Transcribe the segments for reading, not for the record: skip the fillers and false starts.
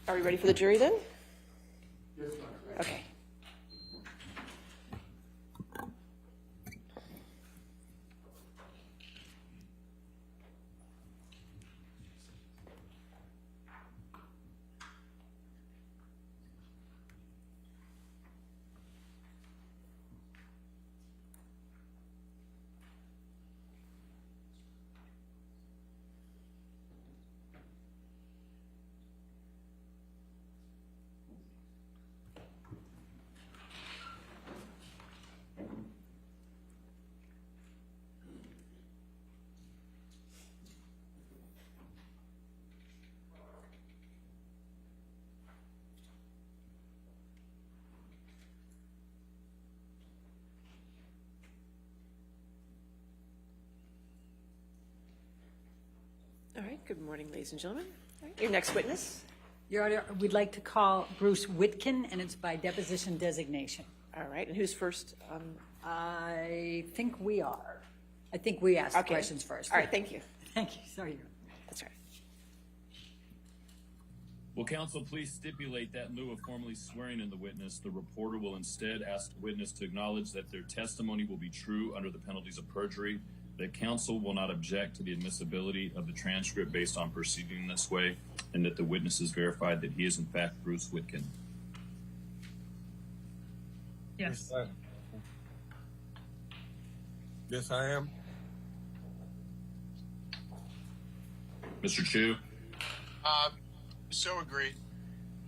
Are we ready for the jury then? Yes, ma'am. Okay. All right, good morning, ladies and gentlemen. All right, your next witness. Your Honor, we'd like to call Bruce Witkin, and it's by deposition designation. All right, and who's first? I think we are. I think we asked the questions first. All right, thank you. Thank you. Sorry, Your Honor. That's right. Will counsel please stipulate that in lieu of formally swearing in the witness, the reporter will instead ask the witness to acknowledge that their testimony will be true under the penalties of perjury, that counsel will not object to the admissibility of the transcript based on proceeding this way, and that the witness has verified that he is in fact Bruce Witkin. Yes. Yes, I am. Mr. Chu? So agreed.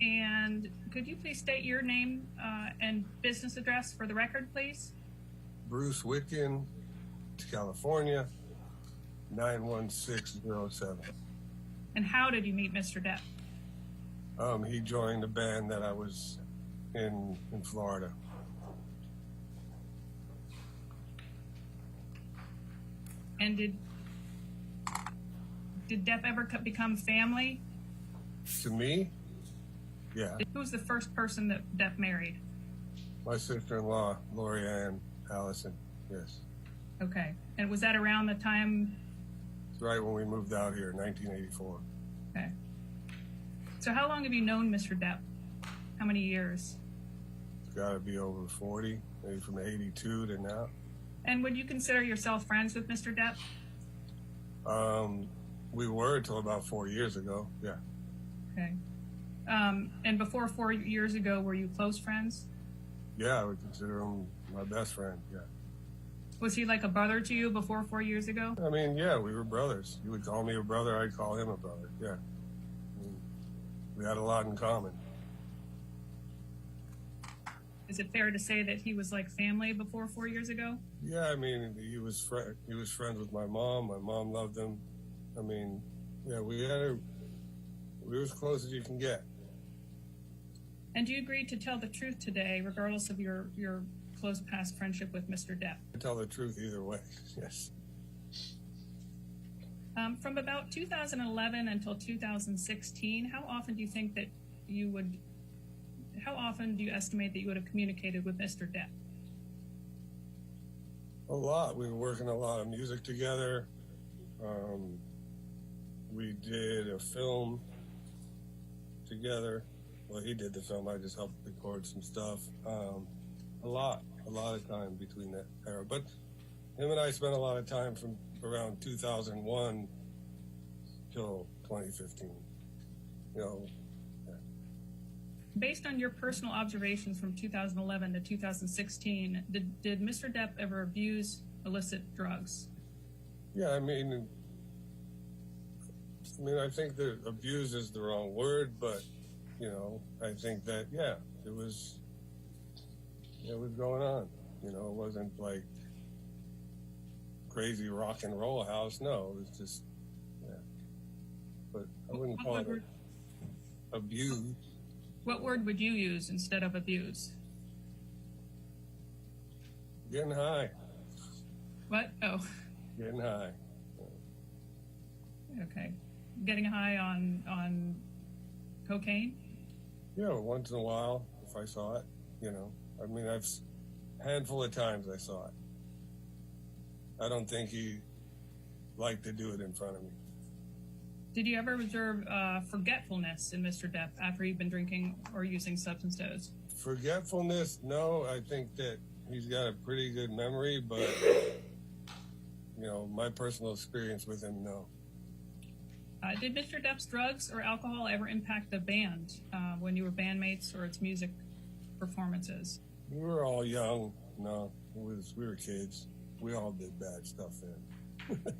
And could you please state your name and business address for the record, please? Bruce Witkin, California, 91607. And how did you meet Mr. Depp? He joined the band that I was in Florida. And did Depp ever become family? To me, yeah. Who was the first person that Depp married? My sister-in-law, Lori Ann Allison, yes. Okay. And was that around the time? It's right when we moved out here, 1984. Okay. So how long have you known Mr. Depp? How many years? It's got to be over 40, maybe from 82 to now. And would you consider yourself friends with Mr. Depp? We were until about 4 years ago, yeah. Okay. And before 4 years ago, were you close friends? Yeah, I would consider him my best friend, yeah. Was he like a brother to you before 4 years ago? I mean, yeah, we were brothers. You would call me a brother, I'd call him a brother, yeah. I mean, we had a lot in common. Is it fair to say that he was like family before 4 years ago? Yeah, I mean, he was friends with my mom. My mom loved him. I mean, yeah, we were as close as you can get. And do you agree to tell the truth today, regardless of your close past friendship with Mr. Depp? I tell the truth either way, yes. From about 2011 until 2016, how often do you think that how often do you estimate that you would have communicated with Mr. Depp? A lot. We were working a lot of music together. We did a film together. Well, he did the film. I just helped record some stuff. A lot of time between that era. But him and I spent a lot of time from around 2001 till 2015. You know. Yeah. Based on your personal observations from 2011 to 2016, did Mr. Depp ever abuse illicit drugs? Yeah, I mean, I think that abuse is the wrong word, but, you know, I think that, yeah, it was going on. You know, it wasn't like crazy rock and roll house. No, it was just, yeah. But I wouldn't call it abuse. What word would you use instead of abuse? Getting high. What? Oh. Getting high. Okay. Getting high on cocaine? Yeah, once in a while, if I saw it, you know. I mean, a handful of times I saw it. I don't think he liked to do it in front of me. Did you ever observe forgetfulness in Mr. Depp after he'd been drinking or using substances? Forgetfulness, no. I think that he's got a pretty good memory, but, you know, my personal experience with him, no. Did Mr. Depp's drugs or alcohol ever impact the band when you were bandmates or its music performances? We were all young. No, we were kids. We all did bad stuff then.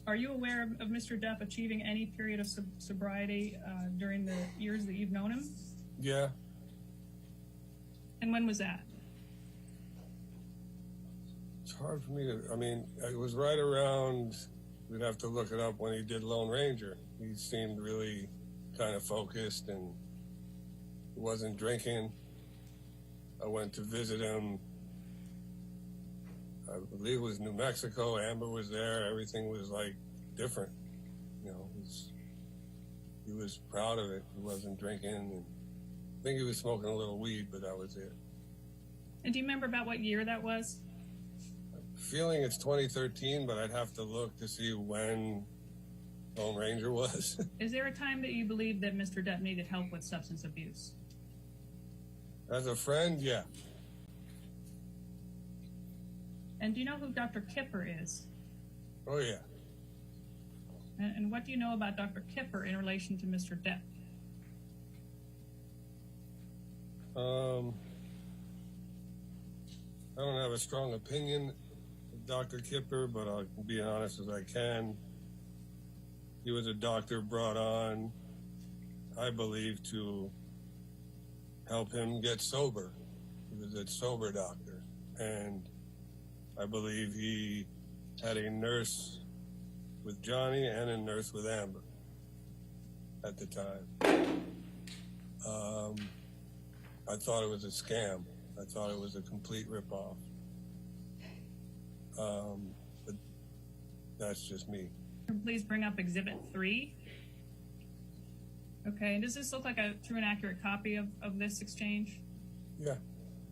Are you aware of Mr. Depp achieving any period of sobriety during the years that you've known him? Yeah. And when was that? It's hard for me to, I mean, it was right around, we'd have to look it up, when he did Lone Ranger. He seemed really kind of focused and wasn't drinking. I went to visit him, I believe it was New Mexico. Amber was there. Everything was like different. You know, he was proud of it. He wasn't drinking. And I think he was smoking a little weed, but that was it. And do you remember about what year that was? Feeling it's 2013, but I'd have to look to see when Lone Ranger was. Is there a time that you believe that Mr. Depp needed help with substance abuse? As a friend, yeah. And do you know who Dr. Kipper is? Oh, yeah. And what do you know about Dr. Kipper in relation to Mr. Depp? I don't have a strong opinion of Dr. Kipper, but I'll be as honest as I can. He was a doctor brought on, I believe, to help him get sober. He was a sober doctor. And I believe he had a nurse with Johnny and a nurse with Amber at the time. I thought it was a scam. I thought it was a complete ripoff. But that's just me. Please bring up Exhibit 3. Okay, and does this look like a true and accurate copy of this exchange? Yeah.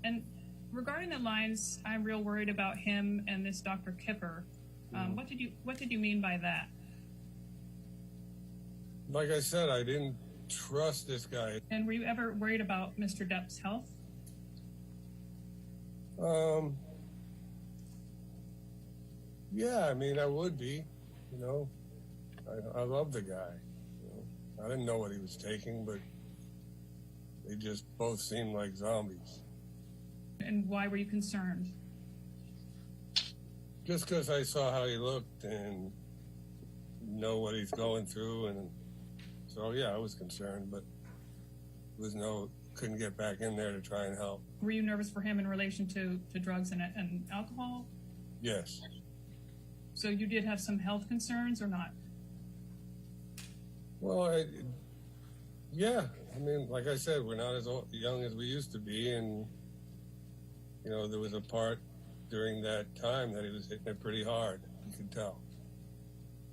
And regarding the lines, I'm real worried about him and this Dr. Kipper. What did you mean by that? Like I said, I didn't trust this guy. And were you ever worried about Mr. Depp's health? Yeah, I mean, I would be, you know. I love the guy. You know? I didn't know what he was taking, but they just both seemed like zombies. And why were you concerned? Just because I saw how he looked and know what he's going through, and so yeah, I was concerned, but couldn't get back in there to try and help. Were you nervous for him in relation to drugs and alcohol? Yes. So you did have some health concerns or not? Well, yeah. I mean, like I said, we're not as young as we used to be, and you know, there was a part during that time that he was hitting it pretty hard. You could tell,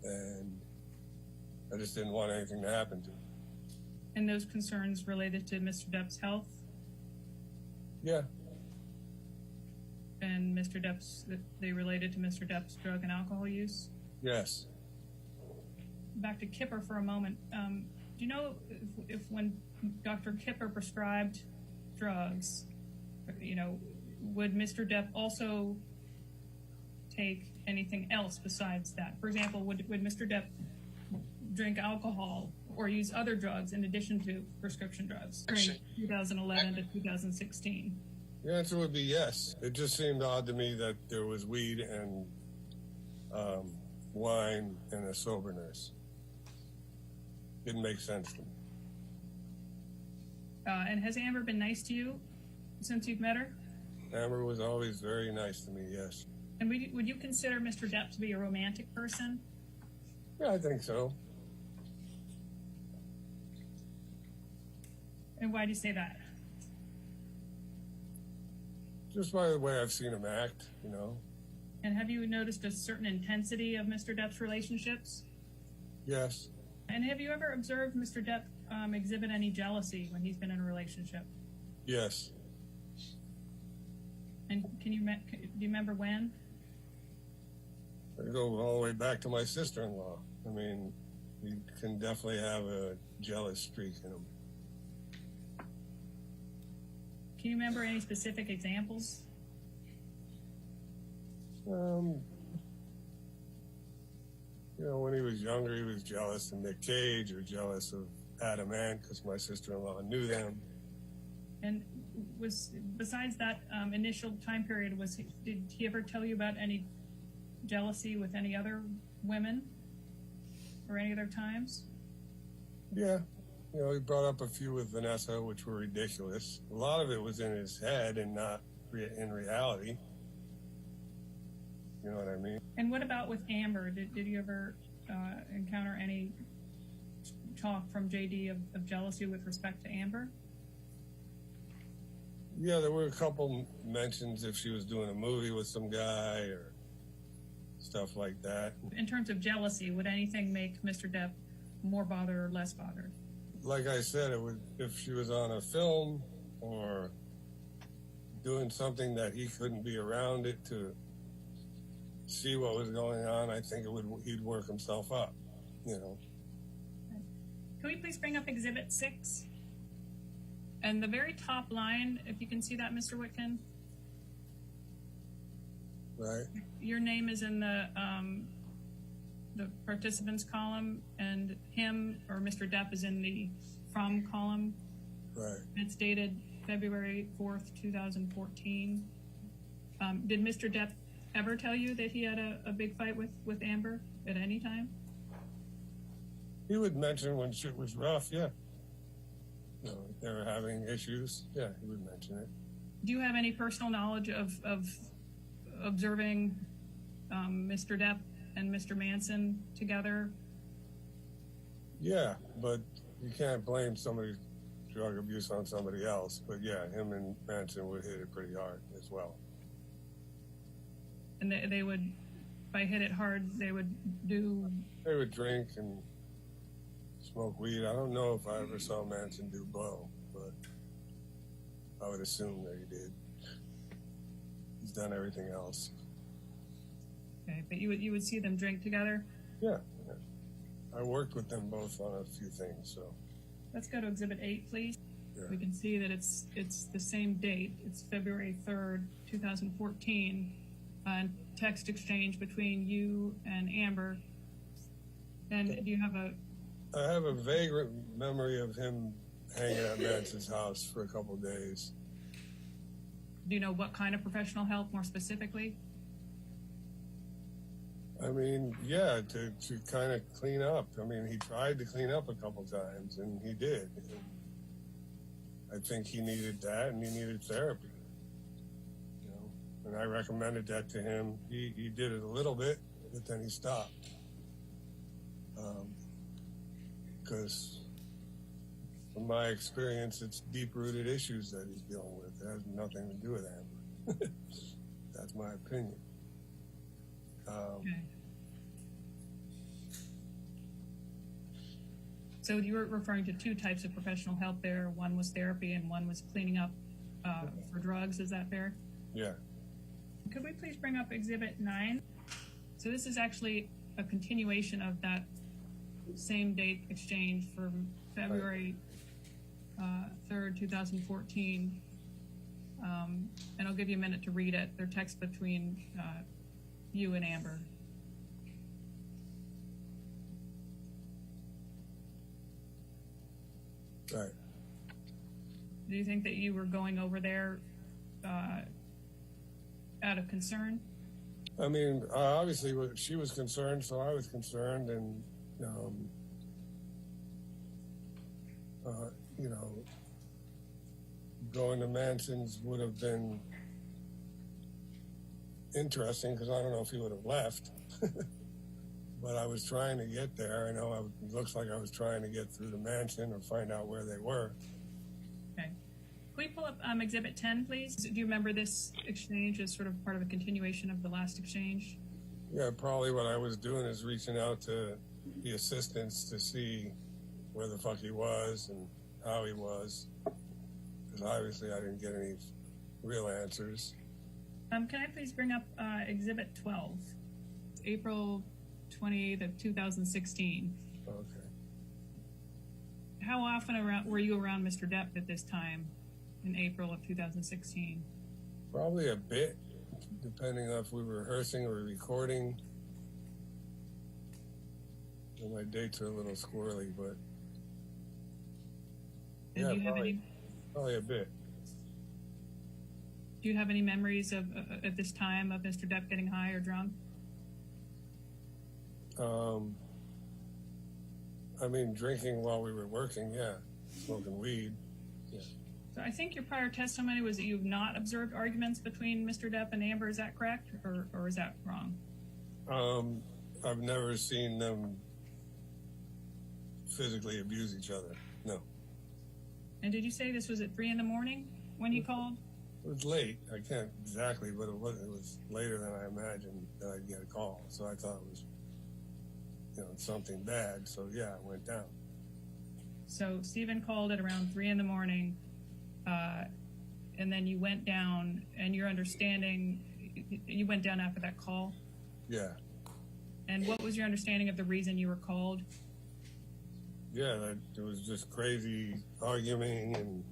and I just didn't want anything to happen to him. And those concerns related to Mr. Depp's health? Yeah. And they related to Mr. Depp's drug and alcohol use? Yes. Back to Kipper for a moment. Do you know if when Dr. Kipper prescribed drugs, you know, would Mr. Depp also take anything else besides that? For example, would Mr. Depp drink alcohol or use other drugs in addition to prescription drugs during 2011 to 2016? The answer would be yes. It just seemed odd to me that there was weed and wine and a sober nurse. Didn't make sense to me. And has Amber been nice to you since you've met her? Amber was always very nice to me, yes. And would you consider Mr. Depp to be a romantic person? Yeah, I think so. And why do you say that? Just by the way I've seen him act, you know. And have you noticed a certain intensity of Mr. Depp's relationships? Yes. And have you ever observed Mr. Depp exhibit any jealousy when he's been in a relationship? Yes. And do you remember when? I go all the way back to my sister-in-law. I mean, he can definitely have a jealous streak in him. Can you remember any specific examples? You know, when he was younger, he was jealous of Nick Cage or jealous of Adam Ant because my sister-in-law knew them. And was besides that initial time period, did he ever tell you about any jealousy with any other women or any other times? Yeah. You know, he brought up a few with Vanessa, which were ridiculous. A lot of it was in his head and not in reality. You know what I mean? And what about with Amber? Did you ever encounter any talk from JD of jealousy with respect to Amber? Yeah, there were a couple mentions if she was doing a movie with some guy or stuff like that. In terms of jealousy, would anything make Mr. Depp more bothered or less bothered? Like I said, it would if she was on a film or doing something that he couldn't be around it to see what was going on. I think he'd work himself up. You know. Can we please bring up Exhibit 6? And the very top line, if you can see that, Mr. Witkin. Right. Your name is in the participants column, and him or Mr. Depp is in the from column. Right. It's dated February 4th, 2014. Did Mr. Depp ever tell you that he had a big fight with Amber at any time? He would mention when shit was rough, yeah. You know, if they were having issues, yeah, he would mention it. Do you have any personal knowledge of observing Mr. Depp and Mr. Manson together? Yeah, but you can't blame somebody's drug abuse on somebody else. But yeah, him and Manson would hit it pretty hard as well. And they would, if I hit it hard, they would do... They would drink and smoke weed. I don't know if I ever saw Manson do blow, but I would assume that he did. He's done everything else. Okay, but you would see them drink together? Yeah. I worked with them both on a few things, so. Let's go to Exhibit 8, please. Yeah. We can see that it's the same date. It's February 3rd, 2014. Text exchange between you and Amber. And do you have I have a vague memory of him hanging at Manson's house for a couple of days. do you know what kind of professional help more specifically? I mean, yeah, to kind of clean up. I mean, he tried to clean up a couple times, and he did. I think he needed that, and he needed therapy. You know, and I recommended that to him. He did it a little bit, but then he stopped. Because from my experience, it's deep-rooted issues that he's dealing with. It has nothing to do with Amber. That's my opinion. Okay. So you were referring to two types of professional help there. One was therapy and one was cleaning up for drugs. Is that fair? Yeah. Could we please bring up Exhibit 9? So this is actually a continuation of that same date exchange from February 3rd, 2014. And I'll give you a minute to read it. They're text between you and Amber. Right. Do you think that you were going over there out of concern? I mean, obviously, she was concerned, so I was concerned, and you know, going to Manson's would have been interesting because I don't know if he would have left. But I was trying to get there. I know it looks like I was trying to get through the mansion or find out where they were. Okay. Can we pull up Exhibit 10, please? Do you remember this exchange as sort of part of a continuation of the last exchange? Yeah, probably what I was doing is reaching out to the assistants to see where the fuck he was and how he was. Because obviously I didn't get any real answers. Can I please bring up Exhibit 12? It's April 28th of 2016. Okay. How often were you around Mr. Depp at this time in April of 2016? Probably a bit, depending on if we were rehearsing or recording. And my dates are a little squirrely, but Did yeah, you have probably a bit. Do you have any memories of at this time of Mr. Depp getting high or drunk? I mean, drinking while we were working, yeah. Smoking weed, yeah. So I think your prior testimony was that you've not observed arguments between Mr. Depp and Amber. Is that correct, or is that wrong? I've never seen them physically abuse each other, no. And did you say this was at 3 a.m. when he called? It was late, I can't exactly, but it was later than I imagined that I'd get a call, so I thought it was, something bad, so yeah, it went down. So Stephen called at around 3 a.m, and then you went down, and your understanding, you went down after that call? Yeah. And what was your understanding of the reason you were called? Yeah, that it was just crazy arguing and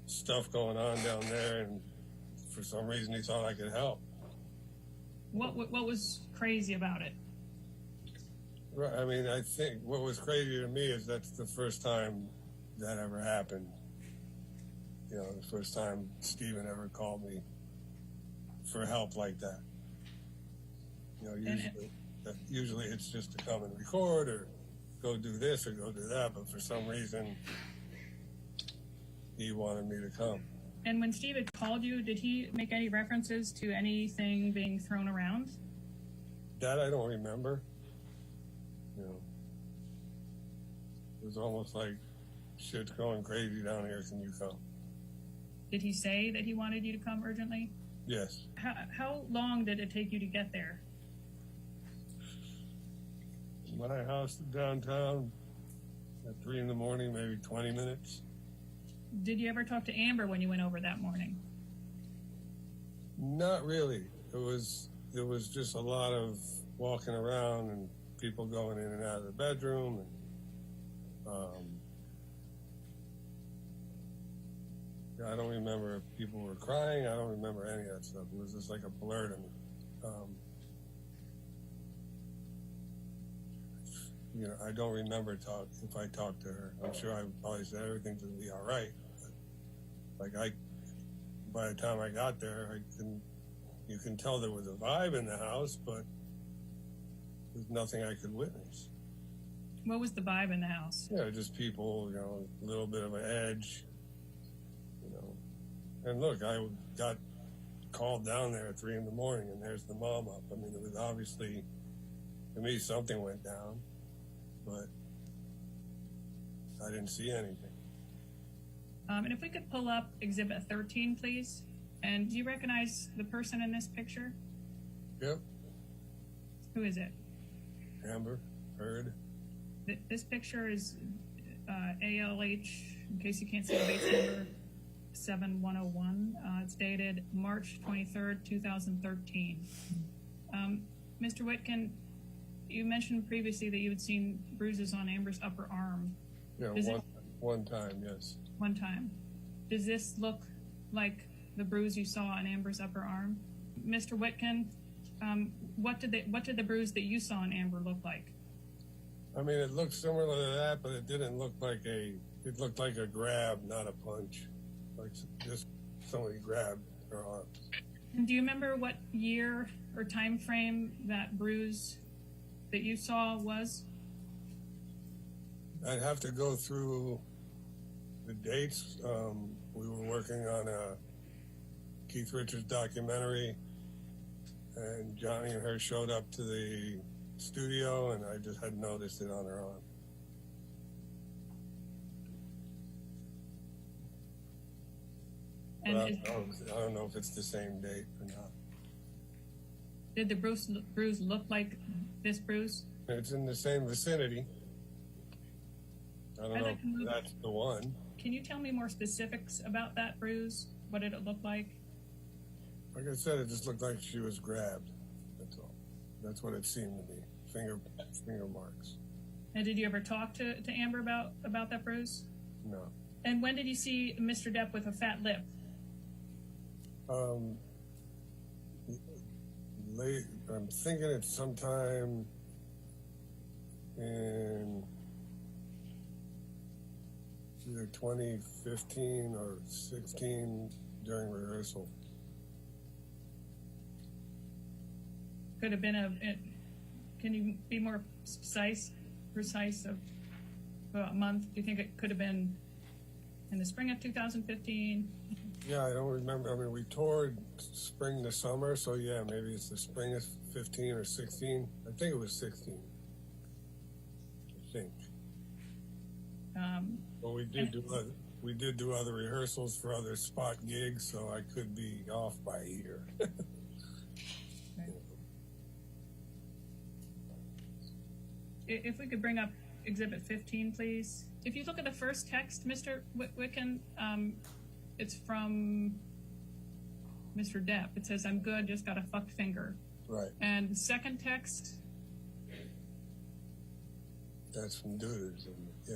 stuff going on down there, and for some reason he thought I could help. What was crazy about it? Right, I mean, I think what was crazy to me is that's the first time that ever happened. The first time Stephen ever called me for help like that. Usually it's just to come and record or go do this or go do that, but for some reason he wanted me to come. And when Steve had called you, did he make any references to anything being thrown around? That I don't remember. It was almost like, shit's going crazy down here, can you come? Did he say that he wanted you to come urgently? Yes. How long did it take you to get there? My house downtown at 3 a.m, maybe 20 minutes. Did you ever talk to Amber when you went over that morning? Not really. It was just a lot of walking around and people going in and out of the bedroom, and I don't remember if people were crying. I don't remember any of that stuff. It was just like a blur to me. I don't remember if I talked to her. I'm sure I probably said everything's gonna be all right. But by the time I got there, you can tell there was a vibe in the house, but there's nothing I could witness. What was the vibe in the house? Yeah, just people, a little bit of an edge, And look, I got called down there at 3 a.m, and there's the mom up. I mean, it was obviously, to me, something went down, but I didn't see anything. And if we could pull up Exhibit 13, please. And do you recognize the person in this picture? Yep. Who is it? Amber Heard. This picture is ALH, in case you can't see the base number, 7101. It's dated March 23rd, 2013. Mr. Witkin, you mentioned previously that you had seen bruises on Amber's upper arm. Yeah, one time, yes. One time. Does this look like the bruise you saw on Amber's upper arm? Mr. Witkin, what did the bruise that you saw on Amber look like? I mean, it looked similar to that, but it didn't look like it looked like a grab, not a punch. Like just somebody grabbed her arm. And do you remember what year or time frame that bruise that you saw was? I'd have to go through the dates. We were working on a Keith Richards documentary, and Johnny and her showed up to the studio, and I just had noticed it on her arm. And I don't know if it's the same date or not. did the bruise look like this bruise? It's in the same vicinity. I don't I'd know like to move- if that's the one. Can you tell me more specifics about that bruise? What did it look like? Like I said, it just looked like she was grabbed. That's all. That's what it seemed to be. Finger marks. And did you ever talk to Amber about that bruise? No. And when did you see Mr. Depp with a fat lip? Late. I'm thinking it's sometime in either 2015 or 16 during rehearsal. Could have been can you be more precise of a month? Do you think it could have been in the spring of 2015? Yeah, I don't remember. I mean, we toured spring to summer, so yeah, maybe it's the spring of 15 or 16. I think it was 16. I think. But we did do other rehearsals for other spot gigs, so I could be off by a year. If we could bring up Exhibit 15, please. If you look at the first text, Mr. Witkin, it's from Mr. Depp. It says, "I'm good, just got a fucked finger." Right. And the second text, That's from Dudes, yeah.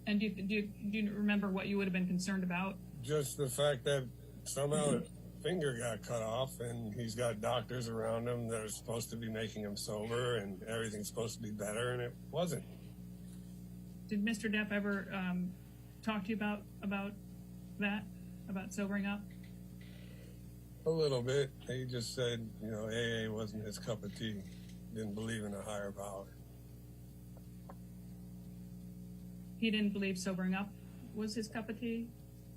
and do you remember what you would have been concerned about? Just the fact that somehow his finger got cut off, and he's got doctors around him that are supposed to be making him sober, and everything's supposed to be better, and it wasn't. Did Mr. Depp ever talk to you about that, about sobering up? A little bit. He just said, you know, AA wasn't his cup of tea. Didn't believe in a higher power. He didn't believe sobering up was his cup of tea?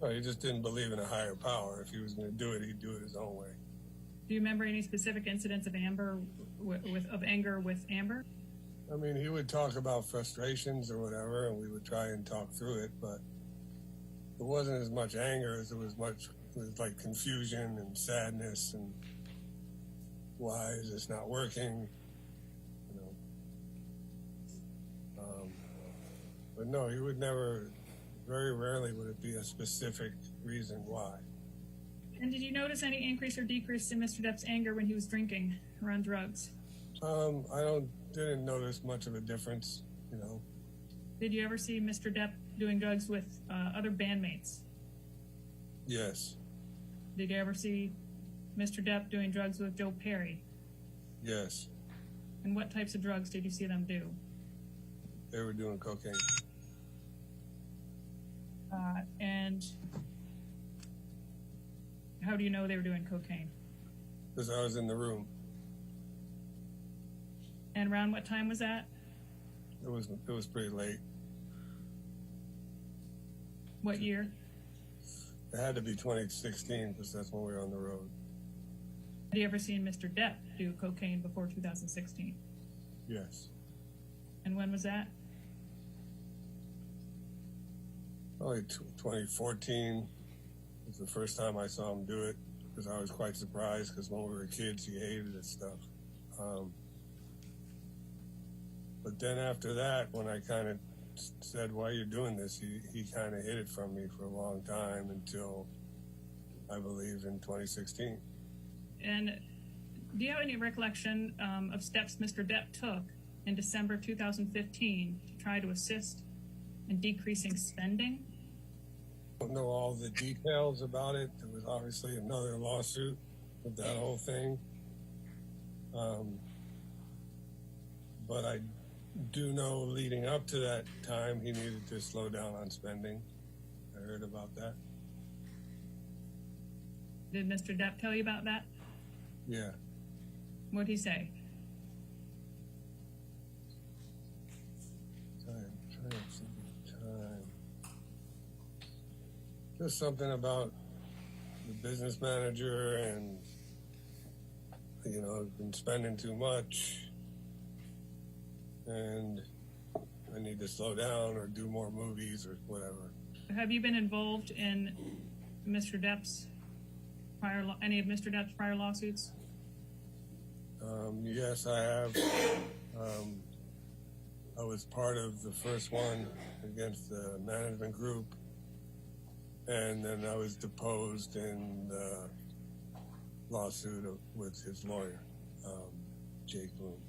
No, he just didn't believe in a higher power. If he was going to do it, he'd do it his own way. Do you remember any specific incidents of anger with Amber? I mean, he would talk about frustrations or whatever, and we would try and talk through it, but it wasn't as much anger as it was like confusion and sadness and why is this not working, you know. But no, he would never, very rarely would it be a specific reason why. And did you notice any increase or decrease in Mr. Depp's anger when he was drinking or on drugs? I didn't notice much of a difference, you know. Did you ever see Mr. Depp doing drugs with other bandmates? Yes. Did you ever see Mr. Depp doing drugs with Joe Perry? Yes. And what types of drugs did you see them do? They were doing cocaine. And how do you know they were doing cocaine? Because I was in the room. And around what time was that? It was pretty late. What year? It had to be 2016 because that's when we were on the road. Had you ever seen Mr. Depp do cocaine before 2016? Yes. And when was that? Probably 2014 was the first time I saw him do it because I was quite surprised because when we were kids he hated this stuff. But then after that, when I kind of said, "Why are you doing this?" he kind of hid it from me for a long time until, I believe, in 2016. And do you have any recollection of steps Mr. Depp took in December 2015 to try to assist in decreasing spending? I don't know all the details about it. There was obviously another lawsuit with that whole thing. But I do know leading up to that time, he needed to slow down on spending. I heard about that. Did Mr. Depp tell you about that? Yeah. What'd he say? Time. Just something about the business manager and, you know, been spending too much and I need to slow down or do more movies or whatever. Have you been involved in Mr. Depp's any of Mr. Depp's prior lawsuits? Yes, I have. I was part of the first one against the management group, and then I was deposed in the lawsuit with his lawyer, Jake Bloom.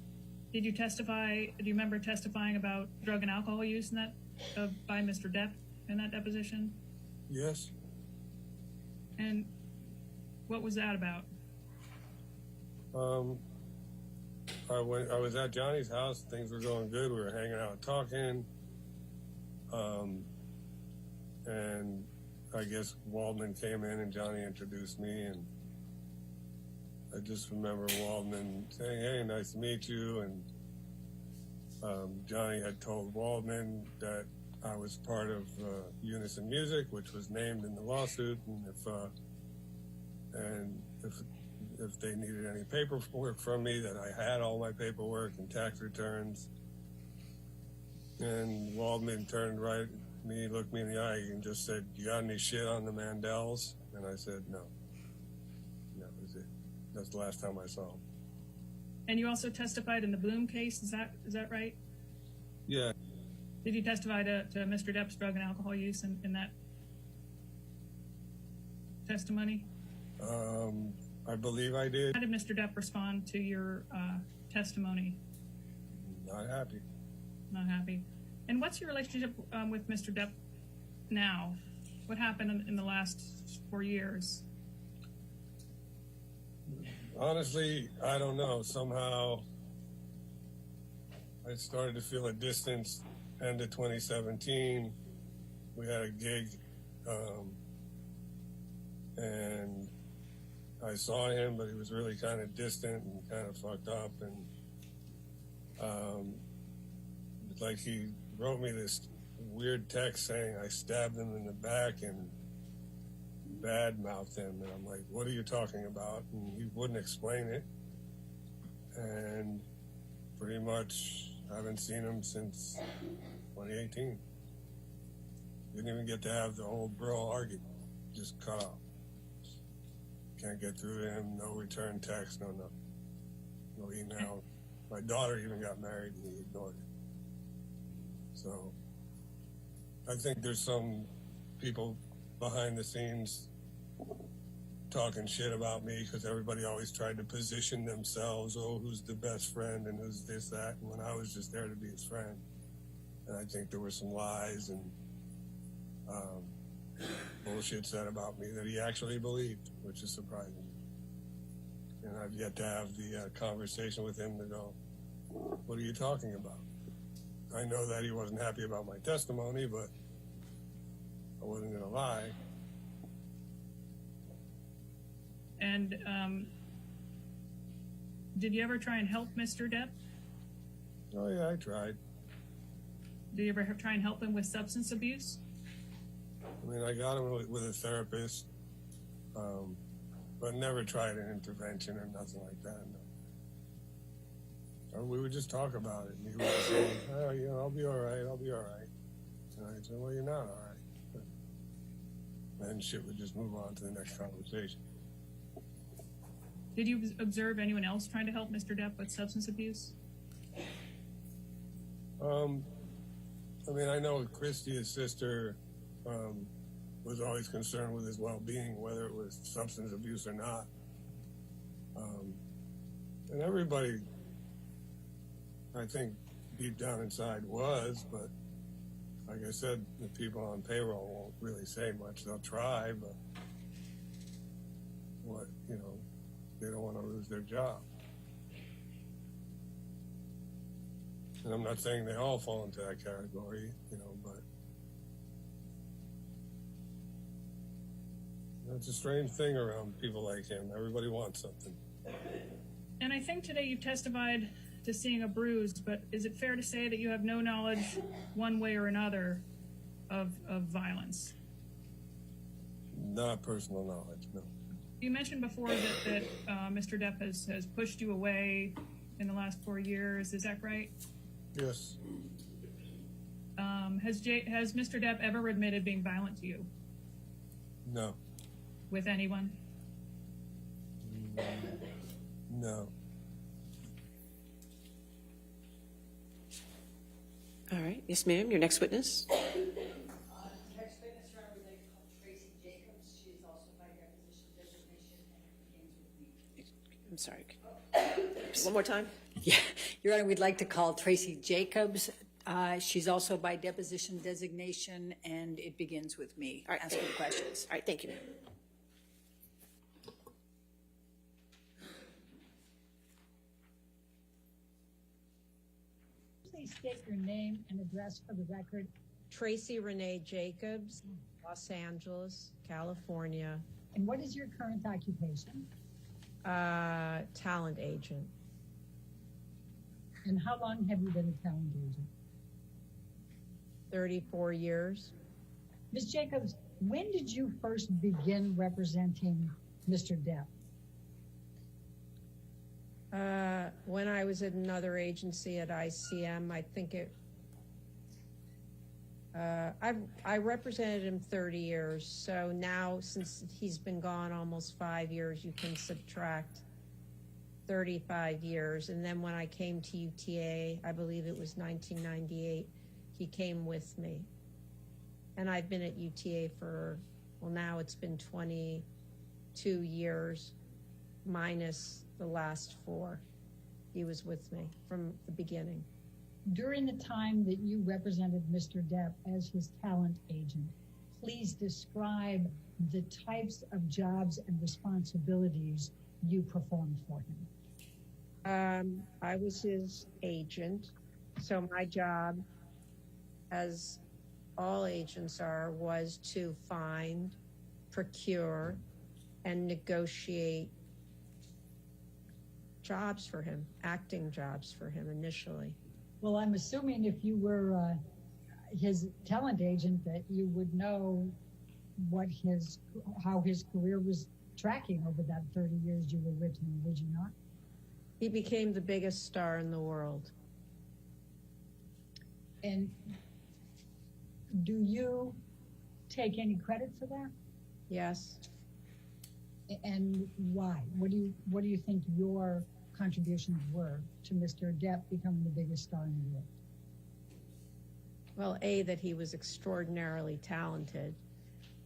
Did you testify, do you remember testifying about drug and alcohol use in that, by Mr. Depp in that deposition? Yes. And what was that about? I was at Johnny's house. Things were going good. We were hanging out, talking. And I guess Waldman came in and Johnny introduced me, and I just remember Waldman saying, "Hey, nice to meet you." And Johnny had told Waldman that I was part of Unison Music, which was named in the lawsuit, and if they needed any paperwork from me, that I had all my paperwork and tax returns. And Waldman turned right at me, looked me in the eye, and just said, "You got any shit on the Mandels?" And I said, "No." And that was it. That's the last time I saw him. And you also testified in the Bloom case, is that right? Yeah. Did you testify to Mr. Depp's drug and alcohol use in that testimony? I believe I did. How did Mr. Depp respond to your testimony? Not happy. Not happy. And what's your relationship with Mr. Depp now? What happened in the last 4 years? Honestly, I don't know. Somehow I started to feel a distance. End of 2017, we had a gig, and I saw him, but he was really kind of distant and kind of fucked up. And it's like he wrote me this weird text saying I stabbed him in the back and bad-mouthed him. And I'm like, "What are you talking about?" And he wouldn't explain it. And pretty much I haven't seen him since 2018. Didn't even get to have the whole bro argument. Just cut off. Can't get through to him. No return text. No nothing. No email. My daughter even got married and he ignored it. So I think there's some people behind the scenes talking shit about me because everybody always tried to position themselves. Oh, who's the best friend and who's this, that. And when I was just there to be his friend. And I think there were some lies and bullshit said about me that he actually believed, which is surprising. And I've yet to have the conversation with him to go, "What are you talking about?" I know that he wasn't happy about my testimony, but I wasn't going to lie. And did you ever try and help Mr. Depp? Oh, yeah, I tried. Did you ever try and help him with substance abuse? I mean, I got him with a therapist, but never tried an intervention or nothing like that. No. Or we would just talk about it, and he would say, "Oh, you know, I'll be all right, I'll be all right." And I said, "Well, you're not all right." But then shit would just move on to the next conversation. Did you observe anyone else trying to help Mr. Depp with substance abuse? I mean, I know Christy, his sister, was always concerned with his well-being, whether it was substance abuse or not. And everybody, I think, deep down inside was, but like I said, the people on payroll won't really say much. They'll try, but what, you know, they don't want to lose their job. And I'm not saying they all fall into that category, you know, but it's a strange thing around people like him. Everybody wants something. And I think today you testified to seeing a bruise, but is it fair to say that you have no knowledge one way or another of violence? Not personal knowledge, no. You mentioned before that Mr. Depp has pushed you away in the last 4 years. Is that right? Yes. Has Mr. Depp ever admitted being violent to you? No. With anyone? No. All right. Yes, ma'am. Your next witness. Next witness, Your Honor, we'd like to call Tracy Jacobs. She is also by deposition designation and begins with me. I'm sorry. One more time. Yeah, Your Honor, we'd like to call Tracy Jacobs. She's also by deposition designation, and it begins with me All right. asking questions. All right, thank you. Please state your name and address for the record. Tracy Renee Jacobs, Los Angeles, California, And what is your current occupation? talent agent. And how long have you been a talent agent? 34 years. Ms. Jacobs, when did you first begin representing Mr. Depp? When I was at another agency at ICM, I think I represented him 30 years. So now, since he's been gone almost 5 years, you can subtract 35 years. And then when I came to UTA, I believe it was 1998, he came with me. And I've been at UTA for, well, now it's been 22 years, minus the last 4. He was with me from the beginning. During the time that you represented Mr. Depp as his talent agent, please describe the types of jobs and responsibilities you performed for him. I was his agent, so my job, as all agents are, was to find, procure, and negotiate jobs for him, acting jobs for him initially. Well, I'm assuming if you were his talent agent that you would know how his career was tracking over that 30 years you were with him, would you not? He became the biggest star in the world. And do you take any credit for that? Yes. And why? What do you think your contributions were to Mr. Depp becoming the biggest star in the world? Well, A, that he was extraordinarily talented,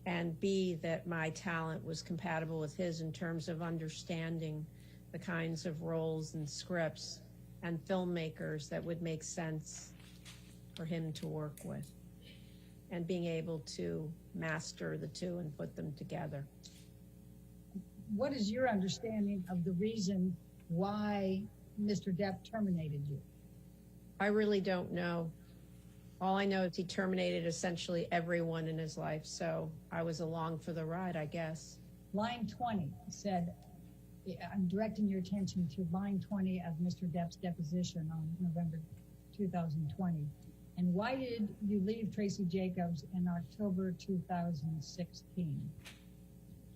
and B, that my talent was compatible with his in terms of understanding the kinds of roles and scripts and filmmakers that would make sense for him to work with, and being able to master the two and put them together. What is your understanding of the reason why Mr. Depp terminated you? I really don't know. All I know is he terminated essentially everyone in his life, so I was along for the ride, I guess. Line 20 said, I'm directing your attention to line 20 of Mr. Depp's deposition on November 2020. And why did you leave Tracy Jacobs in October 2016?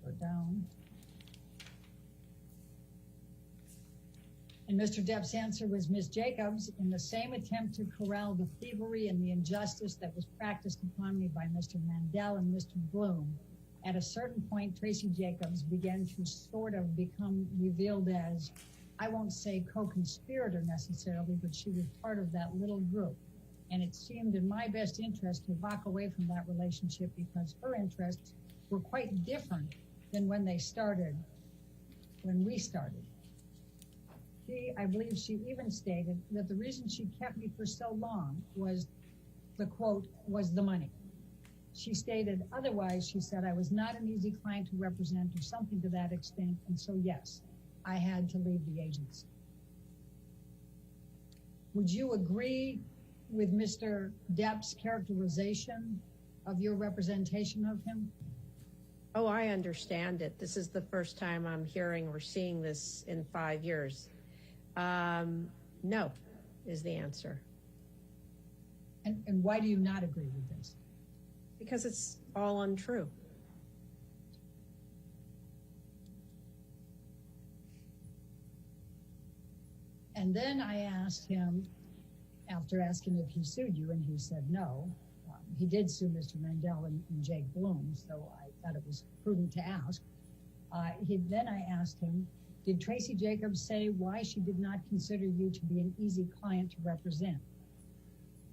Go down. And Mr. Depp's answer was, Ms. Jacobs, in the same attempt to corral the thievery and the injustice that was practiced upon me by Mr. Mandel and Mr. Bloom, at a certain point, Tracy Jacobs began to sort of become revealed as, I won't say co-conspirator necessarily, but she was part of that little group. And it seemed in my best interest to walk away from that relationship because her interests were quite different than when we started. I believe she even stated that the reason she kept me for so long was, the quote, was the money. She stated otherwise, she said, I was not an easy client to represent or something to that extent. And so, yes, I had to leave the agency. Would you agree with Mr. Depp's characterization of your representation of him? Oh, I understand it. This is the first time I'm hearing or seeing this in 5 years. No, is the answer. And why do you not agree with this? Because it's all untrue. And then I asked him, after asking if he sued you, and he said no. He did sue Mr. Mandel and Jake Bloom, so I thought it was prudent to ask. Then I asked him, did Tracy Jacobs say why she did not consider you to be an easy client to represent?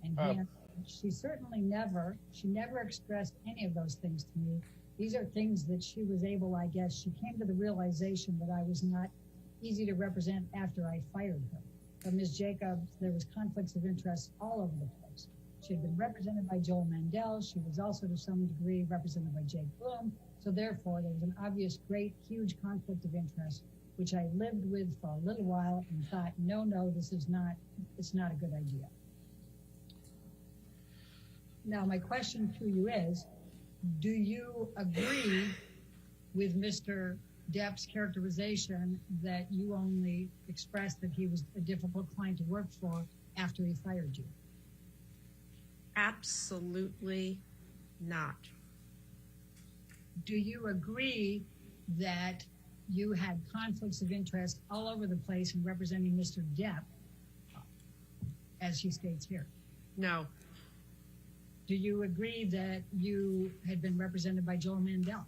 And he answered, she certainly never expressed any of those things to me. These are things that she was able, I guess, she came to the realization that I was not easy to represent after I fired her. But Ms. Jacobs, there was conflicts of interest all over the place. She had been represented by Joel Mandel. She was also to some degree represented by Jake Bloom. So therefore, there was an obvious, great, huge conflict of interest, which I lived with for a little while and thought, no, it's not a good idea. Now, my question to you is, do you agree with Mr. Depp's characterization that you only expressed that he was a difficult client to work for after he fired you? Absolutely not. Do you agree that you had conflicts of interest all over the place in representing Mr. Depp, as he states here? No. Do you agree that you had been represented by Joel Mandel?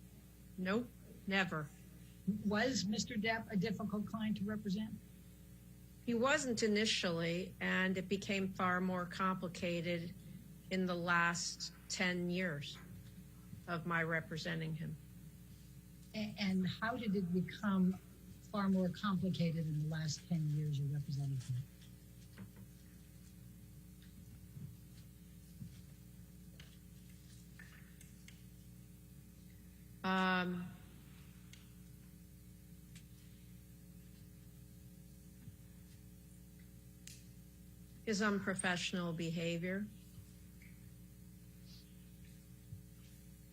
Nope. Never. Was Mr. Depp a difficult client to represent? He wasn't initially, and it became far more complicated in the last 10 years of my representing him. And how did it become far more complicated in the last 10 years you represented him? His unprofessional behavior.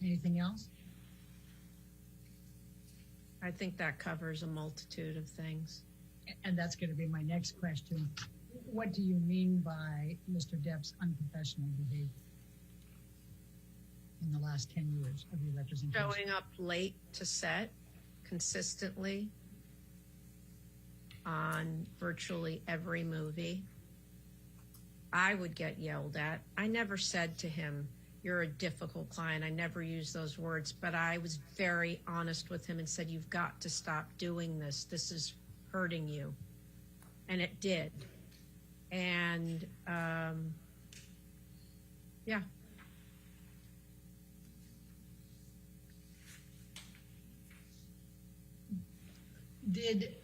Anything else? I think that covers a multitude of things. And that's going to be my next question. What do you mean by Mr. Depp's unprofessional behavior in the last 10 years of your representation? Showing up late to set consistently on virtually every movie. I would get yelled at. I never said to him, "You're a difficult client." I never used those words, but I was very honest with him and said, "You've got to stop doing this. This is hurting you." And it did. And, yeah. Did,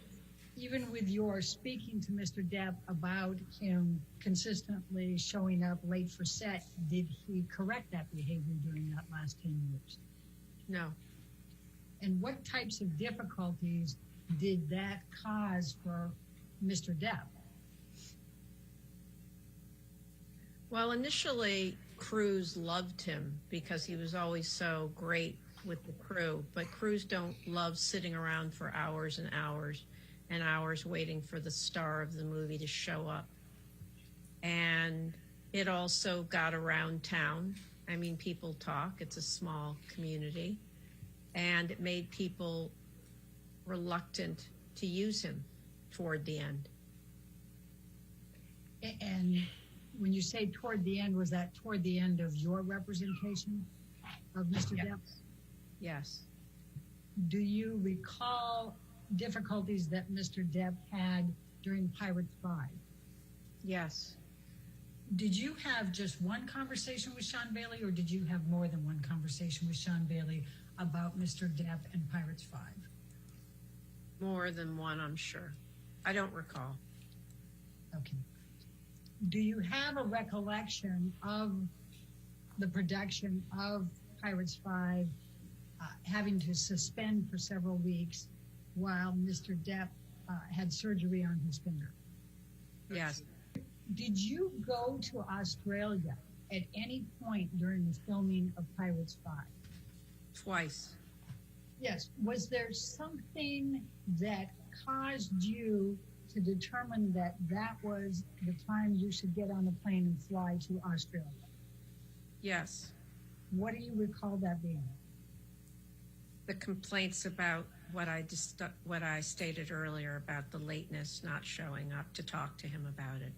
even with your speaking to Mr. Depp about him consistently showing up late for set, did he correct that behavior during that last 10 years? No. And what types of difficulties did that cause for Mr. Depp? Well, initially, crews loved him because he was always so great with the crew, but crews don't love sitting around for hours and hours and hours waiting for the star of the movie to show up. And it also got around town. I mean, people talk. It's a small community. And it made people reluctant to use him toward the end. And when you say toward the end, was that toward the end of your representation of Mr. Depp? Yes. Do you recall difficulties that Mr. Depp had during Pirates 5? Yes. Did you have just one conversation with Sean Bailey, or did you have more than one conversation with Sean Bailey about Mr. Depp and Pirates 5? More than one, I'm sure. I don't recall. Okay. Do you have a recollection of the production of Pirates 5 having to suspend for several weeks while Mr. Depp had surgery on his finger? Yes. Did you go to Australia at any point during the filming of Pirates 5? Twice. Yes. Was there something that caused you to determine that that was the time you should get on the plane and fly to Australia? Yes. What do you recall that being? The complaints about what I stated earlier about the lateness, not showing up to talk to him about it.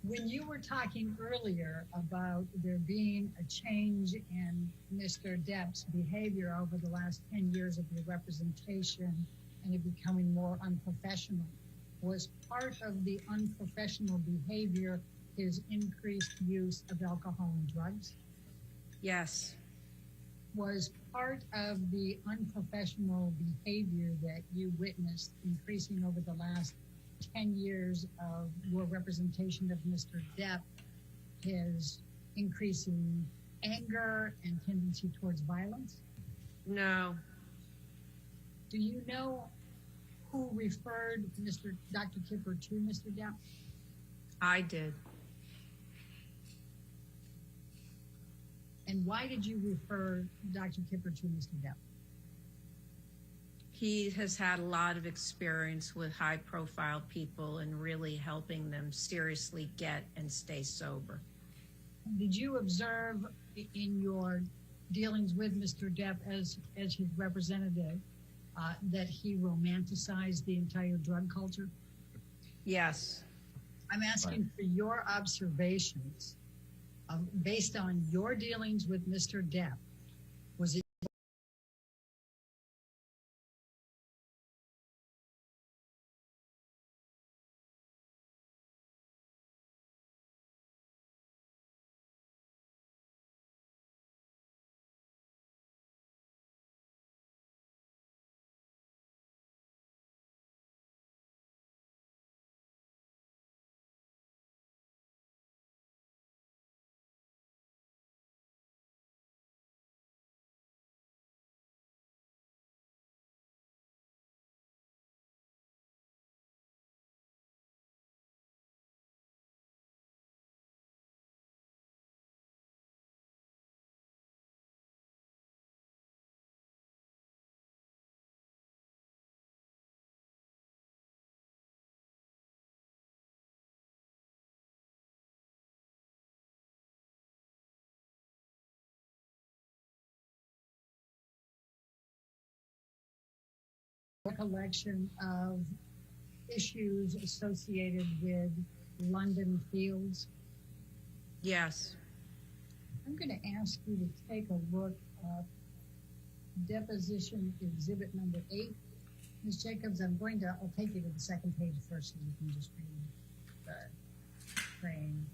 When you were talking earlier about there being a change in Mr. Depp's behavior over the last 10 years of your representation and it becoming more unprofessional, was part of the unprofessional behavior his increased use of alcohol and drugs? Yes. Was part of the unprofessional behavior that you witnessed increasing over the last 10 years of your representation of Mr. Depp, his increasing anger and tendency towards violence? No. Do you know who referred Dr. Kipper to Mr. Depp? I did. And why did you refer Dr. Kipper to Mr. Depp? He has had a lot of experience with high-profile people and really helping them seriously get and stay sober. Did you observe in your dealings with Mr. Depp as his representative that he romanticized the entire drug culture? Yes. I'm asking for your observations based on your dealings with Mr. Depp. Was it recollection of issues associated with London Fields? Yes. I'm going to ask you to take a look at deposition exhibit number 8. Ms. Jacobs, I'll take you to the second page first so you can just read the frame.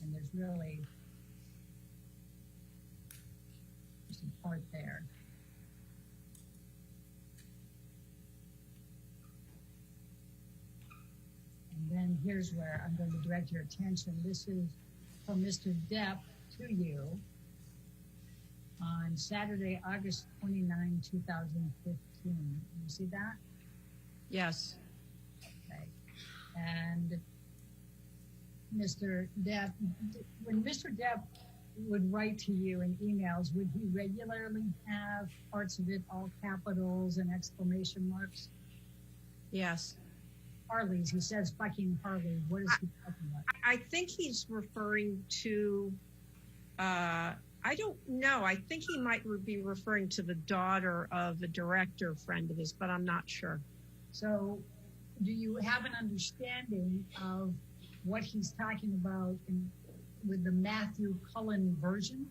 And there's really just a part there. And then here's where I'm going to direct your attention. This is from Mr. Depp to you on Saturday, August 29, 2015. You see that? Yes. Okay. And Mr. Depp, when Mr. Depp would write to you in emails, would he regularly have parts of it all capitals and exclamation marks? Yes. Harley's, he says fucking Harley. What is he talking about? I think he's referring to, I don't know. I think he might be referring to the daughter of a director friend of his, but I'm not sure. So do you have an understanding of what he's talking about with the Matthew Cullen version?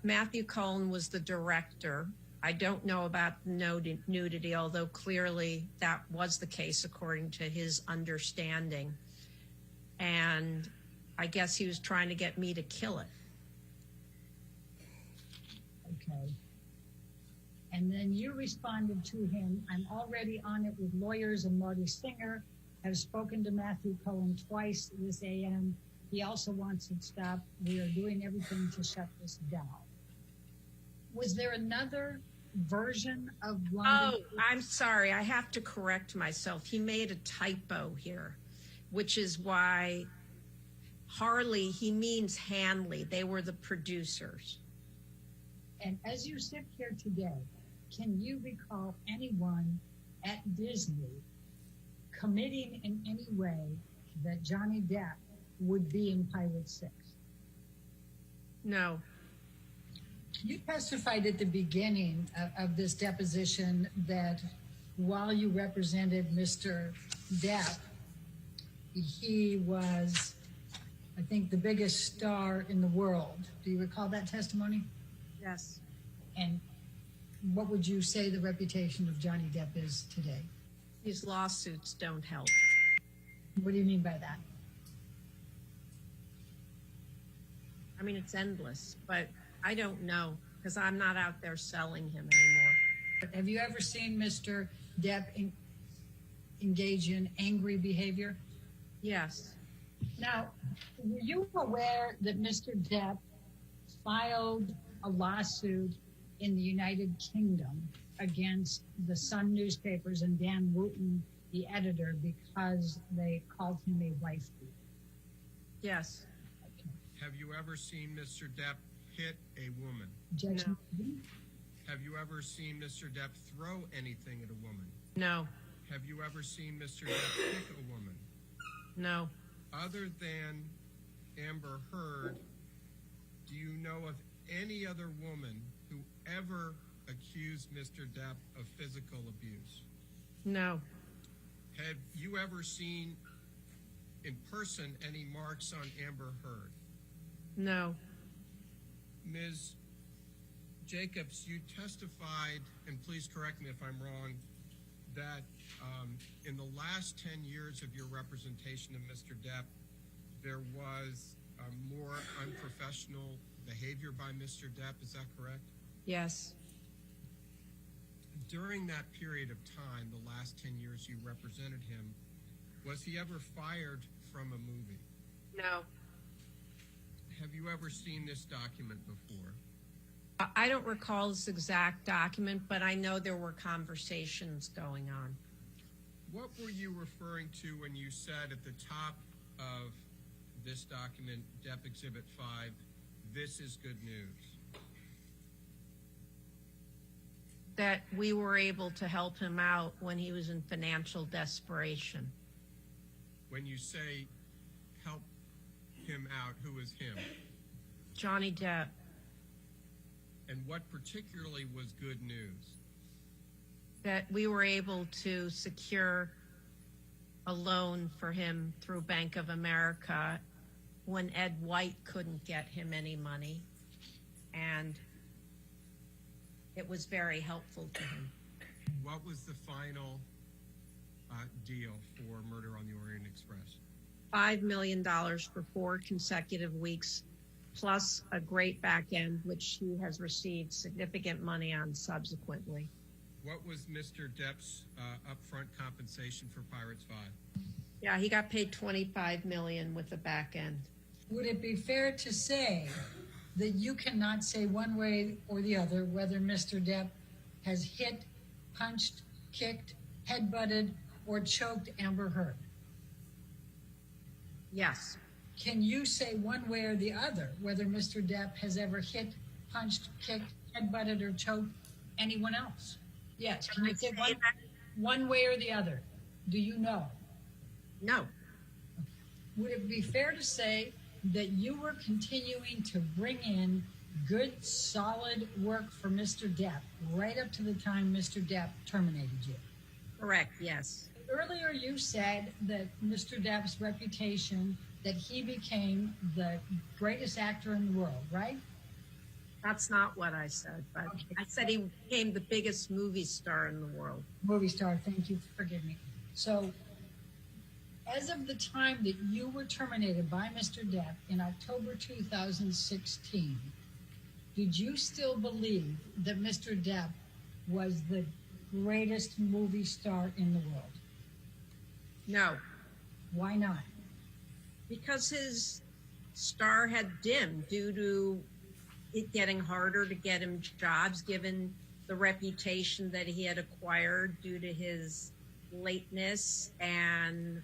Matthew Cullen was the director. I don't know about nudity, although clearly that was the case according to his understanding. And I guess he was trying to get me to kill it. Okay. And then you responded to him, I'm already on it with lawyers and Marty Singer. I've spoken to Matthew Cullen twice this AM. He also wants it stopped. We are doing everything to shut this down. Was there another version of London? Oh, I'm sorry. I have to correct myself. He made a typo here, which is why Harley, he means Hanley. They were the producers. And as you sit here today, can you recall anyone at Disney committing in any way that Johnny Depp would be in Pilot 6? No. You testified at the beginning of this deposition that while you represented Mr. Depp, he was, I think, the biggest star in the world. Do you recall that testimony? Yes. And what would you say the reputation of Johnny Depp is today? These lawsuits don't help. What do you mean by that? I mean, it's endless, but I don't know because I'm not out there selling him anymore. Have you ever seen Mr. Depp engage in angry behavior? Yes. Now, were you aware that Mr. Depp filed a lawsuit in the United Kingdom against the Sun newspapers and Dan Wooten, the editor, because they called him a wife beater? Yes. Have you ever seen Mr. Depp hit a woman? Judge No. Wooten? Have you ever seen Mr. Depp throw anything at a woman? No. Have you ever seen Mr. Depp kick a woman? No. Other than Amber Heard, do you know of any other woman who ever accused Mr. Depp of physical abuse? No. Have you ever seen in person any marks on Amber Heard? No. Ms. Jacobs, you testified, and please correct me if I'm wrong, that in the last 10 years of your representation of Mr. Depp, there was more unprofessional behavior by Mr. Depp. Is that correct? Yes. During that period of time, the last 10 years you represented him, was he ever fired from a movie? No. Have you ever seen this document before? I don't recall this exact document, but I know there were conversations going on. What were you referring to when you said at the top of this document, Depp Exhibit 5, this is good news? That we were able to help him out when he was in financial desperation. When you say help him out, who is him? Johnny Depp. And what particularly was good news? That we were able to secure a loan for him through Bank of America when Ed White couldn't get him any money. And it was very helpful to him. What was the final deal for Murder on the Orient Express? $5 million for 4 consecutive weeks, plus a great back end, which he has received significant money on subsequently. What was Mr. Depp's upfront compensation for Pirates 5? Yeah, he got paid $25 million with the back end. Would it be fair to say that you cannot say one way or the other whether Mr. Depp has hit, punched, kicked, headbutted, or choked Amber Heard? Yes. Can you say one way or the other whether Mr. Depp has ever hit, punched, kicked, headbutted, or choked anyone else? Yes. Can you say one way or the other? Do you know? No. Would it be fair to say that you were continuing to bring in good, solid work for Mr. Depp right up to the time Mr. Depp terminated you? Correct, yes. Earlier you said that Mr. Depp's reputation, that he became the greatest actor in the world, right? That's not what I said, but Okay. I said he became the biggest movie star in the world. Movie star, thank you, forgive me. So, as of the time that you were terminated by Mr. Depp in October 2016, did you still believe that Mr. Depp was the greatest movie star in the world? No, Why not? because his star had dimmed due to it getting harder to get him jobs, given the reputation that he had acquired due to his lateness and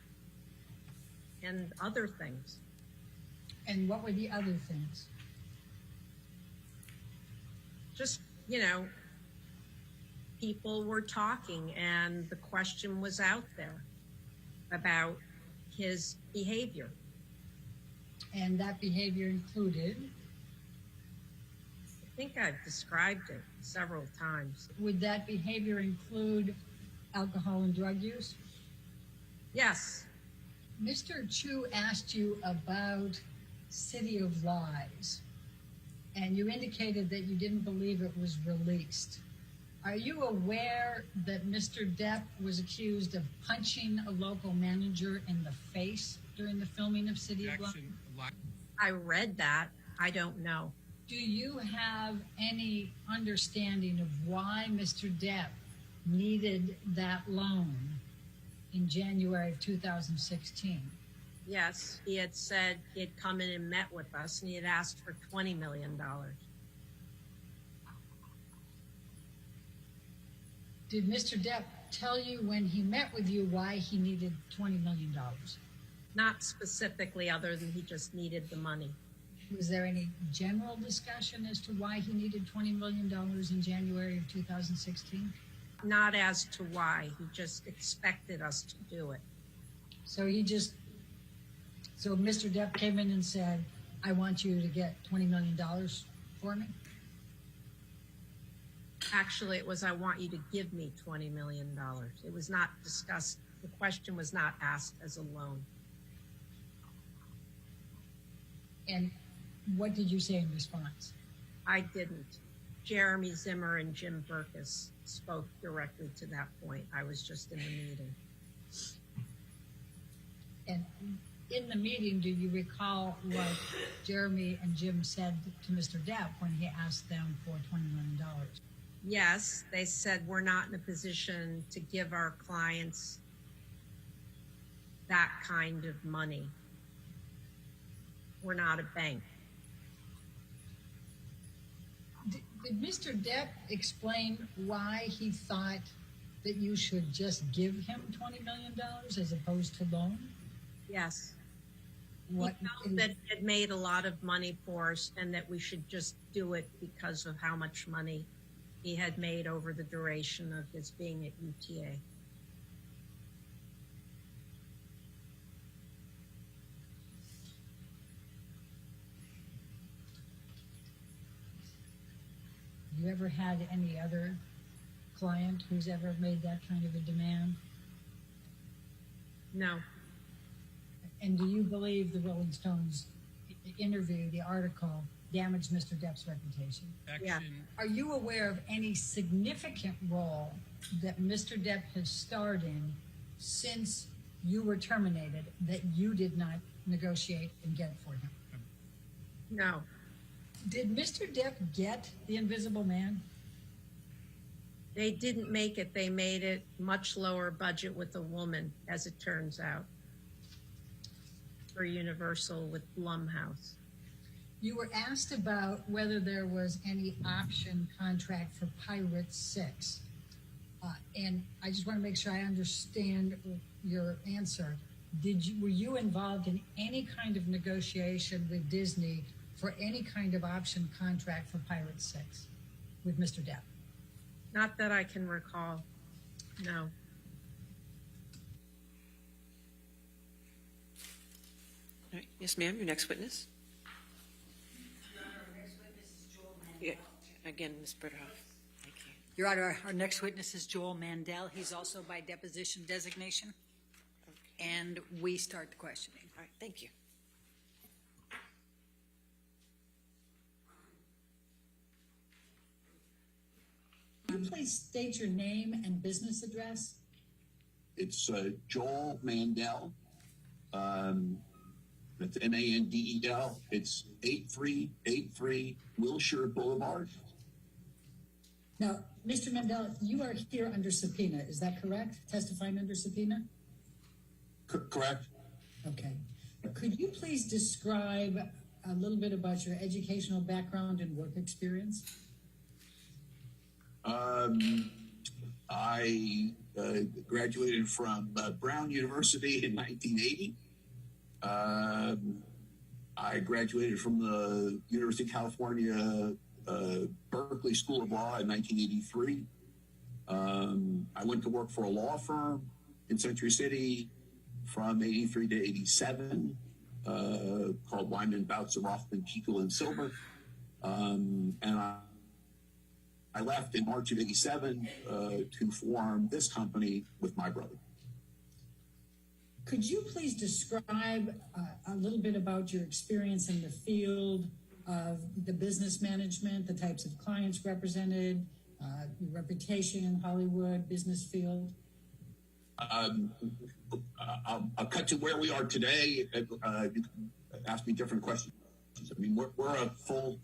other things. And what were the other things? Just, people were talking and the question was out there about his behavior. And that behavior included, I think I've described it several times. would that behavior include alcohol and drug use? Yes, Mr. Chu asked you about City of Lies, and you indicated that you didn't believe it was released. Are you aware that Mr. Depp was accused of punching a local manager in the face during the filming of City of Lies? Objection. I read that. I don't know. Do you have any understanding of why Mr. Depp needed that loan in January of 2016. Yes, he had said he had come in and met with us, and he had asked for $20 million. Did Mr. Depp tell you when he met with you why he needed $20 million? Not specifically, other than he just needed the money. Was there any general discussion as to why he needed $20 million in January of 2016? Not as to why, he just expected us to do it. So Mr. Depp came in and said, I want you to get $20 million for me? Actually, it was, I want you to give me $20 million. It was not discussed, the question was not asked as a loan. And what did you say in response? I didn't. Jeremy Zimmer and Jim Burkus spoke directly to that point. I was just in the meeting. And in the meeting, do you recall what Jeremy and Jim said to Mr. Depp when he asked them for $20 million? Yes, they said we're not in a position to give our clients that kind of money. We're not a bank. Did Mr. Depp explain why he thought that you should just give him $20 million as opposed to loan? Yes. What He felt that he had made a lot of money for us and that we should just do it because of how much money he had made over the duration of his being at UTA. you ever had any other client who's ever made that kind of a demand? No. And do you believe the Rolling Stones interview, the article, damaged Mr. Depp's reputation? Yeah. Are you aware of any significant role that Mr. Depp has starred in since you were terminated that you did not negotiate and get for him? No. Did Mr. Depp get the Invisible Man? They didn't make it. They made it much lower budget with a woman, as it turns out, for Universal with Blumhouse. You were asked about whether there was any option contract for Pirate 6. And I just want to make sure I understand your answer. Were you involved in any kind of negotiation with Disney for any kind of option contract for Pirate 6 with Mr. Depp? Not that I can recall. No. All right. Yes, ma'am, your next witness. Your Honor, our next witness is Joel Mandel. Yeah. Again, Ms. Berthoff. Thank you. Your Honor, our next witness is Joel Mandel. He's also by deposition designation. Okay. And we start the questioning. All right, thank you. Can you please state your name and business address? It's Joel Mandel. That's Mandel. It's 8383 Wilshire Boulevard. Now, Mr. Mandel, you are here under subpoena. Is that correct? Testifying under subpoena? Correct. Okay. Could you please describe a little bit about your educational background and work experience? I graduated from Brown University in 1980. I graduated from the University of California Berkeley School of Law in 1983. I went to work for a law firm in Century City from 83 to 87 called Wyman, Bouts, Rothman, Keitel, and Silver. And I left in March of 87 to form this company with my brother. Could you please describe a little bit about your experience in the field of the business management, the types of clients represented, your reputation in Hollywood, business field? I'll cut to where we are today. You can ask me different questions. I mean, we're a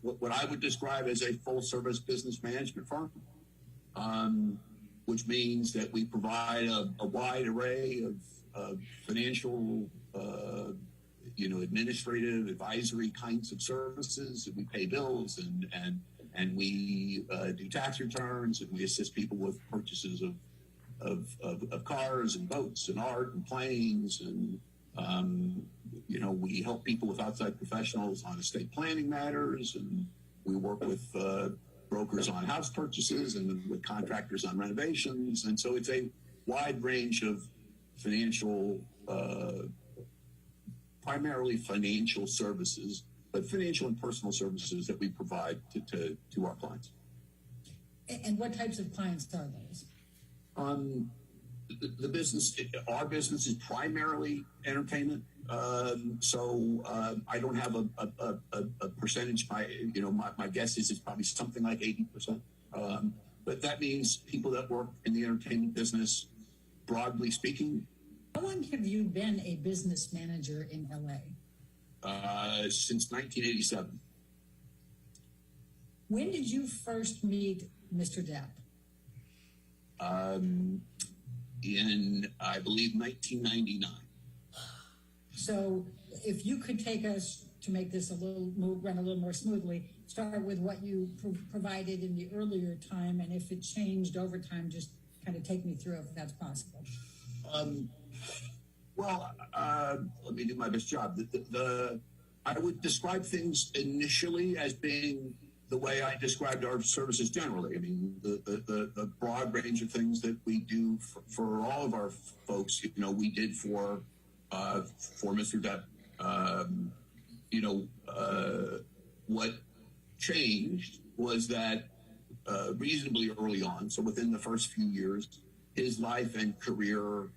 what I would describe as a full-service business management firm. which means that we provide a wide array of financial, administrative, advisory kinds of services. And we pay bills and we do tax returns, and we assist people with purchases of cars and boats and art and planes, and we help people with outside professionals on estate planning matters, and we work with brokers on house purchases and with contractors on renovations. And so it's a wide range of financial, primarily financial services, but financial and personal services that we provide to our clients. And what types of clients are those? Our business is primarily entertainment. So I don't have a percentage. My guess is it's probably something like 80%. But that means people that work in the entertainment business, broadly speaking. How long have you been a business manager in LA? Since 1987. When did you first meet Mr. Depp? In, I believe, 1999. So if you could take us to make this run a little more smoothly, start with what you provided in the earlier time, and if it changed over time, just kind of take me through if that's possible. Let me do my best job. I would describe things initially as being the way I described our services generally. I mean, the broad range of things that we do for all of our folks, we did for Mr. Depp. What changed was that reasonably early on, so within the first few years, his life and career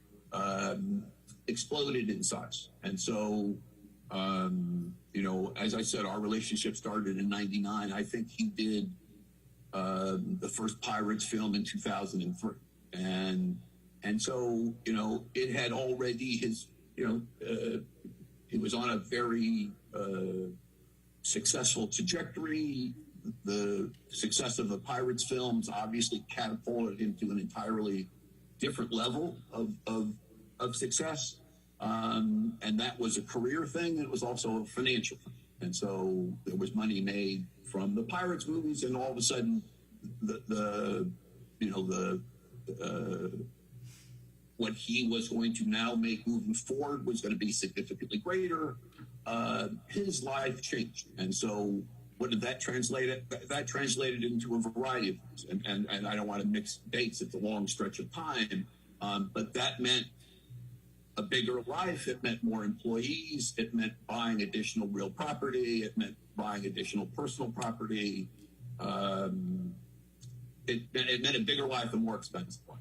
exploded in size. And so, as I said, our relationship started in 99. I think he did the first Pirates film in 2003. And so, it had already he was on a very successful trajectory. The success of the Pirates films obviously catapulted him to an entirely different level of success. And that was a career thing. It was also a financial thing. And so there was money made from the Pirates movies, and all of a sudden what he was going to now make moving forward was going to be significantly greater. His life changed. And so what did that translate? That translated into a variety of things. And I don't want to mix dates. It's a long stretch of time. But that meant a bigger life. It meant more employees. It meant buying additional real property. It meant buying additional personal property. It meant a bigger life and more expensive life.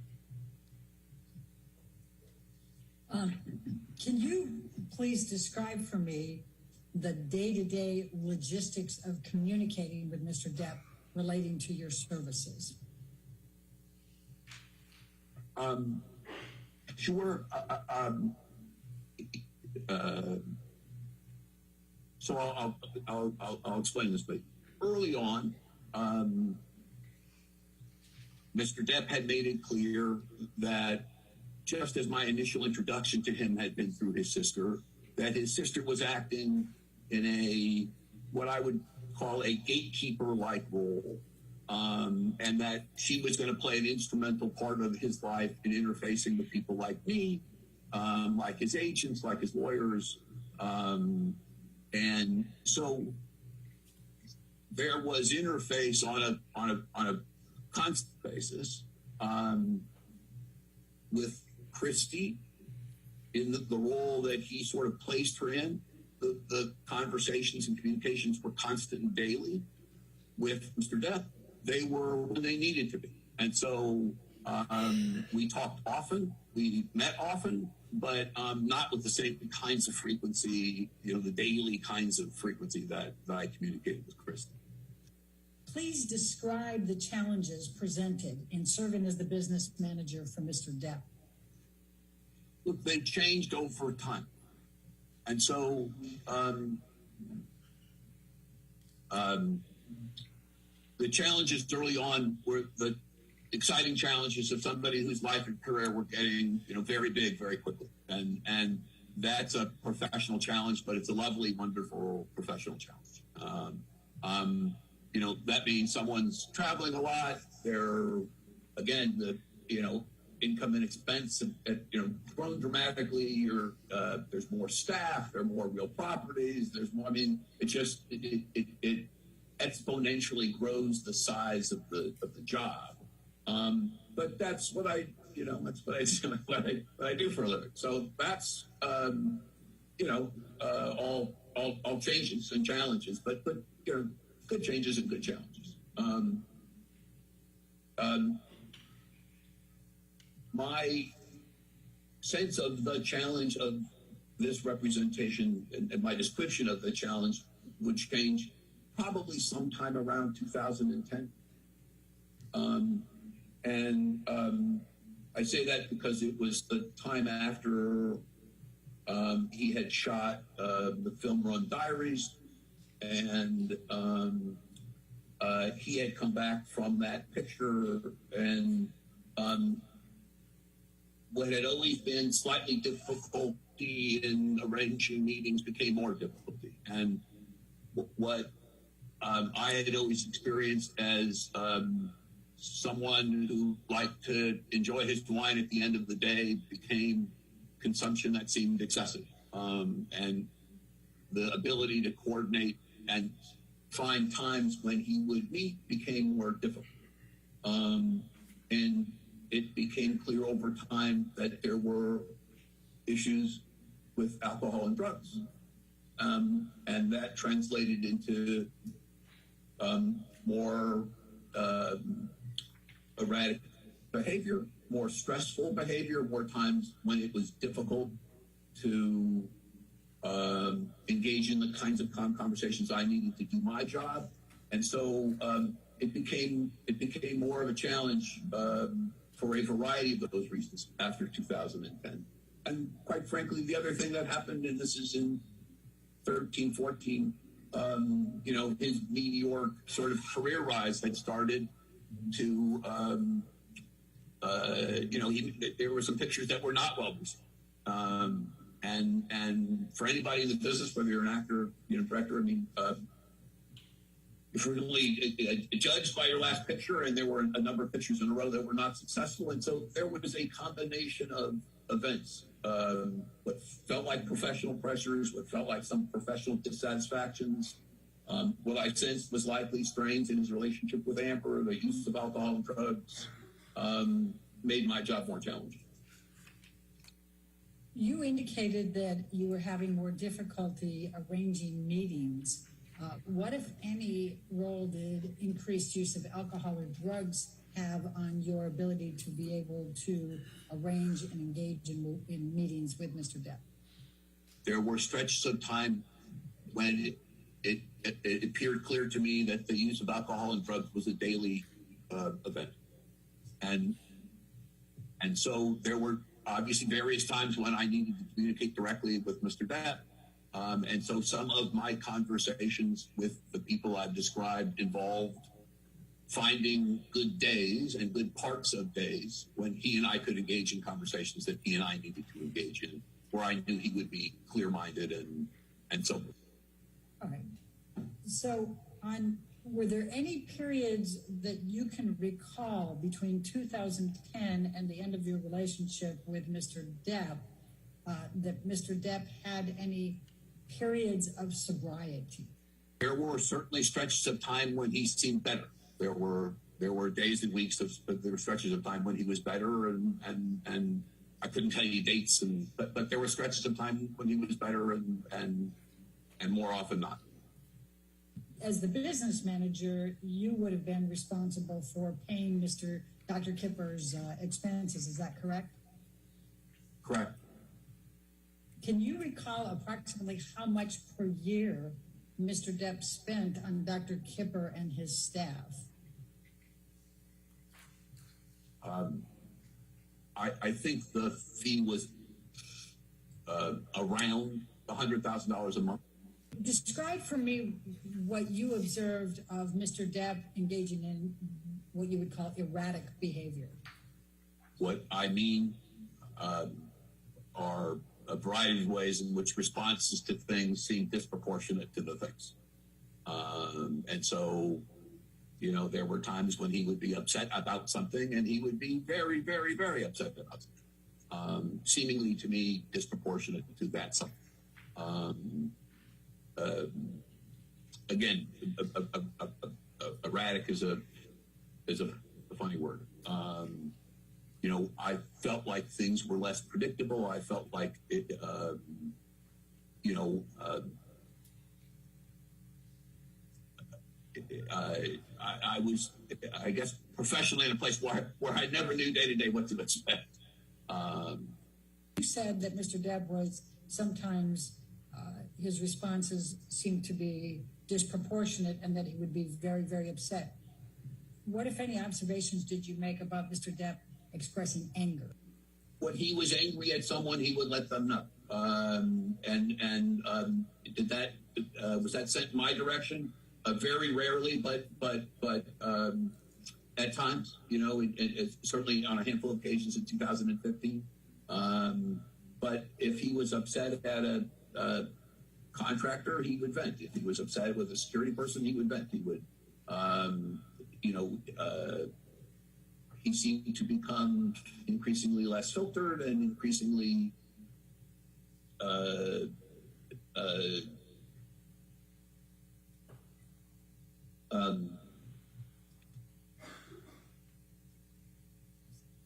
Can you please describe for me the day-to-day logistics of communicating with Mr. Depp relating to your services? Sure. So I'll explain this. But early on, Mr. Depp had made it clear that, just as my initial introduction to him had been through his sister, that his sister was acting in what I would call a gatekeeper-like role, and that she was going to play an instrumental part of his life in interfacing with people like me, like his agents, like his lawyers. And so there was interface on a constant basis with Christie in the role that he sort of placed her in. The conversations and communications were constant and daily. With Mr. Depp, they were when they needed to be. And so we talked often, we met often, but not with the same kinds of frequency, the daily kinds of frequency that I communicated with Christie. Please describe the challenges presented in serving as the business manager for Mr. Depp. Look, they changed over time. And so the challenges early on were the exciting challenges of somebody whose life and career were getting, very big very quickly. And that's a professional challenge, but it's a lovely, wonderful professional challenge. That means someone's traveling a lot. They're, again, income and expense grown dramatically. There's more staff, there are more real properties, there's more. It exponentially grows the size of the job. But that's what I do for a living. So that's all changes and challenges, but good changes and good challenges. My sense of the challenge of this representation and my description of the challenge would change probably sometime around 2010. I say that because it was the time after he had shot the film Run Diaries, and he had come back from that picture, and what had always been slightly difficulty in arranging meetings became more difficulty. And what I had always experienced as someone who liked to enjoy his wine at the end of the day became consumption that seemed excessive. And the ability to coordinate and find times when he would meet became more difficult. And it became clear over time that there were issues with alcohol and drugs. And that translated into more erratic behavior, more stressful behavior, more times when it was difficult to engage in the kinds of conversations I needed to do my job. And so it became more of a challenge for a variety of those reasons after 2010. And quite frankly, the other thing that happened, and this is in 13, 14, his meteoric sort of career rise had started to, there were some pictures that were not well received. And for anybody in the business, whether you're an actor, director, you're frequently judged by your last picture, and there were a number of pictures in a row that were not successful. And so there was a combination of events, what felt like professional pressures, what felt like some professional dissatisfactions, what I sensed was likely strains in his relationship with Amber, the use of alcohol and drugs, made my job more challenging. You indicated that you were having more difficulty arranging meetings. What, if any, role did increased use of alcohol or drugs have on your ability to be able to arrange and engage in meetings with Mr. Depp? There were stretches of time when it appeared clear to me that the use of alcohol and drugs was a daily event. And so there were obviously various times when I needed to communicate directly with Mr. Depp. And so some of my conversations with the people I've described involved finding good days and good parts of days when he and I could engage in conversations that he and I needed to engage in, where I knew he would be clear-minded and so forth. All right. So were there any periods that you can recall between 2010 and the end of your relationship with Mr. Depp that Mr. Depp had any periods of sobriety? There were certainly stretches of time when he seemed better. There were days and weeks there were stretches of time when he was better, and I couldn't tell you dates, but there were stretches of time when he was better, and more often not. As the business manager, you would have been responsible for paying Dr. Kipper's expenses. Is that correct? Correct. Can you recall approximately how much per year Mr. Depp spent on Dr. Kipper and his staff? I think the fee was around $100,000 a month. Describe for me what you observed of Mr. Depp engaging in what you would call erratic behavior? What I mean are a variety of ways in which responses to things seem disproportionate to the things. And so, you know, there were times when he would be upset about something and he would be very, very, very upset about something, seemingly to me disproportionate to that something. Again, erratic is a funny word. You know, I felt like things were less predictable. I felt like it, you know, I was, I guess, professionally in a place where I never knew day to day what to expect. You said that Mr. Depp was sometimes his responses seemed to be disproportionate and that he would be very, very upset. What, if any, observations did you make about Mr. Depp expressing anger? When he was angry at someone, he would let them know. Did that was that sent in my direction? Very rarely, but at times, you know, certainly on a handful of occasions in 2015. But if he was upset at a contractor, he would vent. If he was upset with a security person, he would vent. He would, you know, he seemed to become increasingly less filtered and increasingly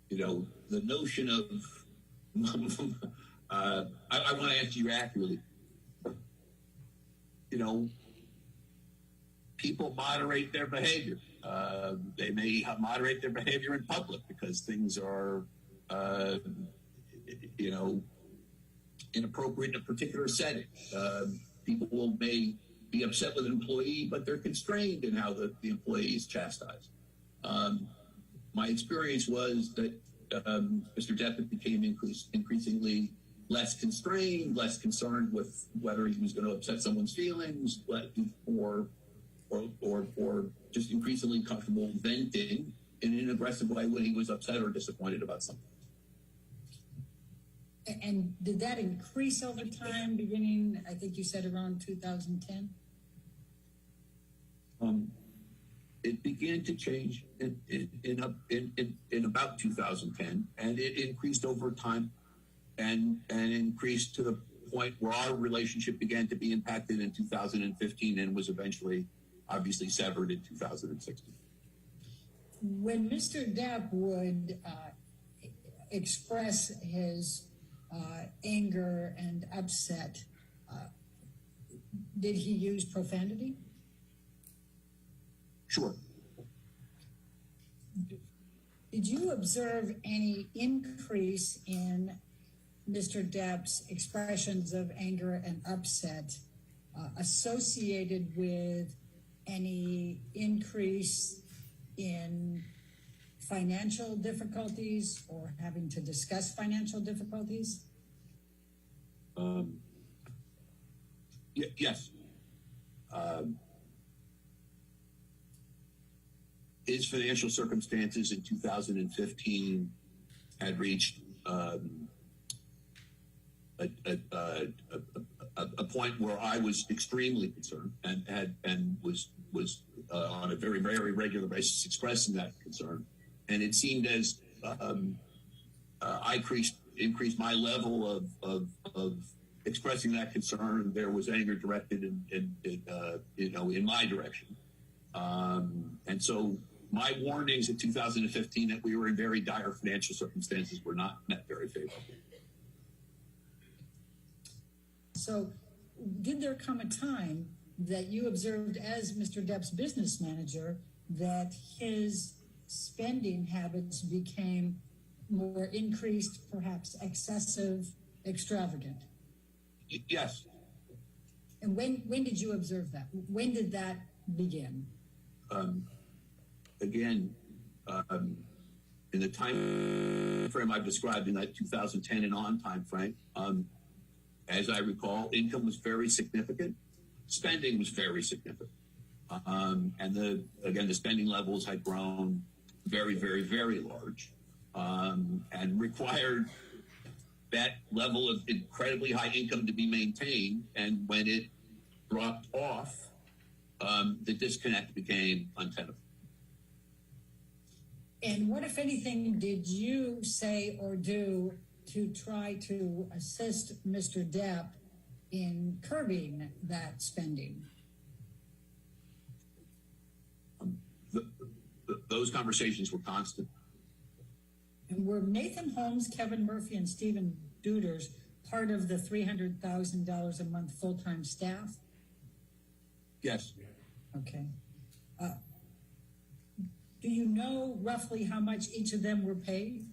you know, the notion of I want to answer you accurately. You know, people moderate their behavior. They may moderate their behavior in public because things are, you know, inappropriate in a particular setting. People may be upset with an employee, but they're constrained in how the employee is chastised. My experience was that Mr. Depp became increasingly less constrained, less concerned with whether he was going to upset someone's feelings, or just increasingly comfortable venting in an aggressive way when he was upset or disappointed about something. And did that increase over time, beginning, I think you said around 2010? It began to change in about 2010, and it increased over time, and increased to the point where our relationship began to be impacted in 2015 and was eventually obviously severed in 2016. When Mr. Depp would express his anger and upset, did he use profanity? Sure. Did you observe any increase in Mr. Depp's expressions of anger and upset associated with any increase in financial difficulties or having to discuss financial difficulties? Yes. His financial circumstances in 2015 had reached a point where I was extremely concerned and was on a very, very regular basis expressing that concern. And it seemed as I increased my level of expressing that concern, there was anger directed in my direction. And so my warnings in 2015 that we were in very dire financial circumstances were not met very favorably. So did there come a time that you observed as Mr. Depp's business manager that his spending habits became more increased, perhaps excessive, extravagant? Yes. And when did you observe that? When did that begin? Again, in the time frame I've described, in that 2010 and on time frame, as I recall, income was very significant, spending was very significant, and the spending levels had grown very, very, very large, and required that level of incredibly high income to be maintained. And when it dropped off, the disconnect became untenable. And what, if anything, did you say or do to try to assist Mr. Depp in curbing that spending? Those conversations were constant. And were Nathan Holmes, Kevin Murphy, and Stephen Duders part of the $300,000 a month full-time staff? Yes. Okay. Do you know roughly how much each of them were paid?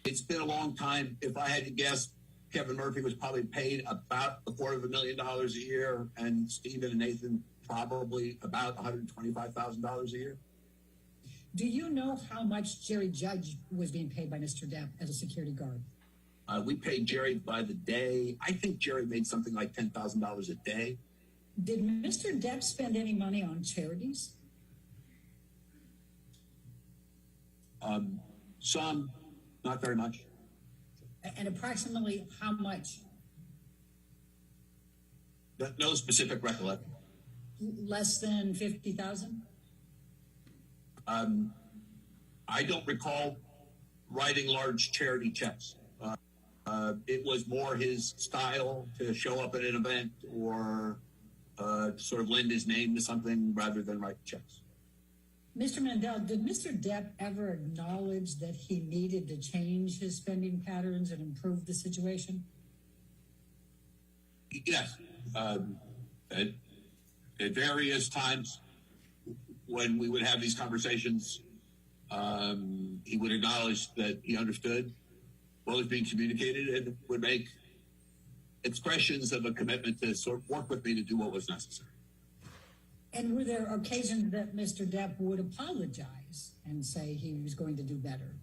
It's been a long time. If I had to guess, Kevin Murphy was probably paid about $250,000 a year, and Stephen and Nathan probably about $125,000 a year. Do you know how much Jerry Judge was being paid by Mr. Depp as a security guard? We paid Jerry by the day. I think Jerry made something like $10,000 a day. Did Mr. Depp spend any money on charities? Some, not very much. And approximately how much? No specific recollection. Less than 50,000? I don't recall writing large charity checks. It was more his style to show up at an event or sort of lend his name to something rather than write checks. Mr. Mandel, did Mr. Depp ever acknowledge that he needed to change his spending patterns and improve the situation? Yes. At various times when we would have these conversations, he would acknowledge that he understood what was being communicated and would make expressions of a commitment to sort of work with me to do what was necessary. And were there occasions that Mr. Depp would apologize and say he was going to do better?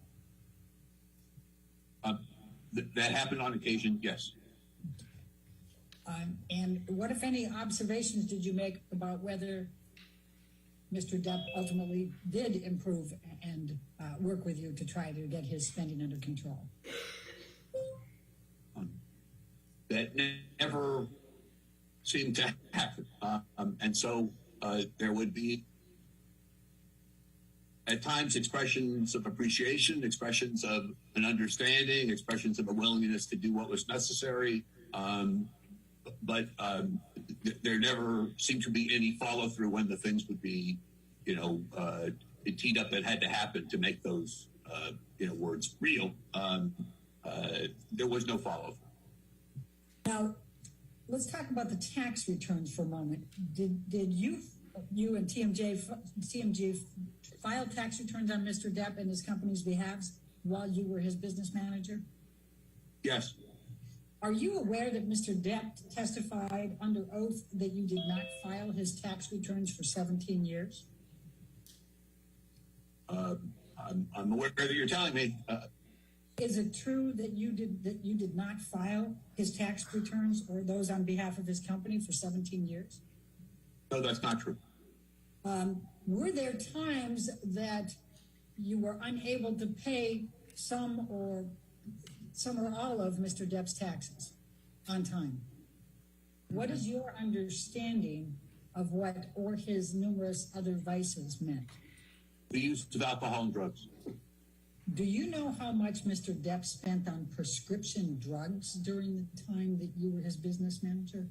That happened on occasion, yes. And what, if any, observations did you make about whether Mr. Depp ultimately did improve and work with you to try to get his spending under control? That never seemed to happen. And so there would be, at times, expressions of appreciation, expressions of an understanding, expressions of a willingness to do what was necessary. But there never seemed to be any follow through when the things would be, teed up that had to happen to make those, words real. There was no follow through. Now, let's talk about the tax returns for a moment. Did you and TMJ file tax returns on Mr. Depp and his company's behalves while you were his business manager? Yes. Are you aware that Mr. Depp testified under oath that you did not file his tax returns for 17 years? I'm aware that you're telling me. Is it true that you did not file his tax returns or those on behalf of his company for 17 years? No, that's not true. Were there times that you were unable to pay some or all of Mr. Depp's taxes on time? What is your understanding of what or his numerous other vices meant? The use of alcohol and drugs. Do you know how much Mr. Depp spent on prescription drugs during the time that you were his business manager?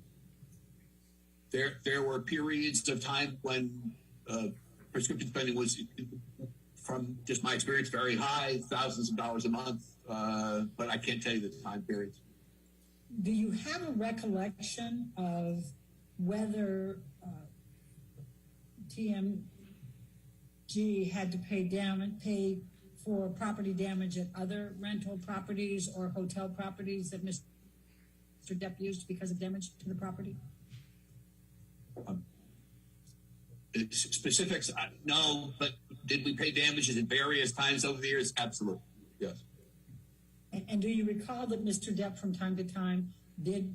There were periods of time when prescription spending was, from just my experience, very high, thousands of dollars a month, but I can't tell you the time periods. Do you have a recollection of whether TMG had to pay for property damage at other rental properties or hotel properties that Mr. Depp used because of damage to the property? Specifics, no, but did we pay damages at various times over the years? Absolutely, yes. And do you recall that Mr. Depp from time to time did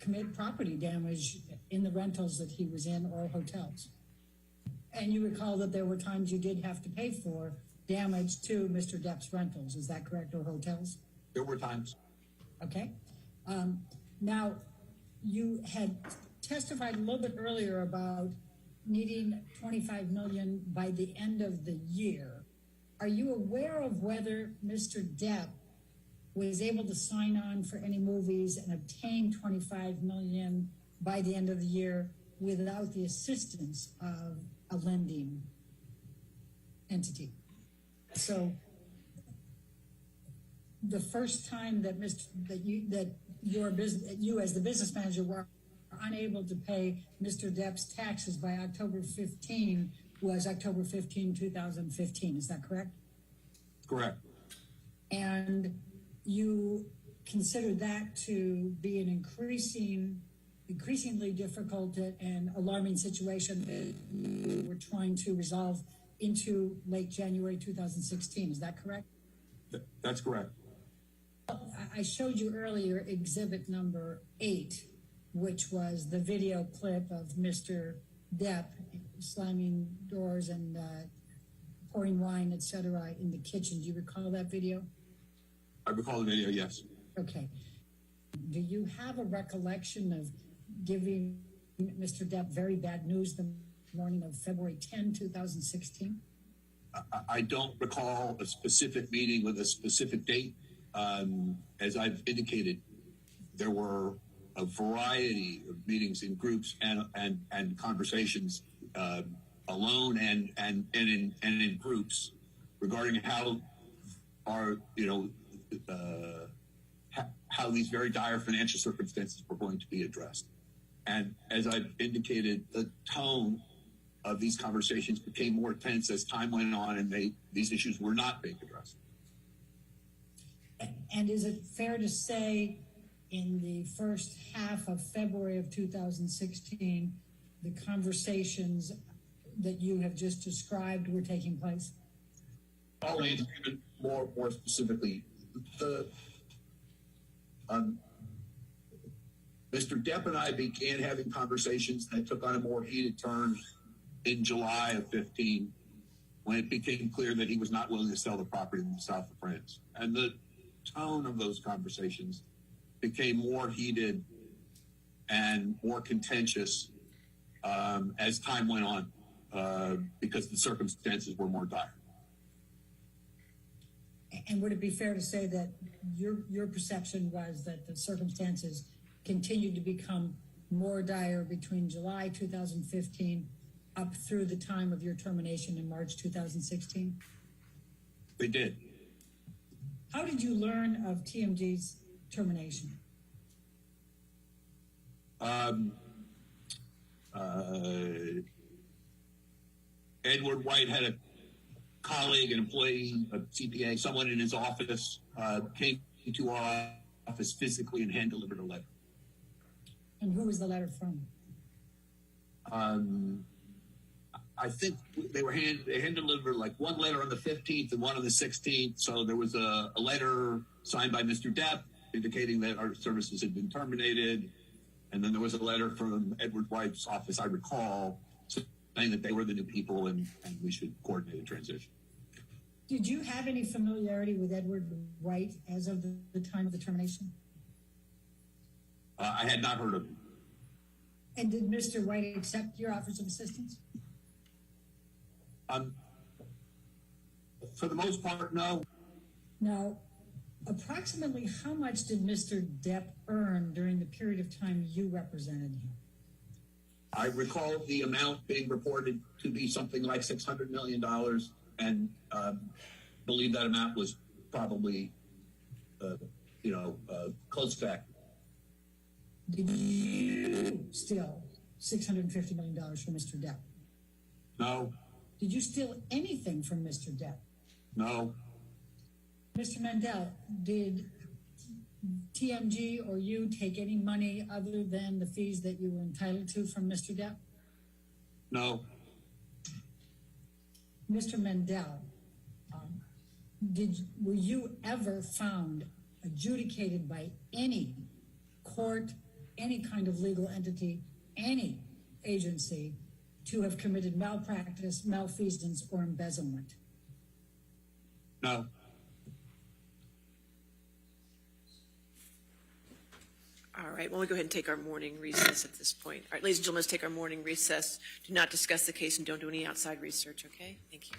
commit property damage in the rentals that he was in or hotels? And you recall that there were times you did have to pay for damage to Mr. Depp's rentals. Is that correct, or hotels? There were times. Okay. Now, you had testified a little bit earlier about needing $25 million by the end of the year. Are you aware of whether Mr. Depp was able to sign on for any movies and obtain $25 million by the end of the year without the assistance of a lending entity? So the first time that you as the business manager were unable to pay Mr. Depp's taxes by October 15 was October 15, 2015. Is that correct? Correct. And you consider that to be an increasingly difficult and alarming situation that you were trying to resolve into late January 2016. Is that correct? That's correct. I showed you earlier exhibit number 8, which was the video clip of Mr. Depp slamming doors and pouring wine, etc., in the kitchen. Do you recall that video? I recall the video, yes. Okay. Do you have a recollection of giving Mr. Depp very bad news the morning of February 10, 2016? I don't recall a specific meeting with a specific date. As I've indicated, there were a variety of meetings in groups and conversations alone and in groups regarding how these very dire financial circumstances were going to be addressed. And as I've indicated, the tone of these conversations became more tense as time went on, and these issues were not being addressed. And is it fair to say in the first half of February of 2016, the conversations that you have just described were taking place? I'll answer even more specifically. Mr. Depp and I began having conversations that took on a more heated turn in July of 15, when it became clear that he was not willing to sell the property in the south of France. And the tone of those conversations became more heated and more contentious as time went on because the circumstances were more dire. And would it be fair to say that your perception was that the circumstances continued to become more dire between July 2015 up through the time of your termination in March 2016? They did. How did you learn of TMG's termination? Edward White had a colleague, an employee, a CPA, someone in his office came to our office physically and hand-delivered a letter. And who was the letter from? I think they hand-delivered like one letter on the 15th and one on the 16th. So there was a letter signed by Mr. Depp indicating that our services had been terminated. And then there was a letter from Edward White's office, I recall, saying that they were the new people and we should coordinate a transition. Did you have any familiarity with Edward White as of the time of the termination? I had not heard of him. And did Mr. White accept your offers of assistance? For the most part, no. Now, approximately how much did Mr. Depp earn during the period of time you represented him? I recall the amount being reported to be something like $600 million, and believe that amount was probably, close to that. Did you steal $650 million from Mr. Depp? No. Did you steal anything from Mr. Depp? No. Mr. Mandel, did TMG or you take any money other than the fees that you were entitled to from Mr. Depp? No. Mr. Mandel, were you ever found adjudicated by any court, any kind of legal entity, any agency to have committed malpractice, malfeasance, or embezzlement? No. All right, well, we'll go ahead and take our morning recess at this point. All right, ladies and gentlemen, let's take our morning recess. Do not discuss the case and don't do any outside research, okay? Thank you.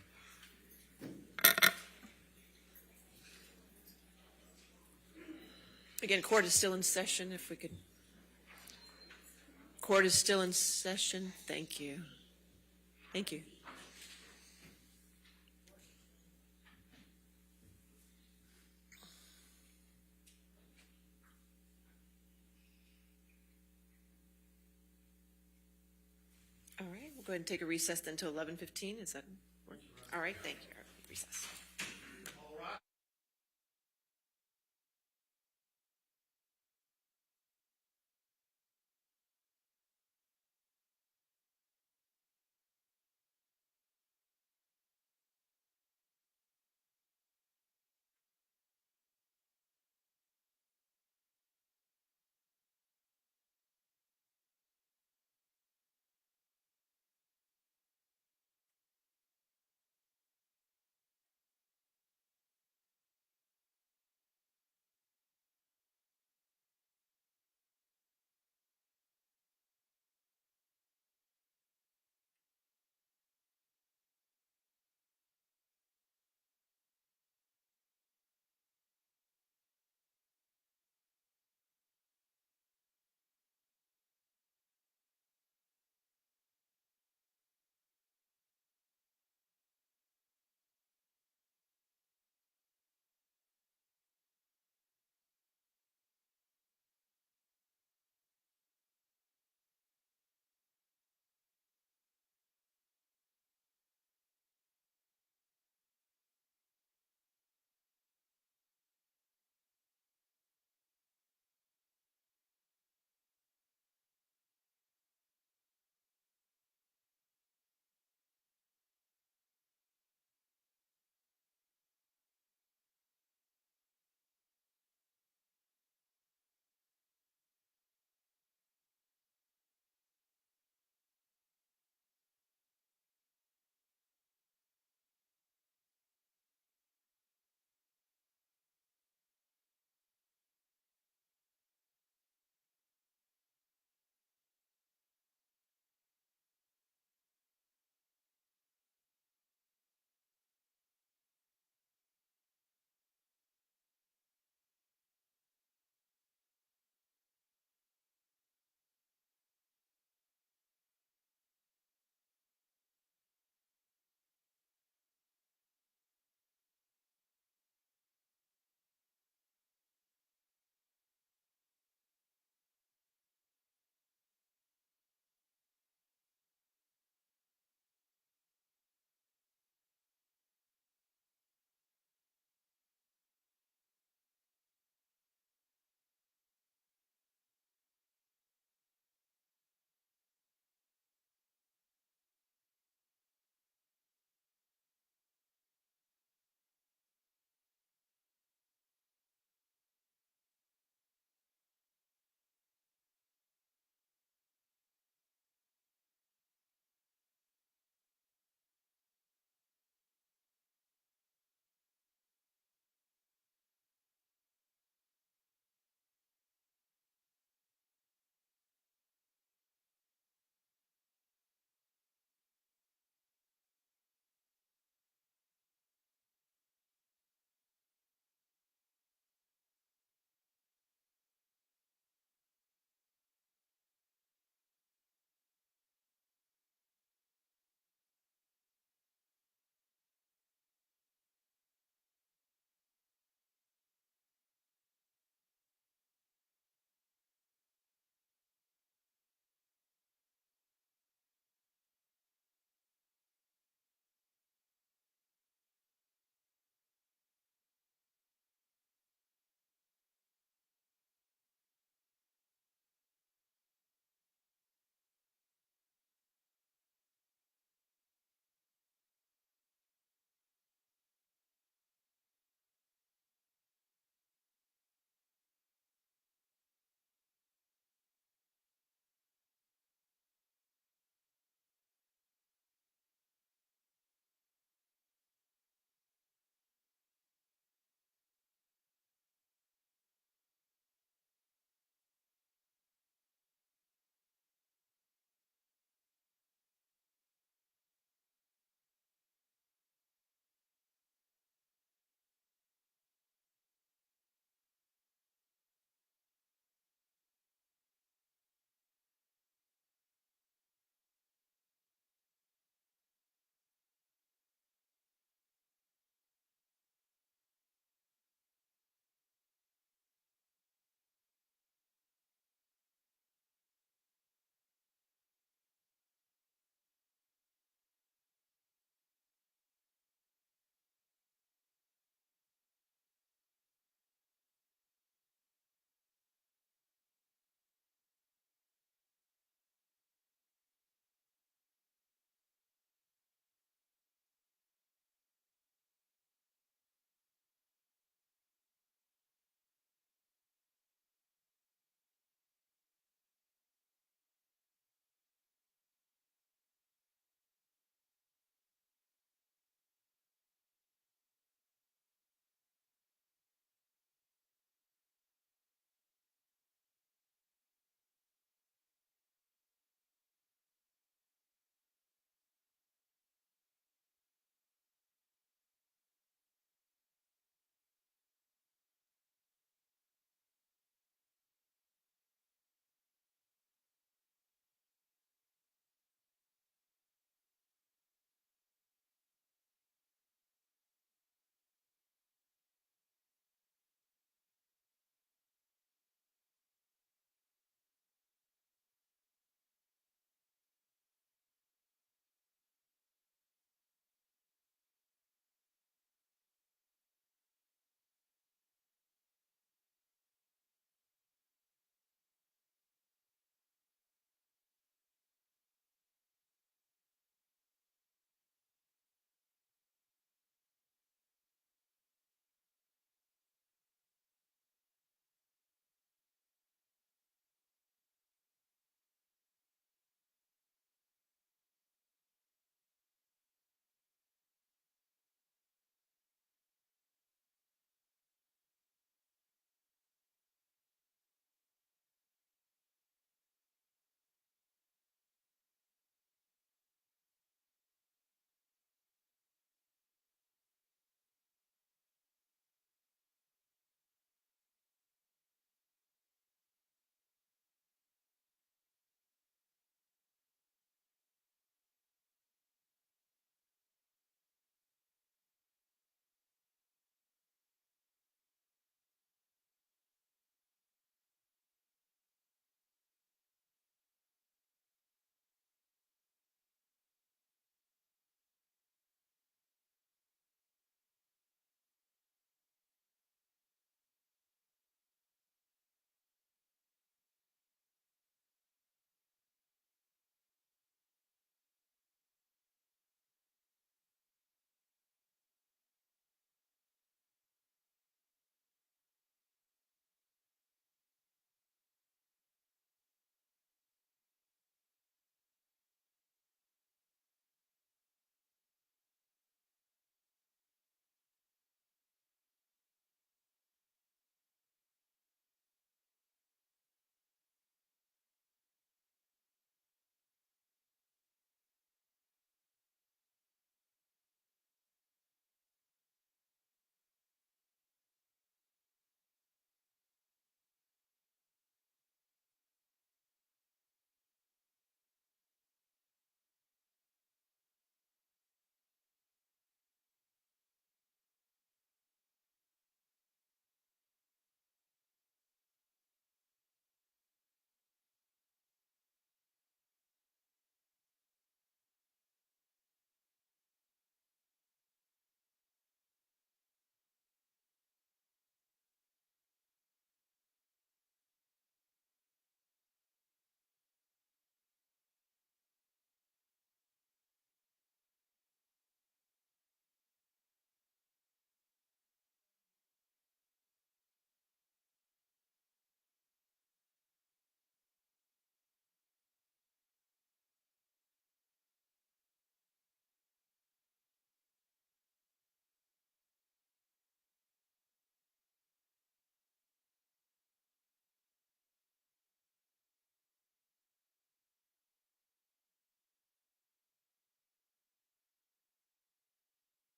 Again, court is still in session, if we could. Court is still in session. Thank you. Thank you. All right, we'll go ahead and take a recess then until 11:15. Is that all right? Thank you. Recess.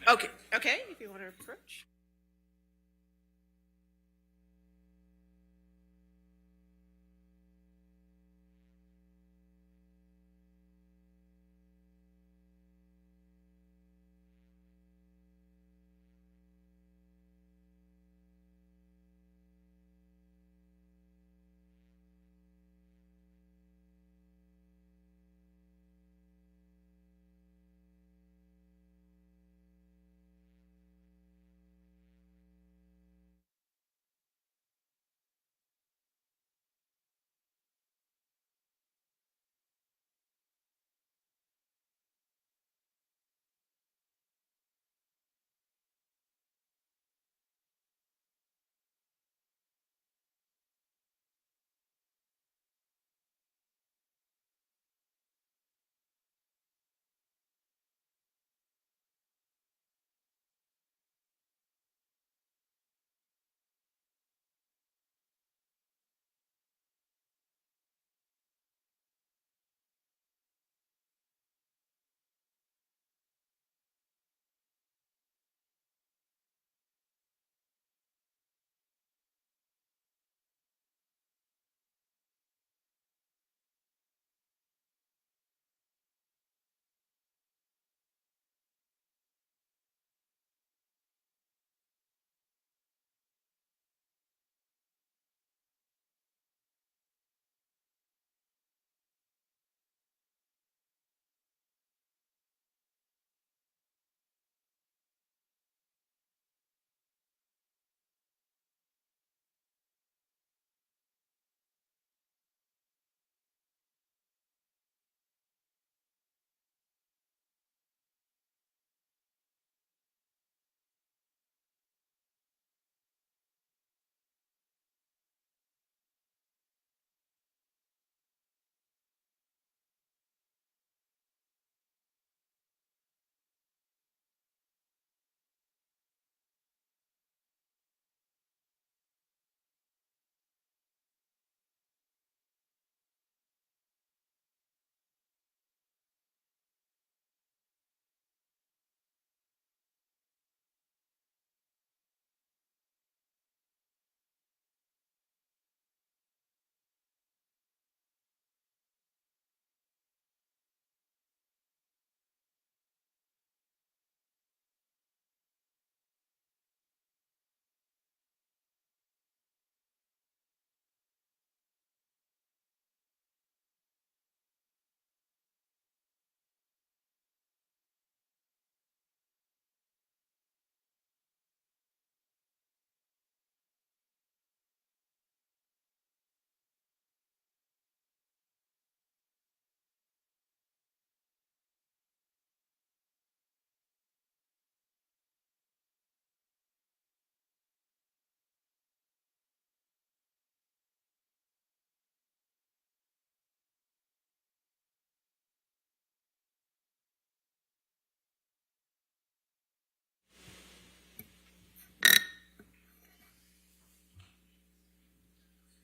Okay, if you want to approach.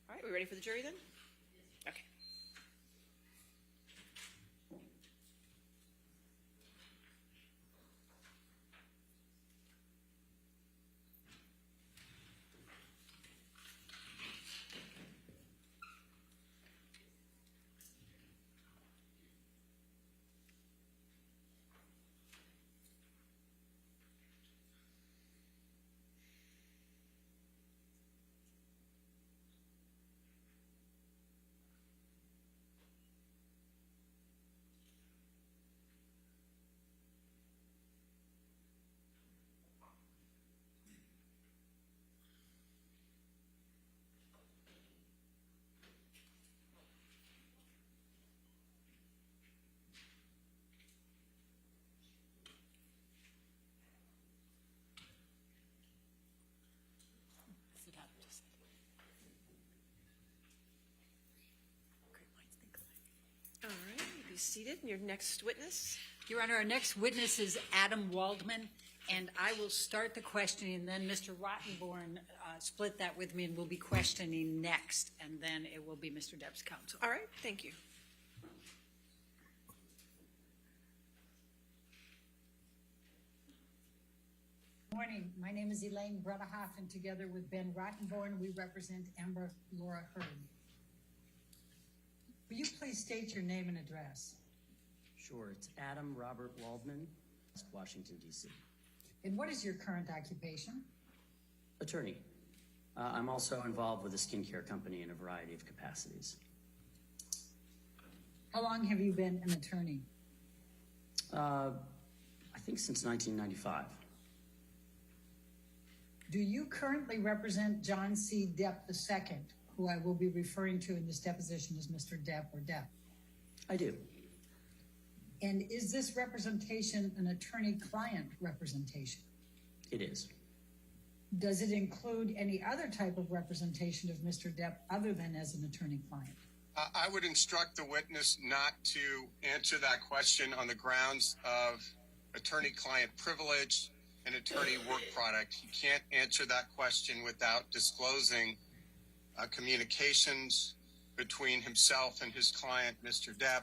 All right, we ready for the jury then? Okay. All right, be seated. Your next witness. Your Honor, our next witness is Adam Waldman, and I will start the questioning, and then Mr. Rottenborn split that with me, and we'll be questioning next, and then it will be Mr. Depp's counsel. All right, thank you. morning. My name is Elaine Bredehoff, and together with Ben Rottenborn, we represent Amber Laura Heard. Will you please state your name and address? Sure, it's Adam Robert Waldman, Washington, D.C. And what is your current occupation? Attorney. I'm also involved with a skincare company in a variety of capacities. How long have you been an attorney? I think since 1995. Do you currently represent John C. Depp II, who I will be referring to in this deposition as Mr. Depp or Depp? I do. And is this representation an attorney-client representation? It is. Does it include any other type of representation of Mr. Depp other than as an attorney-client? I would instruct the witness not to answer that question on the grounds of attorney-client privilege and attorney work product. He can't answer that question without disclosing communications between himself and his client, Mr. Depp.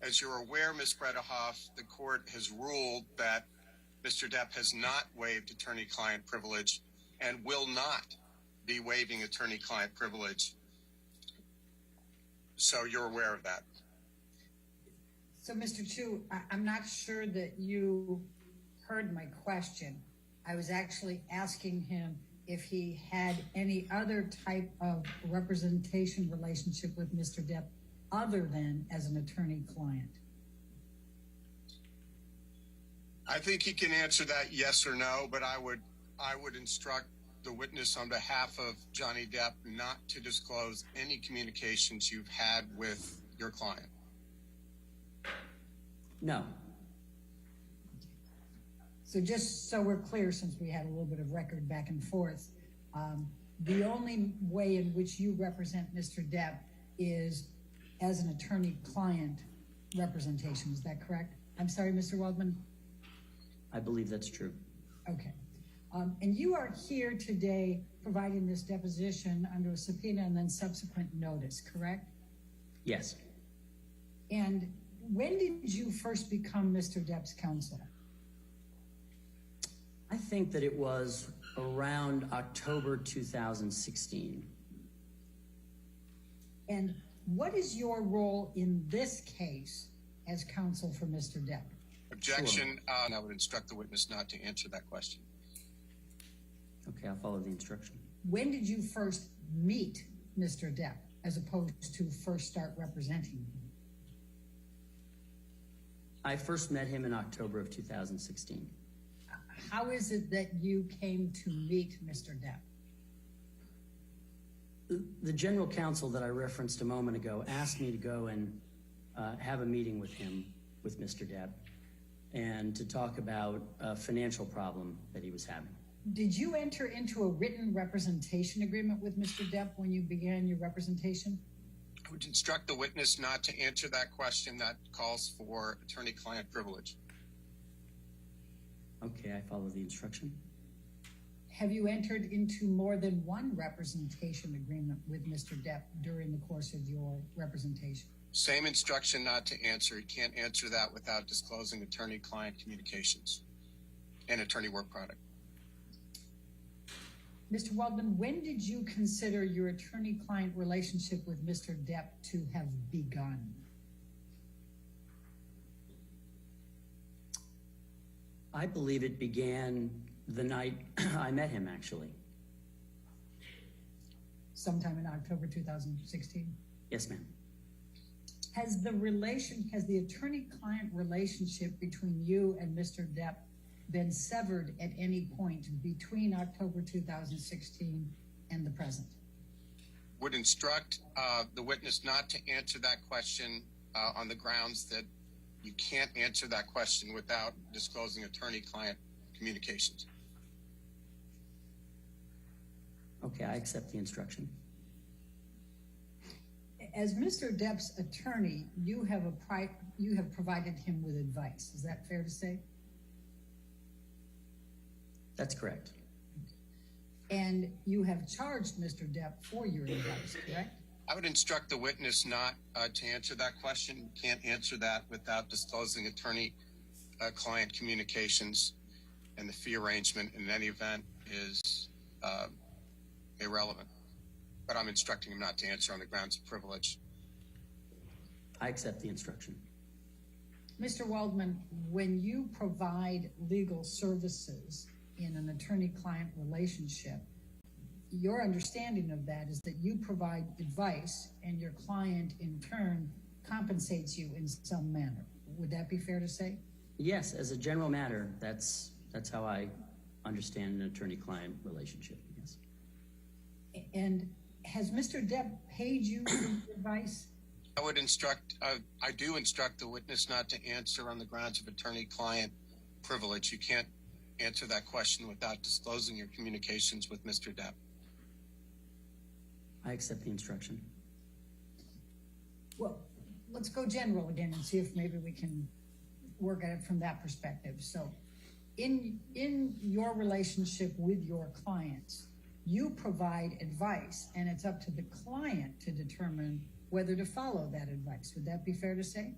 As you're aware, Ms. Bredehoff, the court has ruled that Mr. Depp has not waived attorney-client privilege and will not be waiving attorney-client privilege. So you're aware of that. So, Mr. Chu, I'm not sure that you heard my question. I was actually asking him if he had any other type of representation relationship with Mr. Depp other than as an attorney-client. I think he can answer that yes or no, but I would instruct the witness on behalf of Johnny Depp not to disclose any communications you've had with your client. No. So just so we're clear, since we had a little bit of record back and forth, the only way in which you represent Mr. Depp is as an attorney-client representation. Is that correct? I'm sorry, Mr. Waldman? I believe that's true. Okay. And you are here today providing this deposition under a subpoena and then subsequent notice, correct? Yes. And when did you first become Mr. Depp's counsel? I think that it was around October 2016. And what is your role in this case as counsel for Mr. Depp? Objection. I would instruct the witness not to answer that question. Okay, I'll follow the instruction. When did you first meet Mr. Depp as opposed to first start representing him? I first met him in October of 2016. How is it that you came to meet Mr. Depp? The general counsel that I referenced a moment ago asked me to go and have a meeting with him, with Mr. Depp, and to talk about a financial problem that he was having. Did you enter into a written representation agreement with Mr. Depp when you began your representation? I would instruct the witness not to answer that question. That calls for attorney-client privilege. Okay, I follow the instruction. Have you entered into more than one representation agreement with Mr. Depp during the course of your representation? Same instruction not to answer. He can't answer that without disclosing attorney-client communications and attorney work product. Mr. Waldman, when did you consider your attorney-client relationship with Mr. Depp to have begun? I believe it began the night I met him, actually. Sometime in October 2016? Yes, ma'am. Has the attorney-client relationship between you and Mr. Depp been severed at any point between October 2016 and the present? Would instruct the witness not to answer that question on the grounds that you can't answer that question without disclosing attorney-client communications. Okay, I accept the instruction. As Mr. Depp's attorney, you have provided him with advice. Is that fair to say? That's correct. And you have charged Mr. Depp for your advice, correct? I would instruct the witness not to answer that question. You can't answer that without disclosing attorney-client communications and the fee arrangement in any event is irrelevant. But I'm instructing him not to answer on the grounds of privilege. I accept the instruction. Mr. Waldman, when you provide legal services in an attorney-client relationship, your understanding of that is that you provide advice and your client in turn compensates you in some manner. Would that be fair to say? Yes, as a general matter, that's how I understand an attorney-client relationship, yes. And has Mr. Depp paid you for advice? I would instruct, I do instruct the witness not to answer on the grounds of attorney-client privilege. You can't answer that question without disclosing your communications with Mr. Depp. I accept the instruction. Well, let's go general again and see if maybe we can work at it from that perspective. So in your relationship with your clients, you provide advice and it's up to the client to determine whether to follow that advice. Would that be fair to say?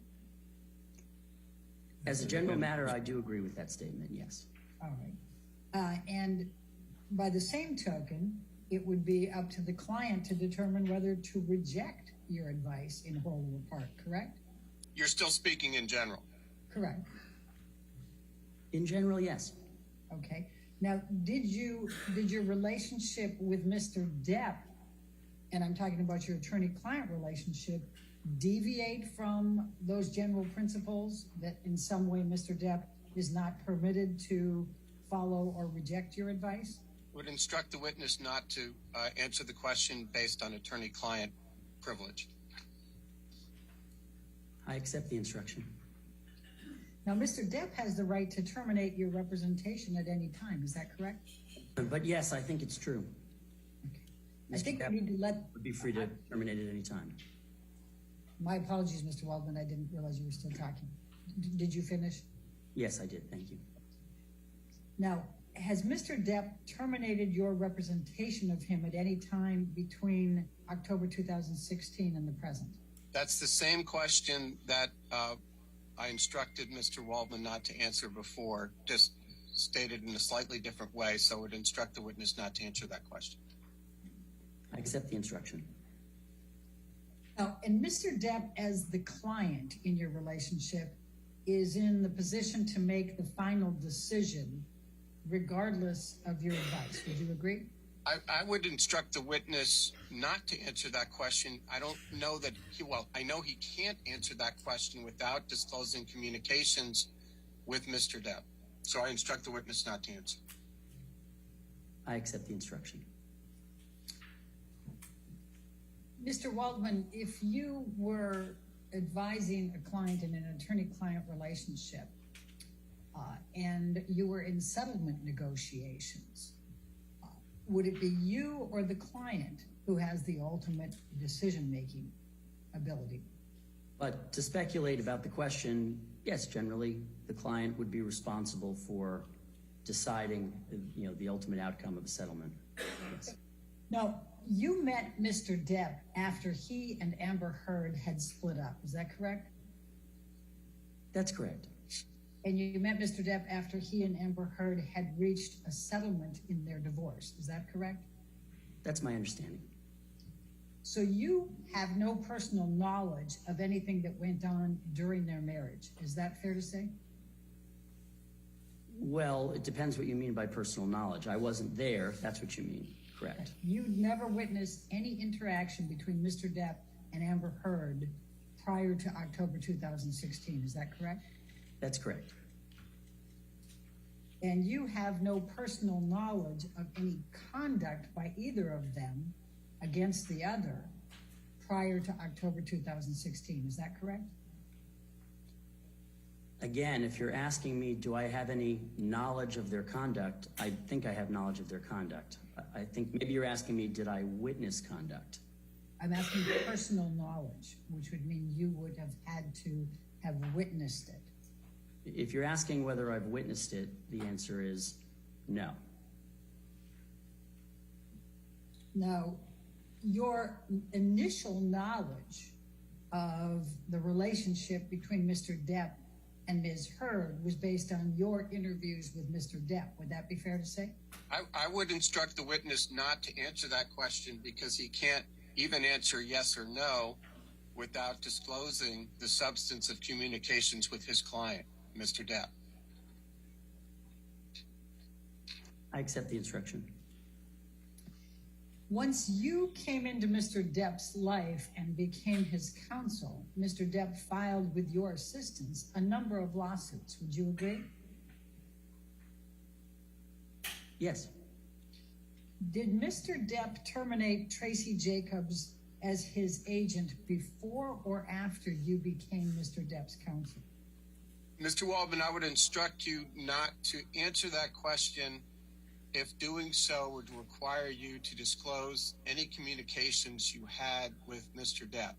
As a general matter, I do agree with that statement, yes. All right. And by the same token, it would be up to the client to determine whether to reject your advice in whole or part, correct? You're still speaking in general. Correct. In general, yes. Okay. Now, did your relationship with Mr. Depp, and I'm talking about your attorney-client relationship, deviate from those general principles that in some way Mr. Depp is not permitted to follow or reject your advice? Would instruct the witness not to answer the question based on attorney-client privilege. I accept the instruction. Now, Mr. Depp has the right to terminate your representation at any time. Is that correct? But yes, I think it's true. Okay. I Mr. think Depp we need to let... would be free to terminate at any time. My apologies, Mr. Waldman. I didn't realize you were still talking. Did you finish? Yes, I did. Thank you. Now, has Mr. Depp terminated your representation of him at any time between October 2016 and the present? That's the same question that I instructed Mr. Waldman not to answer before, just stated in a slightly different way, so I would instruct the witness not to answer that question. I accept the instruction. Now, and Mr. Depp, as the client in your relationship, is in the position to make the final decision regardless of your advice. Would you agree? I would instruct the witness not to answer that question. I don't know that I know he can't answer that question without disclosing communications with Mr. Depp. So I instruct the witness not to answer. I accept the instruction. Mr. Waldman, if you were advising a client in an attorney-client relationship and you were in settlement negotiations, would it be you or the client who has the ultimate decision-making ability? But to speculate about the question, yes, generally the client would be responsible for deciding, the ultimate outcome of a settlement. Yes. Now, you met Mr. Depp after he and Amber Heard had split up. Is that correct? That's correct. And you met Mr. Depp after he and Amber Heard had reached a settlement in their divorce. Is that correct? That's my understanding. So you have no personal knowledge of anything that went on during their marriage. Is that fair to say? Well, it depends what you mean by personal knowledge. I wasn't there, if that's what you mean. Correct. You never witnessed any interaction between Mr. Depp and Amber Heard prior to October 2016. Is that correct? That's correct. And you have no personal knowledge of any conduct by either of them against the other prior to October 2016. Is that correct? Again, if you're asking me, do I have any knowledge of their conduct? I think I have knowledge of their conduct. I think maybe you're asking me, did I witness conduct? I'm asking personal knowledge, which would mean you would have had to have witnessed it. If you're asking whether I've witnessed it, the answer is no. Now, your initial knowledge of the relationship between Mr. Depp and Ms. Heard was based on your interviews with Mr. Depp. Would that be fair to say? I would instruct the witness not to answer that question because he can't even answer yes or no without disclosing the substance of communications with his client, Mr. Depp. I accept the instruction. Once you came into Mr. Depp's life and became his counsel, Mr. Depp filed with your assistance a number of lawsuits. Would you agree? Yes. Did Mr. Depp terminate Tracy Jacobs as his agent before or after you became Mr. Depp's counsel? Mr. Waldman, I would instruct you not to answer that question if doing so would require you to disclose any communications you had with Mr. Depp.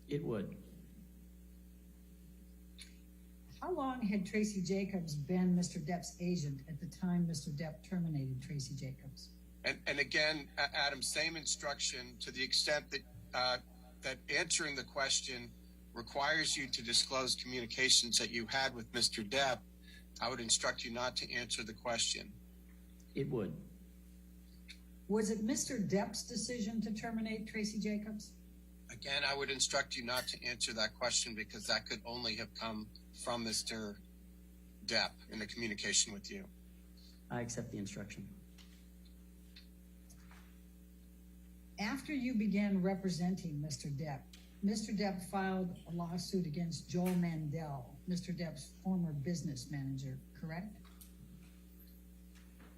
It would. How long had Tracy Jacobs been Mr. Depp's agent at the time Mr. Depp terminated Tracy Jacobs? And again, Adam, same instruction to the extent that that answering the question requires you to disclose communications that you had with Mr. Depp. I would instruct you not to answer the question. It would. Was it Mr. Depp's decision to terminate Tracy Jacobs? Again, I would instruct you not to answer that question because that could only have come from Mr. Depp in the communication with you. I accept the instruction. After you began representing Mr. Depp filed a lawsuit against Joel Mandel, Mr. Depp's former business manager, correct?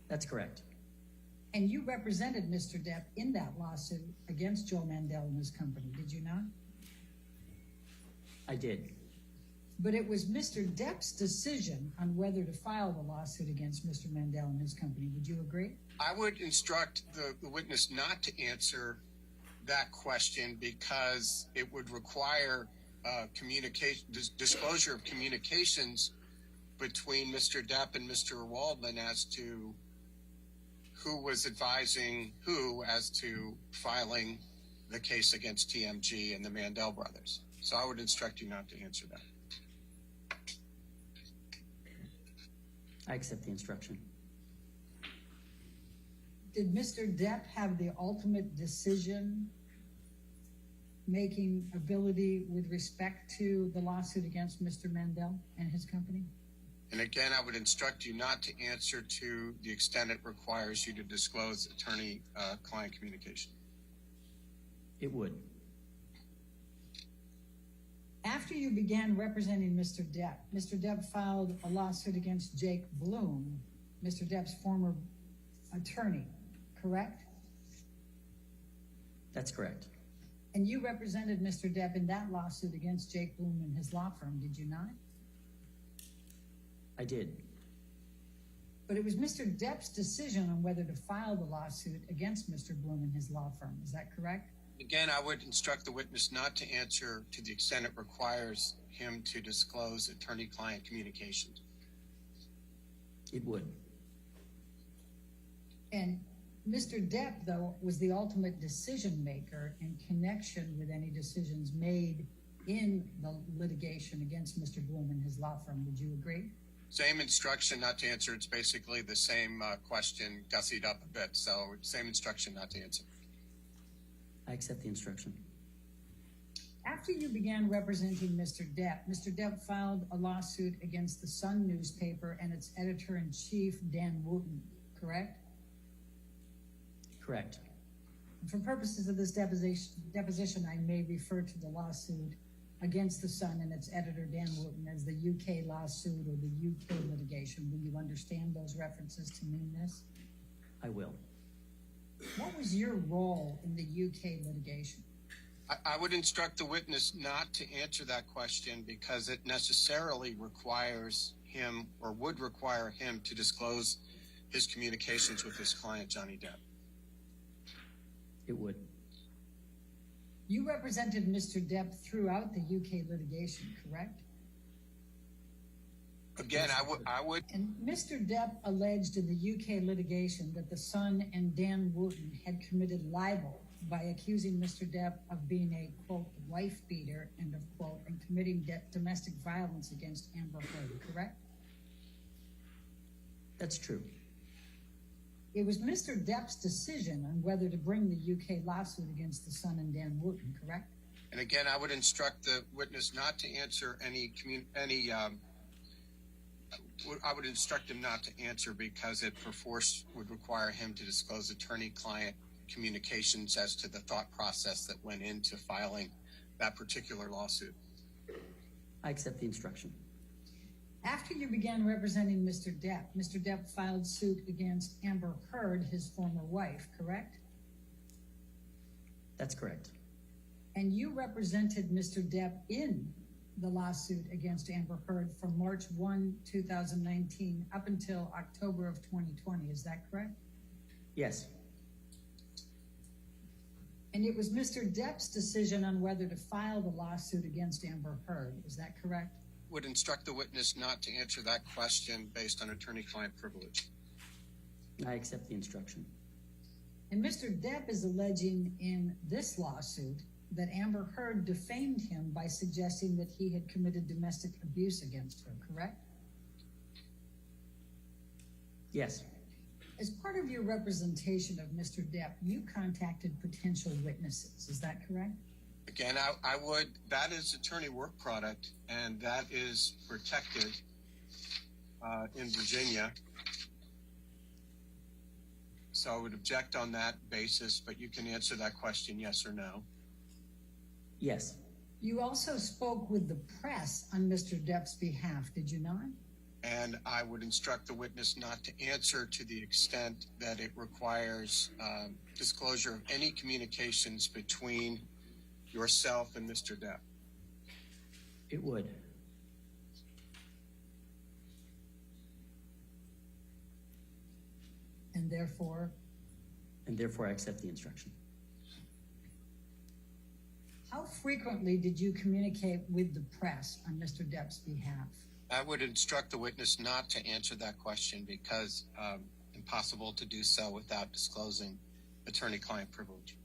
That's correct. And you represented Mr. Depp in that lawsuit against Joel Mandel and his company, did you not? I did. But it was Mr. Depp's decision on whether to file the lawsuit against Mr. Mandel and his company. Would you agree? I would instruct the witness not to answer that question because it would require disclosure of communications between Mr. Depp and Mr. Waldman as to who was advising who as to filing the case against TMG and the Mandel brothers. So I would instruct you not to answer that. I accept the instruction. Did Mr. Depp have the ultimate decision-making ability with respect to the lawsuit against Mr. Mandel and his company? And again, I would instruct you not to answer to the extent it requires you to disclose attorney-client communication. It would. After you began representing Mr. Depp filed a lawsuit against Jake Bloom, Mr. Depp's former attorney, correct? That's correct. And you represented Mr. Depp in that lawsuit against Jake Bloom and his law firm, did you not? I did. But it was Mr. Depp's decision on whether to file the lawsuit against Mr. Bloom and his law firm, is that correct? Again, I would instruct the witness not to answer to the extent it requires him to disclose attorney-client communications. It would. And Mr. Depp, though, was the ultimate decision maker in connection with any decisions made in the litigation against Mr. Bloom and his law firm. Would you agree? Same instruction not to answer. It's basically the same question, gussied up a bit. So same instruction not to answer. I accept the instruction. After you began representing Mr. Depp filed a lawsuit against the Sun newspaper and its editor-in-chief, Dan Wooten, correct? Correct. For purposes of this deposition, I may refer to the lawsuit against the Sun and its editor, Dan Wooten, as the UK lawsuit or the UK litigation. Will you understand those references to mean this? I will. What was your role in the UK litigation? I would instruct the witness not to answer that question because it necessarily requires him or would require him to disclose his communications with his client, Johnny Depp. It would. You represented Mr. Depp throughout the UK litigation, correct? Again, I would. And Mr. Depp alleged in the UK litigation that the Sun and Dan Wooten had committed libel by accusing Mr. Depp of being a, quote, wife beater, end of quote, and committing domestic violence against Amber Heard, correct? That's true. It was Mr. Depp's decision on whether to bring the UK lawsuit against the Sun and Dan Wooten, correct? And again, I would instruct the witness not to answer I would instruct him not to answer because it perforce would require him to disclose attorney-client communications as to the thought process that went into filing that particular lawsuit. I accept the instruction. After you began representing Mr. Depp filed suit against Amber Heard, his former wife, correct? That's correct. And you represented Mr. Depp in the lawsuit against Amber Heard from March 1, 2019 up until October of 2020. Is that correct? Yes. And it was Mr. Depp's decision on whether to file the lawsuit against Amber Heard. Is that correct? Would instruct the witness not to answer that question based on attorney-client privilege. I accept the instruction. And Mr. Depp is alleging in this lawsuit that Amber Heard defamed him by suggesting that he had committed domestic abuse against her, correct? Yes. As part of your representation of Mr. Depp, you contacted potential witnesses. Is that correct? Again, I would, that is attorney work product, and that is protected in Virginia. So I would object on that basis, but you can answer that question yes or no. Yes. You also spoke with the press on Mr. Depp's behalf, did you not? And I would instruct the witness not to answer to the extent that it requires disclosure of any communications between yourself and Mr. Depp. It would. And therefore? And therefore I accept the instruction. How frequently did you communicate with the press on Mr. Depp's behalf? I would instruct the witness not to answer that question because impossible to do so without disclosing attorney-client privilege.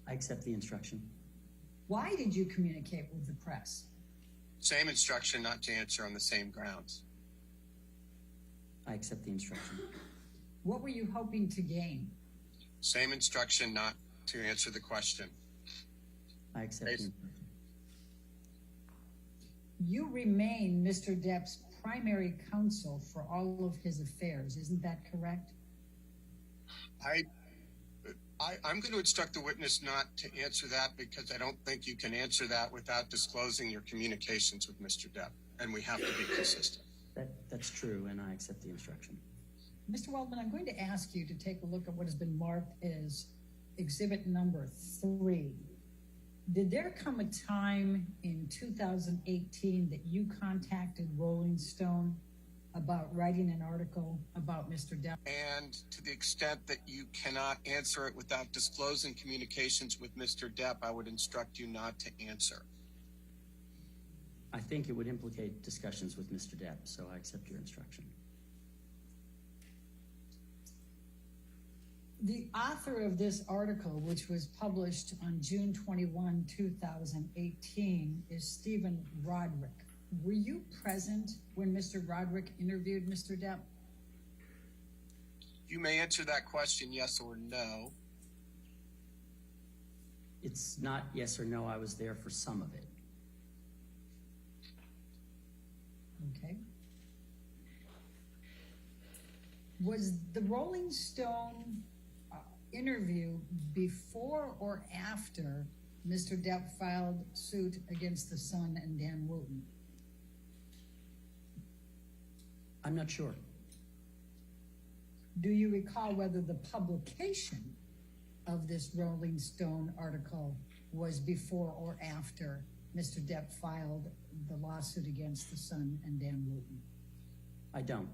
I accept the instruction. Why did you communicate with the press? Same instruction not to answer on the same grounds. I accept the instruction. What were you hoping to gain? Same instruction not to answer the question. I accept the instruction. You remain Mr. Depp's primary counsel for all of his affairs. Isn't that correct? I'm going to instruct the witness not to answer that because I don't think you can answer that without disclosing your communications with Mr. Depp, and we have to be consistent. That's true, and I accept the instruction. Mr. Waldman, I'm going to ask you to take a look at what has been marked as exhibit number 3. Did there come a time in 2018 that you contacted Rolling Stone about writing an article about Mr. Depp? And to the extent that you cannot answer it without disclosing communications with Mr. Depp, I would instruct you not to answer. I think it would implicate discussions with Mr. Depp, so I accept your instruction. The author of this article, which was published on June 21, 2018, is Stephen Roderick. Were you present when Mr. Roderick interviewed Mr. Depp? You may answer that question yes or no. It's not yes or no. I was there for some of it. Okay. Was the Rolling Stone interview before or after Mr. Depp filed suit against the Sun and Dan Wooten? I'm not sure. Do you recall whether the publication of this Rolling Stone article was before or after Mr. Depp filed the lawsuit against the Sun and Dan Wooten? I don't.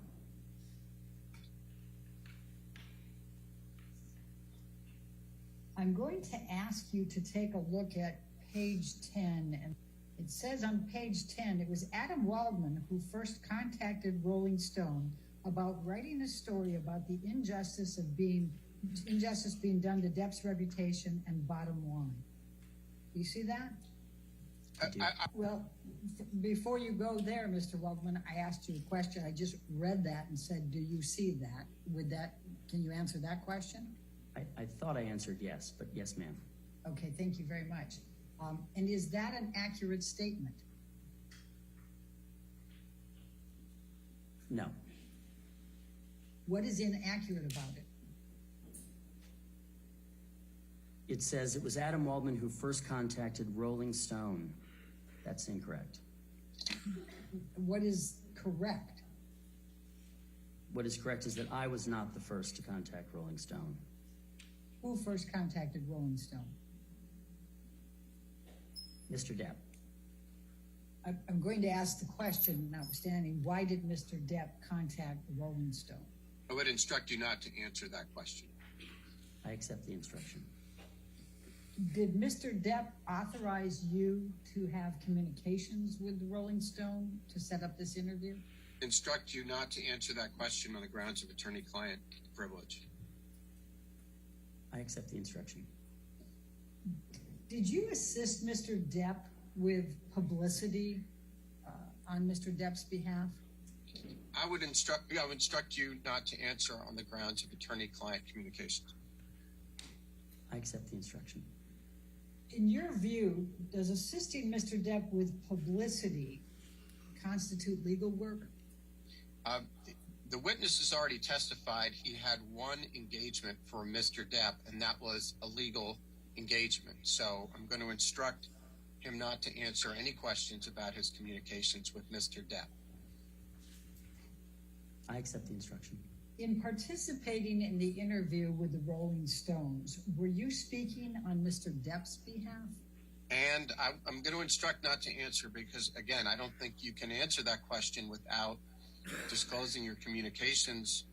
I'm going to ask you to take a look at page 10. And it says on page 10, it was Adam Waldman who first contacted Rolling Stone about writing a story about the injustice of being injustice being done to Depp's reputation and bottom line. Do you see that? Well, before you go there, Mr. Waldman, I asked you a question. I just read that and said, do you see that? Can you answer that question? I thought I answered yes, but yes, ma'am. Okay, thank you very much. And is that an accurate statement? No. What is inaccurate about it? It says it was Adam Waldman who first contacted Rolling Stone. That's incorrect. What is correct? What is correct is that I was not the first to contact Rolling Stone. Who first contacted Rolling Stone? Mr. Depp. I'm going to ask the question, notwithstanding, why did Mr. Depp contact Rolling Stone? I would instruct you not to answer that question. I accept the instruction. Did Mr. Depp authorize you to have communications with the Rolling Stone to set up this interview? Instruct you not to answer that question on the grounds of attorney-client privilege. I accept the instruction. Did you assist Mr. Depp with publicity on Mr. Depp's behalf? I would instruct you not to answer on the grounds of attorney-client communications. I accept the instruction. In your view, does assisting Mr. Depp with publicity constitute legal work? The witness has already testified he had one engagement for Mr. Depp, and that was a legal engagement. So I'm going to instruct him not to answer any questions about his communications with Mr. Depp. I accept the instruction. In participating in the interview with the Rolling Stones, were you speaking on Mr. Depp's behalf? And I'm going to instruct not to answer because, again, I don't think you can answer that question without disclosing your communications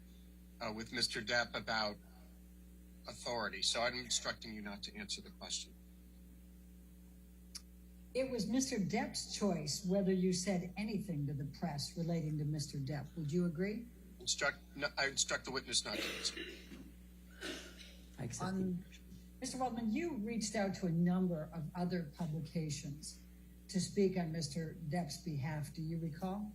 with Mr. Depp about authority. So I'm instructing you not to answer the question. It was Mr. Depp's choice whether you said anything to the press relating to Mr. Depp. Would you agree? I instruct the witness not to answer. I accept the instruction. Mr. Waldman, you reached out to a number of other publications to speak on Mr. Depp's behalf. Do you recall?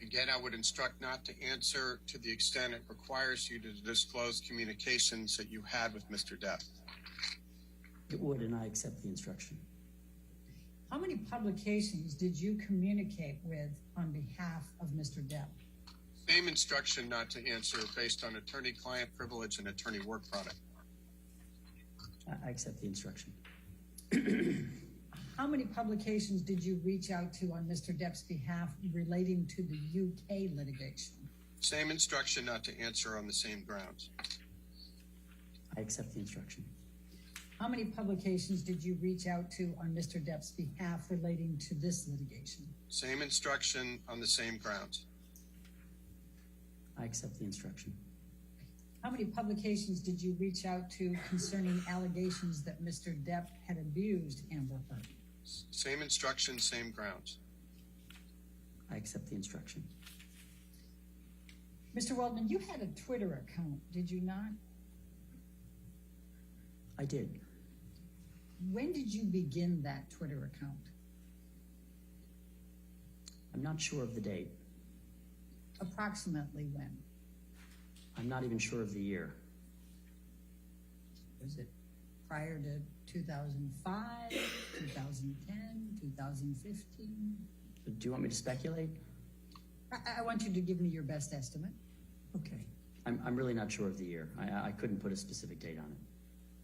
Again, I would instruct not to answer to the extent it requires you to disclose communications that you had with Mr. Depp. It would, and I accept the instruction. How many publications did you communicate with on behalf of Mr. Depp? Same instruction not to answer based on attorney-client privilege and attorney work product. I accept the instruction. How many publications did you reach out to on Mr. Depp's behalf relating to the UK litigation? Same instruction not to answer on the same grounds. I accept the instruction. How many publications did you reach out to on Mr. Depp's behalf relating to this litigation? Same instruction on the same grounds. I accept the instruction. How many publications did you reach out to concerning allegations that Mr. Depp had abused Amber Heard? Same instruction, same grounds. I accept the instruction. Mr. Waldman, you had a Twitter account, did you not? I did. When did you begin that Twitter account? I'm not sure of the date. Approximately when? I'm not even sure of the year. Was it prior to 2005, 2010, 2015? Do you want me to speculate? I want you to give me your best estimate. Okay. I'm really not sure of the year. I couldn't put a specific date on it.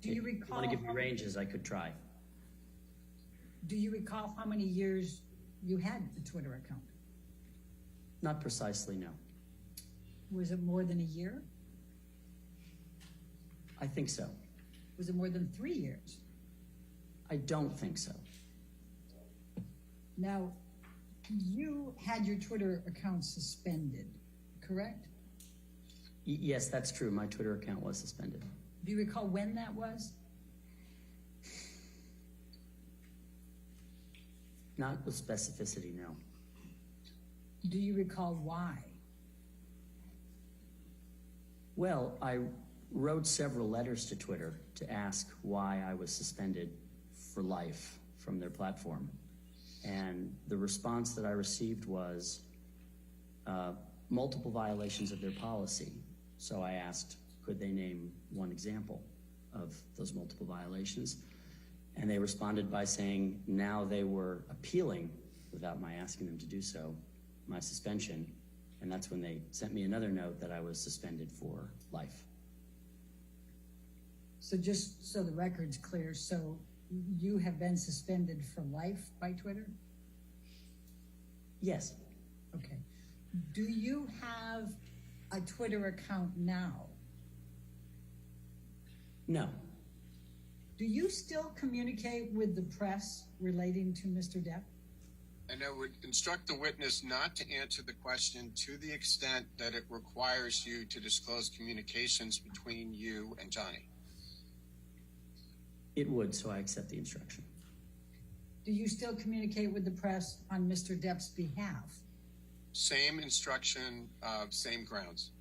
Do you If you recall? want to give me ranges, I could try. Do you recall how many years you had the Twitter account? Not precisely, no. Was it more than a year? I think so. Was it more than 3 years? I don't think so. Now, you had your Twitter account suspended, correct? Yes, that's true. My Twitter account was suspended. Do you recall when that was? Not with specificity, no. Do you recall why? Well, I wrote several letters to Twitter to ask why I was suspended for life from their platform. And the response that I received was multiple violations of their policy. So I asked, could they name one example of those multiple violations? And they responded by saying now they were appealing, without my asking them to do so, my suspension. And that's when they sent me another note that I was suspended for life. So just so the record's clear, so you have been suspended for life by Twitter? Yes. Okay. Do you have a Twitter account now? No. Do you still communicate with the press relating to Mr. Depp? And I would instruct the witness not to answer the question to the extent that it requires you to disclose communications between you and Johnny. It would, so I accept the instruction. Do you still communicate with the press on Mr. Depp's behalf? Same instruction, same grounds.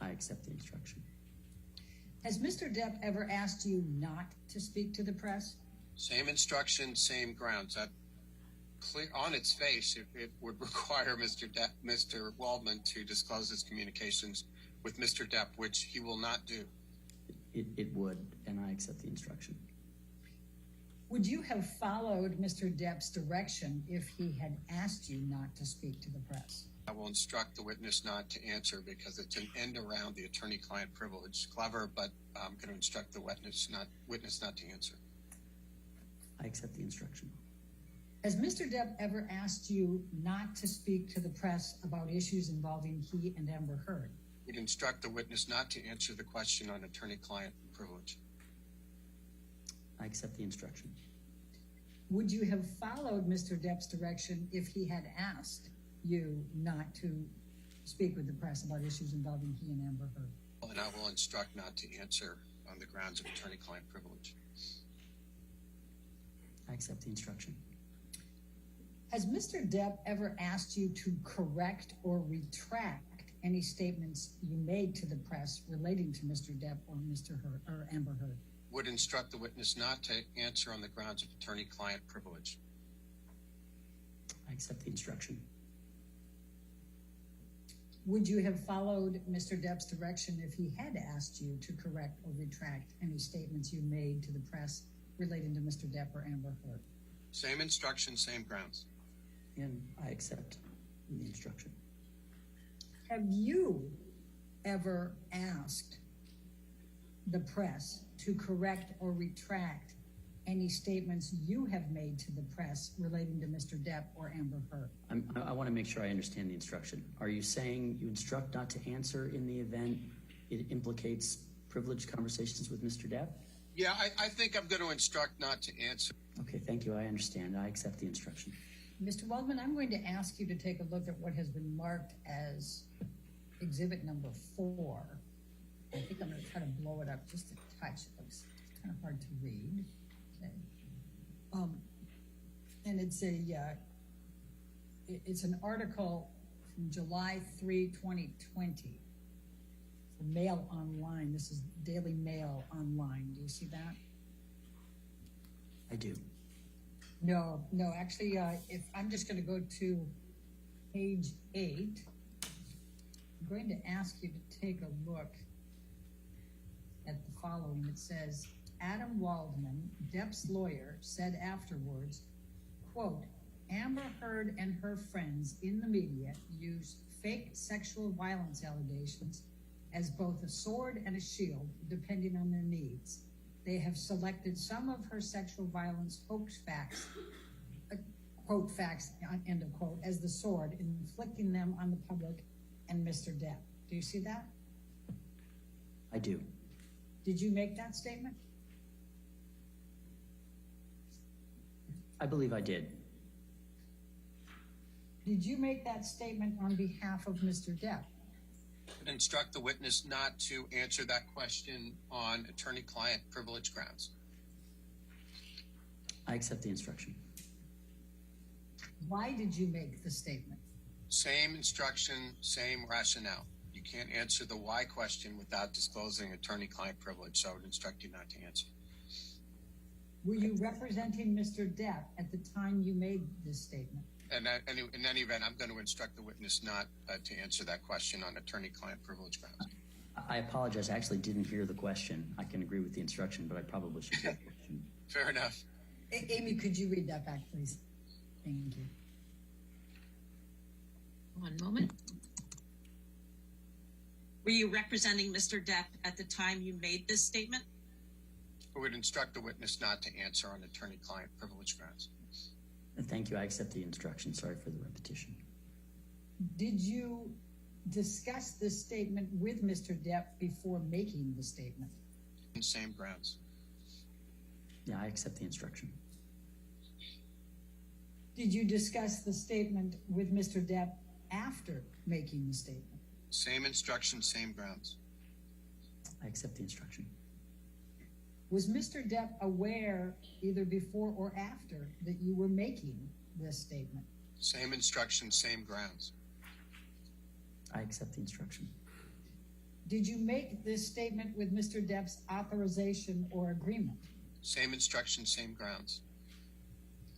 I accept the instruction. Has Mr. Depp ever asked you not to speak to the press? Same instruction, same grounds. That clear on its face, it would require Mr. Waldman to disclose his communications with Mr. Depp, which he will not do. It would, and I accept the instruction. Would you have followed Mr. Depp's direction if he had asked you not to speak to the press? I will instruct the witness not to answer because it's an end around the attorney-client privilege. Clever, but I'm going to instruct the witness not to answer. I accept the instruction. Has Mr. Depp ever asked you not to speak to the press about issues involving he and Amber Heard? We'd instruct the witness not to answer the question on attorney-client privilege. I accept the instruction. Would you have followed Mr. Depp's direction if he had asked you not to speak with the press about issues involving he and Amber Heard? And I will instruct not to answer on the grounds of attorney-client privilege. I accept the instruction. Has Mr. Depp ever asked you to correct or retract any statements you made to the press relating to Mr. Depp or Mr. Heard or Amber Heard? Would instruct the witness not to answer on the grounds of attorney-client privilege. I accept the instruction. Would you have followed Mr. Depp's direction if he had asked you to correct or retract any statements you made to the press relating to Mr. Depp or Amber Heard? Same instruction, same grounds. And I accept the instruction. Have you ever asked the press to correct or retract any statements you have made to the press relating to Mr. Depp or Amber Heard? I want to make sure I understand the instruction. Are you saying you instruct not to answer in the event it implicates privileged conversations with Mr. Depp? Yeah, I think I'm going to instruct not to answer. Okay, thank you. I understand. I accept the instruction. Mr. Waldman, I'm going to ask you to take a look at what has been marked as exhibit number 4. I think I'm going to try to blow it up just a touch. It looks kind of hard to read. Okay. And it's an article from July 3, 2020 for Mail Online. This is Daily Mail Online. Do you see that? I do. No, actually, if I'm just going to go to page 8, I'm going to ask you to take a look at the following. It says, Adam Waldman, Depp's lawyer, said afterwards, quote, Amber Heard and her friends in the media use fake sexual violence allegations as both a sword and a shield, depending on their needs. They have selected some of her sexual violence hoax facts, quote facts, end of quote, as the sword, inflicting them on the public and Mr. Depp. Do you see that? I do. Did you make that statement? I believe I did. Did you make that statement on behalf of Mr. Depp? Instruct the witness not to answer that question on attorney-client privilege grounds. I accept the instruction. Why did you make the statement? Same instruction, same rationale. You can't answer the why question without disclosing attorney-client privilege, so I would instruct you not to answer. Were you representing Mr. Depp at the time you made this statement? And in any event, I'm going to instruct the witness not to answer that question on attorney-client privilege grounds. I apologize. I actually didn't hear the question. I can agree with the instruction, but I probably should hear the question. Fair enough. Amy, could you read that back, please? Thank you. One moment. Were you representing Mr. Depp at the time you made this statement? I would instruct the witness not to answer on attorney-client privilege grounds. Thank you. I accept the instruction. Sorry for the repetition. Did you discuss this statement with Mr. Depp before making the statement? On same grounds. Yeah, I accept the instruction. Did you discuss the statement with Mr. Depp after making the statement? Same instruction, same grounds. I accept the instruction. Was Mr. Depp aware, either before or after, that you were making this statement? Same instruction, same grounds. I accept the instruction. Did you make this statement with Mr. Depp's authorization or agreement? Same instruction, same grounds.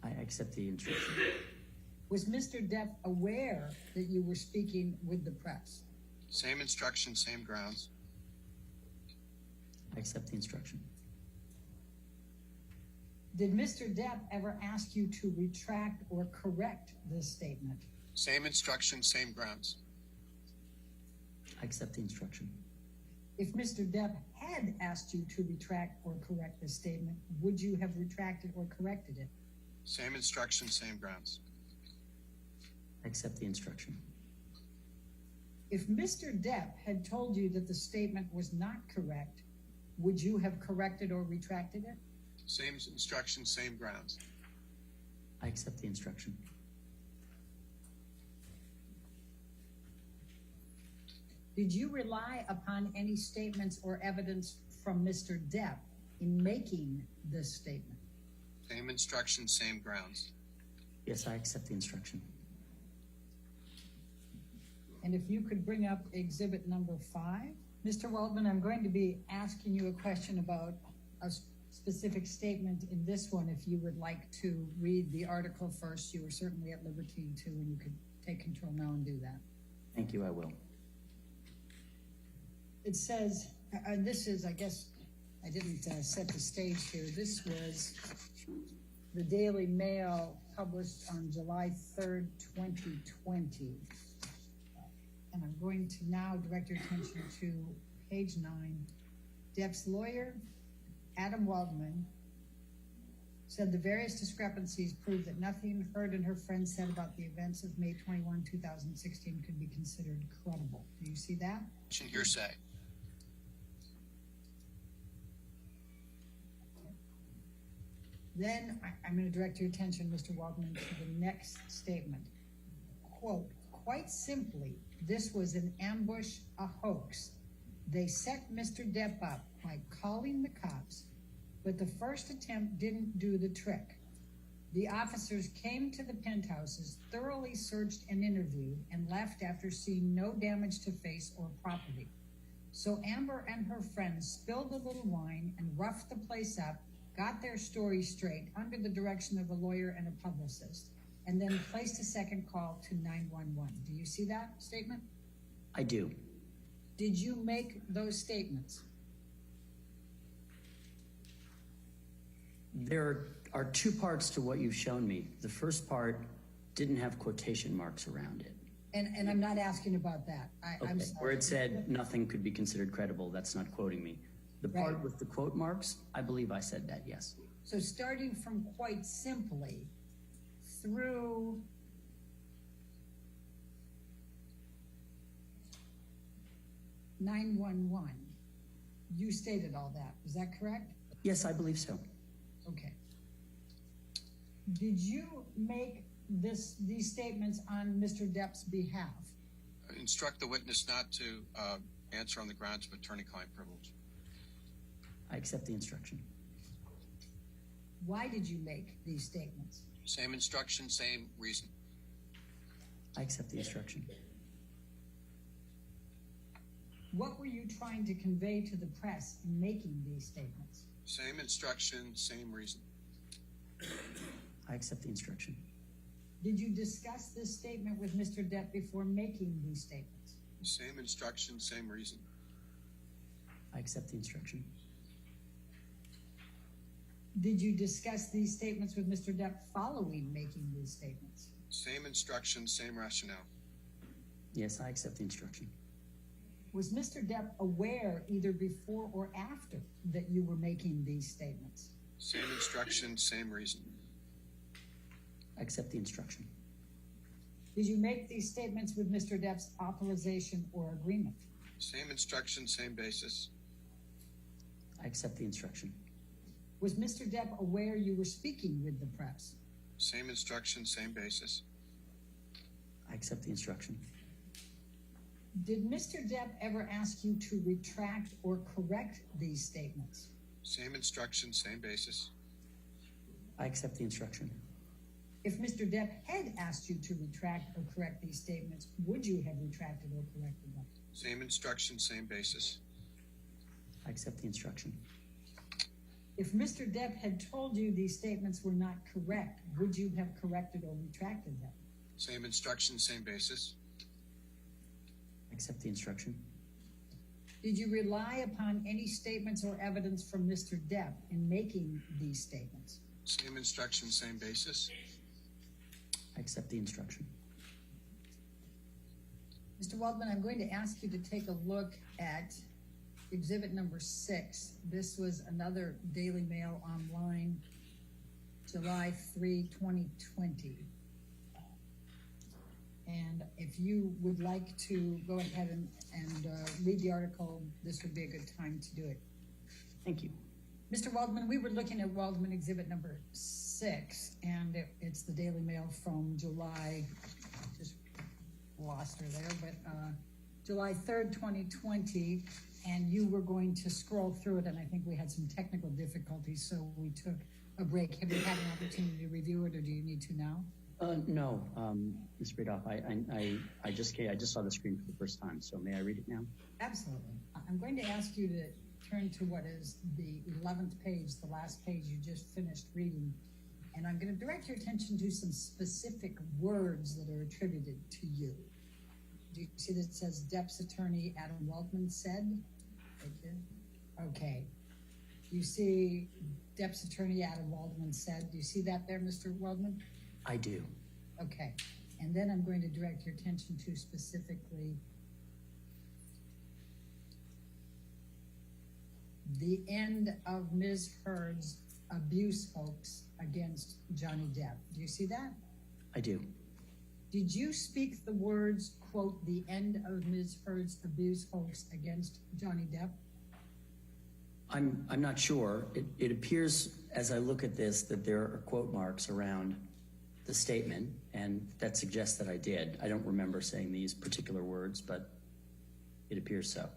I accept the instruction. Was Mr. Depp aware that you were speaking with the press? Same instruction, same grounds. I accept the instruction. Did Mr. Depp ever ask you to retract or correct this statement? Same instruction, same grounds. I accept the instruction. If Mr. Depp had asked you to retract or correct this statement, would you have retracted or corrected it? Same instruction, same grounds. I accept the instruction. If Mr. Depp had told you that the statement was not correct, would you have corrected or retracted it? Same instruction, same grounds. I accept the instruction. Did you rely upon any statements or evidence from Mr. Depp in making this statement? Same instruction, same grounds. Yes, I accept the instruction. And if you could bring up exhibit number 5. Mr. Waldman, I'm going to be asking you a question about a specific statement in this one. If you would like to read the article first, you are certainly at liberty to, and you could take control now and do that. Thank you, I will. It says, this is, I guess, I didn't set the stage here. This was the Daily Mail published on July 3rd, 2020. And I'm going to now direct your attention to page 9. Depp's lawyer, Adam Waldman, said the various discrepancies prove that nothing Heard and her friends said about the events of May 21, 2016 could be considered credible. Do you see that? Hearsay. Then I'm going to direct your attention, Mr. Waldman, to the next statement. Quote, quite simply, this was an ambush, a hoax. They set Mr. Depp up by calling the cops, but the first attempt didn't do the trick. The officers came to the penthouses, thoroughly searched and interviewed, and left after seeing no damage to face or property. So Amber and her friends spilled a little wine and roughed the place up, got their story straight under the direction of a lawyer and a publicist, and then placed a second call to 911. Do you see that statement? I do. Did you make those statements? There are two parts to what you've shown me. The first part didn't have quotation marks around it. And I'm not asking about that. I'm sorry. Where it said nothing could be considered credible, that's not quoting me. The part with the quote marks, I believe I said that, yes. So starting from quite simply through (911), you stated all that. Is that correct? Yes, I believe so. Okay. Did you make these statements on Mr. Depp's behalf? Instruct the witness not to answer on the grounds of attorney-client privilege. I accept the instruction. Why did you make these statements? Same instruction, same reason. I accept the instruction. What were you trying to convey to the press in making these statements? Same instruction, same reason. I accept the instruction. Did you discuss this statement with Mr. Depp before making these statements? Same instruction, same reason. I accept the instruction. Did you discuss these statements with Mr. Depp following making these statements? Same instruction, same rationale. Yes, I accept the instruction. Was Mr. Depp aware either before or after that you were making these statements? Same instruction, same reason. I accept the instruction. Did you make these statements with Mr. Depp's authorization or agreement? Same instruction, same basis. I accept the instruction. Was Mr. Depp aware you were speaking with the press? Same instruction, same basis. I accept the instruction. Did Mr. Depp ever ask you to retract or correct these statements? Same instruction, same basis. I accept the instruction. If Mr. Depp had asked you to retract or correct these statements, would you have retracted or corrected them? Same instruction, same basis. I accept the instruction. If Mr. Depp had told you these statements were not correct, would you have corrected or retracted them? Same instruction, same basis. I accept the instruction. Did you rely upon any statements or evidence from Mr. Depp in making these statements? Same instruction, same basis. I accept the instruction. Mr. Waldman, I'm going to ask you to take a look at exhibit number 6. This was another Daily Mail online, July 3, 2020. And if you would like to go ahead and read the article, this would be a good time to do it. Thank you. Mr. Waldman, we were looking at Waldman exhibit number 6, and it's the Daily Mail from July, just lost her there, but July 3rd, 2020, and you were going to scroll through it, and I think we had some technical difficulties, so we took a break. Have you had an opportunity to review it, or do you need to now? No, Ms. Bredoff, I just saw the screen for the first time, so may I read it now? Absolutely. I'm going to ask you to turn to what is the 11th page, the last page you just finished reading, and I'm going to direct your attention to some specific words that are attributed to you. Do you see that it says Depp's attorney Adam Waldman said? Thank you. Okay. You see Depp's attorney Adam Waldman said. Do you see that there, Mr. Waldman? I do. Okay. And then I'm going to direct your attention to specifically the end of Ms. Heard's abuse hoax against Johnny Depp. Do you see that? I do. Did you speak the words, quote, the end of Ms. Heard's abuse hoax against Johnny Depp? I'm not sure. It appears as I look at this that there are quote marks around the statement, and that suggests that I did. I don't remember saying these particular words, but it appears so.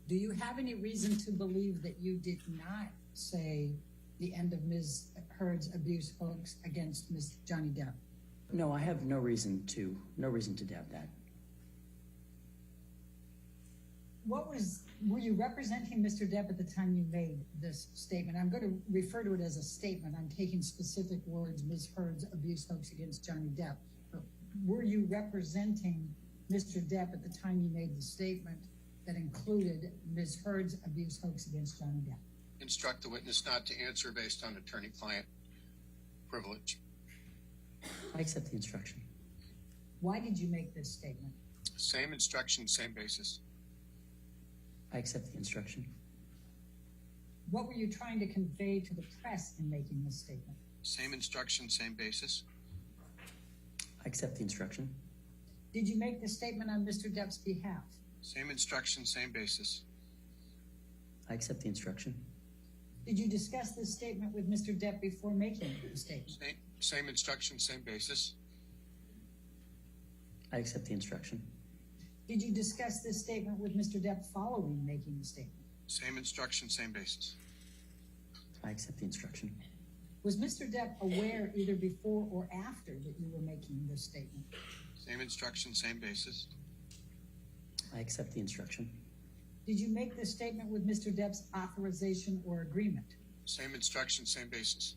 Do you have any reason to believe that you did not say the end of Ms. Heard's abuse hoax against Ms. Johnny Depp? No, I have no reason to doubt that. Were you representing Mr. Depp at the time you made this statement? I'm going to refer to it as a statement. I'm taking specific words, Ms. Heard's abuse hoax against Johnny Depp. But were you representing Mr. Depp at the time you made the statement that included Ms. Heard's abuse hoax against Johnny Depp? Instruct the witness not to answer based on attorney-client privilege. I accept the instruction. Why did you make this statement? Same instruction, same basis. I accept the instruction. What were you trying to convey to the press in making this statement? Same instruction, same basis. I accept the instruction. Did you make this statement on Mr. Depp's behalf? Same instruction, same basis. I accept the instruction. Did you discuss this statement with Mr. Depp before making the statement? Same instruction, same basis. I accept the instruction. Did you discuss this statement with Mr. Depp following making the statement? Same instruction, same basis. I accept the instruction. Was Mr. Depp aware either before or after that you were making this statement? Same instruction, same basis. I accept the instruction. Did you make this statement with Mr. Depp's authorization or agreement? Same instruction, same basis.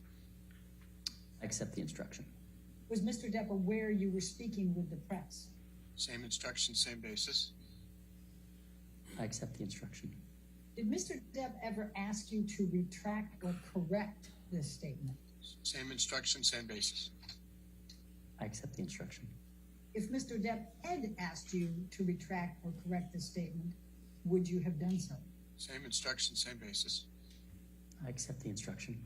I accept the instruction. Was Mr. Depp aware you were speaking with the press? Same instruction, same basis. I accept the instruction. Did Mr. Depp ever ask you to retract or correct this statement? Same instruction, same basis. I accept the instruction. If Mr. Depp had asked you to retract or correct this statement, would you have done so? Same instruction, same basis. I accept the instruction.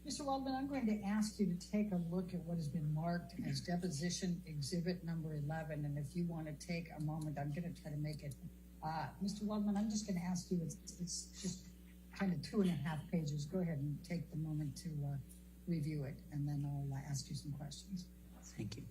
Mr. Waldman, I'm going to ask you to take a look at what has been marked as deposition exhibit number 11. And if you want to take a moment, I'm going to try to make it. Mr. Waldman, I'm just going to ask you, it's just kind of 2.5 pages. Go ahead and take the moment to review it, and then I'll ask you some questions. Thank you.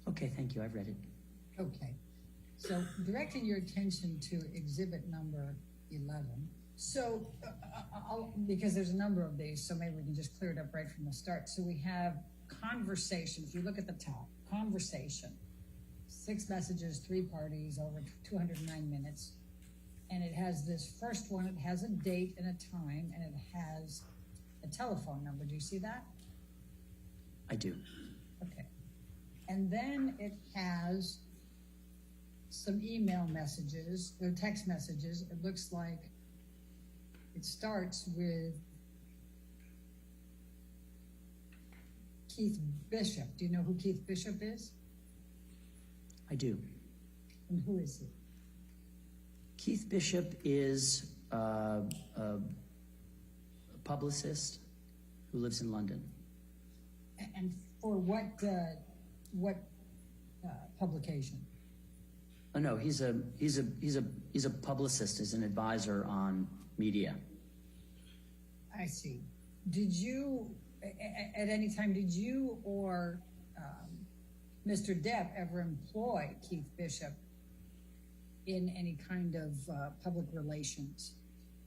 Okay, thank you. I've read it. Okay. So directing your attention to exhibit number 11. So, because there's a number of these, so maybe we can just clear it up right from the start. So we have conversation. If you look at the top, conversation, 6 messages, 3 parties, over 209 minutes. And it has this first one, it has a date and a time, and it has a telephone number. Do you see that? I do. Okay. And then it has some email messages, or text messages. It looks like it starts with Keith Bishop. Do you know who Keith Bishop is? I do. And who is he? Keith Bishop is a publicist who lives in London. And for what publication? Oh no, he's a publicist. He's an advisor on media. I see. Did you, at any time, did you or Mr. Depp ever employ Keith Bishop in any kind of public relations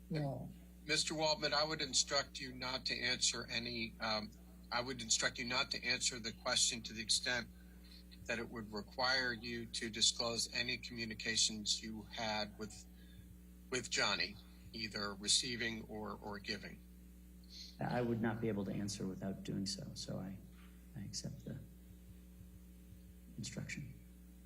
role? Mr. Waldman, I would instruct you not to answer any, I would instruct you not to answer the question to the extent that it would require you to disclose any communications you had with Johnny, either receiving or giving. I would not be able to answer without doing so, so I accept the instruction.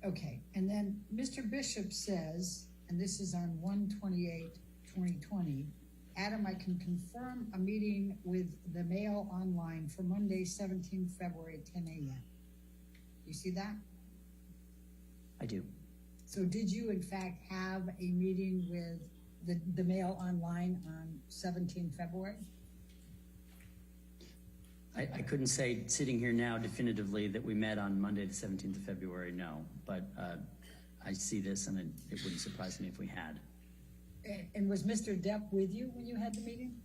Okay, and then Mr. Bishop says, and this is on 1/28/2020, Adam, I can confirm a meeting with the Mail Online for Monday, 17th February at 10 a.m. You see that? I do. So did you in fact have a meeting with the Mail Online on 17 February? I couldn't say sitting here now definitively that we met on Monday the 17th of February, no, but I see this and it wouldn't surprise me if we had. And was Mr. Depp with you when you had the meeting?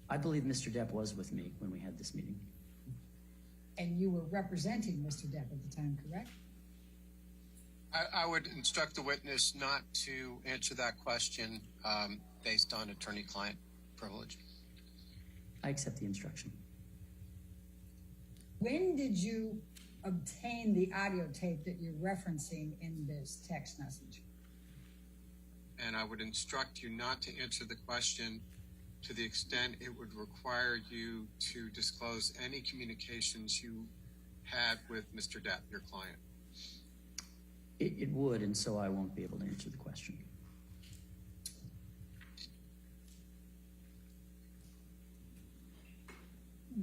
I believe Mr. Depp was with me when we had this meeting. And you were representing Mr. Depp at the time, correct? I would instruct the witness not to answer that question based on attorney-client privilege. I accept the instruction. When did you obtain the audio tape that you're referencing in this text message? And I would instruct you not to answer the question to the extent it would require you to disclose any communications you had with Mr. Depp, your client. It would, and so I won't be able to answer the question.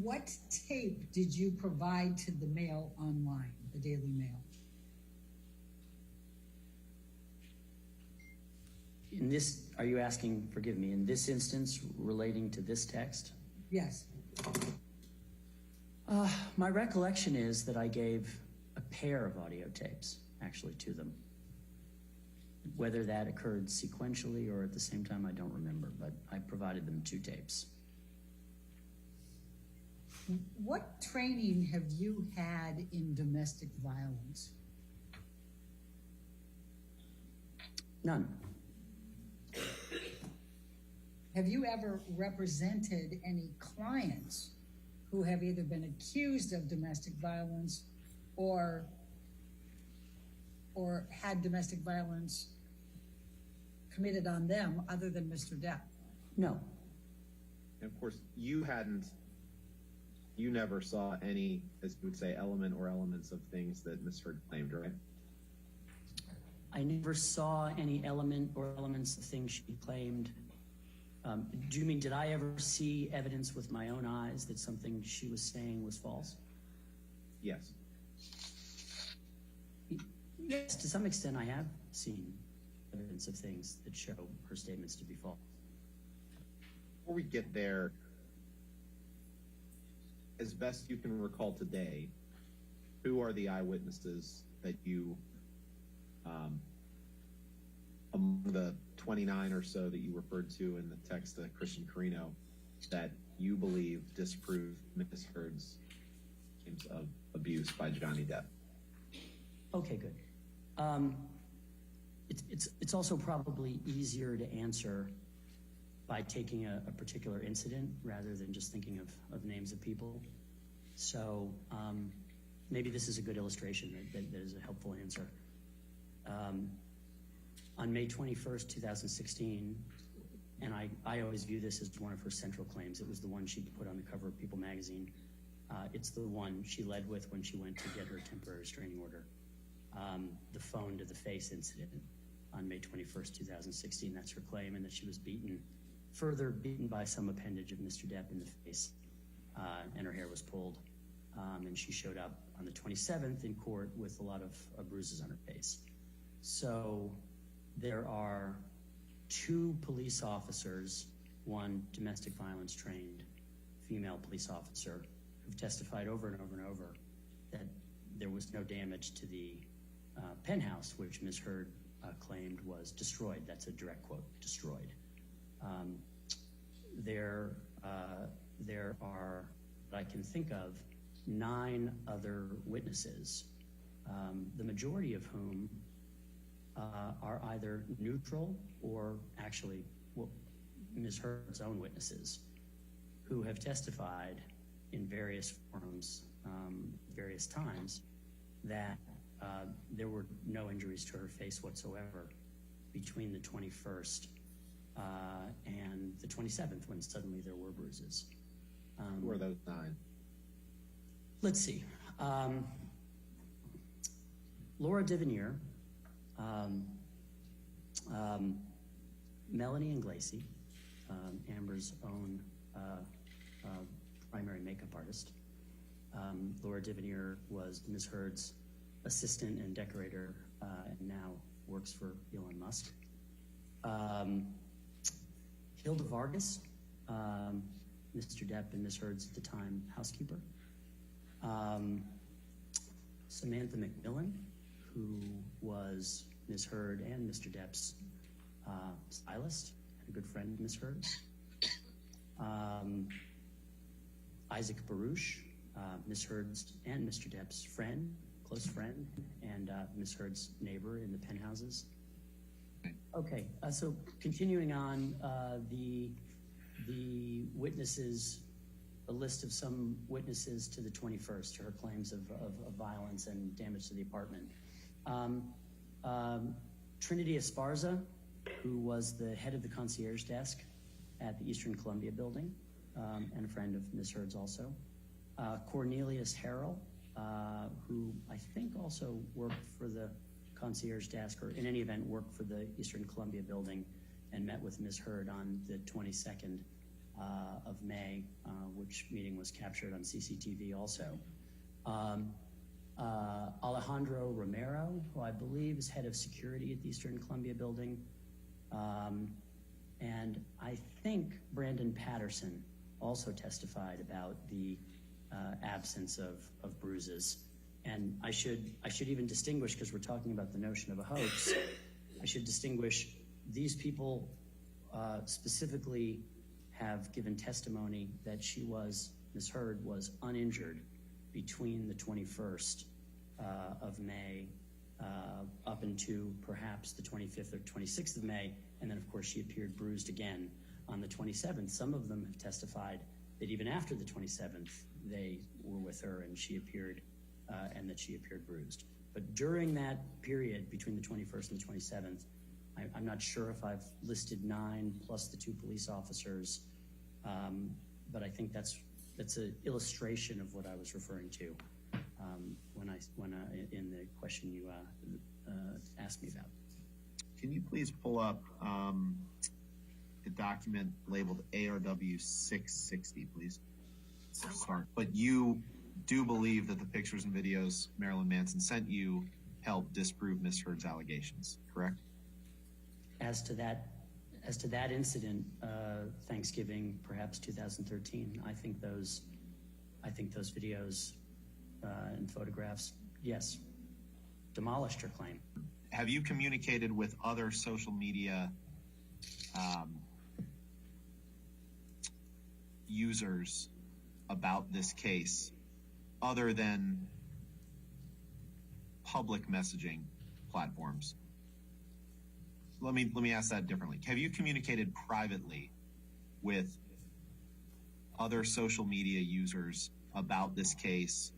What tape did you provide to the Mail Online, the Daily Mail? In this, are you asking, forgive me, in this instance relating to this text? Yes. My recollection is that I gave a pair of audio tapes, actually, to them. Whether that occurred sequentially or at the same time, I don't remember, but I provided them 2 tapes. What training have you had in domestic violence? None. Have you ever represented any clients who have either been accused of domestic violence or had domestic violence committed on them other than Mr. Depp? No. And of course, you never saw any, as you would say, element or elements of things that Ms. Heard claimed, right? I never saw any element or elements of things she claimed. Do you mean, did I ever see evidence with my own eyes that something she was saying was false? Yes. Yes, to some extent I have seen evidence of things that show her statements to be false. Before we get there, as best you can recall today, who are the eyewitnesses that you, among the 29 or so that you referred to in the text to Christian Carino, that you believe disproved Ms. Heard's claims of abuse by Johnny Depp? Okay, good. It's also probably easier to answer by taking a particular incident rather than just thinking of names of people. So maybe this is a good illustration that is a helpful answer. On May 21st, 2016, and I always view this as one of her central claims. It was the one she put on the cover of People magazine. It's the one she led with when she went to get her temporary restraining order. The phone to the face incident on May 21st, 2016. That's her claim, and that she was further beaten by some appendage of Mr. Depp in the face, and her hair was pulled. And she showed up on the 27th in court with a lot of bruises on her face. So there are 2 police officers, one domestic violence trained female police officer, who've testified over and over and over that there was no damage to the penthouse, which Ms. Heard claimed was destroyed. That's a direct quote, destroyed. There are, that I can think of, 9 other witnesses, the majority of whom are either neutral or actually Ms. Heard's own witnesses, who have testified in various forums, various times, that there were no injuries to her face whatsoever between the 21st and the 27th, when suddenly there were bruises. Who are those 9? Let's see. Laura Divineer, Melanie Inglesi, Amber's own primary makeup artist. Laura Divineer was Ms. Heard's assistant and decorator, and now works for Elon Musk. Hilda Vargas, Mr. Depp and Ms. Heard's at the time housekeeper. Samantha McMillan, who was Ms. Heard and Mr. Depp's stylist and a good friend of Ms. Heard's. Isaac Baruch, Ms. Heard's and Mr. Depp's friend, close friend, and Ms. Heard's neighbor in the penthouses. Okay, so continuing on, the witnesses, a list of some witnesses to the 21st, her claims of violence and damage to the apartment. Trinity Esparza, who was the head of the concierge desk at the Eastern Columbia building, and a friend of Ms. Heard's also. Cornelius Harrell, who I think also worked for the concierge desk, or in any event worked for the Eastern Columbia building, and met with Ms. Heard on the 22nd of May, which meeting was captured on CCTV also. Alejandro Romero, who I believe is head of security at the Eastern Columbia building. And I think Brandon Patterson also testified about the absence of bruises. And I should even distinguish, because we're talking about the notion of a hoax, I should distinguish these people specifically have given testimony that Ms. Heard was uninjured between the 21st of May up into perhaps the 25th or 26th of May, and then of course she appeared bruised again on the 27th. Some of them have testified that even after the 27th they were with her and she appeared and that she appeared bruised. But during that period between the 21st and the 27th, I'm not sure if I've listed 9 plus the 2 police officers, but I think that's an illustration of what I was referring to when in the question you asked me about. Can you please pull up the document labeled ARW 660, please? Sorry, but you do believe that the pictures and videos Marilyn Manson sent you help disprove Ms. Heard's allegations, correct? As to that incident, Thanksgiving, perhaps 2013, I think those videos and photographs, yes, demolished her claim. Have you communicated with other social media users about this case other than public messaging platforms? Let me ask that differently. Have you communicated privately with other social media users about this case?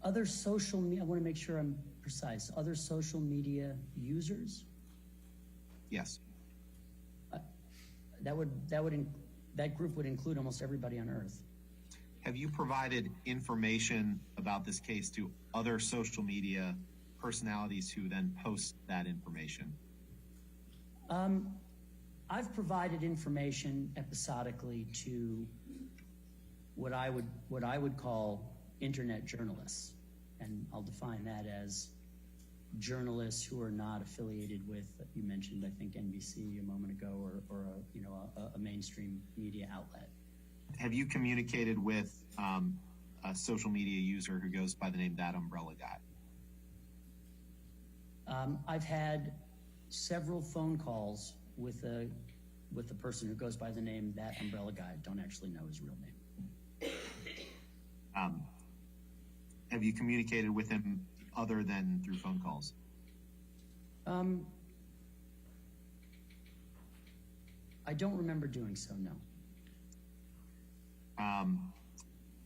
Other social media, I want to make sure I'm precise. Other social media users? Yes. That group would include almost everybody on Earth. Have you provided information about this case to other social media personalities who then post that information? I've provided information episodically to what I would call internet journalists, and I'll define that as journalists who are not affiliated with, you mentioned, I think, NBC a moment ago, or a mainstream media outlet. Have you communicated with a social media user who goes by the name That Umbrella Guy? I've had several phone calls with the person who goes by the name That Umbrella Guy. I don't actually know his real name. Have you communicated with him other than through phone calls? I don't remember doing so, no.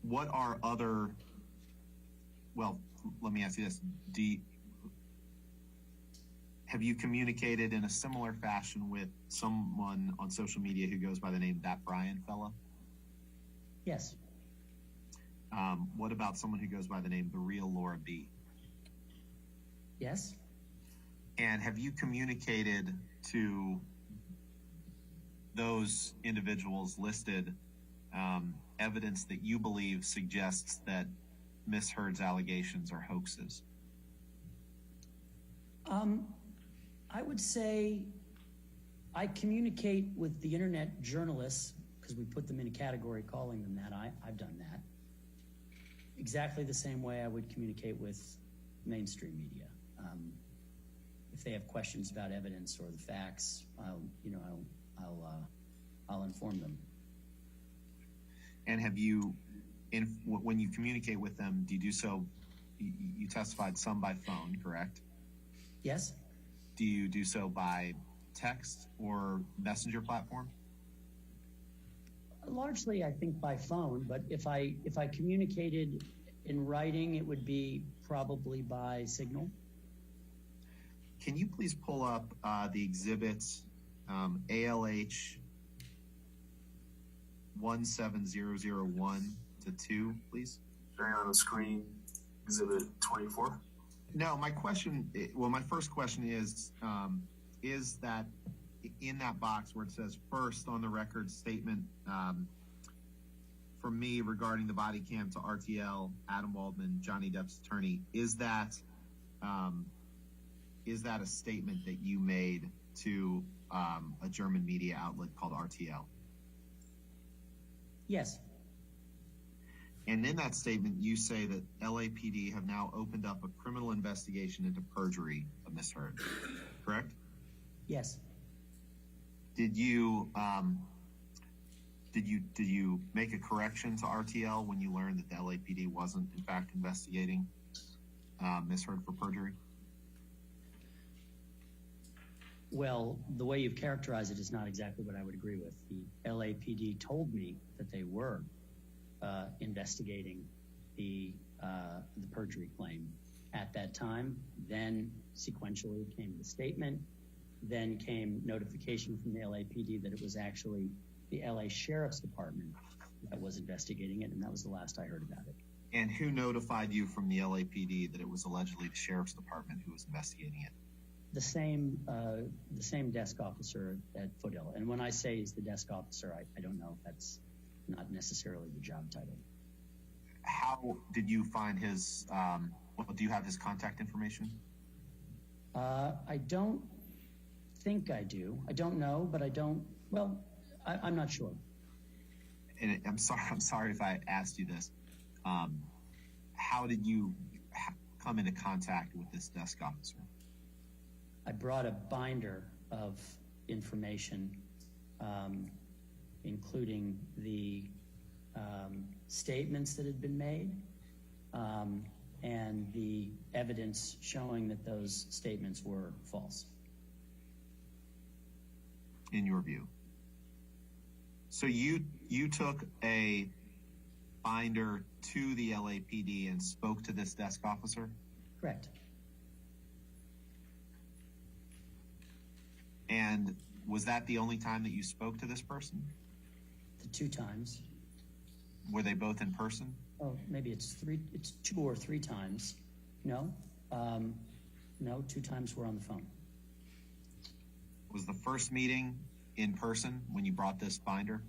What are other, well, let me ask you this. Have you communicated in a similar fashion with someone on social media who goes by the name That Brian Fella? Yes. What about someone who goes by the name The Real Laura B? Yes. And have you communicated to those individuals listed evidence that you believe suggests that Ms. Heard's allegations are hoaxes? I would say I communicate with the internet journalists, because we put them in a category calling them that. I've done that. Exactly the same way I would communicate with mainstream media. If they have questions about evidence or the facts, I'll inform them. And have you, when you communicate with them, do you do so? You testified some by phone, correct? Yes. Do you do so by text or messenger platform? Largely, I think by phone, but if I communicated in writing, it would be probably by signal. Can you please pull up the exhibits ALH 17001 to 2, please? Showing on the screen, exhibit 24. No, my first question is that in that box where it says first on the record statement from me regarding the body cam to RTL, Adam Waldman, Johnny Depp's attorney, is that a statement that you made to a German media outlet called RTL. Yes. And in that statement, you say that LAPD have now opened up a criminal investigation into perjury of Ms. Heard, correct? Yes. Did you make a correction to RTL when you learned that the LAPD wasn't in fact investigating Ms. Heard for perjury? Well, the way you've characterized it is not exactly what I would agree with. The LAPD told me that they were investigating the perjury claim at that time. Then sequentially came the statement. Then came notification from the LAPD that it was actually the LA Sheriff's Department that was investigating it, and that was the last I heard about it. And who notified you from the LAPD that it was allegedly the Sheriff's Department who was investigating it? The same desk officer at Foothill. And when I say he's the desk officer, I don't know if that's not necessarily the job title. How did you find his, do you have his contact information? I don't think I do. I don't know, but I don't, well, I'm not sure. And I'm sorry if I asked you this. How did you come into contact with this desk officer? I brought a binder of information, including the statements that had been made and the evidence showing that those statements were false. In your view? So you took a binder to the LAPD and spoke to this desk officer? Correct. And was that the only time that you spoke to this person? The 2 times. Were they both in person? Oh, maybe it's 2 or 3 times. No, no, 2 times we're on the phone. Was the first meeting in person when you brought this binder?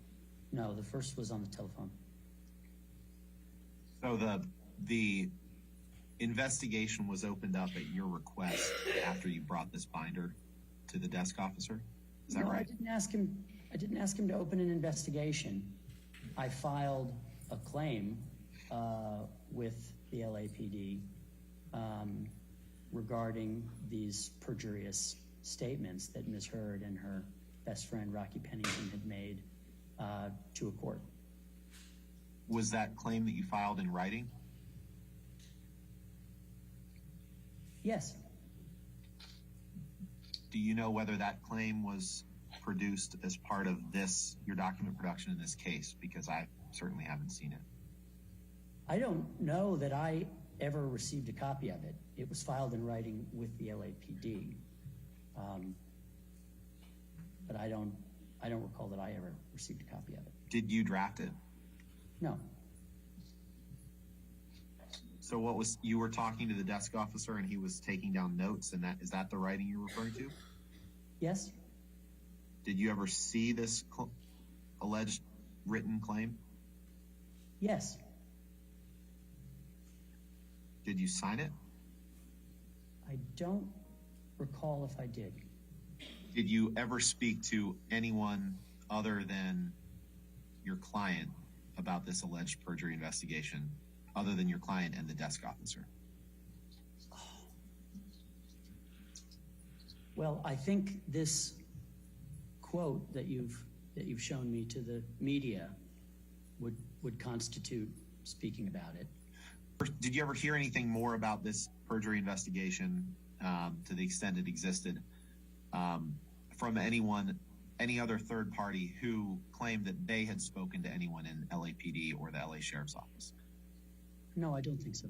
No, the first was on the telephone. So the investigation was opened up at your request after you brought this binder to the desk officer? Is that right? I didn't ask him to open an investigation. I filed a claim with the LAPD regarding these perjurious statements that Ms. Heard and her best friend Rocky Pennington had made to a court. Was that claim that you filed in writing? Yes. Do you know whether that claim was produced as part of your document production in this case? Because I certainly haven't seen it. I don't know that I ever received a copy of it. It was filed in writing with the LAPD. But I don't recall that I ever received a copy of it. Did you draft it? No. So you were talking to the desk officer and he was taking down notes, and is that the writing you're referring to? Yes. Did you ever see this alleged written claim? Yes. Did you sign it? I don't recall if I did. Did you ever speak to anyone other than your client about this alleged perjury investigation, other than your client and the desk officer? Well, I think this quote that you've shown me to the media would constitute speaking about it. Did you ever hear anything more about this perjury investigation, to the extent it existed, from any other third party who claimed that they had spoken to anyone in LAPD or the LA Sheriff's Office? No, I don't think so.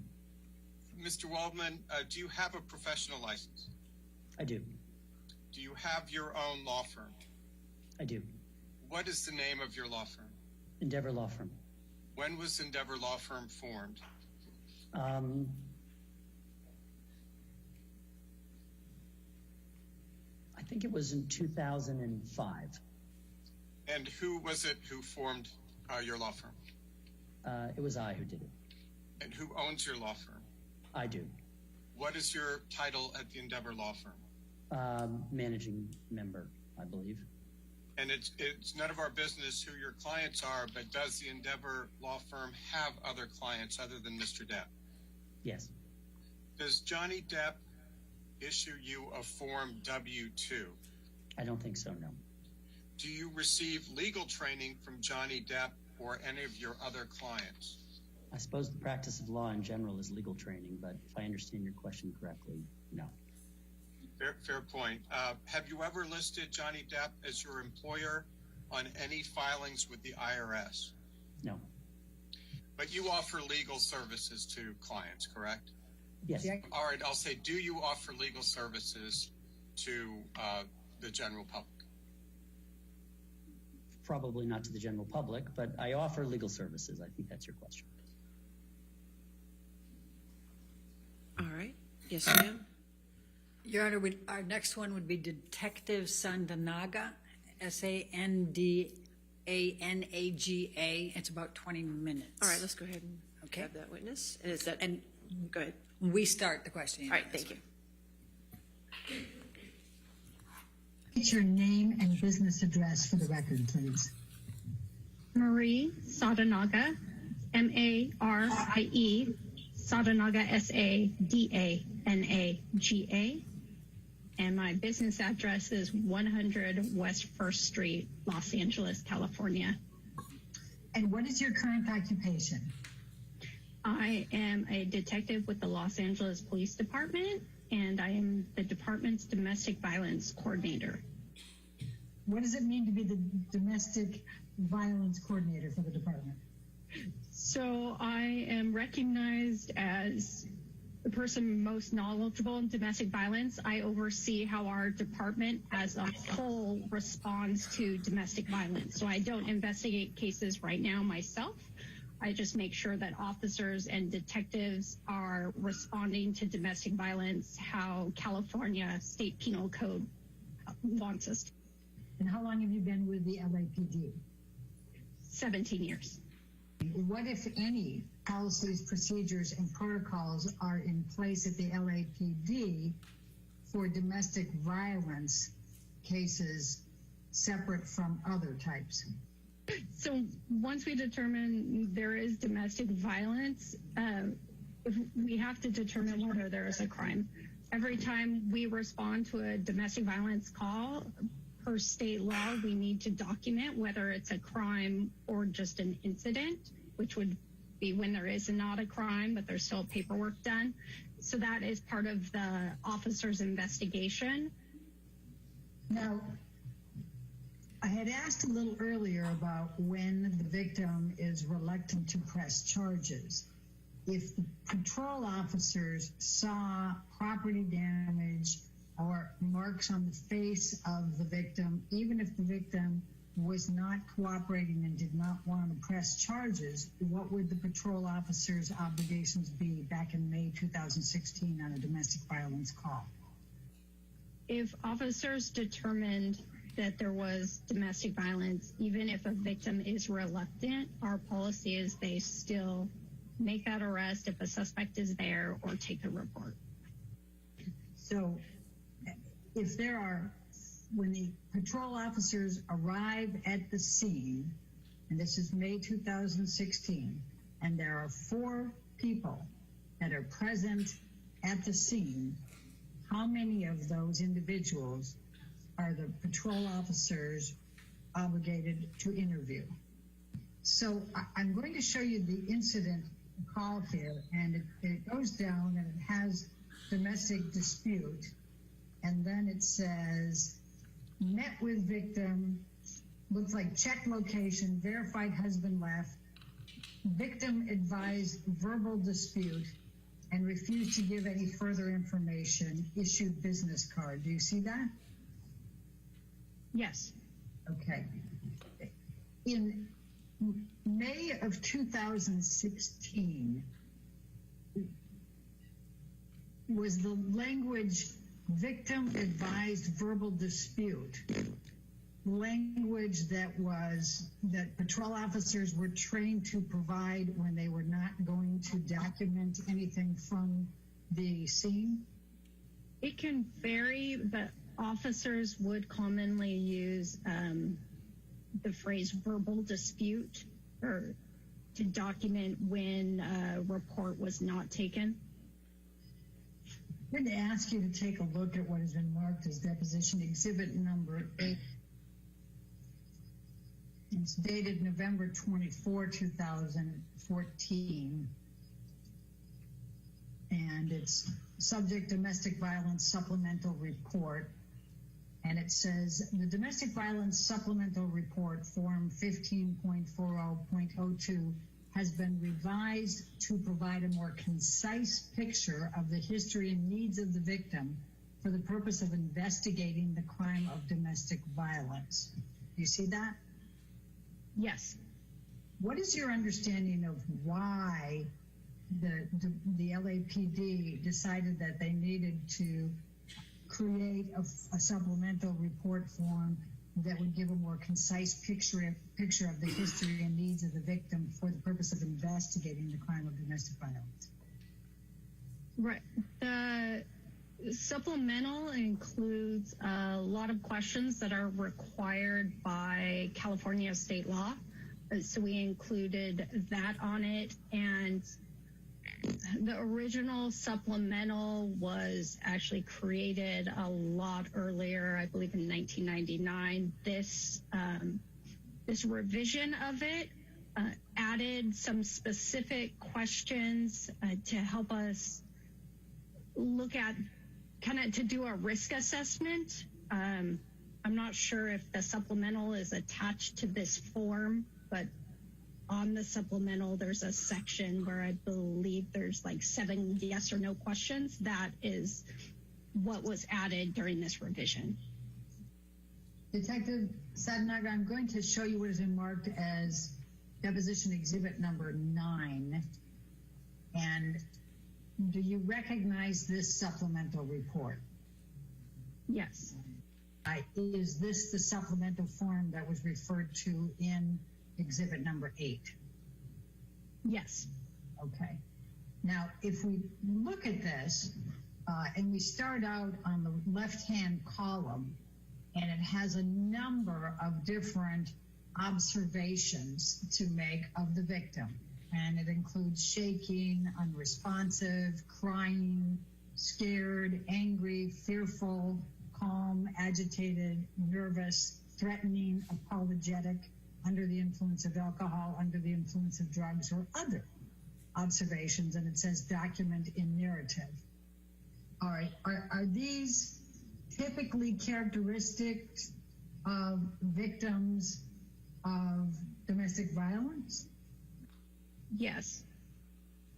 Mr. Waldman, do you have a professional license? I do. Do you have your own law firm? I do. What is the name of your law firm? Endeavor Law Firm. When was Endeavor Law Firm formed? I think it was in 2005. And who was it who formed your law firm? It was I who did it. And who owns your law firm? I do. What is your title at the Endeavor Law Firm? managing member, I believe. And it's none of our business who your clients are, but does the Endeavor law firm have other clients other than Mr. Depp? Yes. Does Johnny Depp issue you a Form W-2? I don't think so, no. Do you receive legal training from Johnny Depp or any of your other clients? I suppose the practice of law in general is legal training, but if I understand your question correctly, no. Fair point. Have you ever listed Johnny Depp as your employer on any filings with the IRS? No. But you offer legal services to clients, correct? Yes. All right, I'll say, do you offer legal services to the general public? Probably not to the general public, but I offer legal services. I think that's your question. All right. Yes, ma'am. Your Honor, our next one would be Detective Sandanaga, Sandanaga. It's about 20 minutes. All right, let's go ahead and have that witness. And is that, And go ahead. we start the questioning. All right, thank you. What's your name and business address for the record, please? Marie Sadanaga, M-A-R-I-E, Sadanaga, S-A-D-A-N-A-G-A. And my business address is 100 West 1st Street, Los Angeles, California. And what is your current occupation? I am a detective with the Los Angeles Police Department, and I am the department's domestic violence coordinator. What does it mean to be the domestic violence coordinator for the department? So I am recognized as the person most knowledgeable in domestic violence. I oversee how our department as a whole responds to domestic violence. So I don't investigate cases right now myself. I just make sure that officers and detectives are responding to domestic violence how California State Penal Code wants us to. And how long have you been with the LAPD? 17 years. What, if any, policies, procedures, and protocols are in place at the LAPD for domestic violence cases separate from other types? So once we determine there is domestic violence, we have to determine whether there is a crime. Every time we respond to a domestic violence call, per state law, we need to document whether it's a crime or just an incident, which would be when there is not a crime, but there's still paperwork done. So that is part of the officer's investigation. Now, I had asked a little earlier about when the victim is reluctant to press charges. If the patrol officers saw property damage or marks on the face of the victim, even if the victim was not cooperating and did not want to press charges, what would the patrol officers' obligations be back in May 2016 on a domestic violence call? If officers determined that there was domestic violence, even if a victim is reluctant, our policy is they still make that arrest if a suspect is there or take a report. So if there are, when the patrol officers arrive at the scene, and this is May 2016, and there are 4 people that are present at the scene, how many of those individuals are the patrol officers obligated to interview? So I'm going to show you the incident call here, and it goes down and it has domestic dispute, and then it says met with victim, looks like check location, verified husband left, victim advised verbal dispute and refused to give any further information, issued business card. Do you see that? Yes. Okay. In May of 2016, was the language victim advised verbal dispute language that patrol officers were trained to provide when they were not going to document anything from the scene? It can vary, but officers would commonly use the phrase verbal dispute or to document when a report was not taken. I'm going to ask you to take a look at what has been marked as deposition exhibit number 8. It's dated November 24, 2014. And it's subject domestic violence supplemental report. And it says the domestic violence supplemental report form 15.40.02 has been revised to provide a more concise picture of the history and needs of the victim for the purpose of investigating the crime of domestic violence. Do you see that? Yes. What is your understanding of why the LAPD decided that they needed to create a supplemental report form that would give a more concise picture of the history and needs of the victim for the purpose of investigating the crime of domestic violence? Right. The supplemental includes a lot of questions that are required by California state law. So we included that on it, and the original supplemental was actually created a lot earlier, I believe in 1999. This revision of it added some specific questions to help us look at to do a risk assessment. I'm not sure if the supplemental is attached to this form, but on the supplemental, there's a section where I believe there's like 7 yes or no questions. That is what was added during this revision. Detective Sadnaga, I'm going to show you what has been marked as deposition exhibit number 9. And do you recognize this supplemental report? Yes. Is this the supplemental form that was referred to in exhibit number 8? Yes. Okay. Now, if we look at this, and we start out on the left-hand column, and it has a number of different observations to make of the victim. And it includes shaking, unresponsive, crying, scared, angry, fearful, calm, agitated, nervous, threatening, apologetic, under the influence of alcohol, under the influence of drugs, or other observations. And it says document in narrative. All right. Are these typically characteristic of victims of domestic violence? Yes.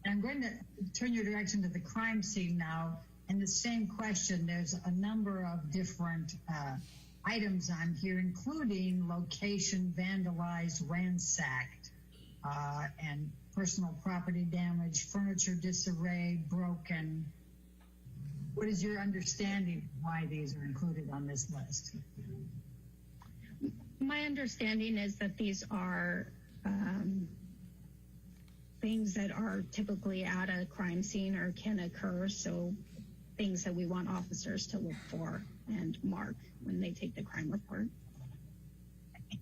I'm going to turn your direction to the crime scene now. And the same question, there's a number of different items on here, including location, vandalized, ransacked, and personal property damage, furniture disarray, broken. What is your understanding of why these are included on this list? My understanding is that these are things that are typically at a crime scene or can occur, so things that we want officers to look for and mark when they take the crime report.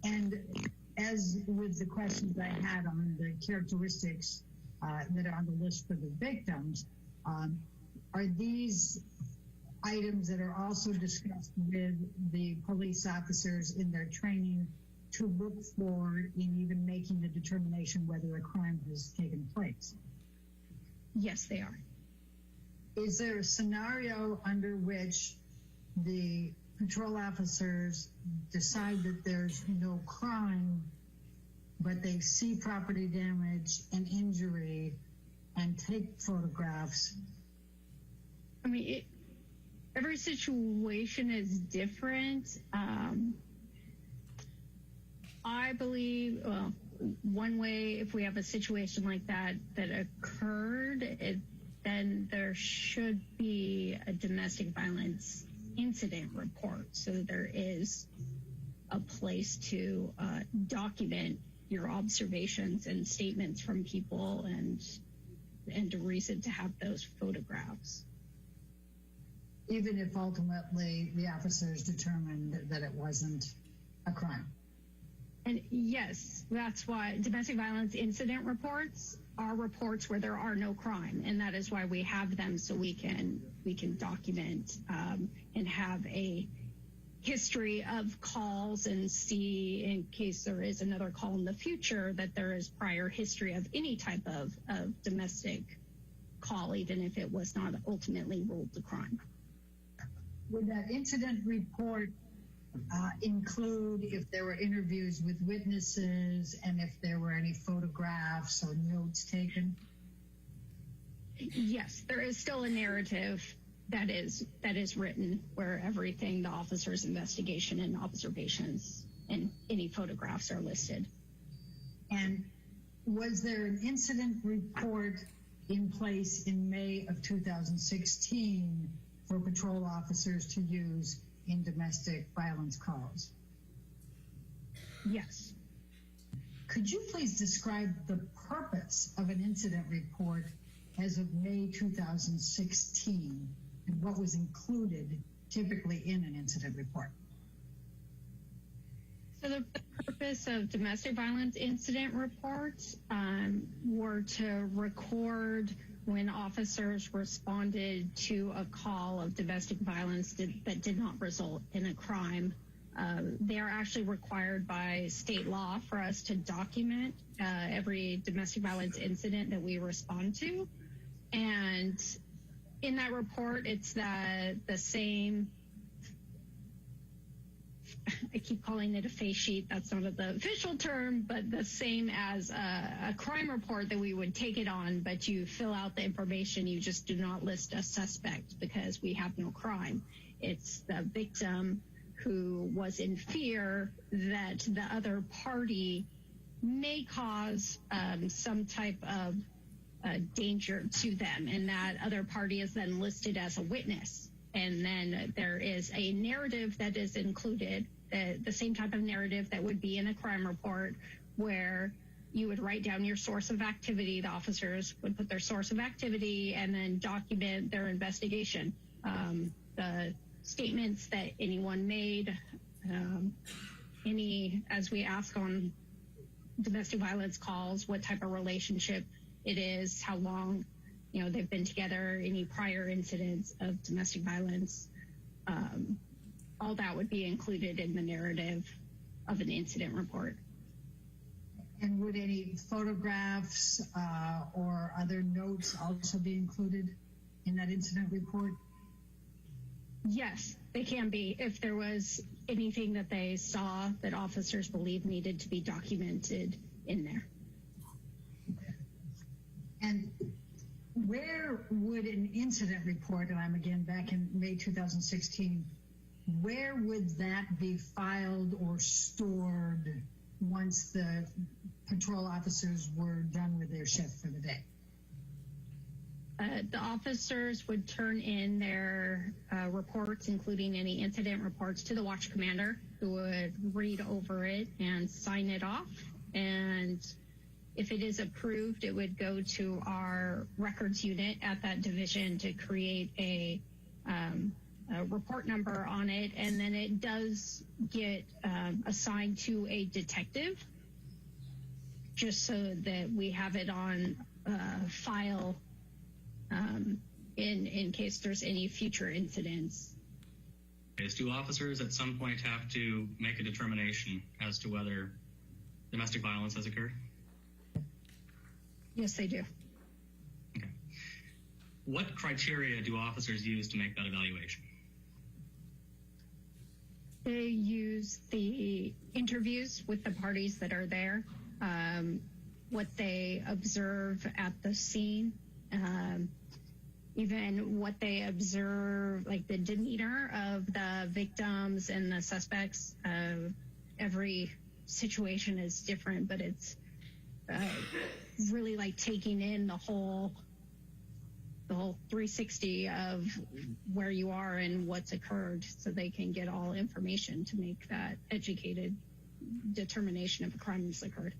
And as with the questions I had on the characteristics that are on the list for the victims, are these items that are also discussed with the police officers in their training to look for in even making the determination whether a crime has taken place? Yes, they are. Is there a scenario under which the patrol officers decide that there's no crime, but they see property damage and injury and take photographs? I mean, every situation is different. I believe, one way, if we have a situation like that occurred, then there should be a domestic violence incident report. So there is a place to document your observations and statements from people and a reason to have those photographs. even if ultimately the officers determined that it wasn't a crime. And yes, that's why domestic violence incident reports are reports where there are no crime, and that is why we have them, so we can document and have a history of calls and see, in case there is another call in the future, that there is prior history of any type of domestic call, even if it was not ultimately ruled a crime. Would that incident report include if there were interviews with witnesses and if there were any photographs or notes taken? Yes, there is still a narrative that is written where everything, the officer's investigation and observations and any photographs are listed. And was there an incident report in place in May of 2016 for patrol officers to use in domestic violence calls? Yes. Could you please describe the purpose of an incident report as of May 2016 and what was included typically in an incident report? So the purpose of domestic violence incident reports were to record when officers responded to a call of domestic violence that did not result in a crime. They are actually required by state law for us to document every domestic violence incident that we respond to. And in that report, it's the same, I keep calling it a face sheet. That's not the official term, but the same as a crime report that we would take it on, but you fill out the information. You just do not list a suspect because we have no crime. It's the victim who was in fear that the other party may cause some type of danger to them, and that other party is then listed as a witness. And then there is a narrative that is included, the same type of narrative that would be in a crime report, where you would write down your source of activity. The officers would put their source of activity and then document their investigation. The statements that anyone made, as we ask on domestic violence calls, what type of relationship it is, how long they've been together, any prior incidents of domestic violence, all that would be included in the narrative of an incident report. And would any photographs or other notes also be included in that incident report? Yes, they can be, if there was anything that they saw that officers believe needed to be documented in there. And where would an incident report, and I'm again back in May 2016, where would that be filed or stored once the patrol officers were done with their shift for the day? The officers would turn in their reports, including any incident reports, to the watch commander, who would read over it and sign it off. And if it is approved, it would go to our records unit at that division to create a report number on it. And then it does get assigned to a detective, just so that we have it on file in case there's any future incidents. Do officers at some point have to make a determination as to whether domestic violence has occurred? Yes, they do. Okay. What criteria do officers use to make that evaluation? They use the interviews with the parties that are there, what they observe at the scene, even what they observe, like the demeanor of the victims and the suspects. Every situation is different, but it's really like taking in the whole 360 of where you are and what's occurred, so they can get all information to make that educated determination if a crime has occurred.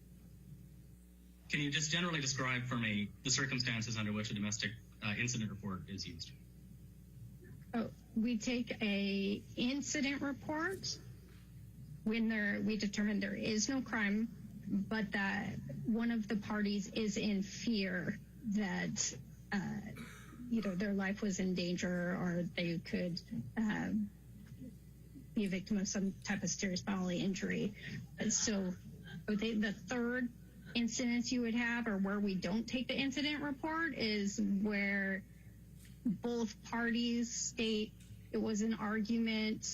Can you just generally describe for me the circumstances under which a domestic incident report is used? We take a incident report when we determine there is no crime, but that one of the parties is in fear that either their life was in danger or they could be a victim of some type of serious bodily injury. So the third incidents you would have, or where we don't take the incident report, is where both parties state it was an argument,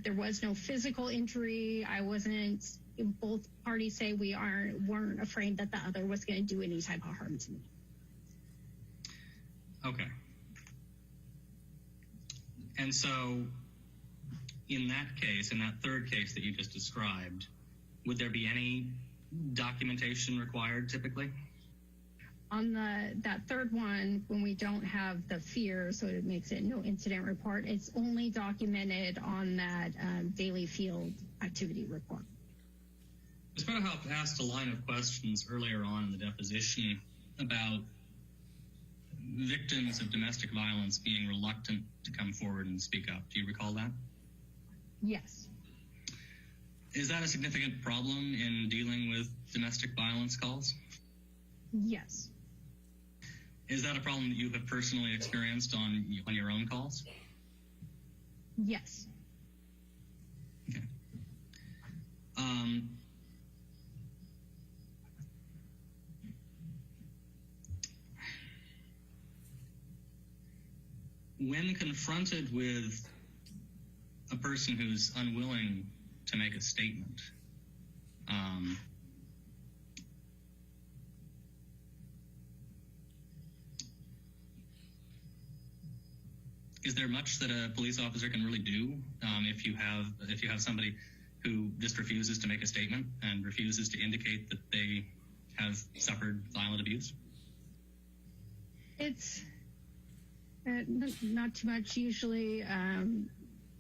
there was no physical injury, both parties say we weren't afraid that the other was going to do any type of harm to me. Okay. And so in that case, in that third case that you just described, would there be any documentation required typically? On that third one, when we don't have the fear, so it makes it no incident report, it's only documented on that daily field activity report. Ms. Bredehoff asked a line of questions earlier on in the deposition about victims of domestic violence being reluctant to come forward and speak up. Do you recall that? Yes. Is that a significant problem in dealing with domestic violence calls? Yes. Is that a problem that you have personally experienced on your own calls? Yes. Okay. When confronted with a person who's unwilling to make a statement, is there much that a police officer can really do if you have somebody who just refuses to make a statement and refuses to indicate that they have suffered violent abuse? It's not too much. Usually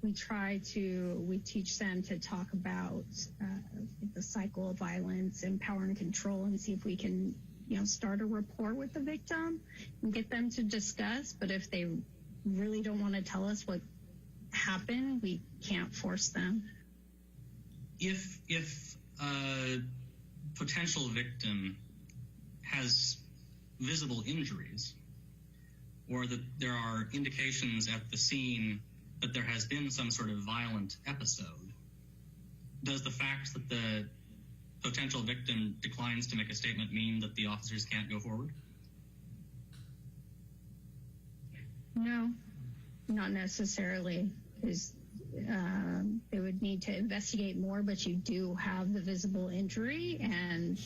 we teach them to talk about the cycle of violence and power and control, and see if we can start a rapport with the victim and get them to discuss. But if they really don't want to tell us what happened, we can't force them. If a potential victim has visible injuries, or that there are indications at the scene that there has been some sort of violent episode, does the fact that the potential victim declines to make a statement mean that the officers can't go forward? No, not necessarily. They would need to investigate more, but you do have the visible injury and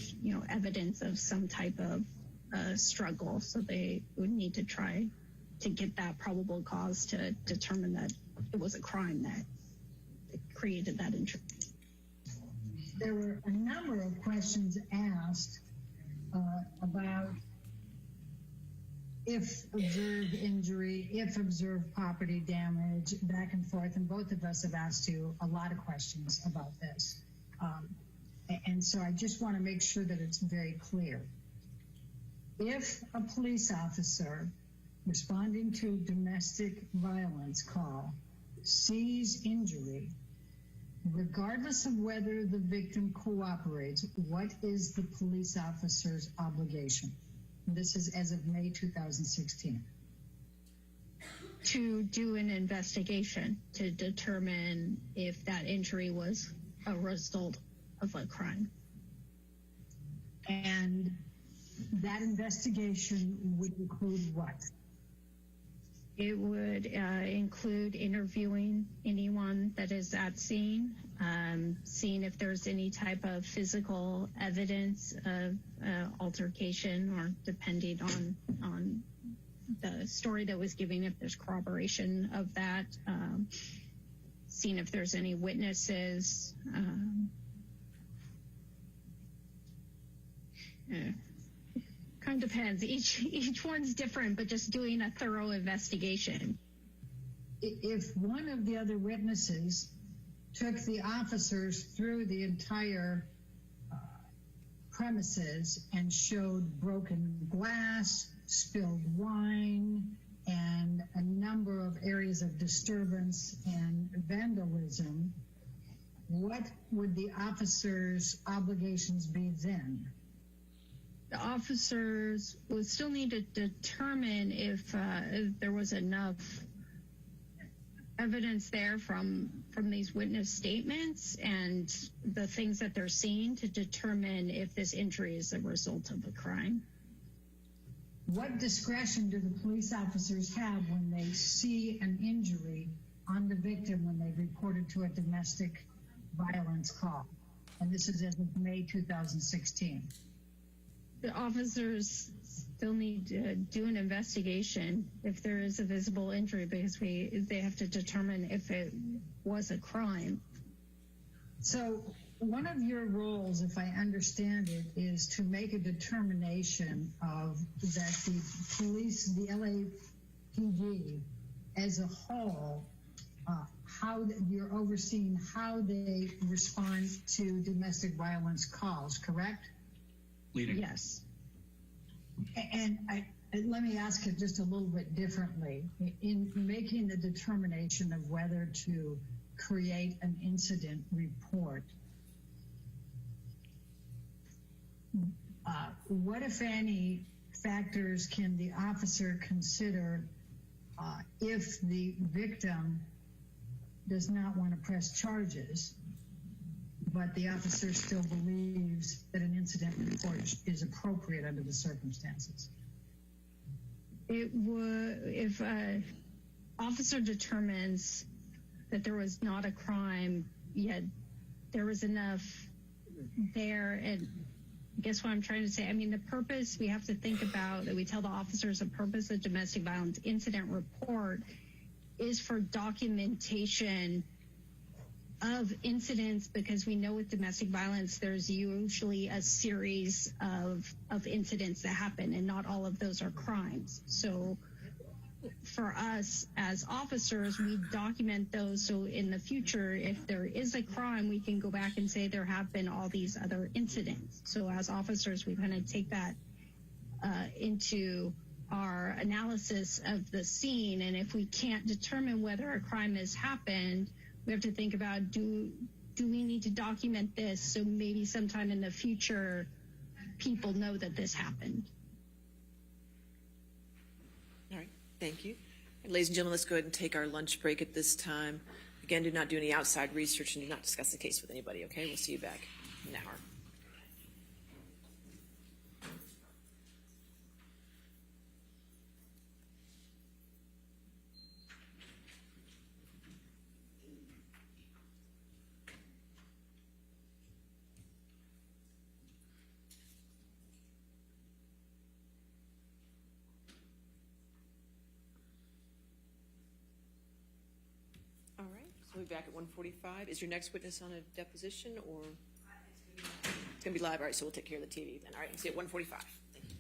evidence of some type of struggle, so they would need to try to get that probable cause to determine that it was a crime that created that injury. There were a number of questions asked about if observed injury, if observed property damage, back and forth, and both of us have asked you a lot of questions about this. And so I just want to make sure that it's very clear. If a police officer responding to domestic violence call sees injury, regardless of whether the victim cooperates, what is the police officer's obligation? This is as of May 2016. To do an investigation to determine if that injury was a result of a crime. And that investigation would include what? It would include interviewing anyone that is at scene, seeing if there's any type of physical evidence of altercation, or depending on the story that was given, if there's corroboration of that, seeing if there's any witnesses. Kind of depends. Each one's different, but just doing a thorough investigation. If one of the other witnesses took the officers through the entire premises and showed broken glass, spilled wine, and a number of areas of disturbance and vandalism, what would the officers' obligations be then? The officers would still need to determine if there was enough evidence there from these witness statements and the things that they're seeing to determine if this injury is a result of a crime. What discretion do the police officers have when they see an injury on the victim when they reported to a domestic violence call? And this is as of May 2016. The officers still need to do an investigation if there is a visible injury, because they have to determine if it was a crime. So one of your roles, if I understand it, is to make a determination of that the police, the LAPD as a whole, how you're overseeing how they respond to domestic violence calls, correct? Leading. Yes. And let me ask it just a little bit differently. In making the determination of whether to create an incident report, what, if any, factors can the officer consider if the victim does not want to press charges, but the officer still believes that an incident report is appropriate under the circumstances? It would, if an officer determines that there was not a crime, yet there was enough there, and I guess what I'm trying to say, I mean, the purpose we have to think about, that we tell the officers the purpose of domestic violence incident report is for documentation of incidents, because we know with domestic violence there's usually a series of incidents that happen, and not all of those are crimes. So for us as officers, we document those, so in the future, if there is a crime, we can go back and say there have been all these other incidents. So as officers, we kind of take that into our analysis of the scene, and if we can't determine whether a crime has happened, we have to think about, do we need to document this so maybe sometime in the future people know that this happened? All right, thank you. And ladies and gentlemen, let's go ahead and take our lunch break at this time. Again, do not do any outside research and do not discuss the case with anybody, okay? We'll see you back in an hour. All right, so we'll be back at 1:45. Is your next witness on a deposition, or? It's going to be live. All right, so we'll take care of the TV then. All right, see you at 1:45. Thank you.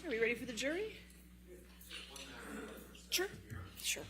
Are we ready for the jury? Sure. Sure.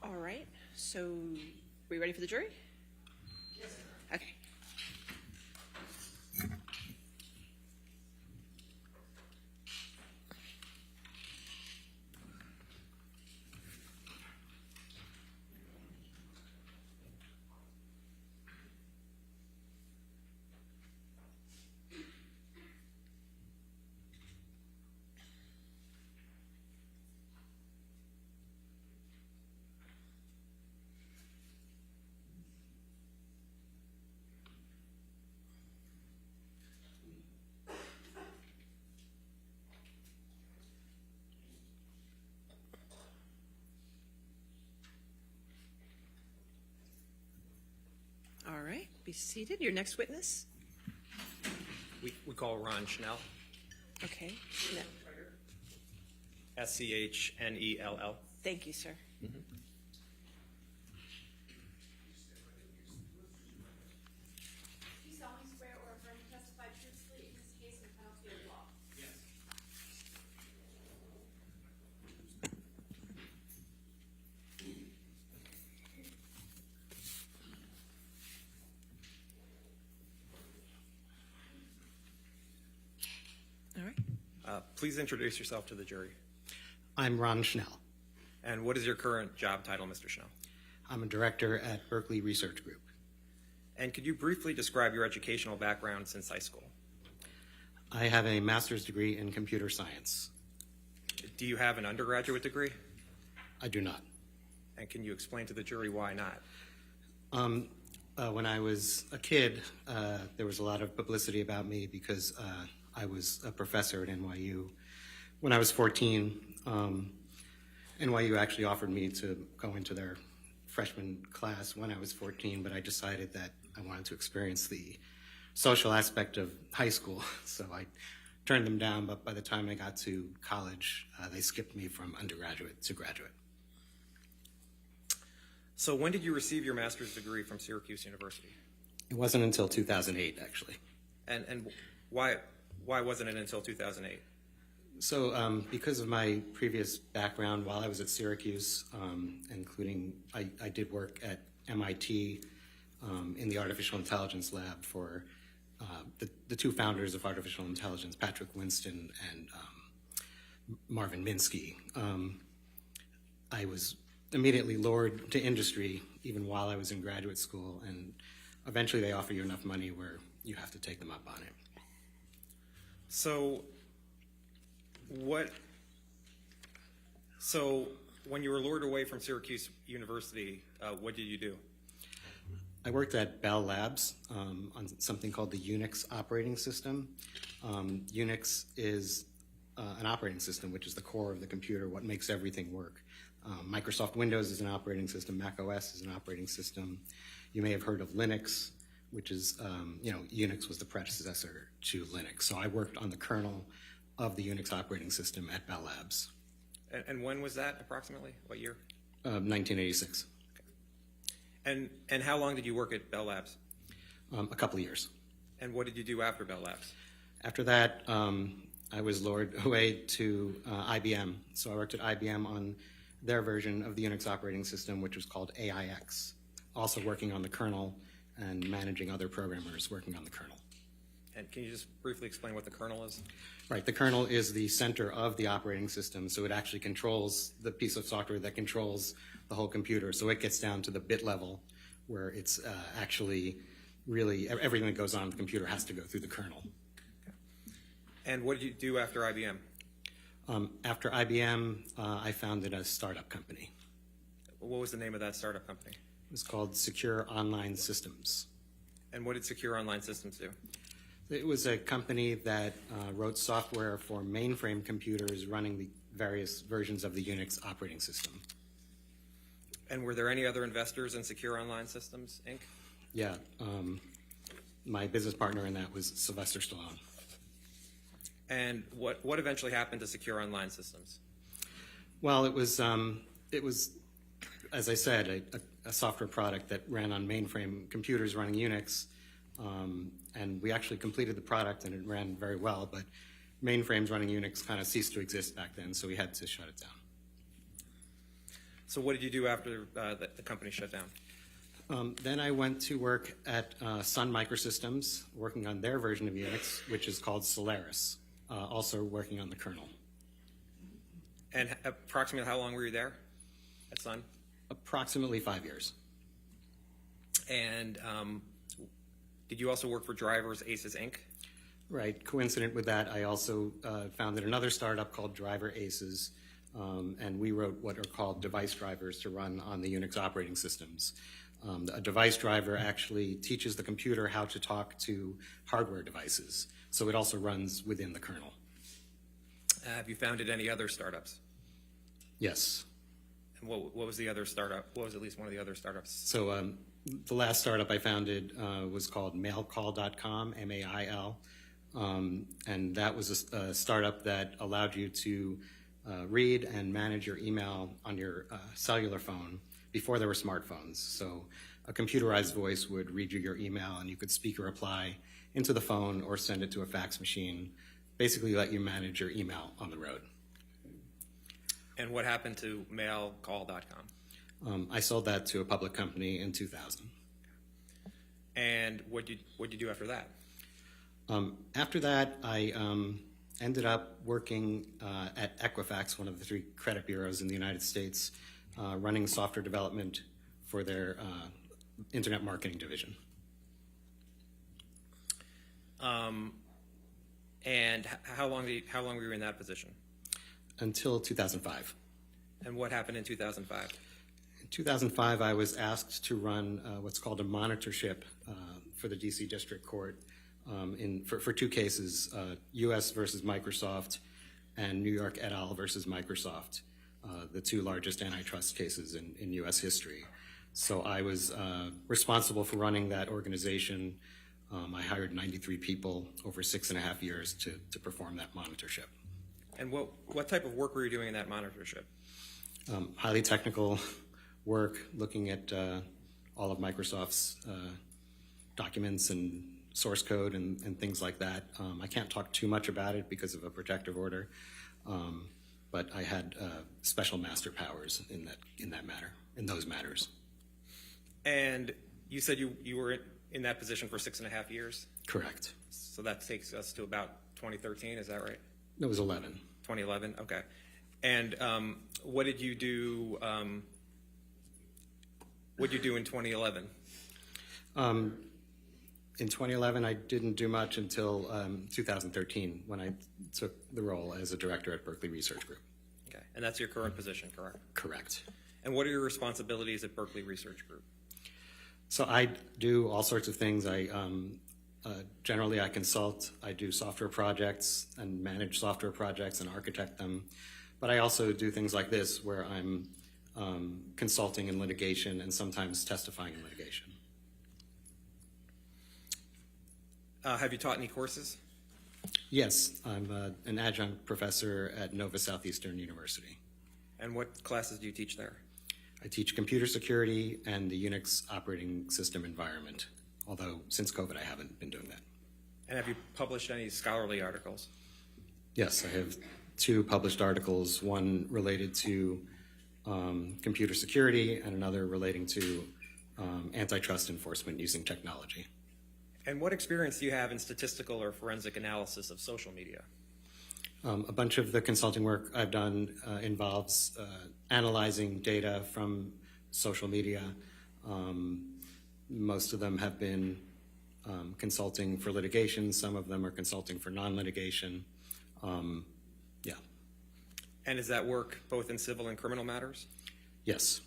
All right, so we ready for the jury? Yes. Okay. All right, be seated. Your next witness? We call Ron Schnell. Okay. No. Schnell. Thank you, sir. Mm-hmm. Do you solemnly swear or affirm to testify truthfully in this case in the penalty of law? Yes. All right. Please introduce yourself to the jury. I'm Ron Schnell. And what is your current job title, Mr. Schnell? I'm a director at Berkeley Research Group. And could you briefly describe your educational background since high school? I have a master's degree in computer science. Do you have an undergraduate degree? I do not. And can you explain to the jury why not? When I was a kid, there was a lot of publicity about me because I was a professor at NYU. When I was 14, NYU actually offered me to go into their freshman class when I was 14, but I decided that I wanted to experience the social aspect of high school, so I turned them down, but by the time I got to college, they skipped me from undergraduate to graduate. So when did you receive your master's degree from Syracuse University? It wasn't until 2008, actually. And why wasn't it until 2008? So because of my previous background while I was at Syracuse, including I did work at MIT in the artificial intelligence lab for the two founders of artificial intelligence, Patrick Winston and Marvin Minsky. I was immediately lured to industry even while I was in graduate school, and eventually they offer you enough money where you have to take them up on it. So when you were lured away from Syracuse University, what did you do? I worked at Bell Labs on something called the Unix operating system. Unix is an operating system, which is the core of the computer, what makes everything work. Microsoft Windows is an operating system. Mac OS is an operating system. You may have heard of Linux, which is, Unix was the predecessor to Linux. So I worked on the kernel of the Unix operating system at Bell Labs. And when was that approximately? What year? 1986. Okay. And how long did you work at Bell Labs? A couple of years. And what did you do after Bell Labs? After that, I was lured away to IBM. So I worked at IBM on their version of the Unix operating system, which was called AIX, also working on the kernel and managing other programmers working on the kernel. And can you just briefly explain what the kernel is? Right, the kernel is the center of the operating system, so it actually controls the piece of software that controls the whole computer. So it gets down to the bit level where it's actually really, everything that goes on in the computer has to go through the kernel. Okay. And what did you do after IBM? After IBM, I founded a startup company. What was the name of that startup company? It was called Secure Online Systems. And what did Secure Online Systems do? It was a company that wrote software for mainframe computers running the various versions of the Unix operating system. And were there any other investors in Secure Online Systems, Inc.? Yeah. My business partner in that was Sylvester Stallone. And what eventually happened to Secure Online Systems? Well, it was, as I said, a software product that ran on mainframe computers running Unix. And we actually completed the product and it ran very well, but mainframes running Unix kind of ceased to exist back then, so we had to shut it down. So what did you do after the company shut down? Then I went to work at Sun Microsystems, working on their version of Unix, which is called Solaris, also working on the kernel. And approximately how long were you there at Sun? Approximately 5 years. And did you also work for Drivers Aces, Inc.? Right. Coincident with that, I also founded another startup called Driver Aces, and we wrote what are called device drivers to run on the Unix operating systems. A device driver actually teaches the computer how to talk to hardware devices, so it also runs within the kernel. Have you founded any other startups? Yes. And what was the other startup? What was at least one of the other startups? So the last startup I founded was called mailcall.com, M-A-I-L, and that was a startup that allowed you to read and manage your email on your cellular phone before there were smartphones. So a computerized voice would read you your email and you could speak a reply into the phone or send it to a fax machine, basically let you manage your email on the road. And what happened to mailcall.com? I sold that to a public company in 2000. And what'd you do after that? After that, I ended up working at Equifax, one of the 3 credit bureaus in the United States, running software development for their internet marketing division. And how long were you in that position? Until 2005. And what happened in 2005? In 2005, I was asked to run what's called a monitorship for the DC District Court for two cases, U.S. versus Microsoft and New York et al. Versus Microsoft, the two largest antitrust cases in U.S. history. So I was responsible for running that organization. I hired 93 people over 6.5 years to perform that monitorship. And what type of work were you doing in that monitorship? Highly technical work, looking at all of Microsoft's documents and source code and things like that. I can't talk too much about it because of a protective order, but I had special master powers in those matters. And you said you were in that position for 6.5 years? Correct. So that takes us to about 2013, is that right? It was 11. 2011, okay. And what did you do? What did you do in 2011? In 2011, I didn't do much until 2013 when I took the role as a director at Berkeley Research Group. Okay, and that's your current position, correct? Correct. And what are your responsibilities at Berkeley Research Group? So I do all sorts of things. Generally, I consult. I do software projects and manage software projects and architect them. But I also do things like this, where I'm consulting in litigation and sometimes testifying in litigation. Have you taught any courses? Yes, I'm an adjunct professor at Nova Southeastern University. And what classes do you teach there? I teach computer security and the Unix operating system environment, although since COVID I haven't been doing that. And have you published any scholarly articles? Yes, I have 2 published articles, one related to computer security and another relating to antitrust enforcement using technology. And what experience do you have in statistical or forensic analysis of social media? A bunch of the consulting work I've done involves analyzing data from social media. Most of them have been consulting for litigation. Some of them are consulting for non-litigation. Yeah. And is that work both in civil and criminal matters? Yes.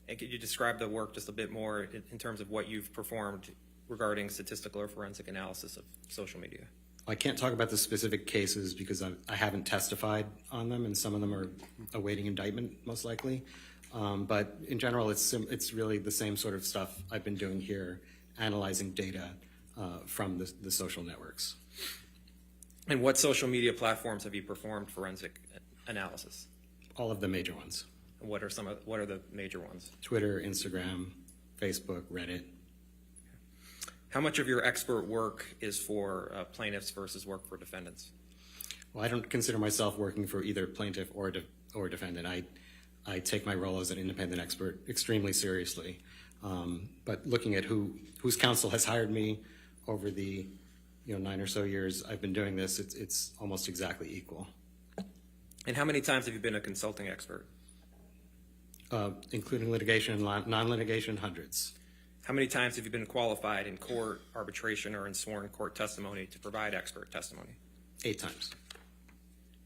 And could you describe the work just a bit more in terms of what you've performed regarding statistical or forensic analysis of social media? I can't talk about the specific cases because I haven't testified on them, and some of them are awaiting indictment, most likely. But in general, it's really the same sort of stuff I've been doing here, analyzing data from the social networks. And what social media platforms have you performed forensic analysis? All of the major ones. And what are the major ones? Twitter, Instagram, Facebook, Reddit. How much of your expert work is for plaintiffs versus work for defendants? Well, I don't consider myself working for either plaintiff or defendant. I take my role as an independent expert extremely seriously. But looking at whose counsel has hired me over the 9 or so years I've been doing this, it's almost exactly equal. And how many times have you been a consulting expert? Including litigation and non-litigation, hundreds. How many times have you been qualified in court, arbitration, or in sworn court testimony to provide expert testimony? 8 times.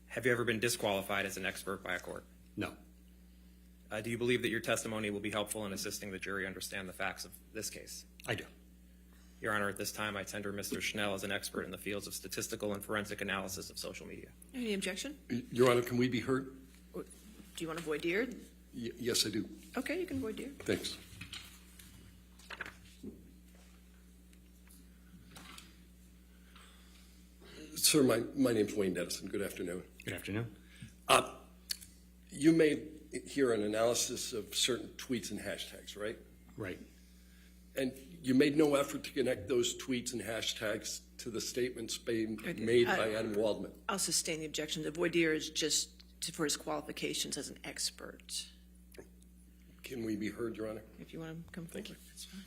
Have you ever been disqualified as an expert by a court? No. Do you believe that your testimony will be helpful in assisting the jury understand the facts of this case? I do. Your Honor, at this time, I tender Mr. Schnell as an expert in the fields of statistical and forensic analysis of social media. Any objection? Your Honor, can we be heard? Do you want to voir dire? Yes, I do. Okay, you can voir dire. Thanks. Sir, my name's Wayne Dennison. Good afternoon. Good afternoon. You made here an analysis of certain tweets and hashtags, right? Right. And you made no effort to connect those tweets and hashtags to the statements being made by Adam Waldman. I'll sustain the objection. The voir dire is just for his qualifications as an expert. Can we be heard, Your Honor? If you want to come forward. Thank you. That's fine.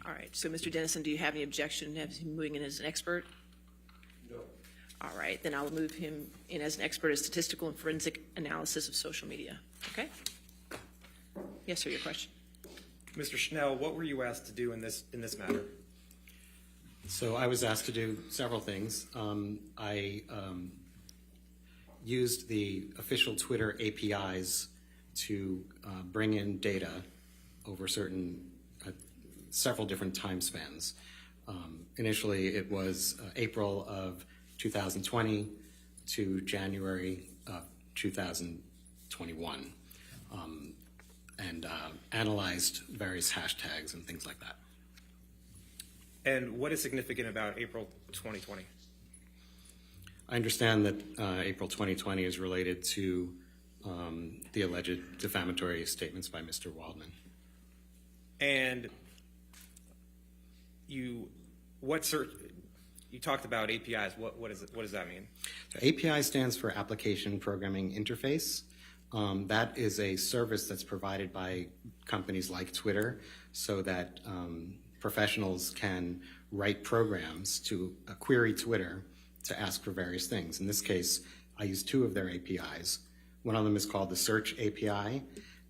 All right, so Mr. Dennison, do you have any objection to him moving in as an expert? No. All right, then I'll move him in as an expert in statistical and forensic analysis of social media. Okay? Yes, sir, your question. Mr. Schnell, what were you asked to do in this matter? So I was asked to do several things. I used the official Twitter APIs to bring in data over several different time spans. Initially, it was April of 2020 to January of 2021, and analyzed various hashtags and things like that. And what is significant about April 2020? I understand that April 2020 is related to the alleged defamatory statements by Mr. Waldman. And you talked about APIs. What does that mean? So API stands for Application Programming Interface. That is a service that's provided by companies like Twitter so that professionals can write programs to query Twitter to ask for various things. In this case, I use two of their APIs. One of them is called the Search API,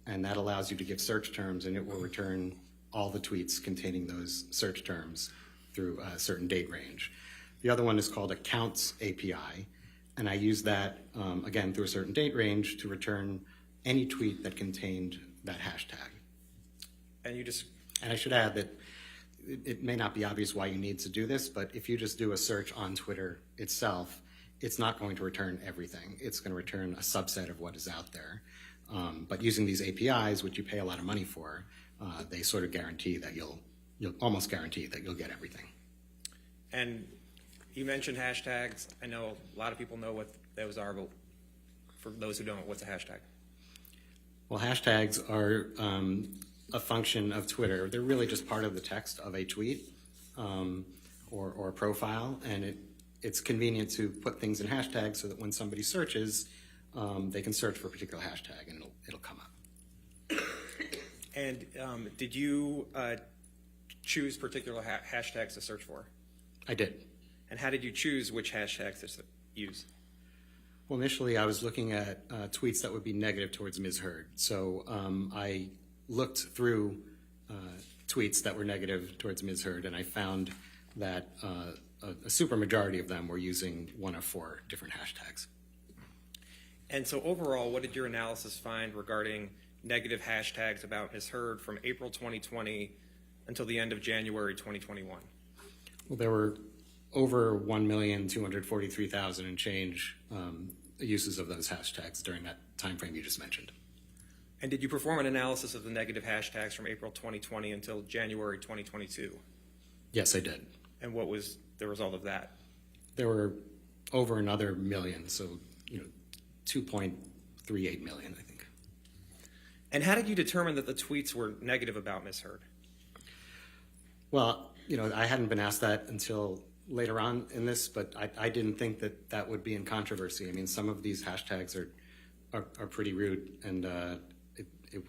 and that allows you to give search terms, and it will return all the tweets containing those search terms through a certain date range. The other one is called Accounts API, and I use that, again, through a certain date range to return any tweet that contained that hashtag. And I should add that it may not be obvious why you need to do this, but if you just do a search on Twitter itself, it's not going to return everything. It's going to return a subset of what is out there. But using these APIs, which you pay a lot of money for, they sort of guarantee that you'll almost guarantee that you'll get everything. And you mentioned hashtags. I know a lot of people know what those are, but for those who don't, what's a hashtag? Well, hashtags are a function of Twitter. They're really just part of the text of a tweet or a profile, and it's convenient to put things in hashtags so that when somebody searches, they can search for a particular hashtag and it'll come up. And did you choose particular hashtags to search for? I did. And how did you choose which hashtags to use? Well, initially I was looking at tweets that would be negative towards Ms. Heard. So I looked through tweets that were negative towards Ms. Heard, and I found that a super majority of them were using one of 4 different hashtags. And so overall, what did your analysis find regarding negative hashtags about Ms. Heard from April 2020 until the end of January 2021? Well, there were over 1,243,000 and change uses of those hashtags during that time frame you just mentioned. And did you perform an analysis of the negative hashtags from April 2020 until January 2022? Yes, I did. And what was the result of that? There were over another million, so 2.38 million, I think. And how did you determine that the tweets were negative about Ms. Heard? Well, I hadn't been asked that until later on in this, but I didn't think that that would be in controversy. I mean, some of these hashtags are pretty rude, and it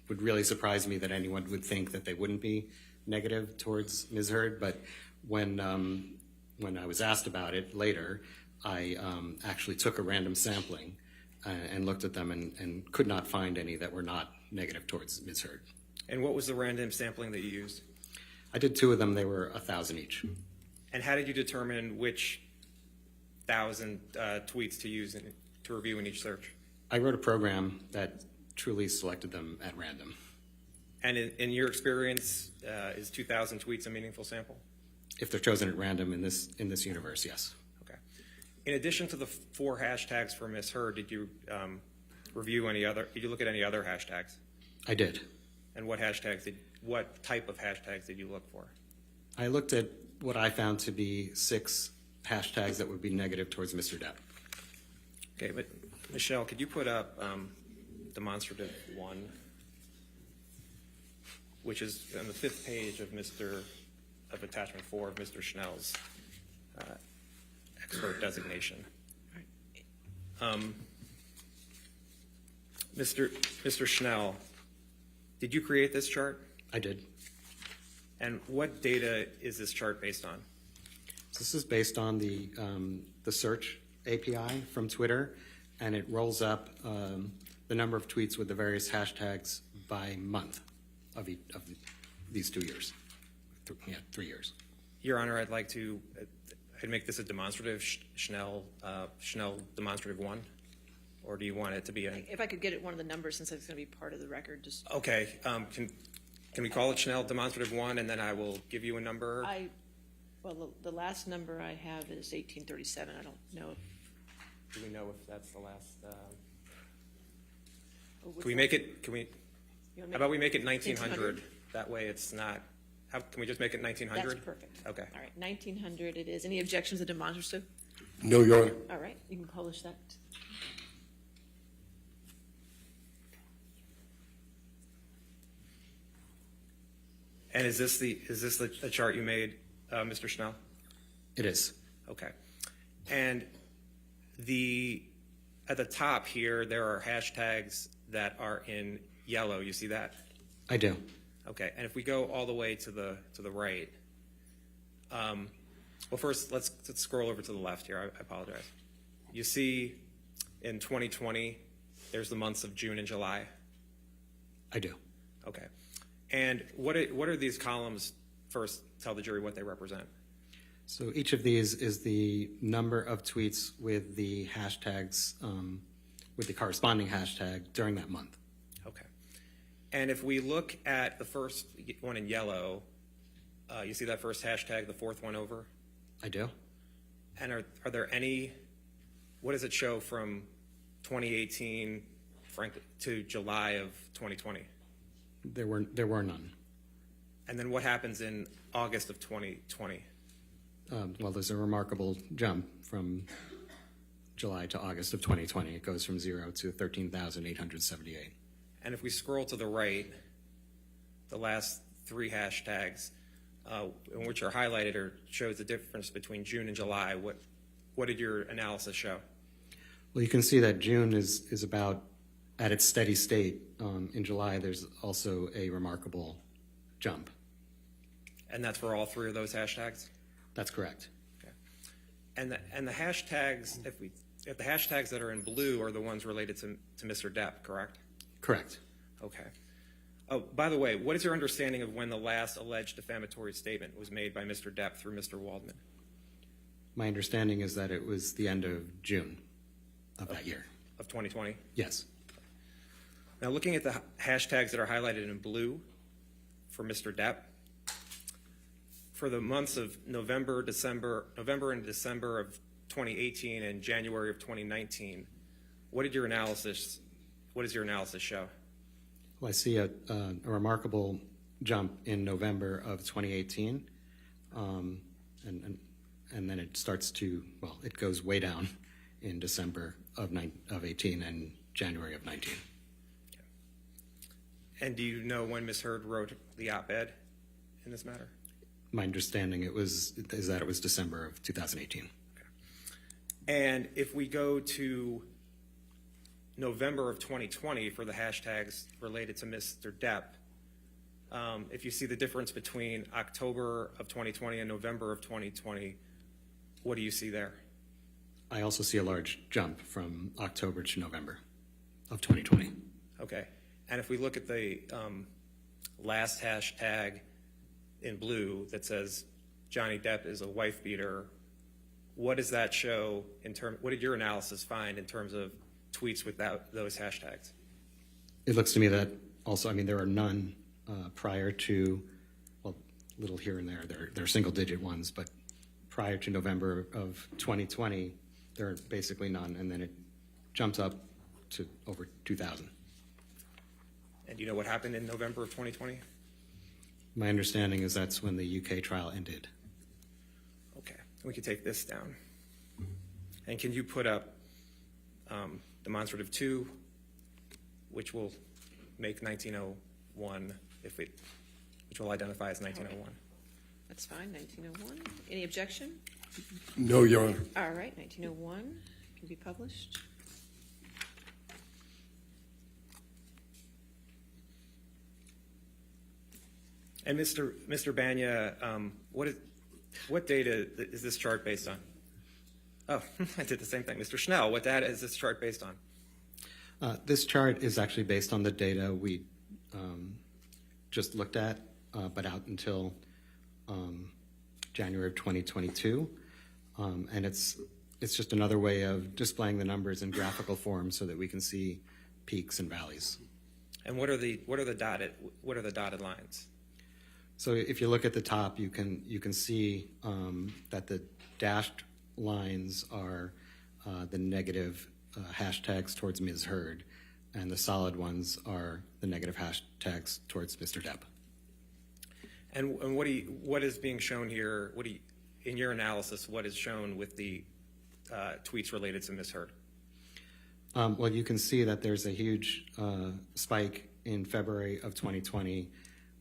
would really surprise me that anyone would think that they wouldn't be negative towards Ms. Heard. But when I was asked about it later, I actually took a random sampling and looked at them and could not find any that were not negative towards Ms. Heard. And what was the random sampling that you used? I did 2 of them. They were 1,000 each. And how did you determine which 1,000 tweets to use to review in each search? I wrote a program that truly selected them at random. And in your experience, is 2,000 tweets a meaningful sample? If they're chosen at random in this universe, yes. Okay. In addition to the 4 hashtags for Ms. Heard, did you review any other? Did you look at any other hashtags? I did. And what type of hashtags did you look for? I looked at what I found to be 6 hashtags that would be negative towards Mr. Depp. Okay, but Michelle, could you put up demonstrative 1, which is on the 5th page of attachment 4 of Mr. Schnell's expert designation. Mr. Schnell, did you create this chart? I did. And what data is this chart based on? So this is based on the search API from Twitter, and it rolls up the number of tweets with the various hashtags by month of these 2 years. 3 years. Your Honor, I'd like to I'd make this a demonstrative Schnell demonstrative 1, or do you want it to be a? If I could get it one of the numbers, since it's going to be part of the record, just. Okay. Can we call it Schnell demonstrative 1, and then I will give you a number? Well, the last number I have is 1837. I don't know. Do we know if that's the last? Can we make it? How about we make it 1900? 1900? That way, it's not. Can we just make it 1900? That's perfect. Okay. All right, 1900 it is. Any objections to demonstrative? No, Your Honor. All right, you can publish that. And is this the chart you made, Mr. Schnell? It is. Okay. And at the top here, there are hashtags that are in yellow. You see that? I do. Okay. And if we go all the way to the right, well, first let's scroll over to the left here. I apologize. You see, in 2020, there's the months of June and July. I do. Okay. And what are these columns? First, tell the jury what they represent. So each of these is the number of tweets with the hashtags, with the corresponding hashtag during that month. Okay. And if we look at the first one in yellow, you see that first hashtag, the fourth one over? I do. And are there any, what does it show from 2018, frankly, to July of 2020? There were none. And then what happens in August of 2020? Well, there's a remarkable jump from July to August of 2020. It goes from 0 to 13,878. And if we scroll to the right, the last three hashtags, which are highlighted, or shows the difference between June and July. What did your analysis show? Well, you can see that June is about at its steady state. In July, there's also a remarkable jump. And that's for all three of those hashtags? That's correct. Okay. And the hashtags, if the hashtags that are in blue are the ones related to Mr. Depp, correct? Correct. Okay. Oh, by the way, what is your understanding of when the last alleged defamatory statement was made by Mr. Depp through Mr. Waldman? My understanding is that it was the end of June of that year. Of 2020? Yes. Now, looking at the hashtags that are highlighted in blue for Mr. Depp, for the months of November and December of 2018 and January of 2019, what does your analysis show? Well, I see a remarkable jump in November of 2018, and then it starts to, well, it goes way down in December of 18 and January of 19. Okay. And do you know when Ms. Heard wrote the op-ed in this matter? My understanding is that it was December of 2018. Okay. And if we go to November of 2020 for the hashtags related to Mr. Depp, if you see the difference between October of 2020 and November of 2020, what do you see there? I also see a large jump from October to November of 2020. Okay. And if we look at the last hashtag in blue that says Johnny Depp is a wife beater, what does that show what did your analysis find in terms of tweets without those hashtags? It looks to me that also, I mean, there are none prior to, well, little here and there. There are single-digit ones, but prior to November of 2020, there are basically none, and then it jumps up to over 2,000. And do you know what happened in November of 2020? My understanding is that's when the UK trial ended. Okay, we can take this down. And can you put up demonstrative 2, which will make 1901, which will identify as 1901. That's fine, 1901. Any objection? No, Your Honor. All right, 1901 can be published. And Mr. Banya, what data is this chart based on? Oh, I did the same thing. Mr. Schnell, what data is this chart based on? This chart is actually based on the data we just looked at, but out until January of 2022. And it's just another way of displaying the numbers in graphical form so that we can see peaks and valleys. And what are the dotted lines? So if you look at the top, you can see that the dashed lines are the negative hashtags towards Ms. Heard, and the solid ones are the negative hashtags towards Mr. Depp. And what is being shown here? In your analysis, what is shown with the tweets related to Ms. Heard? Well, you can see that there's a huge spike in February of 2020,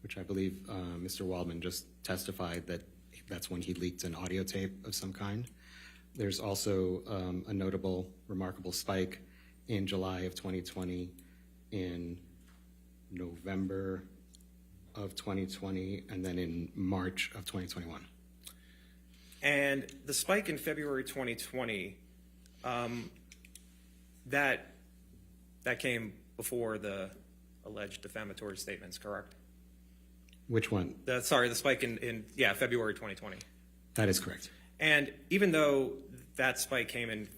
which I believe Mr. Waldman just testified that that's when he leaked an audio tape of some kind. There's also a notable, remarkable spike in July of 2020, in November of 2020, and then in March of 2021. And the spike in February 2020, that came before the alleged defamatory statements, correct? Which one? The spike in February 2020. That is correct. And even though that spike came in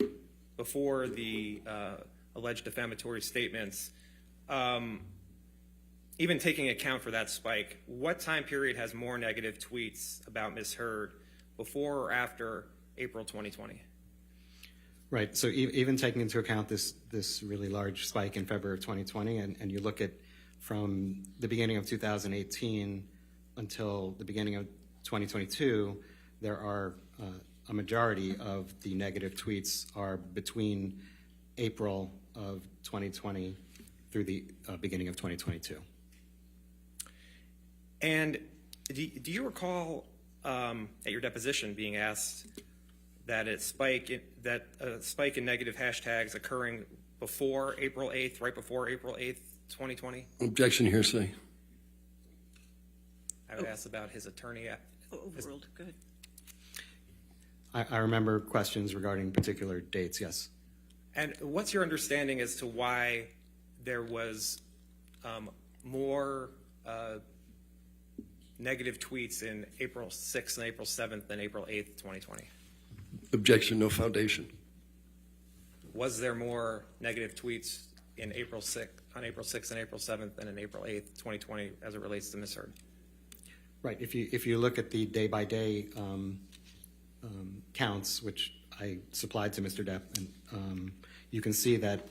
before the alleged defamatory statements, even taking account for that spike, what time period has more negative tweets about Ms. Heard, before or after April 2020? Right. So even taking into account this really large spike in February of 2020, and you look at from the beginning of 2018 until the beginning of 2022, there are a majority of the negative tweets are between April of 2020 through the beginning of 2022. And do you recall at your deposition being asked that a spike in negative hashtags occurring before April 8th, right before April 8th, 2020? Objection, hearsay. I would ask about his attorney. Overruled. Good. I remember questions regarding particular dates, yes. And what's your understanding as to why there was more negative tweets in April 6th and April 7th than April 8th, 2020? Objection, no foundation. Was there more negative tweets on April 6th and April 7th than in April 8th, 2020 as it relates to Ms. Heard? Right. If you look at the day-by-day counts, which I supplied to Mr. Depp, and you can see that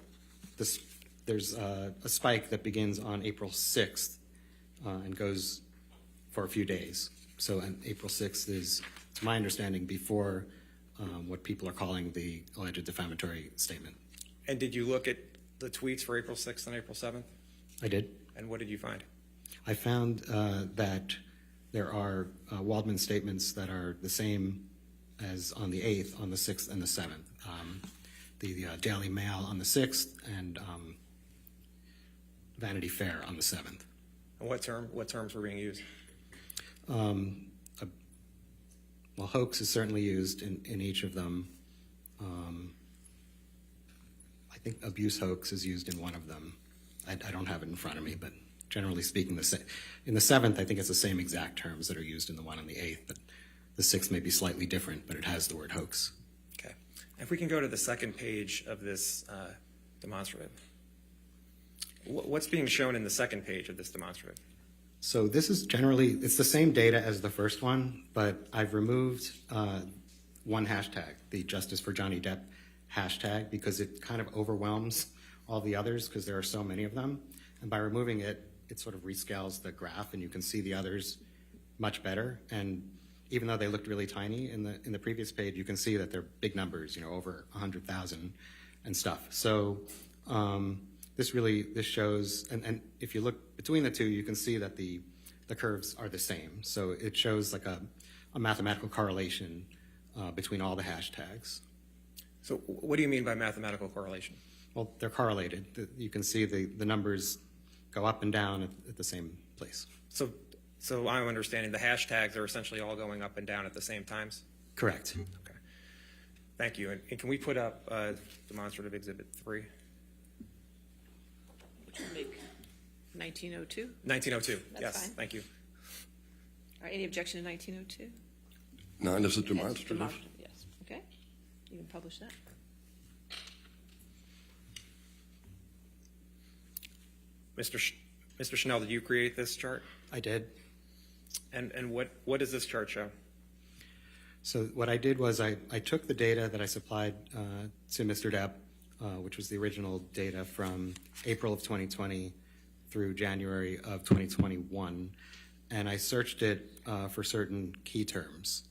there's a spike that begins on April 6th and goes for a few days. So April 6th is, to my understanding, before what people are calling the alleged defamatory statement. And did you look at the tweets for April 6th and April 7th? I did. And what did you find? I found that there are Waldman statements that are the same as on the 8th, on the 6th, and the 7th. The Daily Mail on the 6th, and Vanity Fair on the 7th. And what terms were being used? Well, hoax is certainly used in each of them. I think abuse hoax is used in one of them. I don't have it in front of me, but generally speaking, in the 7th, I think it's the same exact terms that are used in the one on the 8th, but the 6th may be slightly different, but it has the word hoax. Okay. If we can go to the second page of this demonstrative. What's being shown in the second page of this demonstrative? So this is it's the same data as the first one, but I've removed one hashtag, the Justice for Johnny Depp hashtag, because it kind of overwhelms all the others because there are so many of them. And by removing it, it sort of rescales the graph, and you can see the others much better. And even though they looked really tiny in the previous page, you can see that they're big numbers, over 100,000 and stuff. So this shows, and if you look between the two, you can see that the curves are the same. So it shows like a mathematical correlation between all the hashtags. So what do you mean by mathematical correlation? Well, they're correlated. You can see the numbers go up and down at the same place. So So I'm understanding the hashtags are essentially all going up and down at the same times? Correct. Okay. Thank you. And can we put up demonstrative exhibit 3? Which would make 1902? 1902, That's yes, fine. thank you. All right, any objection to 1902? None as a demonstrative. Demonstrative, yes. Okay, you can publish that. Mr. Schnell, did you create this chart? I did. And what does this chart show? So what I did was I took the data that I supplied to Mr. Depp, which was the original data from April of 2020 through January of 2021, and I searched it for certain key terms,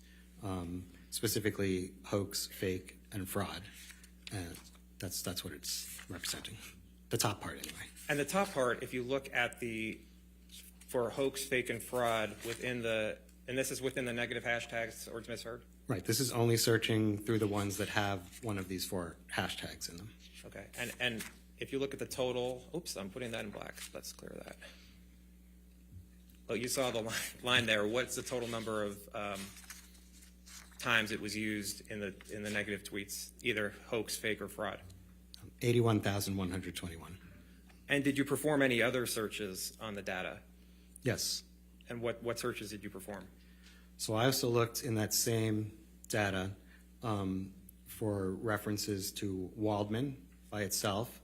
specifically hoax, fake, and fraud. And that's what it's representing. The top part, anyway. And the top part, if you look at for hoax, fake, and fraud and this is within the negative hashtags or misheard? Right. This is only searching through the ones that have one of these 4 hashtags in them. Okay. And if you look at the total, oops, I'm putting that in black. Let's clear that. Oh, you saw the line there. What's the total number of times it was used in the negative tweets, either hoax, fake, or fraud? 81,121. And did you perform any other searches on the data? Yes. And what searches did you perform? So I also looked in that same data for references to Waldman by itself,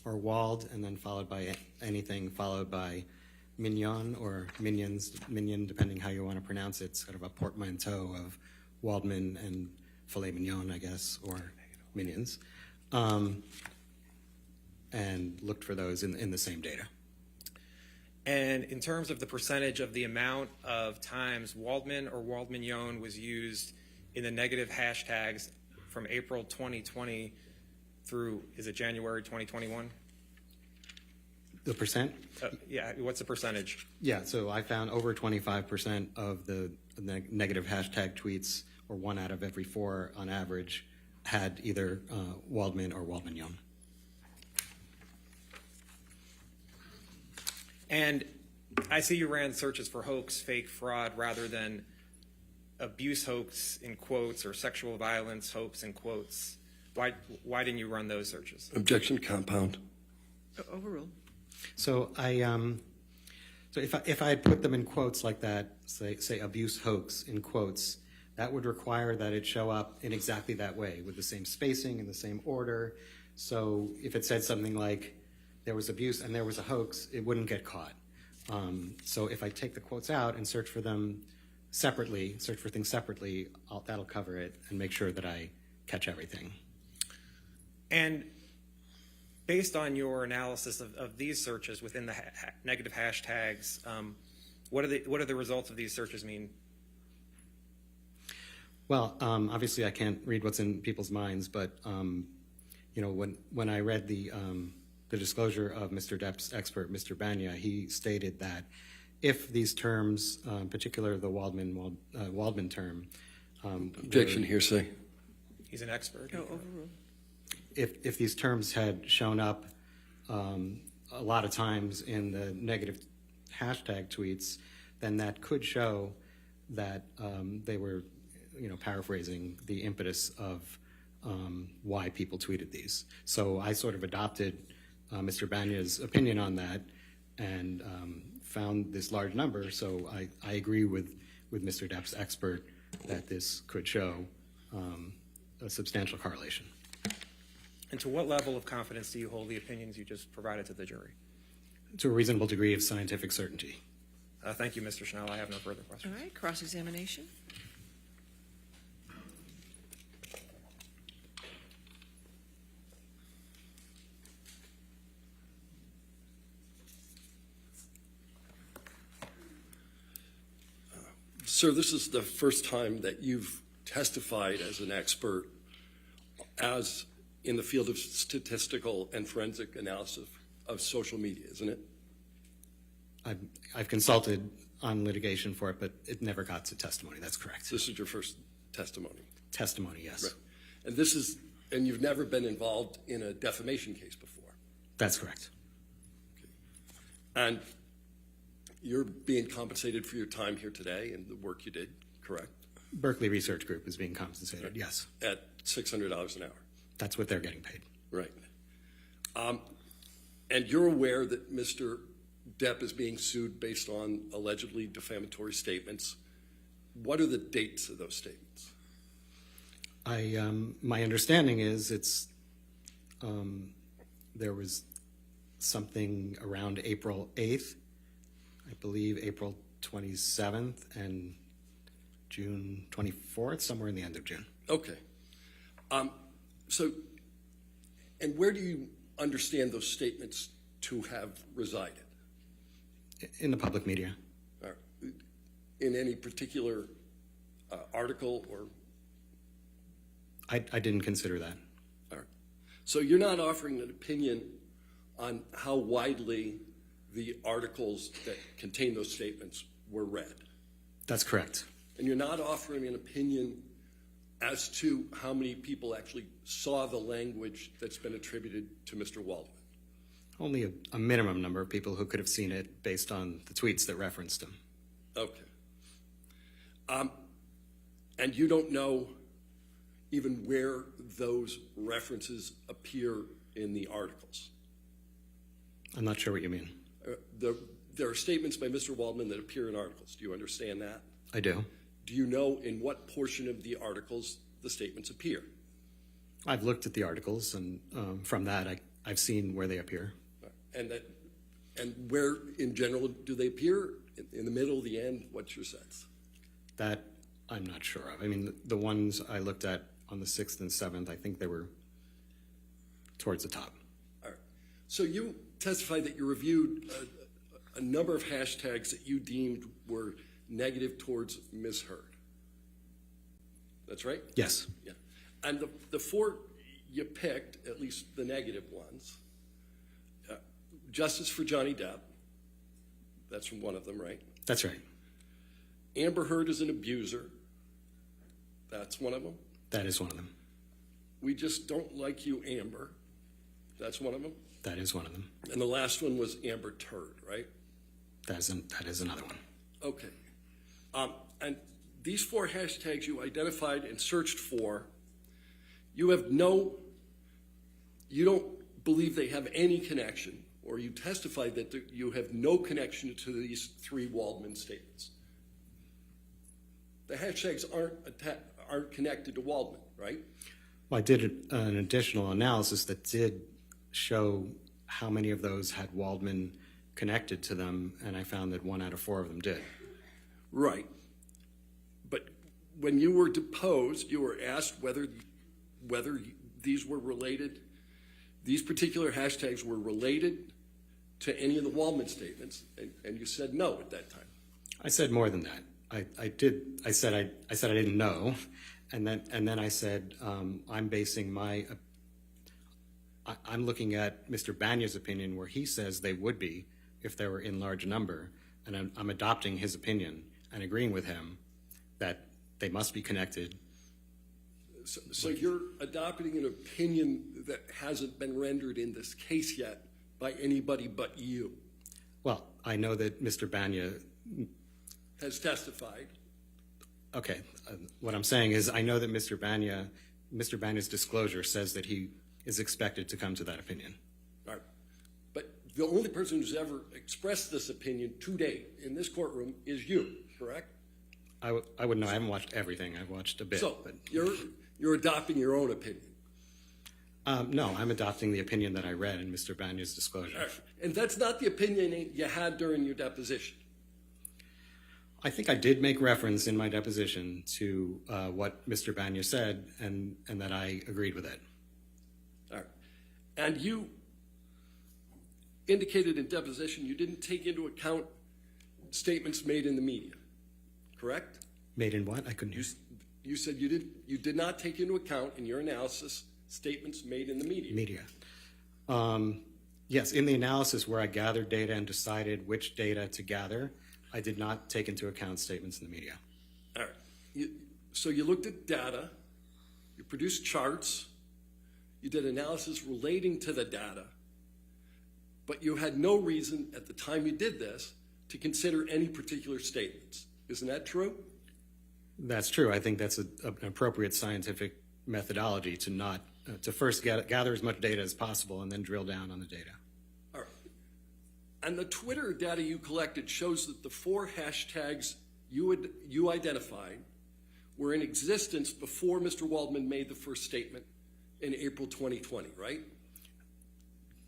or Wald, and then followed by anything followed by Mignon or Minion, depending how you want to pronounce it, sort of a portmanteau of Waldman and filet mignon, I guess, or Minions, and looked for those in the same data. And in terms of the percentage of the amount of times Waldman or Waldmignon was used in the negative hashtags from April 2020 through, is it January 2021? The percent? Yeah, what's the percentage? Yeah, so I found over 25% of the negative hashtag tweets, or 1 out of every 4 on average, had either Waldman or Waldmignon. And I see you ran searches for hoax, fake, fraud, rather than abuse hoax in quotes or sexual violence hoax in quotes. Why didn't you run those searches? Objection compound. Overruled. So so if I had put them in quotes like that, say abuse hoax in quotes, that would require that it show up in exactly that way, with the same spacing and the same order. So if it said something like there was abuse and there was a hoax, it wouldn't get caught. So if I take the quotes out and search for them separately, search for things separately, that'll cover it and make sure that I catch everything. And based on your analysis of these searches within the negative hashtags, what do the results of these searches mean? Well, obviously I can't read what's in people's minds, but when I read the disclosure of Mr. Depp's expert, Mr. Banya, he stated that if these terms, in particular the Waldman term, Objection, hearsay. He's an expert. Overruled. If these terms had shown up a lot of times in the negative hashtag tweets, then that could show that they were, paraphrasing the impetus of why people tweeted these. So I sort of adopted Mr. Banya's opinion on that and found this large number. So I agree with Mr. Depp's expert that this could show a substantial correlation. And to what level of confidence do you hold the opinions you just provided to the jury? To a reasonable degree of scientific certainty. Thank you, Mr. Schnell. I have no further questions. All right, cross-examination. Sir, this is the first time that you've testified as an expert as in the field of statistical and forensic analysis of social media, isn't it? I've consulted on litigation for it, but it never got to testimony. That's correct. This is your first testimony? Testimony, yes. Right. And you've never been involved in a defamation case before? That's correct. Okay. And You're being compensated for your time here today and the work you did, correct? Berkeley Research Group is being compensated, yes. At $600 an hour. That's what they're getting paid. Right. And you're aware that Mr. Depp is being sued based on allegedly defamatory statements. What are the dates of those statements? My understanding is there was something around April 8th, I believe April 27th and June 24th, somewhere in the end of June. Okay. And where do you understand those statements to have resided? In the public media. In any particular article or? I didn't consider that. All right. So you're not offering an opinion on how widely the articles that contain those statements were read? That's correct. And you're not offering an opinion as to how many people actually saw the language that's been attributed to Mr. Waldman? Only a minimum number of people who could have seen it based on the tweets that referenced him. Okay. And you don't know even where those references appear in the articles? I'm not sure what you mean. There are statements by Mr. Waldman that appear in articles. Do you understand that? I do. Do you know in what portion of the articles the statements appear? I've looked at the articles, and from that, I've seen where they appear. And where, in general, do they appear? In the middle, the end? What's your sense? That I'm not sure of. I mean, the ones I looked at on the 6th and 7th, I think they were towards the top. All right. So you testified that you reviewed a number of hashtags that you deemed were negative towards Ms. Heard. That's right? Yes. Yeah. And the four you picked, at least the negative ones, justice for Johnny Depp, that's from one of them, right? That's right. Amber Heard is an abuser, that's one of them? That is one of them. We just don't like you, Amber, that's one of them? That is one of them. And the last one was Amber Turd, right? That is another one. Okay. And these four hashtags you identified and searched for, you don't believe they have any connection, or you testified that you have no connection to these three Waldman statements. The hashtags aren't connected to Waldman, right? Well, I did an additional analysis that did show how many of those had Waldman connected to them, and I found that 1 out of 4 of them did. Right. But when you were deposed, you were asked whether these were related, these particular hashtags were related to any of the Waldman statements, and you said no at that time. I said more than that. I said I didn't know, and then I said I'm basing I'm looking at Mr. Banya's opinion where he says they would be if they were in large number, and I'm adopting his opinion and agreeing with him that they must be connected. So you're adopting an opinion that hasn't been rendered in this case yet by anybody but you? Well, I know that Mr. Banya has testified. Okay, what I'm saying is I know that Mr. Banya's disclosure says that he is expected to come to that opinion. All right. But the only person who's ever expressed this opinion to date in this courtroom is you, correct? I wouldn't know. I haven't watched everything. I've watched a bit. So but you're adopting your own opinion? No, I'm adopting the opinion that I read in Mr. Banya's disclosure. Right. And that's not the opinion you had during your deposition? I think I did make reference in my deposition to what Mr. Banya said, and that I agreed with it. All right. And you indicated in deposition you didn't take into account statements made in the media, correct? Made in what? I couldn't hear. You said you did not take into account in your analysis statements made in the media. Yes, in the analysis where I gathered data and decided which data to gather, I did not take into account statements in the media. All right. So you looked at data, you produced charts, you did analysis relating to the data, but you had no reason at the time you did this to consider any particular statements. Isn't that true? That's true. I think that's an appropriate scientific methodology to not to first gather as much data as possible and then drill down on the data. All right. And the Twitter data you collected shows that the 4 hashtags you identified were in existence before Mr. Waldman made the first statement in April 2020, right?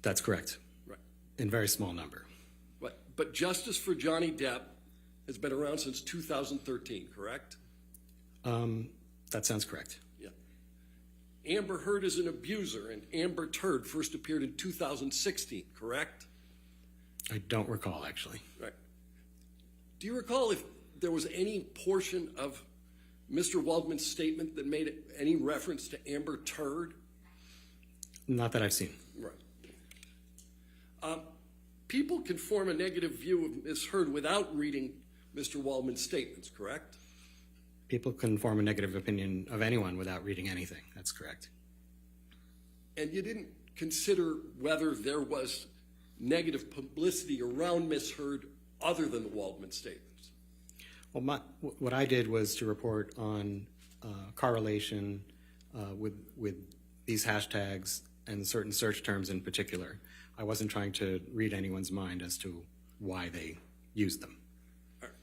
That's correct. Right. In very small number. Right. But Justice for Johnny Depp has been around since 2013, correct? That sounds correct. Yeah. Amber Heard is an abuser, and Amber Turd first appeared in 2016, correct? I don't recall, actually. Right. Do you recall if there was any portion of Mr. Waldman's statement that made any reference to Amber Turd? Not that I've seen. Right. People can form a negative view of Ms. Heard without reading Mr. Waldman's statements, correct? People can form a negative opinion of anyone without reading anything. That's correct. And you didn't consider whether there was negative publicity around Ms. Heard other than the Waldman statements? Well, what I did was to report on correlation with these hashtags and certain search terms in particular. I wasn't trying to read anyone's mind as to why they used them. All right.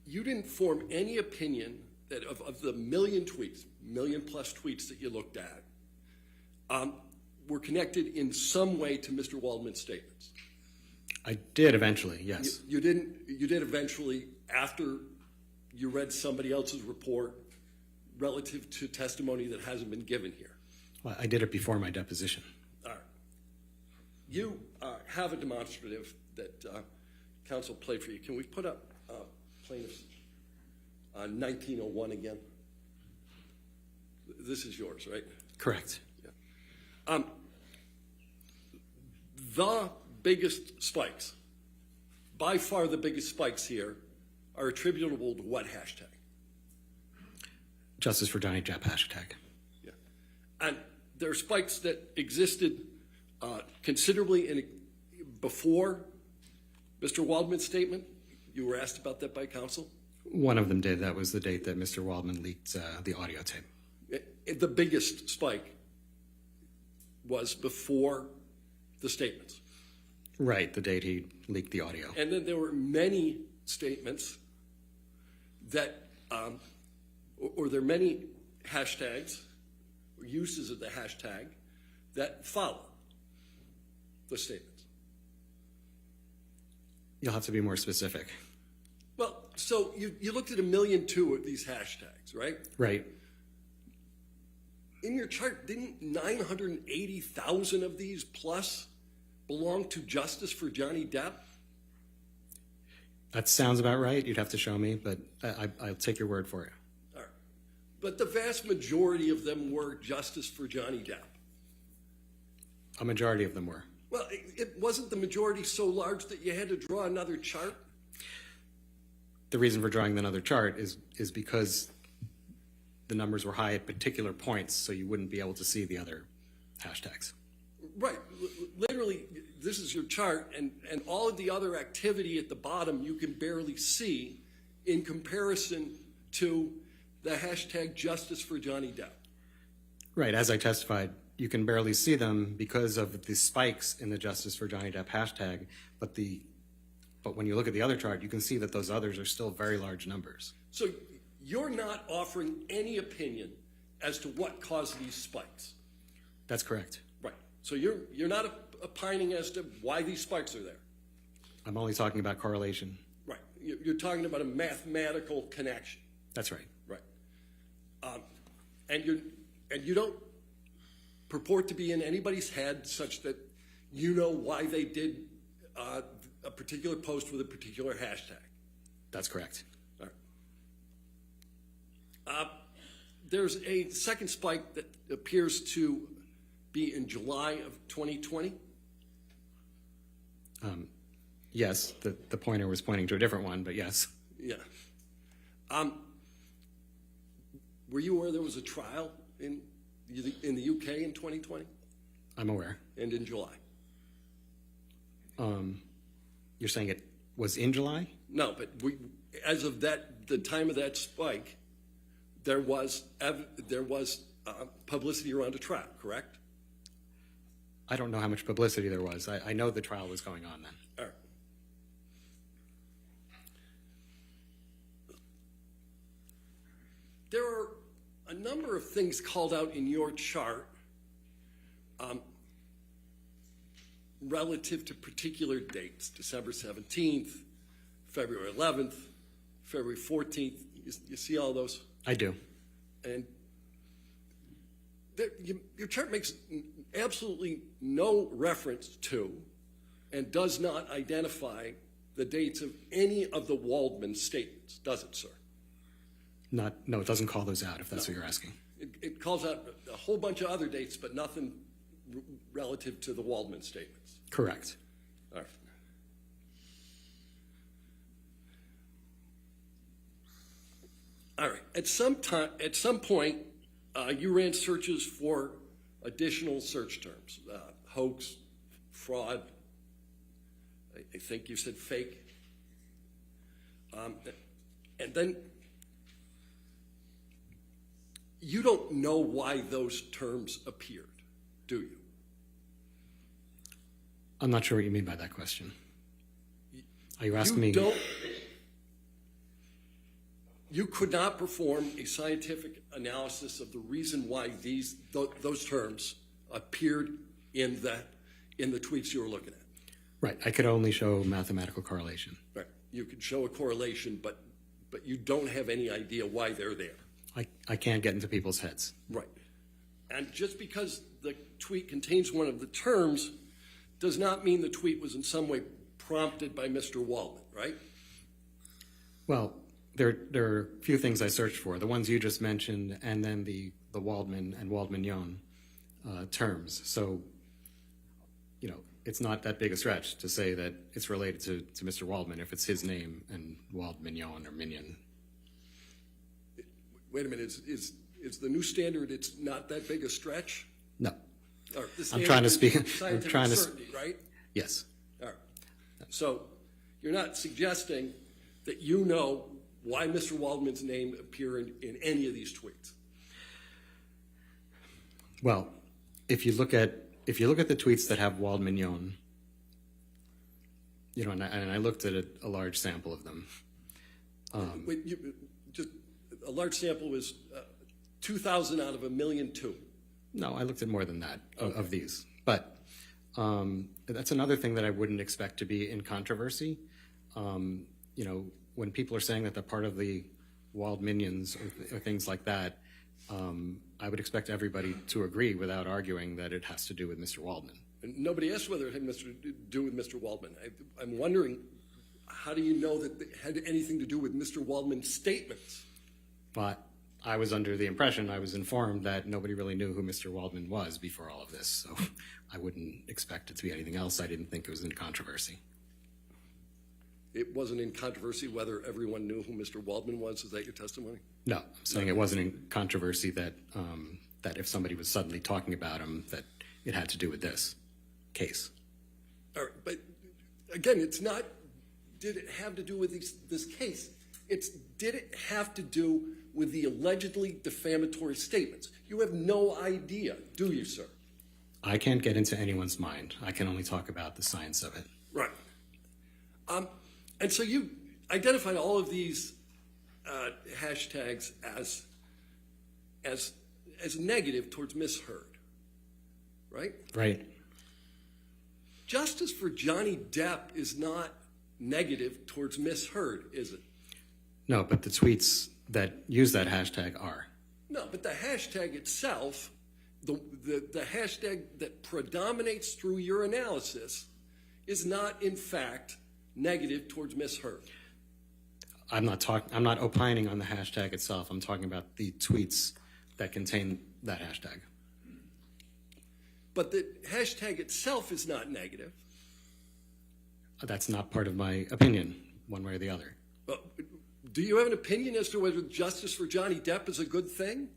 You didn't form any opinion that of the million plus tweets that you looked at, were connected in some way to Mr. Waldman's statements? I did eventually, yes. You did eventually after you read somebody else's report relative to testimony that hasn't been given here? Well, I did it before my deposition. All right. You have a demonstrative that counsel played for you. Can we put up plaintiff's 1901 again? This is yours, right? Correct. Yeah. The biggest spikes, by far the biggest spikes here, are attributable to what hashtag? Justice for Johnny Depp hashtag. Yeah. And there are spikes that existed considerably before Mr. Waldman's statement. You were asked about that by counsel? One of them did. That was the date that Mr. Waldman leaked the audio tape. The biggest spike was before the statements. Right, the date he leaked the audio. And then there were many statements that, or there are many hashtags, or uses of the hashtag, that follow the statements. You'll have to be more specific. Well, so you looked at 1.2 million of these hashtags, right? Right. In your chart, didn't 980,000 of these plus belong to Justice for Johnny Depp? That sounds about right. You'd have to show me, but I'll take your word for it. All right. But the vast majority of them were Justice for Johnny Depp. A majority of them were. Well, it wasn't the majority so large that you had to draw another chart? The reason for drawing another chart is because the numbers were high at particular points, so you wouldn't be able to see the other hashtags. Right. Literally, this is your chart, and all of the other activity at the bottom you can barely see in comparison to the hashtag Justice for Johnny Depp. Right. As I testified, you can barely see them because of the spikes in the Justice for Johnny Depp hashtag, but when you look at the other chart, you can see that those others are still very large numbers. So you're not offering any opinion as to what caused these spikes? That's correct. Right. So you're not opining as to why these spikes are there? I'm only talking about correlation. Right. You're talking about a mathematical connection. That's right. Right. And you don't purport to be in anybody's head such that you know why they did a particular post with a particular hashtag. That's correct. All right. There's a second spike that appears to be in July of 2020. Yes, the pointer was pointing to a different one, but yes. Yeah. Were you aware there was a trial in the UK in 2020? I'm aware. And in July? You're saying it was in July? No, but as of the time of that spike, there was publicity around a trial, correct? I don't know how much publicity there was. I know the trial was going on then. All right. There are a number of things called out in your chart relative to particular dates, December 17th, February 11th, February 14th. You see all those? I do. And your chart makes absolutely no reference to and does not identify the dates of any of the Waldman statements, does it, sir? No, it doesn't call those out, if that's what you're asking. It calls out a whole bunch of other dates, but nothing relative to the Waldman statements. Correct. All right. All right. At some point, you ran searches for additional search terms: hoax, fraud. I think you said fake. And then you don't know why those terms appeared, do you? I'm not sure what you mean by that question. Are you asking me? You could not perform a scientific analysis of the reason why those terms appeared in the tweets you were looking at. Right. I could only show mathematical correlation. Right. You could show a correlation, but you don't have any idea why they're there. I can't get into people's heads. Right. And just because the tweet contains one of the terms does not mean the tweet was in some way prompted by Mr. Waldman, right? Well, there are a few things I searched for. The ones you just mentioned, and then the Waldman and Waldmignon terms. So, it's not that big a stretch to say that it's related to Mr. Waldman if it's his name and Waldmignon or Minion. Wait a minute. Is the new standard it's not that big a stretch? No. I'm trying to speak. Certainty, right? Yes. All right. So you're not suggesting that you know why Mr. Waldman's name appeared in any of these tweets? Well, if you look at the tweets that have Waldmignon, and I looked at a large sample of them. Just a large sample was 2,000 out of 1,000,002. No, I looked at more than that of these. But that's another thing that I wouldn't expect to be in controversy. When people are saying that they're part of the Waldminions or things like that, I would expect everybody to agree without arguing that it has to do with Mr. Waldman. And nobody asked whether it had to do with Mr. Waldman. I'm wondering, how do you know that it had anything to do with Mr. Waldman's statements? But I was under the impression, I was informed that nobody really knew who Mr. Waldman was before all of this, so I wouldn't expect it to be anything else. I didn't think it was in controversy. It wasn't in controversy whether everyone knew who Mr. Waldman was? Is that your testimony? No, I'm saying it wasn't in controversy that if somebody was suddenly talking about him, that it had to do with this case. All right, but again, it's not, did it have to do with this case? It's, did it have to do with the allegedly defamatory statements? You have no idea, do you, sir? I can't get into anyone's mind. I can only talk about the science of it. Right. And so you identified all of these hashtags as negative towards Ms. Heard, right? Right. Justice for Johnny Depp is not negative towards Ms. Heard, is it? No, but the tweets that use that hashtag are. No, but the hashtag itself, the hashtag that predominates through your analysis is not, in fact, negative towards Ms. Heard. I'm not opining on the hashtag itself. I'm talking about the tweets that contain that hashtag. But the hashtag itself is not negative. That's not part of my opinion, one way or the other. Do you have an opinion as to whether justice for Johnny Depp is a good thing?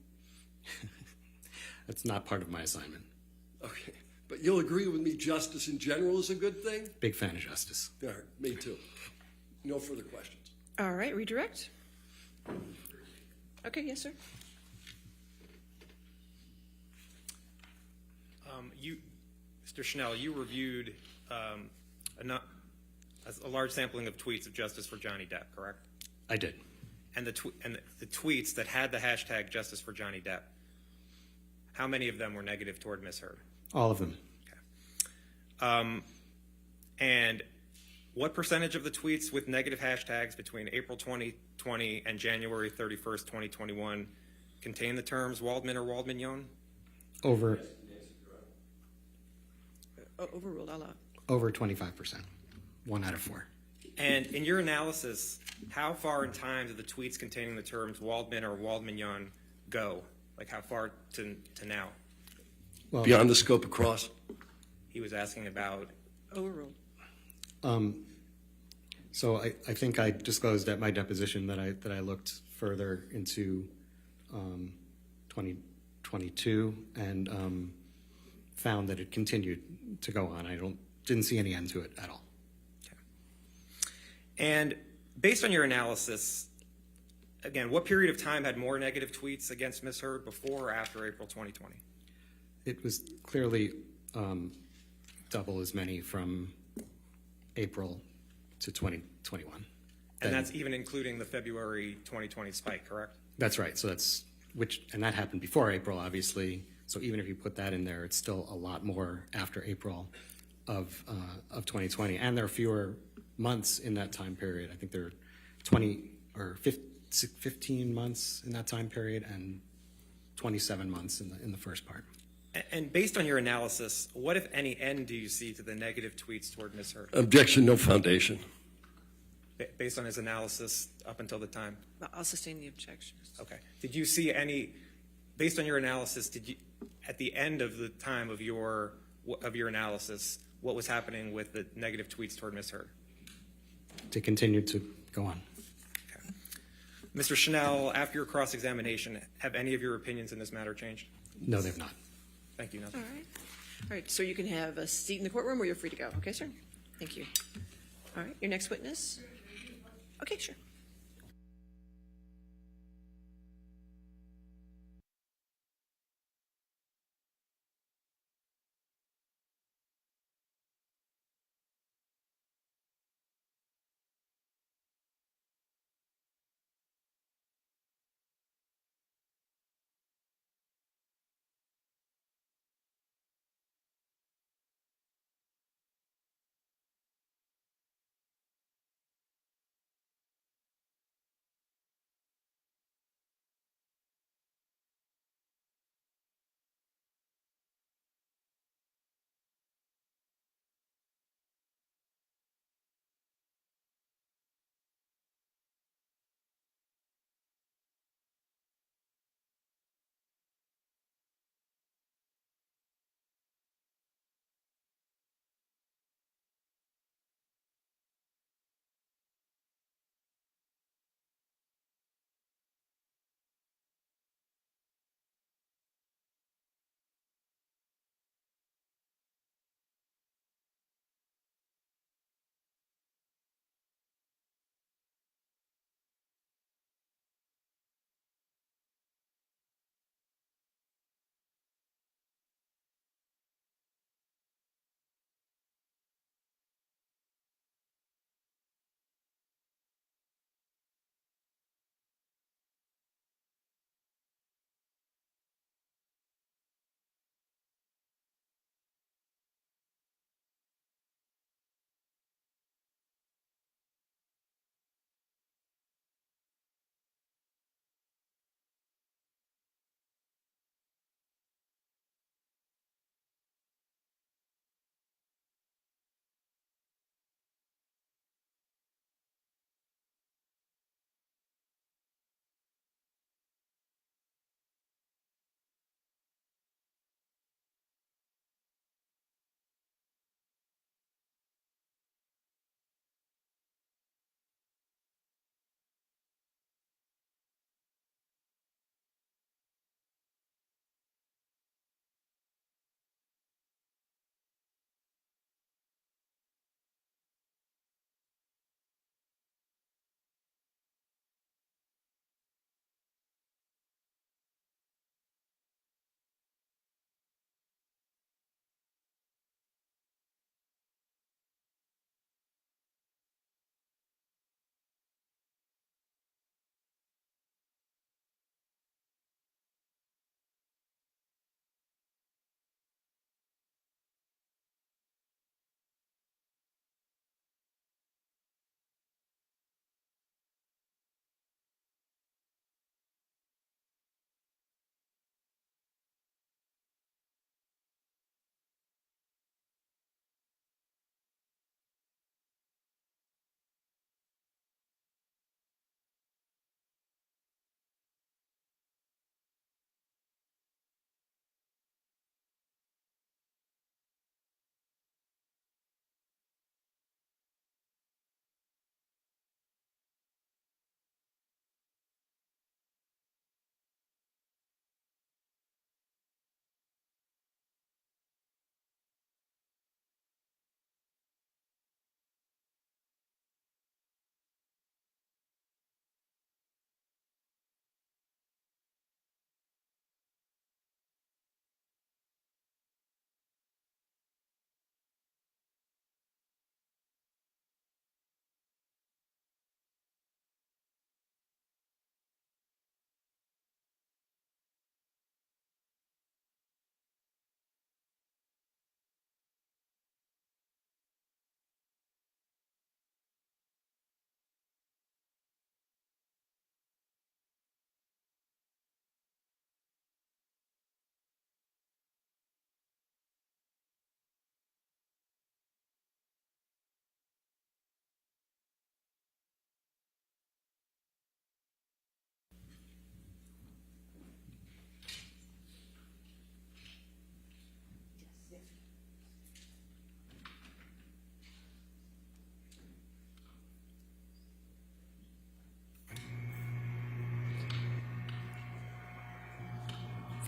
That's not part of my assignment. Okay. But you'll agree with me, justice in general is a good thing? Big fan of justice. All right, me too. No further questions. All right, redirect. Okay, yes, sir. Mr. Schnell, you reviewed a large sampling of tweets of justice for Johnny Depp, correct? I did. And the tweets that had the hashtag justice for Johnny Depp, how many of them were negative toward Ms. Heard? All of them. And what percentage of the tweets with negative hashtags between April 2020 and January 31st, 2021 contain the terms Waldman or Waldman-Young? Overruled, I'll Over 25%. 1 out of 4. And in your analysis, how far in time did the tweets containing the terms Waldman or Waldman-Young go? Like how far to now? Well, beyond the scope of cross? He was asking about... Overruled. So I think I disclosed at my deposition that I looked further into 2022 and found that it continued to go on. I didn't see any end to it at all. Okay. And based on your analysis, again, what period of time had more negative tweets against Ms. Heard, before or after April 2020? It was clearly double as many from April to 2021. And that's even including the February 2020 spike, correct? That's right. So and that happened before April, obviously. So even if you put that in there, it's still a lot more after April of 2020. And there are fewer months in that time period. I think there are 20 or 15 months in that time period and 27 months in the first part. And based on your analysis, what, if any, end do you see to the negative tweets toward Ms. Heard? Objection, no foundation. Based on his analysis up until the time? I'll sustain the objection. Okay. Did you see any, based on your analysis, at the end of the time of your analysis, what was happening with the negative tweets toward Ms. Heard? To continue to go on. Okay. Mr. Schnell, after your cross-examination, have any of your opinions in this matter changed? No, they've not. Thank you. Nothing. All right. All right, sir, you can have a seat in the courtroom or you're free to go. Okay, sir? Thank you. All right, your next witness? Okay, sure.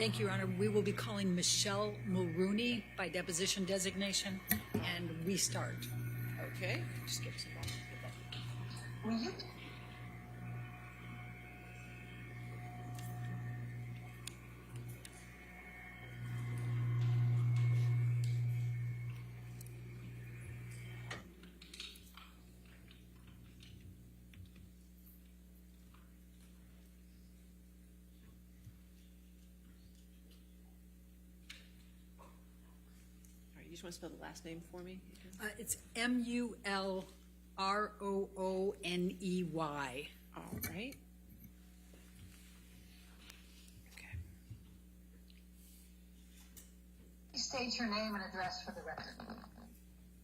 Thank you, Your Honor. We will be calling Michelle Mulrooney by deposition designation, and we start. Okay, just give us a moment to get that. Will you? All right, you just want to spell the last name for me? It's Mulrooney. All right. Please state your name and address for the record.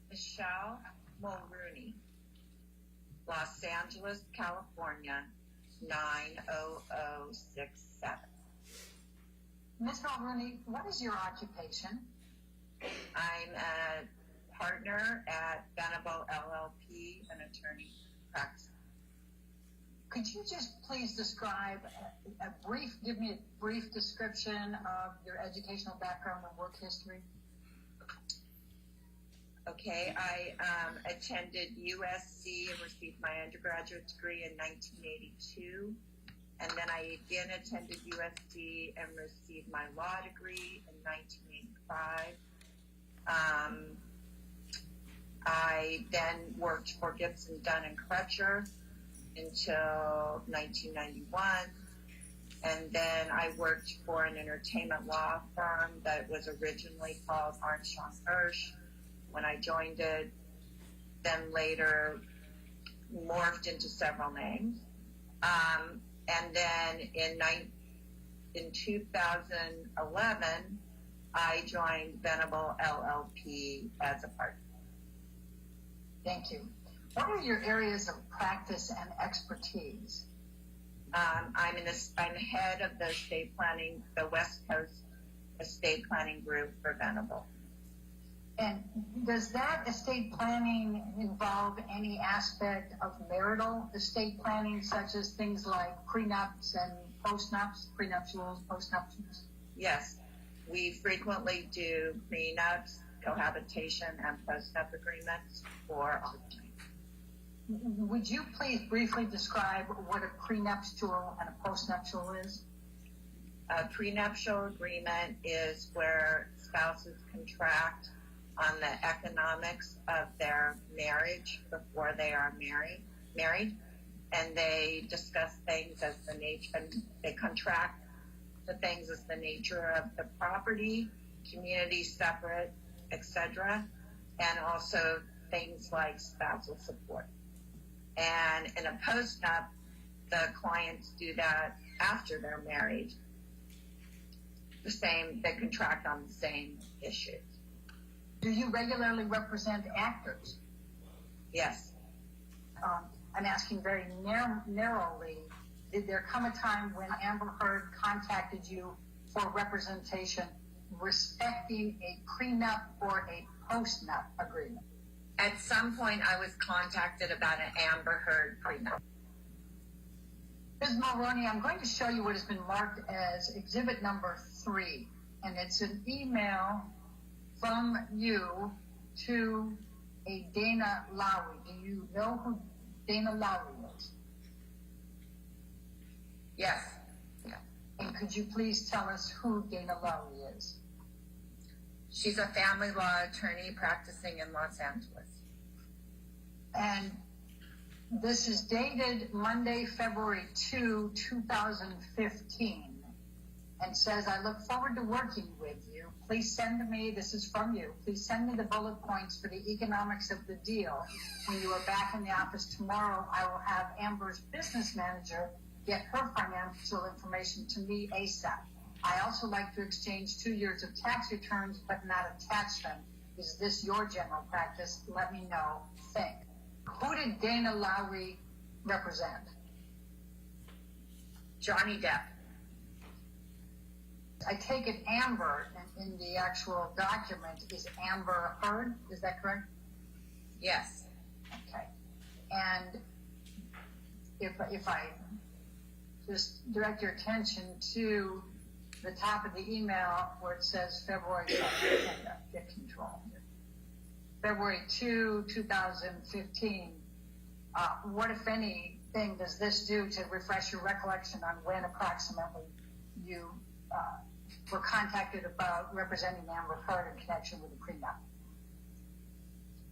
Michelle Mulrooney, Los Angeles, California, 90067. Ms. Mulrooney, what is your occupation? I'm a partner at Venable LLP, an attorney practice. Could you just please describe give me a brief description of your educational background and work history? Okay, I attended USC and received my undergraduate degree in 1982. And then I again attended USC and received my law degree in 1985. I then worked for Gibson, Dunn and Crutcher until 1991. And then I worked for an entertainment law firm that was originally called Armstrong Hirsch when I joined it, then later morphed into several names. And then in 2011, I joined Venable LLP as a partner. Thank you. What are your areas of practice and expertise? I'm head of the estate planning, the West Coast estate planning group for Venable. And does that estate planning involve any aspect of marital estate planning, such as things like prenups and postnups, prenuptials, postnuptials? Yes, we frequently do prenups, cohabitation, and postnup agreements for our clients. Would you please briefly describe what a prenuptial and a postnuptial is? A prenuptial agreement is where spouses contract on the economics of their marriage before they are married, and they discuss things as the nature, and they contract the things as the nature of the property, community separate, etc., and also things like spousal support. And in a postnup, the clients do that after they're married. They contract on the same issues. Do you regularly represent actors? Yes. I'm asking very narrowly, did there come a time when Amber Heard contacted you for representation respecting a prenup or a postnup agreement? At some point, I was contacted about an Amber Heard prenup. Ms. Mulrooney, I'm going to show you what has been marked as exhibit number 3, and it's an email from you to a Dana Lowry. Do you know who Dana Lowry is? Yes. And could you please tell us who Dana Lowry is? She's a family law attorney practicing in Los Angeles. And this is dated Monday, February 2, 2015, and says, I look forward to working with you. Please send me, this is from you, please send me the bullet points for the economics of the deal. When you are back in the office tomorrow, I will have Amber's business manager get her financial information to me ASAP. I also like to exchange 2 years of tax returns, but not attach them. Is this your general practice? Let me know. Think. Who did Dana Lowry represent? Johnny Depp. I take it Amber in the actual document is Amber Heard. Is that correct? Yes. Okay. And if I just direct your attention to the top of the email where it says February 2nd, get control. February 2, 2015. What, if anything, does this do to refresh your recollection on when approximately you were contacted about representing Amber Heard in connection with the prenup?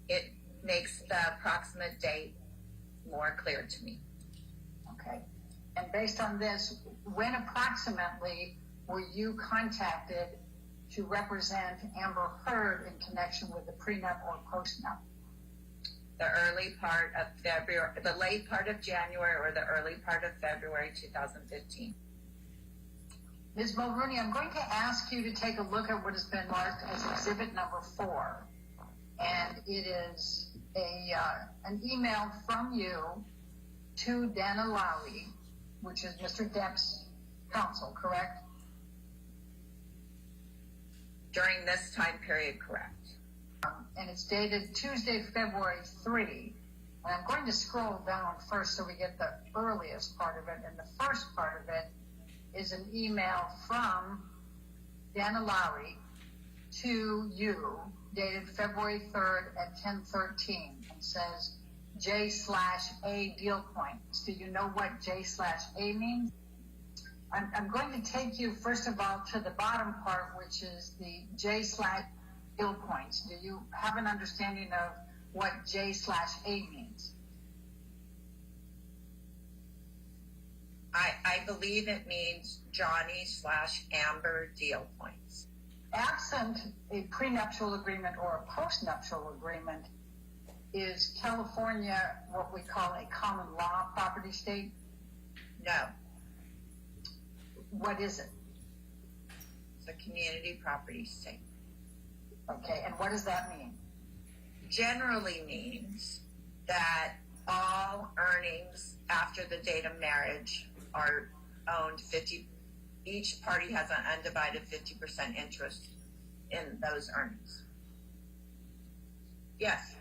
It makes the approximate date more clear to me. Okay. And based on this, when approximately were you contacted to represent Amber Heard in connection with the prenup or postnup? The early part of February, the late part of January, or the early part of February 2015. Ms. Mulrooney, I'm going to ask you to take a look at what has been marked as exhibit number 4. And it is an email from you to Dana Lowry, which is Mr. Depp's counsel, correct? During this time period, correct. And it's dated Tuesday, February 3. And I'm going to scroll down first so we get the earliest part of it. And the first part of it is an email from Dana Lowry to you, dated February 3rd at 10:13, and says J/A deal points. Do you know what J/A means? I'm going to take you, first of all, to the bottom part, which is the J/deal points. Do you have an understanding of what J/A means? I believe it means Johnny/Amber deal points. Absent a prenuptial agreement or a postnuptial agreement, is California what we call a common law property state? No. What is it? It's a community property state. Okay, and what does that mean? Generally means that all earnings after the date of marriage are owned 50%. Each party has an undivided 50% interest in those earnings. Yes.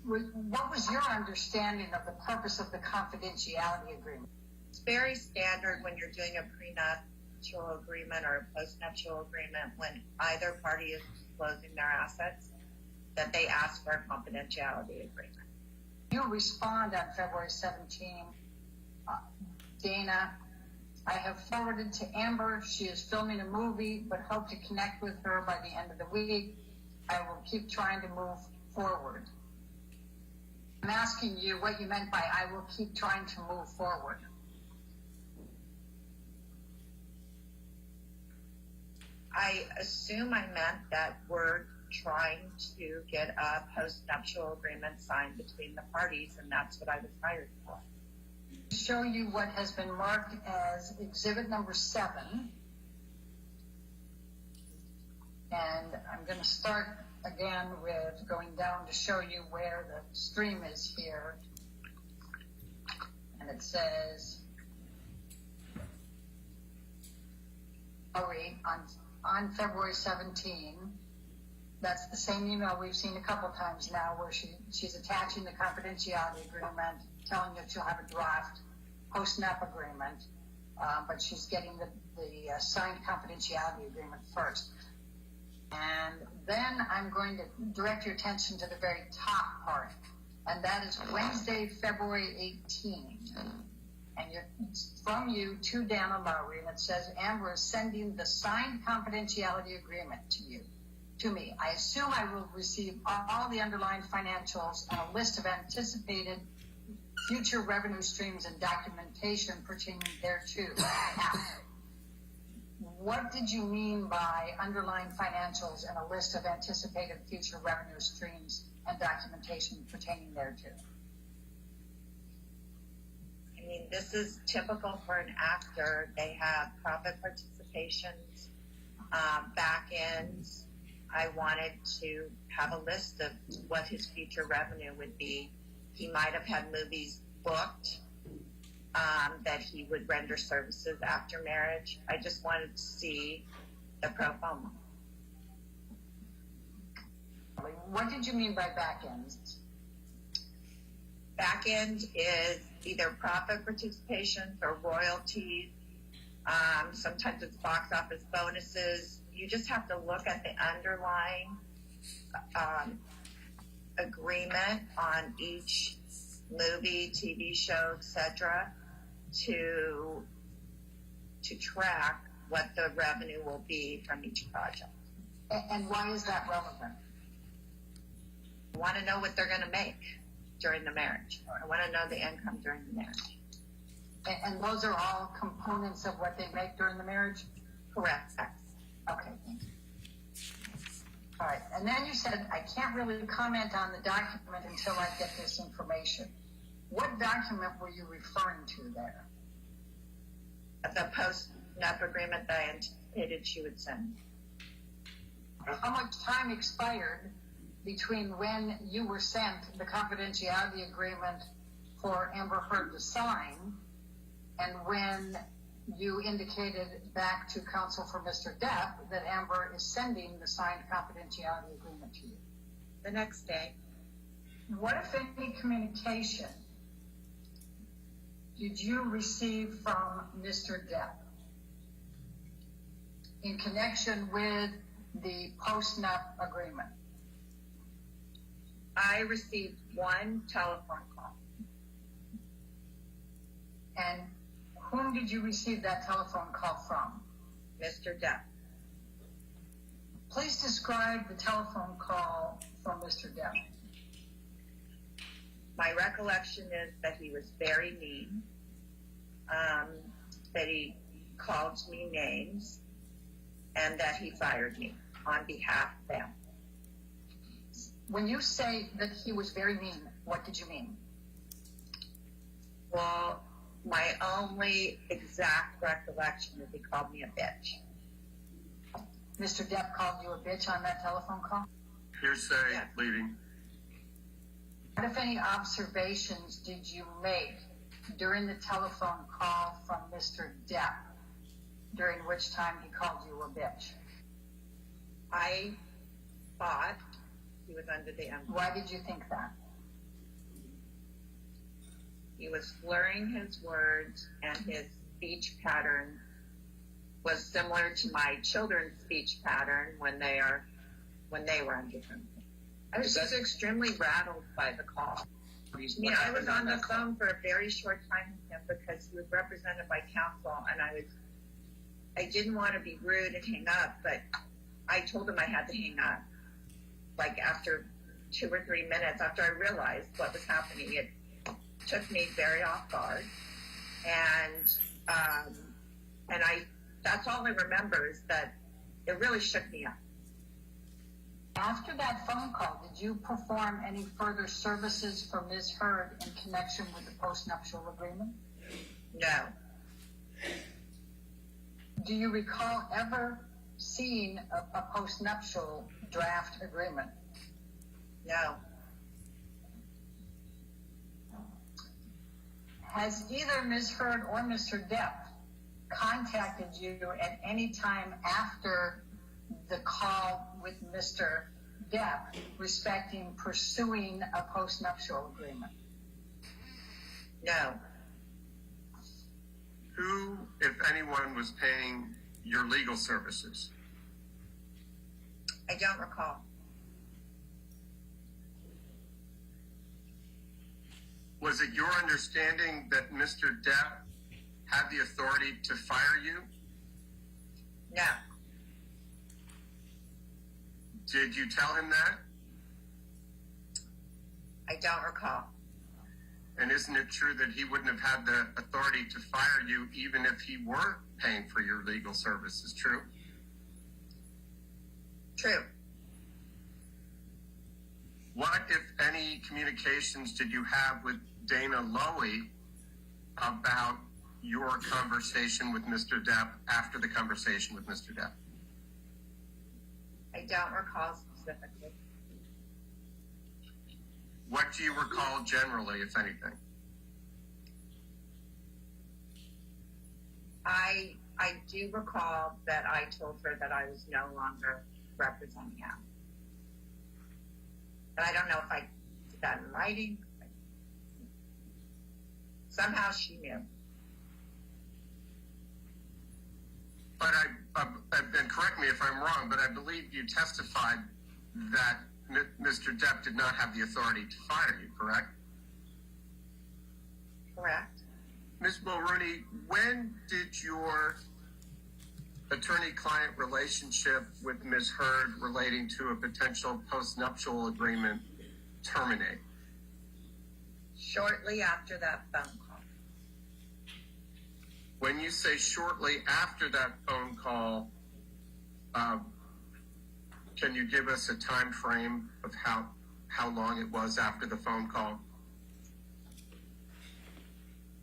What was your understanding of the purpose of the confidentiality agreement? It's very standard when you're doing a prenuptial agreement or a postnuptial agreement, when either party is disclosing their assets, that they ask for a confidentiality agreement. You respond on February 17, Dana, I have forwarded to Amber. She is filming a movie, but hope to connect with her by the end of the week. I will keep trying to move forward. I'm asking you what you meant by I will keep trying to move forward. I assume I meant that we're trying to get a postnuptial agreement signed between the parties, and that's what I was hired for. Show you what has been marked as exhibit number 7. And I'm going to start again with going down to show you where the stream is here. And it says, on February 17, that's the same email we've seen a couple times now, where she's attaching the confidentiality agreement, telling you she'll have a draft post-nup agreement, but she's getting the signed confidentiality agreement first. And then I'm going to direct your attention to the very top part, and that is Wednesday, February 18. And it's from you to Dana Lowry, and it says, Amber is sending the signed confidentiality agreement to me. I assume I will receive all the underlying financials and a list of anticipated future revenue streams and documentation pertaining thereto. What did you mean by underlying financials and a list of anticipated future revenue streams and documentation pertaining thereto? I mean, this is typical for an actor. They have profit participations, back ends. I wanted to have a list of what his future revenue would be. He might have had movies booked that he would render services after marriage. I just wanted to see the pro forma. What did you mean by back ends? Back end is either profit participations or royalties Sometimes it's box office bonuses. You just have to look at the underlying agreement on each movie, TV show, etc., to track what the revenue will be from each project. And why is that relevant? I want to know what they're going to make during the marriage. I want to know the income during the marriage. And those are all components of what they make during the marriage? Correct. Okay, thank you. All right, and then you said, I can't really comment on the document until I get this information. What document were you referring to there? The post-nup agreement that I anticipated she would send. How much time expired between when you were sent the confidentiality agreement for Amber Heard to sign and when you indicated back to counsel for Mr. Depp that Amber is sending the signed confidentiality agreement to you? The next day. What, if any, communication did you receive from Mr. Depp in connection with the post-nup agreement? I received one telephone call. And whom did you receive that telephone call from? Mr. Depp. Please describe the telephone call from Mr. Depp. My recollection is that he was very mean, that he called me names, and that he fired me on behalf of them. When you say that he was very mean, what did you mean? Well, my only exact recollection is he called me a bitch. Mr. Depp called you a bitch on that telephone call? Hearsay, leading. What, if any, observations did you make during the telephone call from Mr. Depp, during which time he called you a bitch? I thought he was under the influence. Why did you think that? He was slurring his words, and his speech pattern was similar to my children's speech pattern when they were under influence. I was just extremely rattled by the call. I was on the phone for a very short time with him because he was represented by counsel, and I didn't want to be rude and hang up, but I told him I had to hang up. Like after 2 or 3 minutes after I realized what was happening, it took me very off guard, and that's all I remember is that it really shook me up. After that phone call, did you perform any further services for Ms. Heard in connection with the postnuptial agreement? No. Do you recall ever seeing a postnuptial draft agreement? No. Has either Ms. Heard or Mr. Depp contacted you at any time after the call with Mr. Depp respecting pursuing a postnuptial agreement? No. Who, if anyone, was paying your legal services? I don't recall. Was it your understanding that Mr. Depp had the authority to fire you? No. Did you tell him that? I don't recall. And isn't it true that he wouldn't have had the authority to fire you even if he were paying for your legal services? True? True. What, if any, communications did you have with Dana Lowy about your conversation with Mr. Depp after the conversation with Mr. Depp? I don't recall specifically. What do you recall generally, if anything? I do recall that I told her that I was no longer representing him. But I don't know if I did that in writing. Somehow she knew. correct me if I'm wrong, but I believe you testified that Mr. Depp did not have the authority to fire you, correct? Correct. Ms. Mulrooney, when did your attorney-client relationship with Ms. Heard relating to a potential postnuptial agreement terminate? Shortly after that phone call. When you say shortly after that phone call, can you give us a time frame of how long it was after the phone call?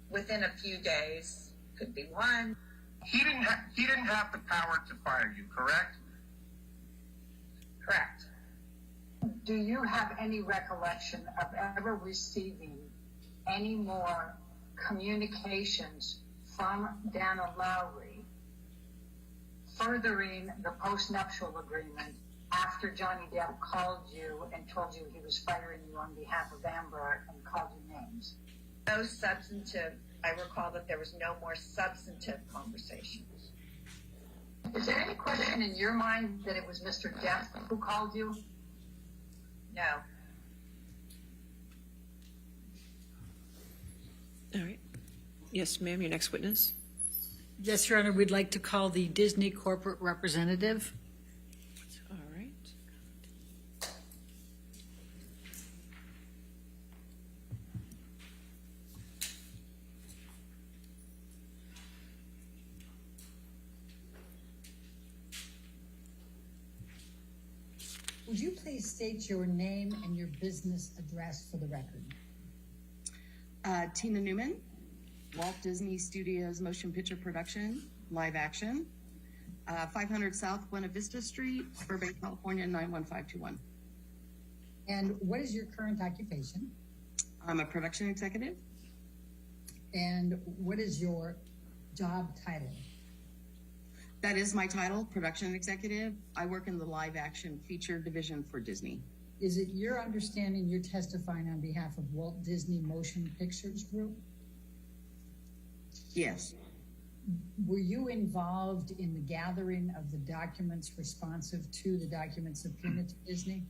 Within a few days, could be one. He didn't have the power to fire you, correct? Correct. Do you have any recollection of ever receiving any more communications from Dana Lowry furthering the postnuptial agreement after Johnny Depp called you and told you he was firing you on behalf of Amber and called you names? No substantive, I recall that there was no more substantive conversations. Is there any question in your mind that it was Mr. Depp who called you? No. All right. Yes, ma'am, your next witness. Yes, Your Honor, we'd like to call the Disney corporate representative. All right. Would you please state your name and your business address for the record? Tina Newman, Walt Disney Studios Motion Picture Production, live action, 500 South Buena Vista Street, Burbank, California, 91521. And what is your current occupation? I'm a production executive. And what is your job title? That is my title, production executive. I work in the live action feature division for Disney. Is it your understanding you're testifying on behalf of Walt Disney Motion Pictures Group? Yes. Were you involved in the gathering of the documents responsive to the documents subpoenaed to Disney?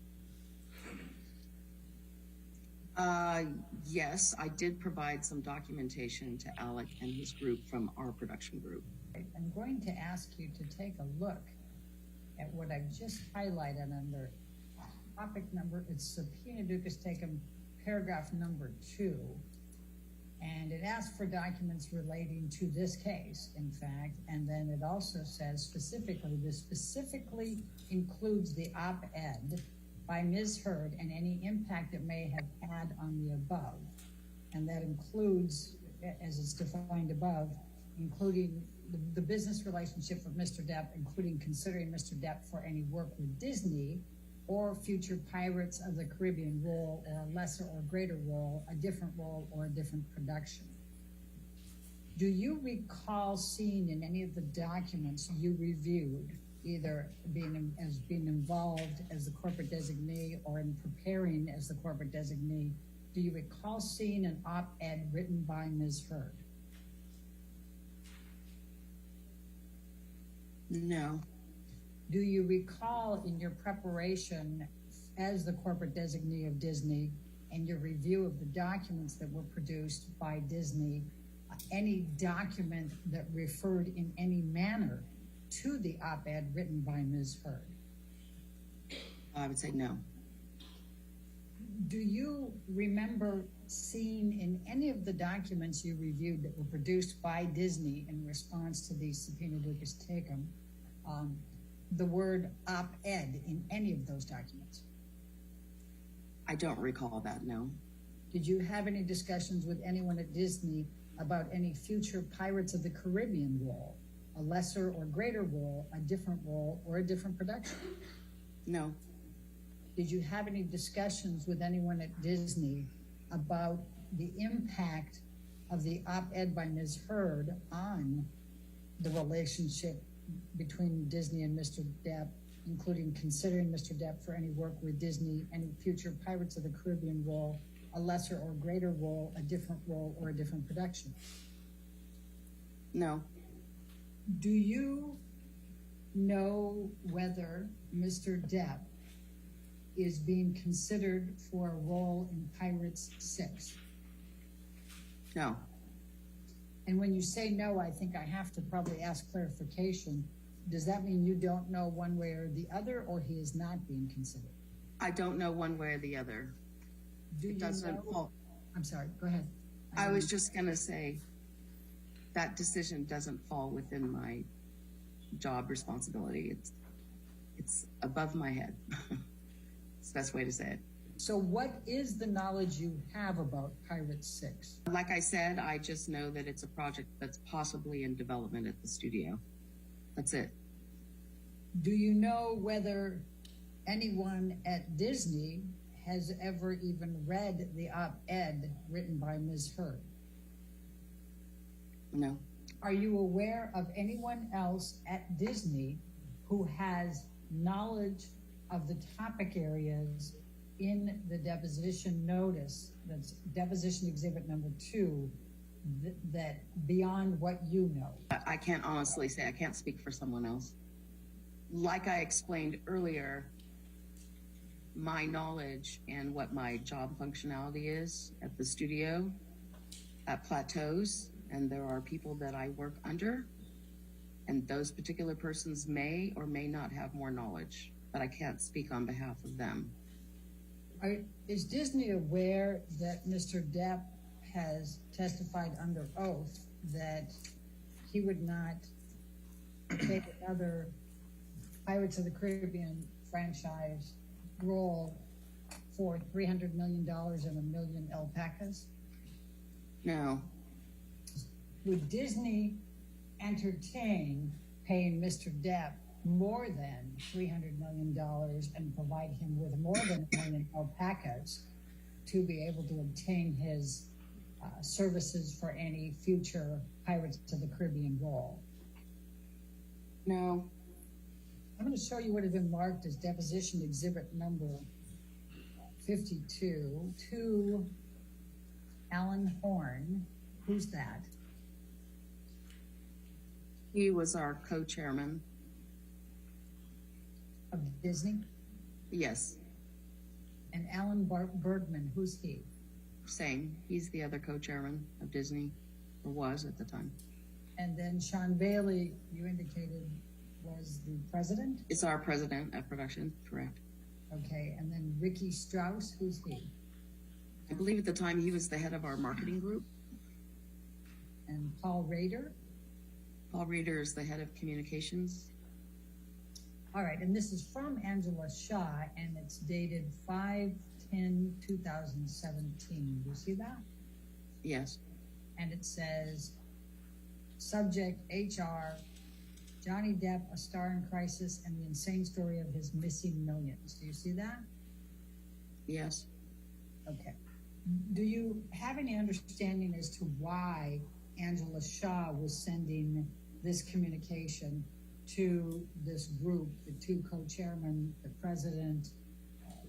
Yes, I did provide some documentation to Alec and his group from our production group. I'm going to ask you to take a look at what I've just highlighted under topic number, it's subpoena duces tecum, paragraph number 2, and it asks for documents relating to this case, in fact, and then it also says specifically, this specifically includes the op-ed by Ms. Heard and any impact it may have had on the above, and that includes, as it's defined above, including the business relationship with Mr. Depp, including considering Mr. Depp for any work with Disney or future Pirates of the Caribbean role, or a lesser or greater role, a different role, or a different production. Do you recall seeing in any of the documents you reviewed, either being involved as the corporate designee or in preparing as the corporate designee, do you recall seeing an op-ed written by Ms. Heard? No. Do you recall in your preparation as the corporate designee of Disney and your review of the documents that were produced by Disney, any document that referred in any manner to the op-ed written by Ms. Heard? I would say no. Do you remember seeing in any of the documents you reviewed that were produced by Disney in response to the subpoena duces tecum, the word op-ed in any of those documents? I don't recall that, no. Did you have any discussions with anyone at Disney about any future Pirates of the Caribbean role, a lesser or greater role, a different role, or a different production? No. Did you have any discussions with anyone at Disney about the impact of the op-ed by Ms. Heard on the relationship between Disney and Mr. Depp, including considering Mr. Depp for any work with Disney, any future Pirates of the Caribbean role, a lesser or greater role, a different role, or a different production? No. Do you know whether Mr. Depp is being considered for a role in Pirates 6? No. And when you say no, I think I have to probably ask clarification. Does that mean you don't know one way or the other, or he is not being considered? I don't know one way or the other. Do It you doesn't know? fall. I'm sorry, go ahead. I was just going to say that decision doesn't fall within my job responsibility. It's above my head. It's the best way to say it. So what is the knowledge you have about Pirates 6? Like I said, I just know that it's a project that's possibly in development at the studio. That's it. Do you know whether anyone at Disney has ever even read the op-ed written by Ms. Heard? No. Are you aware of anyone else at Disney who has knowledge of the topic areas in the deposition notice, that's deposition exhibit number 2, that beyond what you know? I can't honestly say. I can't speak for someone else. Like I explained earlier, my knowledge and what my job functionality is at the studio, at plateaus, and there are people that I work under, and those particular persons may or may not have more knowledge, but I can't speak on behalf of them. Is Disney aware that Mr. Depp has testified under oath that he would not take another Pirates of the Caribbean franchise role for $300 million and 1 million alpacas? No. Would Disney entertain paying Mr. Depp more than $300 million and provide him with more than 1 million alpacas to be able to obtain his services for any future Pirates of the Caribbean role? No. I'm going to show you what has been marked as deposition exhibit number 52 to Alan Horn. Who's that? He was our co-chairman. Of Disney? Yes. And Alan Bergman, who's he? Same. He's the other co-chairman of Disney, or was at the time. And then Sean Bailey, you indicated, was the president? It's our president of production, correct. Okay, and then Ricky Strauss, who's he? I believe at the time he was the head of our marketing group. And Paul Rader? Paul Rader is the head of communications. All right, and this is from Angela Shaw, and it's dated 5/10/2017. Do you see that? Yes. And it says, subject HR, Johnny Depp, a star in crisis, and the insane story of his missing millions. Do you see that? Yes. Okay. Do you have any understanding as to why Angela Shaw was sending this communication to this group, the two co-chairmen, the president,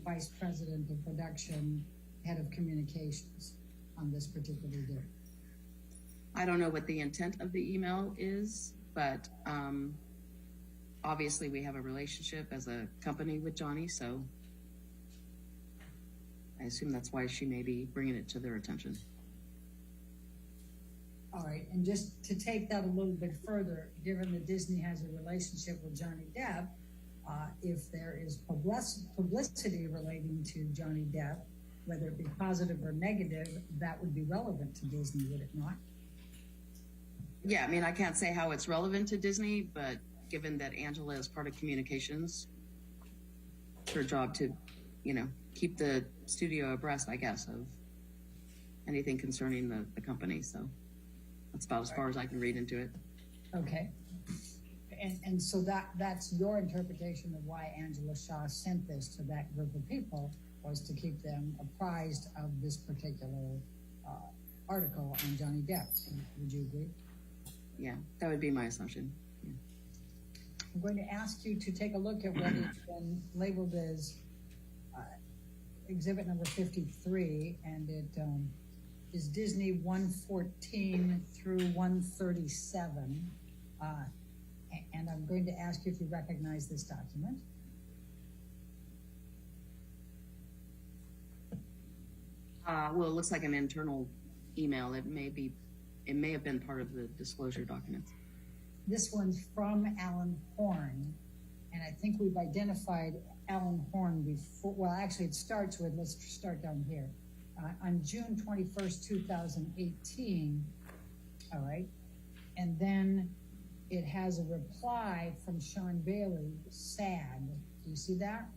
vice president of production, head of communications on this particular day? I don't know what the intent of the email is, but obviously we have a relationship as a company with Johnny, so I assume that's why she may be bringing it to their attention. All right, and just to take that a little bit further, given that Disney has a relationship with Johnny Depp, if there is publicity relating to Johnny Depp, whether it be positive or negative, that would be relevant to Disney, would it not? Yeah, I mean, I can't say how it's relevant to Disney, but given that Angela is part of communications, it's her job to, keep the studio abreast, I guess, of anything concerning the company. So that's about as far as I can read into it. Okay. And so that's your interpretation of why Angela Shaw sent this to that group of people, was to keep them apprised of this particular article on Johnny Depp. Would you agree? Yeah, that would be my assumption. Yeah. I'm going to ask you to take a look at what has been labeled as exhibit number 53, and it is Disney 114 through 137. And I'm going to ask you if you recognize this document. Well, it looks like an internal email. It may have been part of the disclosure documents. This one's from Alan Horn, and I think we've identified Alan Horn before. Well, actually, it starts with, let's start down here. On June 21st, 2018, all right, and then it has a reply from Sean Bailey, sad. Do you see that?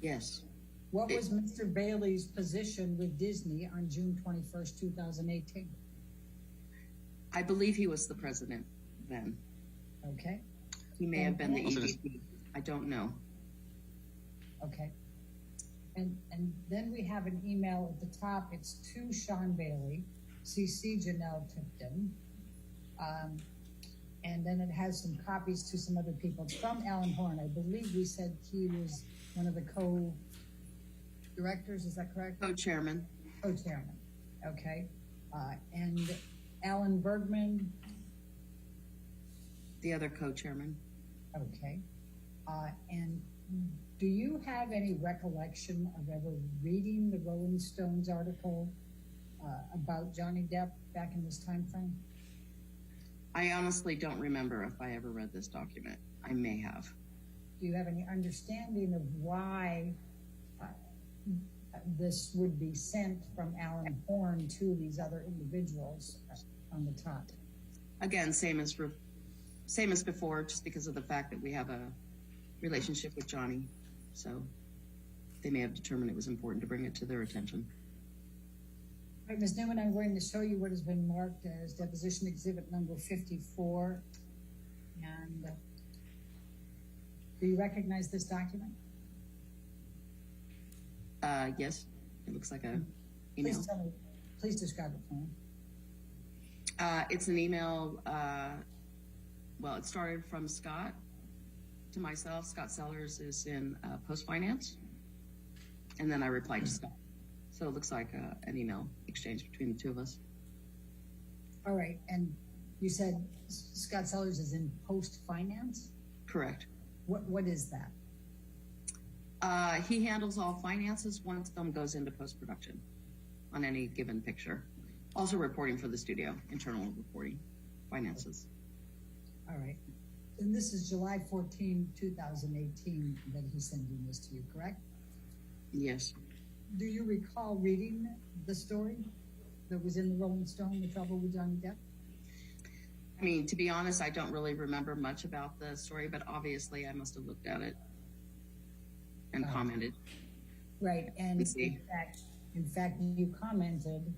Yes. What was Mr. Bailey's position with Disney on June 21st, 2018? I believe he was the president then. Okay. He may have been the EVP. I don't know. Okay. And then we have an email at the top. It's to Sean Bailey, CC Janelle Tipton. And then it has some copies to some other people. It's from Alan Horn. I believe we said he was one of the co-directors. Is that correct? Co-chairman. Co-chairman. Okay. And Alan Bergman. The other co-chairman. Okay. And do you have any recollection of ever reading the Rolling Stones article about Johnny Depp back in this time frame? I honestly don't remember if I ever read this document. I may have. Do you have any understanding of why this would be sent from Alan Horn to these other individuals on the top? Again, same as before, just because of the fact that we have a relationship with Johnny. So they may have determined it was important to bring it to their attention. All right, Ms. Newman, I'm going to show you what has been marked as deposition exhibit number 54. And do you recognize this document? Yes, it looks like a email. Please tell me, please describe it for me. It's an email, well, it started from Scott to myself. Scott Sellers is in Post Finance. And then I replied to Scott. So it looks like an email exchange between the two of us. All right, and you said Scott Sellers is in Post Finance? Correct. What is that? He handles all finances once film goes into post-production on any given picture. Also reporting for the studio, internal reporting, finances. All right. And this is July 14, 2018 that he's sending this to you, correct? Yes. Do you recall reading the story that was in the Rolling Stone, The Trouble with Johnny Depp? I mean, to be honest, I don't really remember much about the story, but obviously I must have looked at it and commented. Right, and in fact, you commented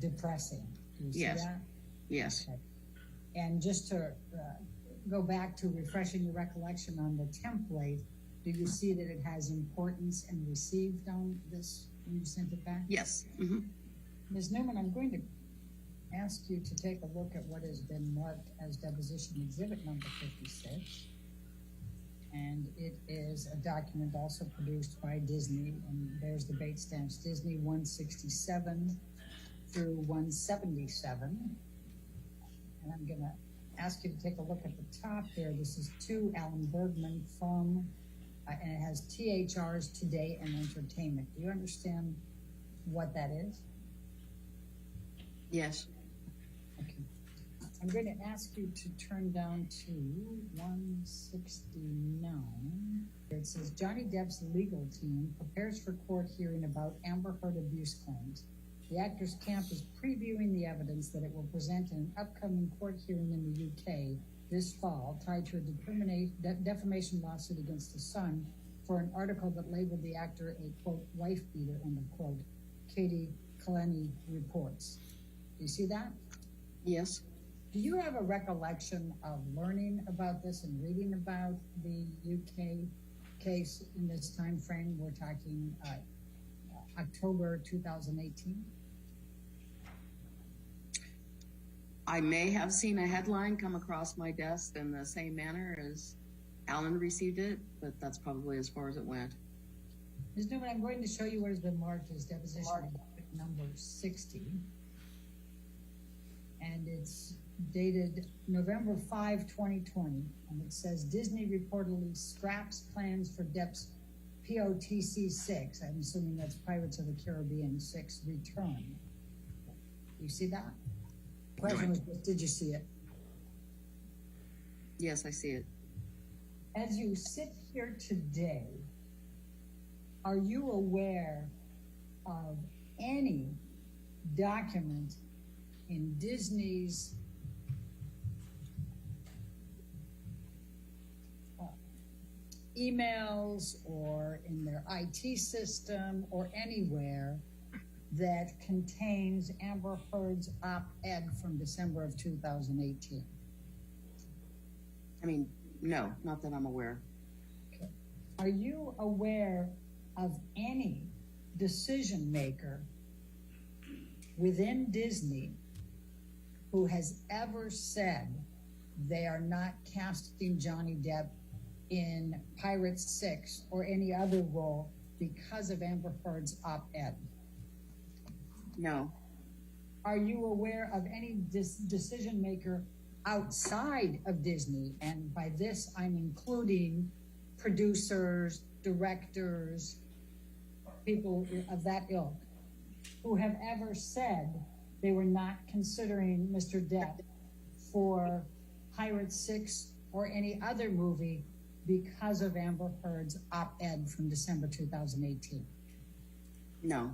depressing. Do you see that? Yes. Okay. And just to go back to refreshing your recollection on the template, do you see that it has importance and received on this when you sent it back? Yes. Mm-hmm. Ms. Newman, I'm going to ask you to take a look at what has been marked as deposition exhibit number 56. And it is a document also produced by Disney, and there's the date stamps, Disney 167 through 177. And I'm going to ask you to take a look at the top there. This is to Alan Bergman from, and it has THR's Today and Entertainment. Do you understand what that is? Yes. Okay. I'm going to ask you to turn down to 169. It says, Johnny Depp's legal team prepares for court hearing about Amber Heard abuse claims. The actor's camp is previewing the evidence that it will present in an upcoming court hearing in the UK this fall, tied to a defamation lawsuit against the Sun for an article that labeled the actor a, quote, wife beater, end of quote. Katie Kaleni reports. Do you see that? Yes. Do you have a recollection of learning about this and reading about the UK case in this time frame? We're talking October 2018. I may have seen a headline come across my desk in the same manner as Alan received it, but that's probably as far as it went. Ms. Newman, I'm going to show you what has been marked as deposition number 60. And it It's dated November 5, 2020, and it says Disney reportedly scraps plans for Depp's POTC 6. I'm assuming that's Pirates of the Caribbean 6 return. You see that? Question was, did you see it? Yes, I see it. As you sit here today, are you aware of any document in Disney's emails or in their IT system or anywhere that contains Amber Heard's op-ed from December of 2018? I mean, no, not that I'm aware. Okay. Are you aware of any decision maker within Disney who has ever said they are not casting Johnny Depp in Pirates 6 or any other role because of Amber Heard's op-ed? No. Are you aware of any decision maker outside of Disney? And by this, I'm including producers, directors, people of that ilk, who have ever said they were not considering Mr. Depp for Pirates 6 or any other movie because of Amber Heard's op-ed from December 2018? No.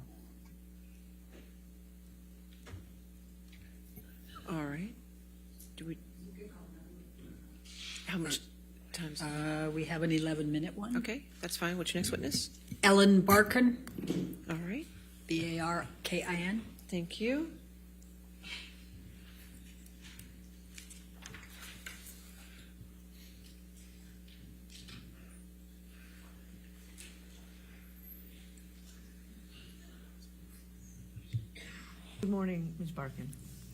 All right. Do we? How much time? We have an 11-minute one. Okay, that's fine. What's your next witness? Ellen Barkin. All right. Barkin. Thank you. Good morning, Ms. Barkin.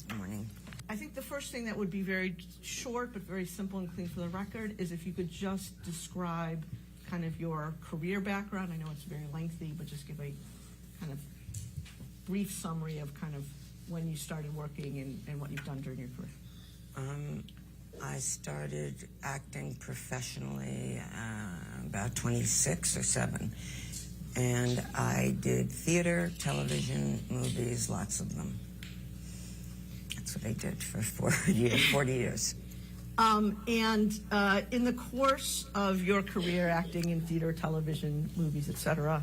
Good morning. I think the first thing that would be very short but very simple and clean for the record is if you could just describe kind of your career background. I know it's very lengthy, but just give a kind of brief summary of kind of when you started working and what you've done during your career. I started acting professionally about 26 or 7. And I did theater, television, movies, lots of them. That's what I did for 40 years. And in the course of your career acting in theater, television, movies, etc.,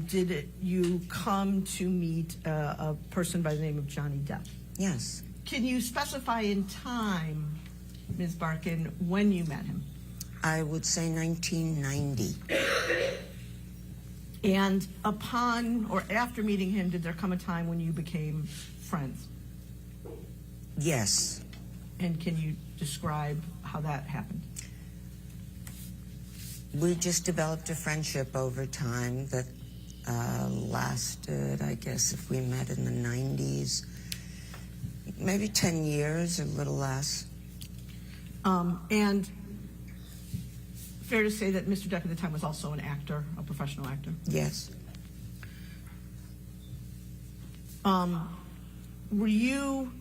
did you come to meet a person by the name of Johnny Depp? Yes. Can you specify in time, Ms. Barkin, when you met him? I would say 1990. And upon or after meeting him, did there come a time when you became friends? Yes. And can you describe how that happened? We just developed a friendship over time that lasted, I guess, if we met in the 90s, maybe 10 years, a little less. And fair to say that Mr. Depp at the time was also an actor, a professional actor? Yes. Were you,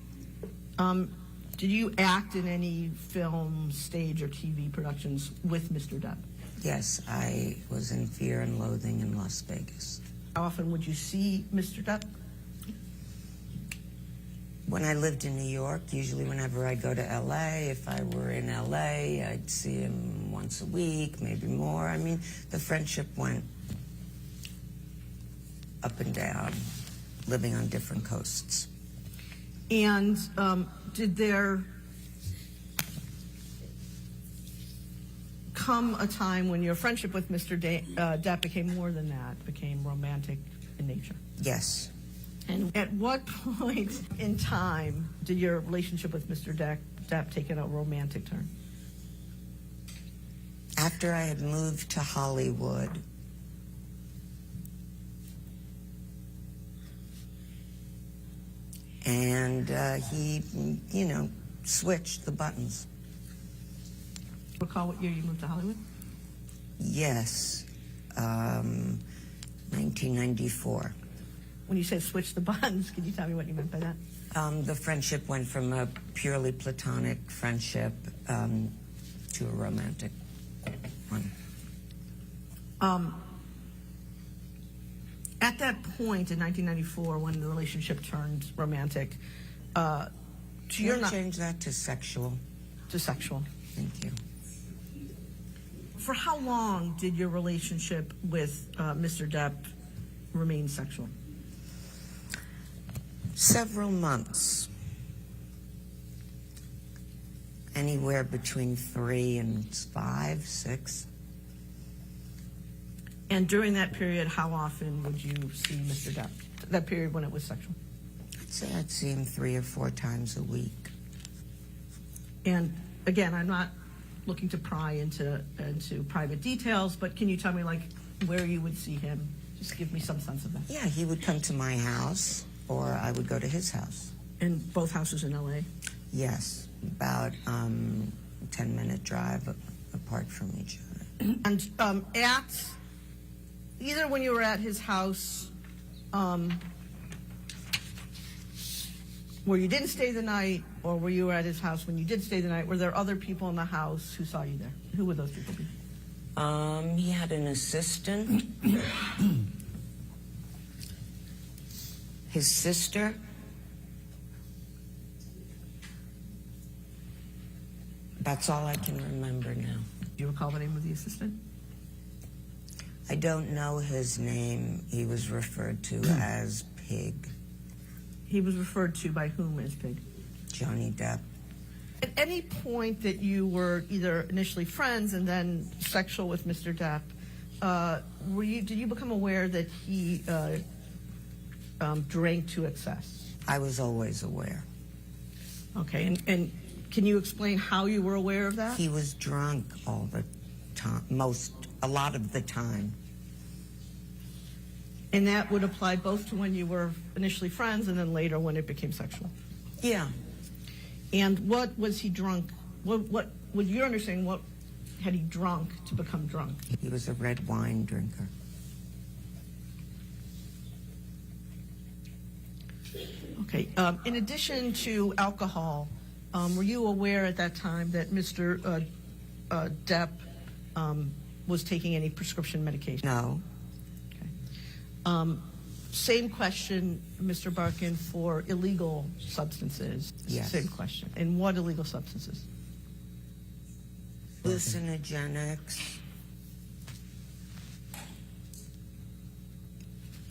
did you act in any film, stage, or TV productions with Mr. Depp? Yes, I was in Fear and Loathing in Las Vegas. How often would you see Mr. Depp? When I lived in New York, usually whenever I go to LA, if I were in LA, I'd see him once a week, maybe more. I mean, the friendship went up and down, living on different coasts. And did there come a time when your friendship with Mr. Depp became more than that, became romantic in nature? Yes. And at what point in time did your relationship with Mr. Depp take a romantic turn? After I had moved to Hollywood, and he, switched the buttons. Recall what year you moved to Hollywood? Yes, 1994. When you said switch the buttons, can you tell me what you meant by that? The friendship went from a purely platonic friendship to a romantic one. At that point in 1994, when the relationship turned romantic, Change that to sexual. To sexual. Thank you. For how long did your relationship with Mr. Depp remain sexual? Several months. Anywhere between 3 and 5, 6. And during that period, how often would you see Mr. Depp? That period when it was sexual? I'd say I'd see him 3 or 4 times a week. And again, I'm not looking to pry into private details, but can you tell me, like, where you would see him? Just give me some sense of that. Yeah, he would come to my house, or I would go to his house. And both houses in L.A.? Yes, about a 10-minute drive apart from each other. And at either when you were at his house, where you didn't stay the night, or where you were at his house when you did stay the night, were there other people in the house who saw you there? Who would those people be? He had an assistant, his sister, that's all I can remember now. Do you recall the name of the assistant? I don't know his name. He was referred to as Pig. He was referred to by whom as Pig? Johnny Depp. At any point that you were either initially friends and then sexual with Mr. Depp, did you become aware that he drank to excess? I was always aware. Okay, and can you explain how you were aware of that? He was drunk all the time, a lot of the time. And that would apply both to when you were initially friends and then later when it became sexual? Yeah. And what was he drunk? What was your understanding? What had he drunk to become drunk? He was a red wine drinker. Okay. In addition to alcohol, were you aware at that time that Mr. Depp was taking any prescription medication? No. Okay. Same question, Mr. Barkin, for illegal substances. Yes. Same question. And what illegal substances? Hallucinogenics,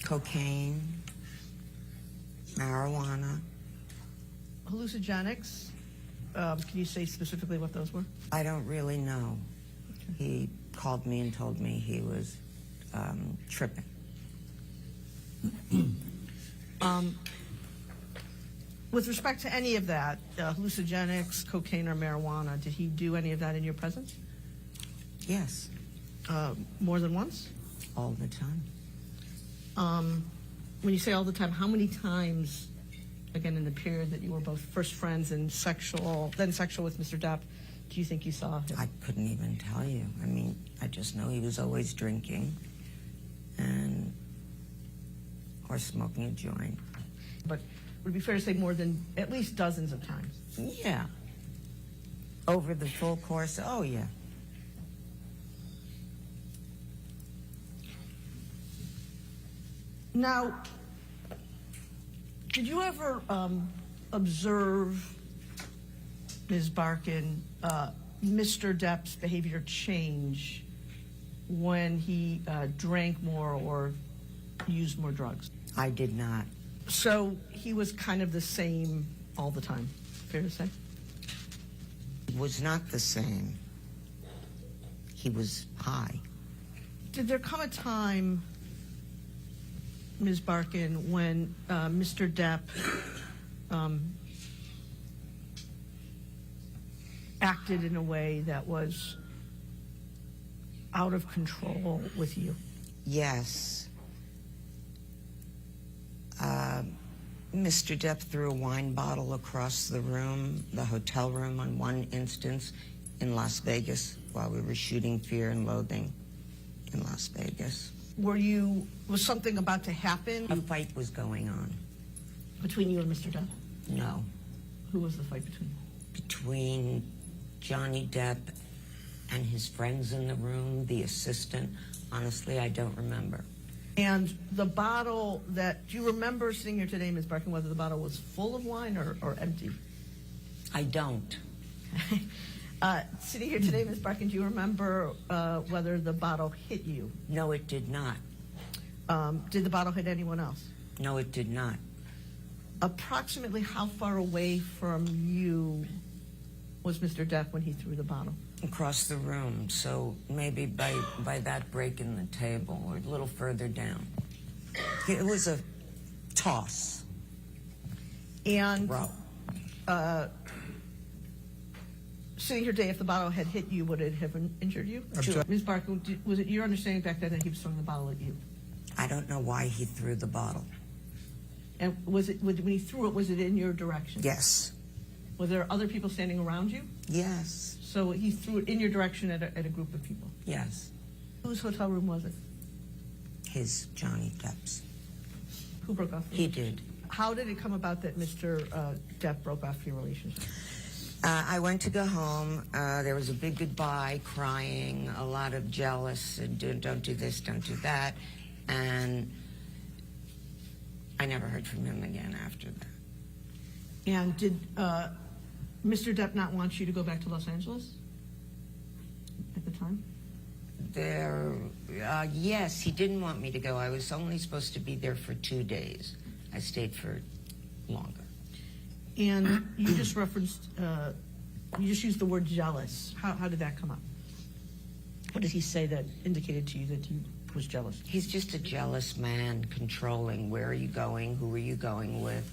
cocaine, marijuana. Hallucinogenics, can you say specifically what those were? I don't really know. Okay. He called me and told me he was tripping. With respect to any of that, hallucinogenics, cocaine, or marijuana, did he do any of that in your presence? Yes. More than once? All the time. When you say all the time, how many times, again, in the period that you were both first friends and then sexual with Mr. Depp, do you think you saw him? I couldn't even tell you. I mean, I just know he was always drinking or smoking a joint. But would it be fair to say more than at least dozens of times? Yeah. Over the full course, oh yeah. Now, did you ever observe, Ms. Barkin, Mr. Depp's behavior change when he drank more or used more drugs? I did not. So he was kind of the same all the time, fair to say? He was not the same. He was high. Did there come a time, Ms. Barkin, when Mr. Depp acted in a way that was out of control with you? Yes. Mr. Depp threw a wine bottle across the room, the hotel room on one instance in Las Vegas while we were shooting Fear and Loathing in Las Vegas. Was something about to happen? A fight was going on. Between you and Mr. Depp? No. Who was the fight between? Between Johnny Depp and his friends in the room, the assistant. Honestly, I don't remember. And the bottle that, do you remember sitting here today, Ms. Barkin, whether the bottle was full of wine or empty? I don't. Sitting here today, Ms. Barkin, do you remember whether the bottle hit you? No, it did not. Did the bottle hit anyone else? No, it did not. Approximately how far away from you was Mr. Depp when he threw the bottle? Across the room, so maybe by that break in the table or a little further down. It was a toss. And sitting here today, if the bottle had hit you, would it have injured you? Sure. Ms. Barkin, was it your understanding back then that he was throwing the bottle at you? I don't know why he threw the bottle. And was it, when he threw it, was it in your direction? Yes. Were there other people standing around you? Yes. So he threw it in your direction at a group of people? Yes. Whose hotel room was it? His, Johnny Depp's. Who broke off? He did. How did it come about that Mr. Depp broke off your relationship? I went to go home. There was a big goodbye, crying, a lot of jealous, don't do this, don't do that. And I never heard from him again after that. And did Mr. Depp not want you to go back to Los Angeles at the time? Yes, he didn't want me to go. I was only supposed to be there for 2 days. I stayed for longer. And you just referenced, you just used the word jealous. How did that come up? What did he say that indicated to you that he was jealous? He's just a jealous man, controlling. Where are you going? Who are you going with?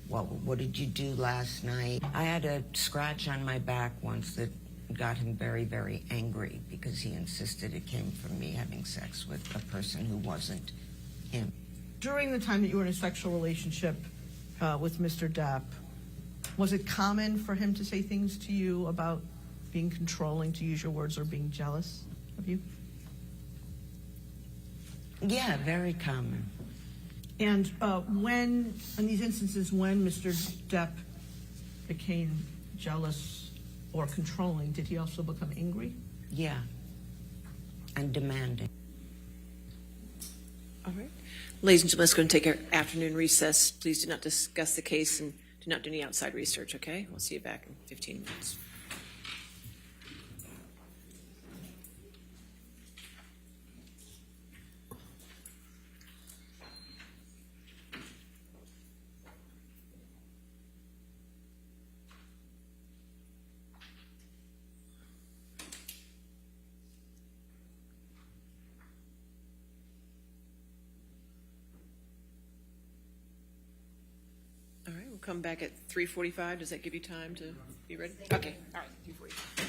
What did you do last night? I had a scratch on my back once that got him very, very angry because he insisted it came from me having sex with a person who wasn't him. During the time that you were in a sexual relationship with Mr. Depp, was it common for him to say things to you about being controlling, to use your words, or being jealous of you? Yeah, very common. And when, in these instances, when Mr. Depp became jealous or controlling, did he also become angry? Yeah, and demanding. All right. Ladies and gentlemen, let's go and take our afternoon recess. Please do not discuss the case and do not do any outside research, okay? We'll see you back in 15 minutes. All right, we'll come back at 3:45. Does that give you time to be ready? Okay, all right, 3:45.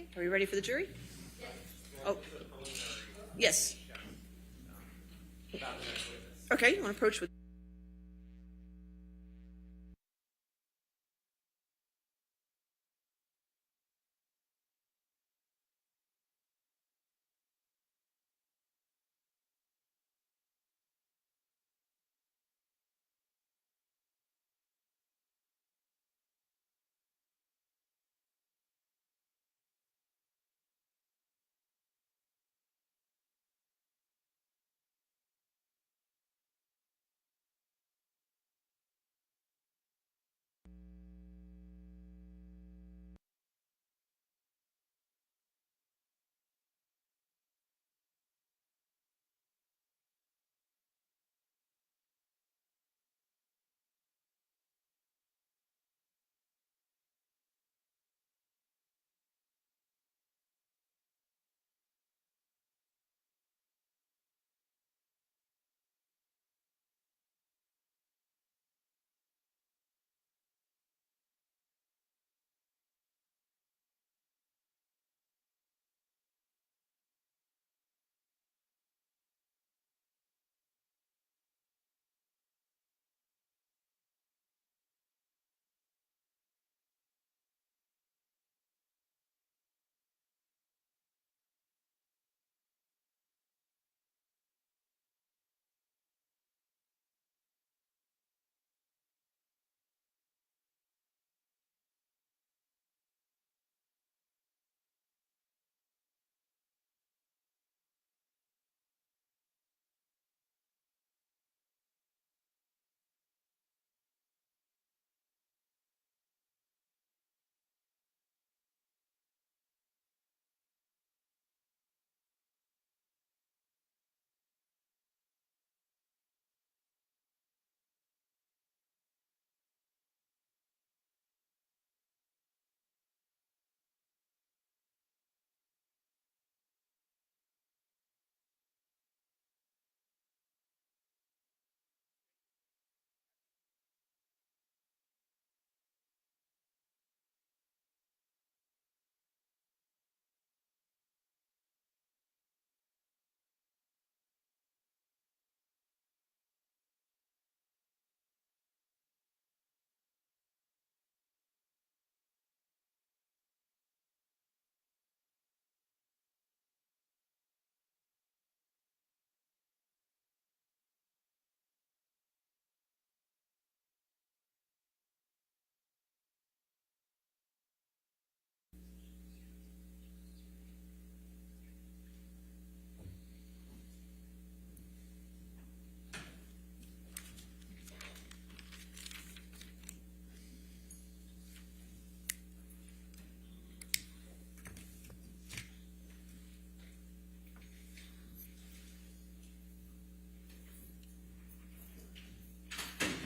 Okay, are we ready for the jury? Oh, yes. Okay, you want to approach with...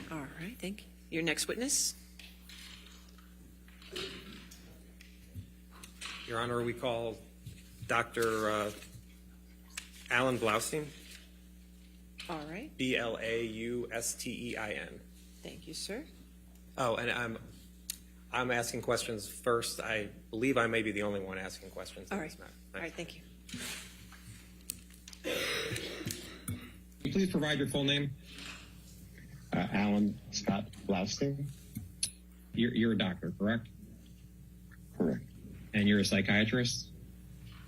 All right, thank you. Your next witness? Your Honor, we call Dr. Alan Blaustein. All right. Blaustein. Thank you, sir. Oh, and I'm asking questions first. I believe I may be the only one asking questions. All right. All right, thank you. Can you please provide your full name? Alan Scott Blaustein. You're a doctor, correct? Correct. And you're a psychiatrist?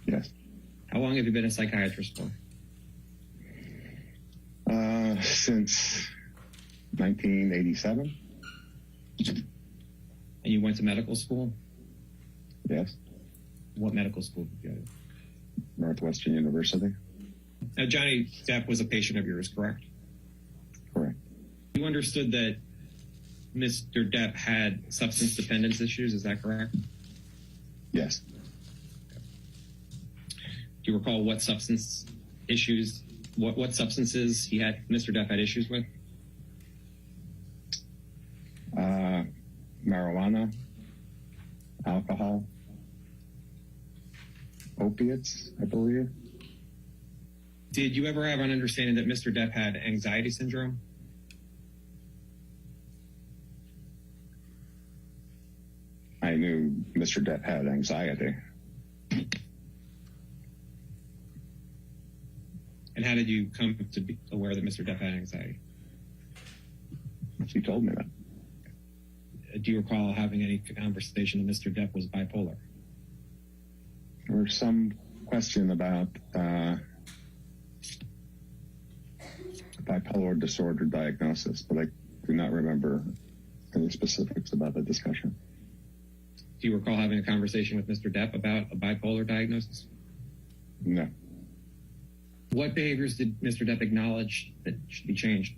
Yes. How long have you been a psychiatrist for? Since 1987. And you went to medical school? Yes. What medical school did you go to? Northwestern University. Now, Johnny Depp was a patient of yours, correct? Correct. You understood that Mr. Depp had substance dependence issues, is that correct? Yes. Do you recall what substance issues, what substances Mr. Depp had issues with? Marijuana, alcohol, opiates, I believe. Did you ever have an understanding that Mr. Depp had anxiety syndrome? I knew Mr. Depp had anxiety. how did you come to be aware that Mr. Depp had anxiety? She told me that. Do you recall having any conversation that Mr. Depp was bipolar? There was some question about bipolar disorder diagnosis, but I do not remember any specifics about the discussion. Do you recall having a conversation with Mr. Depp about a bipolar diagnosis? No. What behaviors did Mr. Depp acknowledge that should be changed?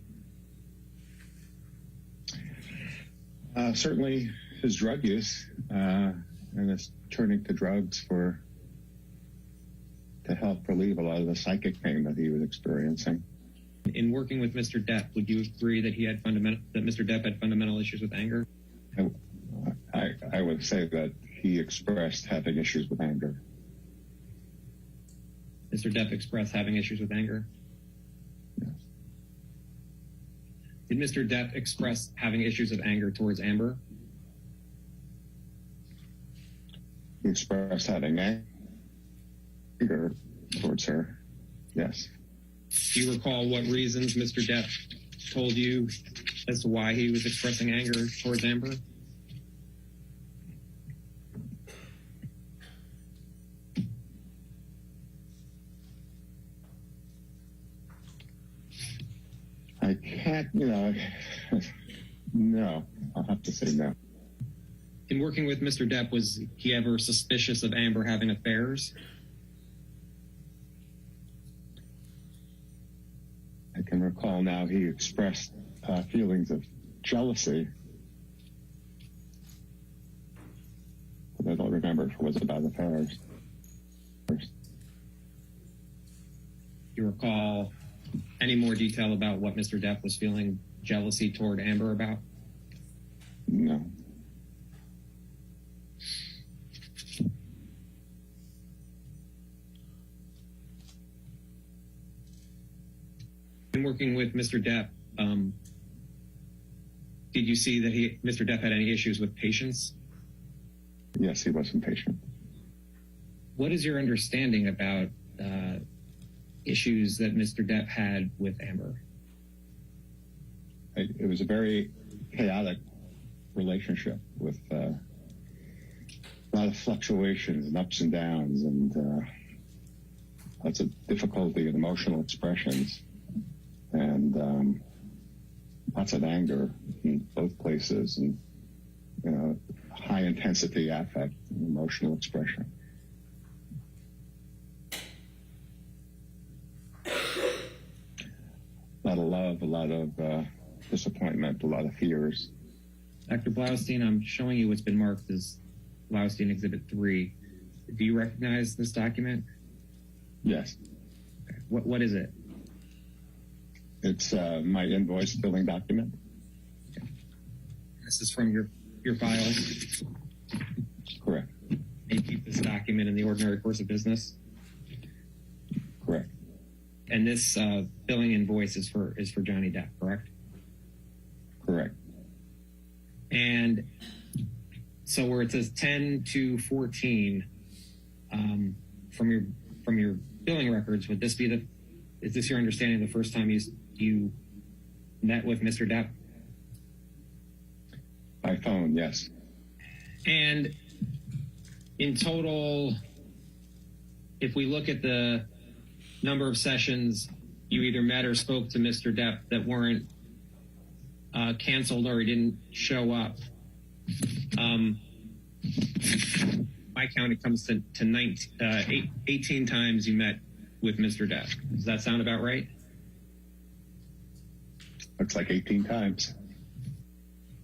Certainly his drug use and his turning to drugs to help relieve a lot of the psychic pain that he was experiencing. In working with Mr. Depp, would you agree that Mr. Depp had fundamental issues with anger? I would say that he expressed having issues with anger. Mr. Depp expressed having issues with anger? Yes. Did Mr. Depp express having issues of anger towards Amber? He expressed having anger towards her. Yes. Do you recall what reasons Mr. Depp told you as to why he was expressing anger towards Amber? I can't, no, I'll have to say no. In working with Mr. Depp, was he ever suspicious of Amber having affairs? I can recall now he expressed feelings of jealousy, but I don't remember if it was about affairs. Do you recall any more detail about what Mr. Depp was feeling jealousy toward Amber about? No. In working with Mr. Depp, did you see that Mr. Depp had any issues with patience? Yes, he was impatient. What is your understanding about issues that Mr. Depp had with Amber? It was a very chaotic relationship with a lot of fluctuations and ups and downs and lots of difficulty in emotional expressions and lots of anger in both places and, high intensity affect and emotional expression. A lot of love, a lot of disappointment, a lot of fears. Dr. Blaustein, I'm showing you what's been marked as Blaustein Exhibit 3. Do you recognize this document? Yes. Okay. What is it? It's my invoice billing document. Okay. This is from your files? Correct. You keep this document in the ordinary course of business? Correct. And this billing invoice is for Johnny Depp, correct? Correct. And so where it says 10 to 14 from your billing records, would this be is this your understanding the first time you met with Mr. Depp? By phone, yes. And in total, if we look at the number of sessions you either met or spoke to Mr. Depp that weren't canceled or he didn't show up, my count, it comes to 18 times you met with Mr. Depp. Does that sound about right? Looks like 18 times.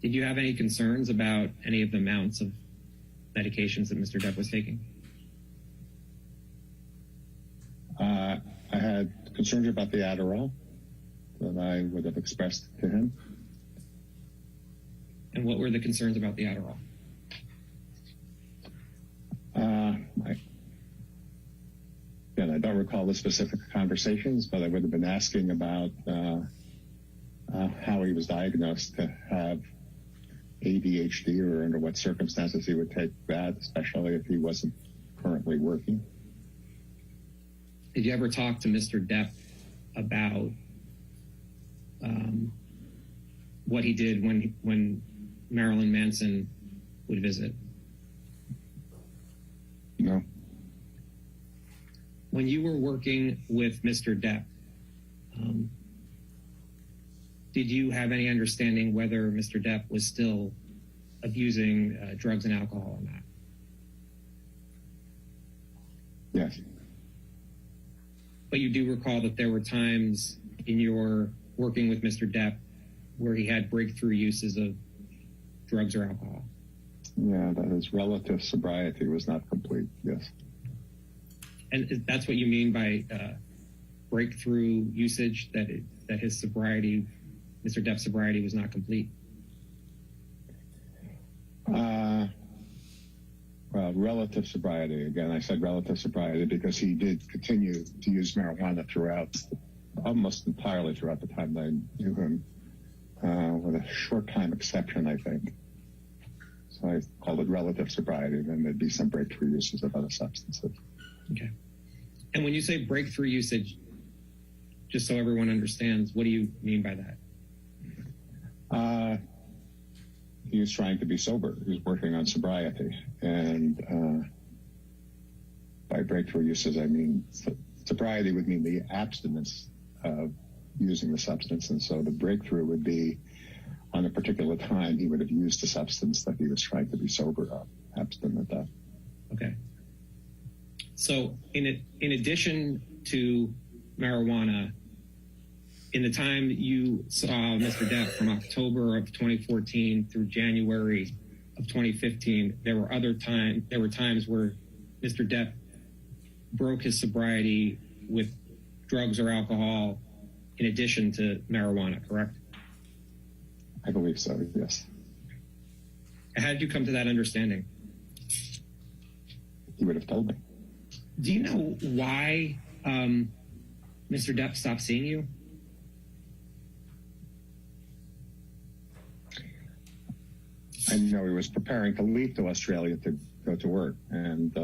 Did you have any concerns about any of the amounts of medications that Mr. Depp was taking? I had concerns about the Adderall that I would have expressed to him. And what were the concerns about the Adderall? I don't recall the specific conversations, but I would have been asking about how he was diagnosed to have ADHD or under what circumstances he would take that, especially if he wasn't currently working. Did you ever talk to Mr. Depp about what he did when Marilyn Manson would visit? No. When you were working with Mr. Depp, did you have any understanding whether Mr. Depp was still abusing drugs and alcohol or not? Yes. But you do recall that there were times in your working with Mr. Depp where he had breakthrough uses of drugs or alcohol? Yeah, that his relative sobriety was not complete, yes. And that's what you mean by breakthrough usage, that his sobriety, Mr. Depp's sobriety, was not complete? Well, relative sobriety. Again, I said relative sobriety because he did continue to use marijuana throughout, almost entirely throughout the time that I knew him, with a short time exception, I think. So I called it relative sobriety. Then there'd be some breakthrough uses of other substances. Okay. And when you say breakthrough usage, just so everyone understands, what do you mean by that? He was trying to be sober. He was working on sobriety. And by breakthrough uses, I mean sobriety would mean the abstinence of using the substance. And so the breakthrough would be on a particular time he would have used the substance that he was trying to be sober of, abstinent of. Okay. So in addition to marijuana, in the time you saw Mr. Depp from October of 2014 through January of 2015, there were times where Mr. Depp broke his sobriety with drugs or alcohol in addition to marijuana, correct? I believe so, yes. How did you come to that understanding? He would have told me. Do you know why Mr. Depp stopped seeing you? I know he was preparing to leave to Australia to go to work, and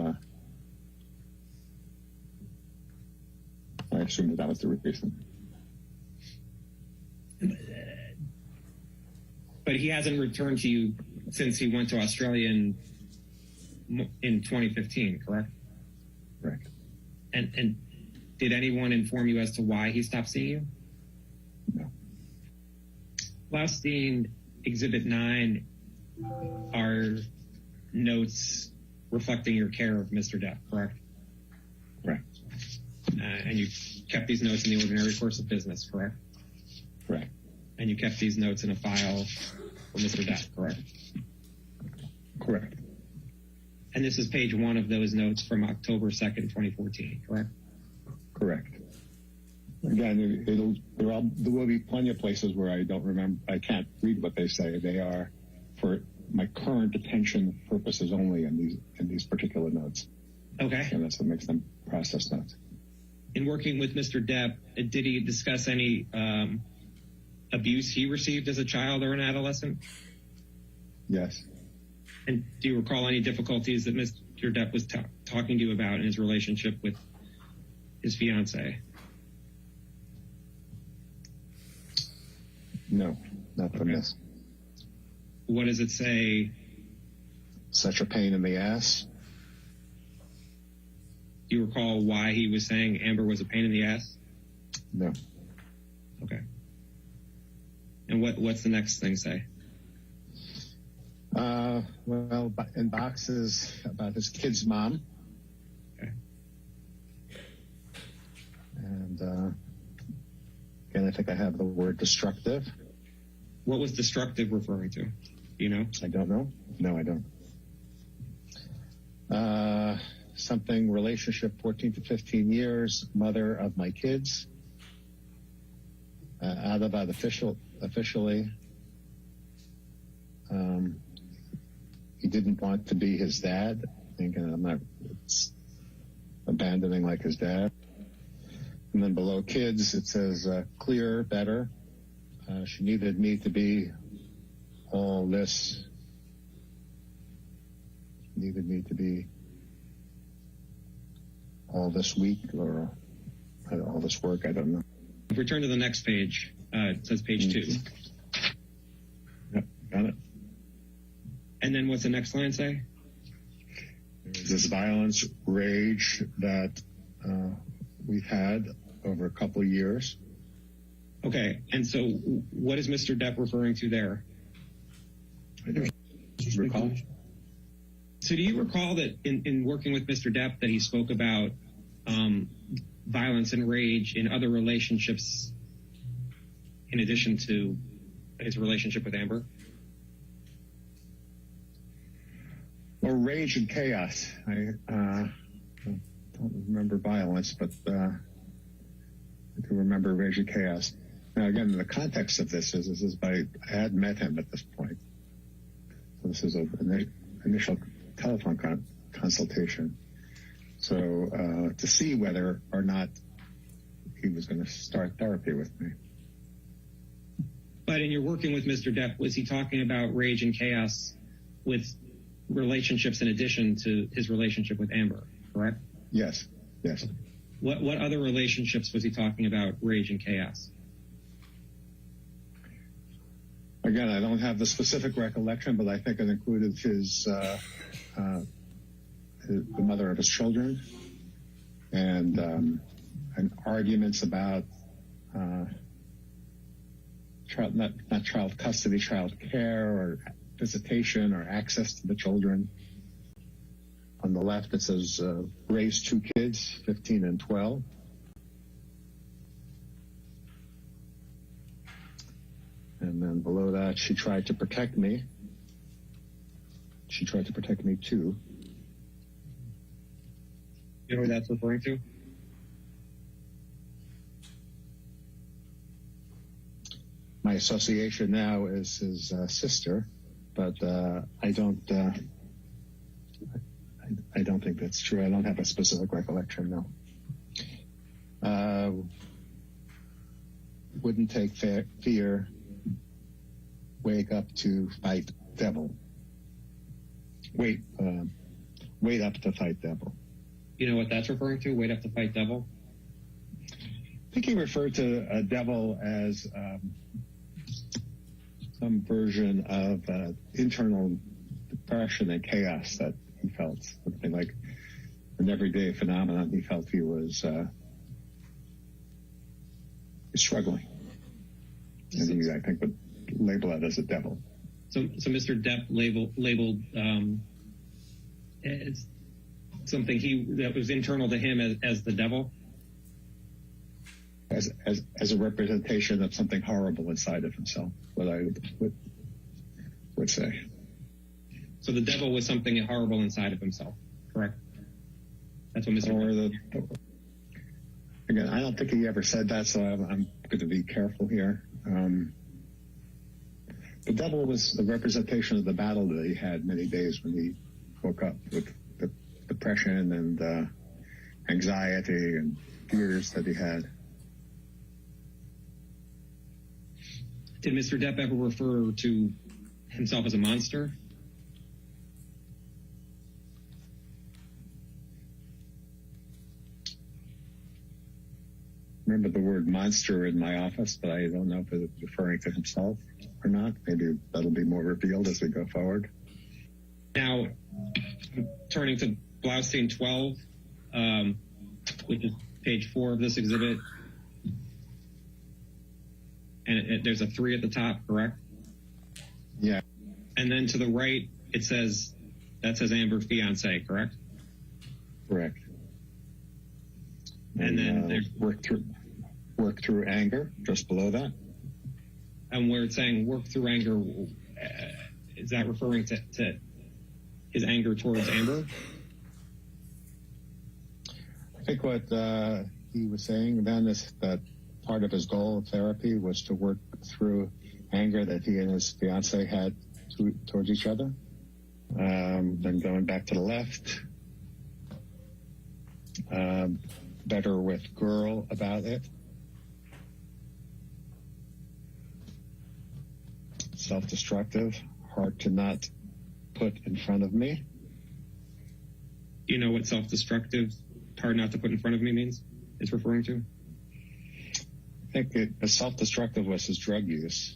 I assumed that was the reason. But he hasn't returned to you since he went to Australia in 2015, correct? Correct. And did anyone inform you as to why he stopped seeing you? No. Last seen, Exhibit 9 are notes reflecting your care of Mr. Depp, correct? Correct. And you kept these notes in the ordinary course of business, correct? Correct. And you kept these notes in a file for Mr. Depp, correct? Correct. And this is page 1 of those notes from October 2nd, 2014, correct? Correct. Again, there will be plenty of places where I don't remember, I can't read what they say. They are for my current attention purposes only in these particular notes. Okay. And that's what makes them process notes. In working with Mr. Depp, did he discuss any abuse he received as a child or an adolescent? Yes. And do you recall any difficulties that Mr. Depp was talking to you about in his relationship with his fiancée? No, not from this. What does it say? Such a pain in the ass. Do you recall why he was saying Amber was a pain in the ass? No. Okay. And what's the next thing say? Well, in boxes about his kid's mom. Okay. And again, I think I have the word destructive. What was destructive referring to? Do you know? I don't know. No, I don't. Something relationship 14 to 15 years, mother of my kids. Out of that officially. He didn't want to be his dad. Thinking I'm not abandoning like his dad. And then below kids, it says clear, better. She needed me to be all this. She needed me to be all this week or all this work. I don't know. If we turn to the next page, it says page 2. Yep, got it. And then what's the next line say? There's this violence, rage that we've had over a couple of years. Okay, and so what is Mr. Depp referring to there? I don't recall. So do you recall that in working with Mr. Depp that he spoke about violence and rage in other relationships in addition to his relationship with Amber? Or rage and chaos. I don't remember violence, but I do remember rage and chaos. Now, again, the context of this is I had met him at this point. So this is an initial telephone consultation. So to see whether or not he was going to start therapy with me. But in your working with Mr. Depp, was he talking about rage and chaos with relationships in addition to his relationship with Amber, correct? Yes. What other relationships was he talking about rage and chaos? Again, I don't have the specific recollection, but I think it included the mother of his children, and arguments about not child custody, child care, or visitation, or access to the children. On the left, it says raised 2 kids, 15 and 12. And then below that, she tried to protect me. She tried to protect me too. You know what that's referring to? My association now is his sister, but I don't think that's true. I don't have a specific recollection, no. Wouldn't take fear, wake up to fight devil. Wait up to fight devil. You know what that's referring to? Wait up to fight devil? I think he referred to a devil as some version of internal depression and chaos that he felt, something like an everyday phenomenon. He felt he was struggling, and he, I think, would label it as a devil. So Mr. Depp labeled it's something that was internal to him as the devil, as a representation of something horrible inside of himself. What I would say. So the devil was something horrible inside of himself, correct? That's what Mr. Depp. Again, I don't think he ever said that, so I'm going to be careful here. The devil was the representation of the battle that he had many days when he woke up with the depression and anxiety and fears that he had. Did Mr. Depp ever refer to himself as a monster? Remember the word monster in my office, but I don't know if it's referring to himself or not. Maybe that'll be more revealed as we go forward. Now, turning to Blaustein 12, which is page 4 of this exhibit, and there's a 3 at the top, correct? Yeah. And then to the right, that says Amber fiance, correct? Correct. And then there's work through anger just below that. And where it's saying work through anger, is that referring to his anger towards Amber? I think what he was saying then is that part of his goal of therapy was to work through anger that he and his fiance had towards each other. Then going back to the left, better with girl about it. Self-destructive, hard to not put in front of me. Do you know what self-destructive, hard not to put in front of me means? It's referring to? think the self-destructive was his drug use.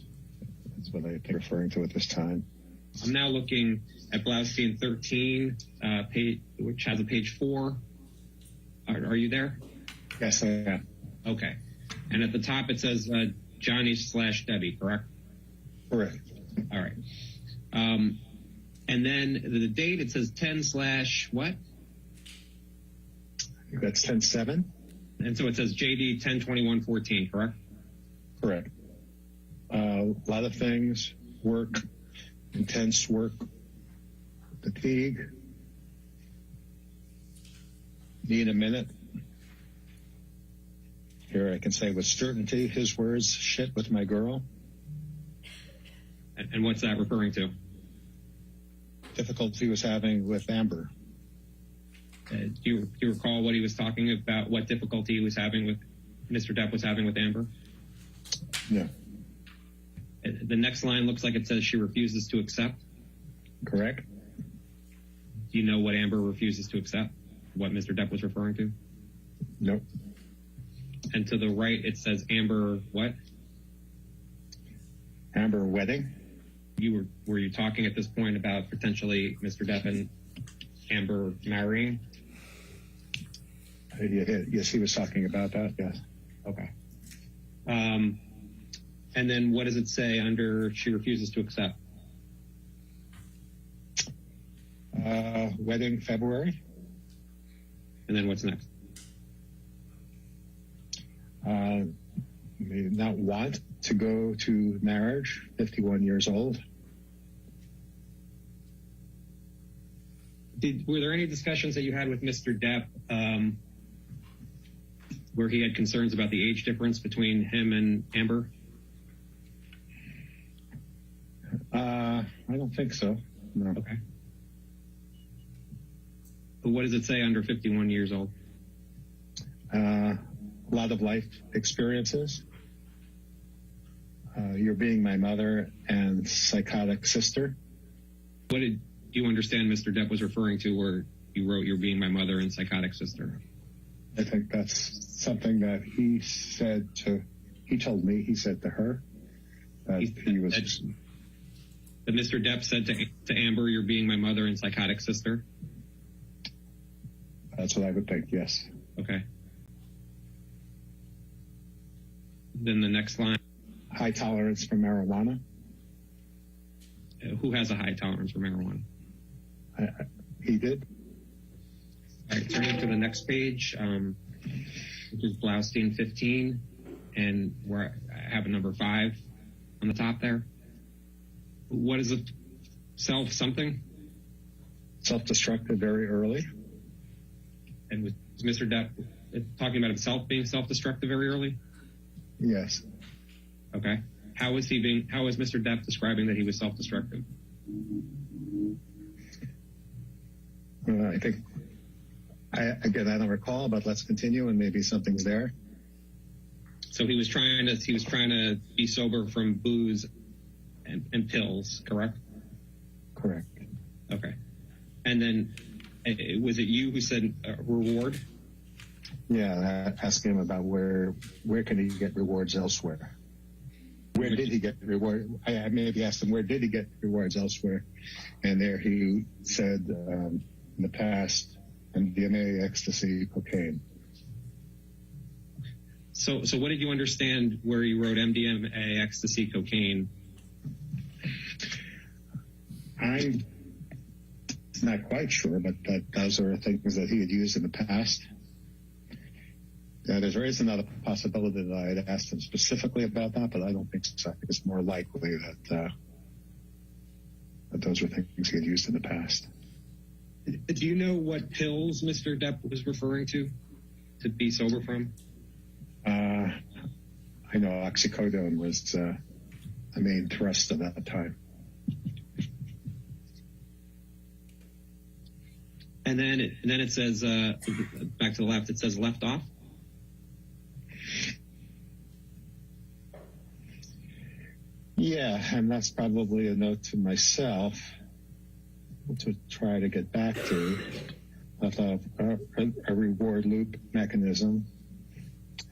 That's what I think referring to at this time. I'm now looking at Blaustein 13, which has a page 4. Are you there? Yes, I am. Okay. And at the top it says Johnny/Debbie, correct? Correct. All right. And then the date, it says 10/what? That's 10/7. And so it says JD 10/21/14, correct? Correct. A lot of things, work, intense work, fatigue, need a minute. Here I can say with certainty, his words, shit with my girl. And what's that referring to? Difficulty he was having with Amber. Do you recall what he was talking about, what difficulty he was having with, Mr. Depp was having with Amber? No. The next line looks like it says she refuses to accept. Correct. Do you know what Amber refuses to accept? What Mr. Depp was referring to? Nope. And to the right, it says Amber what? Amber wedding. Were you talking at this point about potentially Mr. Depp and Amber marrying? Yes, he was talking about that, yes. Okay. And then what does it say under she refuses to accept? Wedding February. And then what's next? May not want to go to marriage, 51 years old. Were there any discussions that you had with Mr. Depp where he had concerns about the age difference between him and Amber? I don't think so. No. Okay. But what does it say under 51 years old? A lot of life experiences. You're being my mother and psychotic sister. What did you understand Mr. Depp was referring to where you wrote, "You're being my mother and psychotic sister"? I think that's something that he said to, he told me, he said to her that he was. That Mr. Depp said to Amber, "You're being my mother and psychotic sister"? That's what I would think, yes. Okay. Then the next line. High tolerance for marijuana. Who has a high tolerance for marijuana? He did. All right, turning to the next page, which is Blaustein 15, and where I have a number 5 on the top there. What is it? Self-something? Self-destructive very early. And was Mr. Depp talking about himself being self-destructive very early? Yes. Okay. How is Mr. Depp describing that he was self-destructive? I think, I don't recall, but let's continue and maybe something's there. So he was trying to be sober from booze and pills, correct? Correct. Okay. And then was it you who said reward? Yeah, asking him about where can he get rewards elsewhere? Where did he get reward? I maybe asked him, where did he get rewards elsewhere? And there he said, in the past, MDMA, ecstasy, cocaine. So what did you understand where you wrote MDMA, ecstasy, cocaine? I'm not quite sure, but those are things that he had used in the past. There is another possibility that I had asked him specifically about that, but I don't think so. I think it's more likely that those were things he had used in the past. Do you know what pills Mr. Depp was referring to be sober from? I know oxycodone was a main thrust of that time. And then it says, back to the left, it says left off. Yeah, and that's probably a note to myself to try to get back to a reward loop mechanism.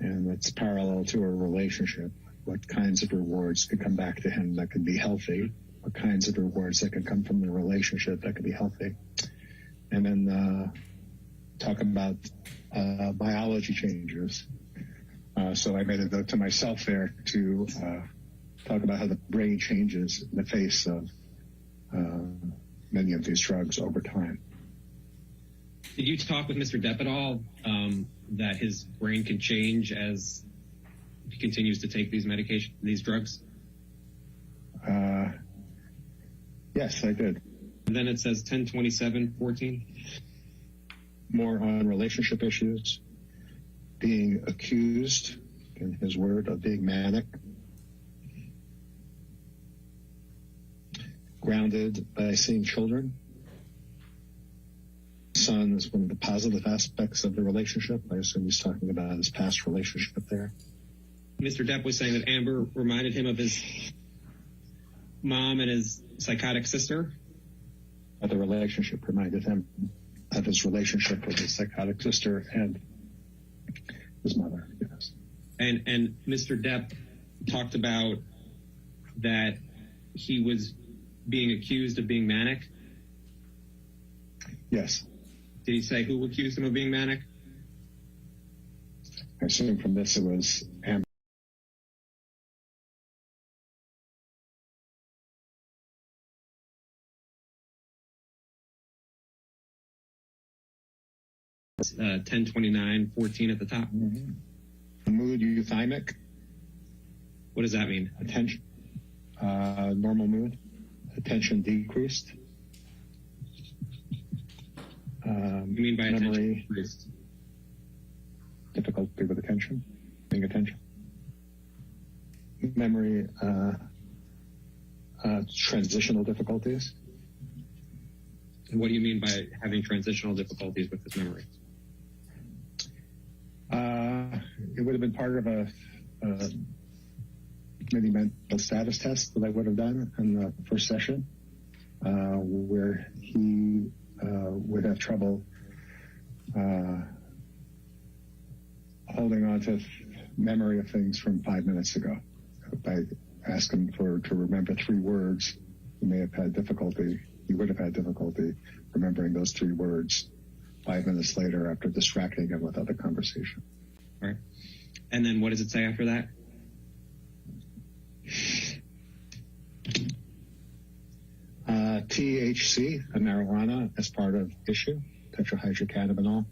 And it's parallel to a relationship. What kinds of rewards could come back to him that could be healthy? What kinds of rewards that could come from the relationship that could be healthy? And then talk about biology changes. So I made a note to myself there to talk about how the brain changes in the face of many of these drugs over time. Did you talk with Mr. Depp at all that his brain can change as he continues to take these drugs? Yes, I did. And then it says 10/27/14. More on relationship issues, being accused, in his word, of being manic, grounded by seeing children. Son is one of the positive aspects of the relationship. I assume he's talking about his past relationship there. Mr. Depp was saying that Amber reminded him of his mom and his psychotic sister. The relationship reminded him of his relationship with his psychotic sister and his mother, yes. And Mr. Depp talked about that he was being accused of being manic. Yes. Did he say who accused him of being manic? I assume from this it was Amber. It's 10/29/14 at the top. Mm-hmm. Mood euthymic. What does that mean? Attention. Normal mood. Attention decreased. You mean by memory, attention decreased? Difficulty with attention, paying attention. Memory, transitional difficulties. And what do you mean by having transitional difficulties with his memory? It would have been part of a maybe mental status test that I would have done in the first session, where he would have trouble holding on to memory of things from 5 minutes ago. If I asked him to remember 3 words, he would have had difficulty remembering those 3 words 5 minutes later after distracting him with other conversation. All right. And then what does it say after that? THC, a marijuana, as part of issue, tetrahydrocannabinol.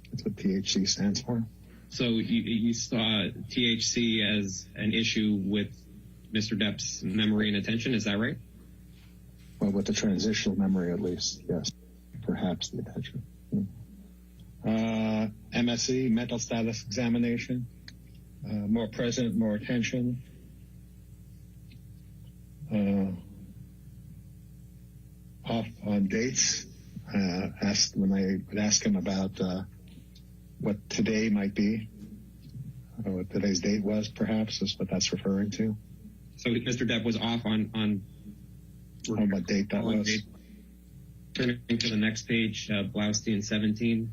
That's what THC stands for. So you saw THC as an issue with Mr. Depp's memory and attention, is that right? Well, with the transitional memory, at least, yes. Perhaps the attention. MSE, mental status examination. More present, more attention. Off on dates. When I would ask him about what today might be, what today's date was, perhaps, is what that's referring to. So Mr. Depp was off on what date that was. Date. Turning to the next page, Blaustein 17.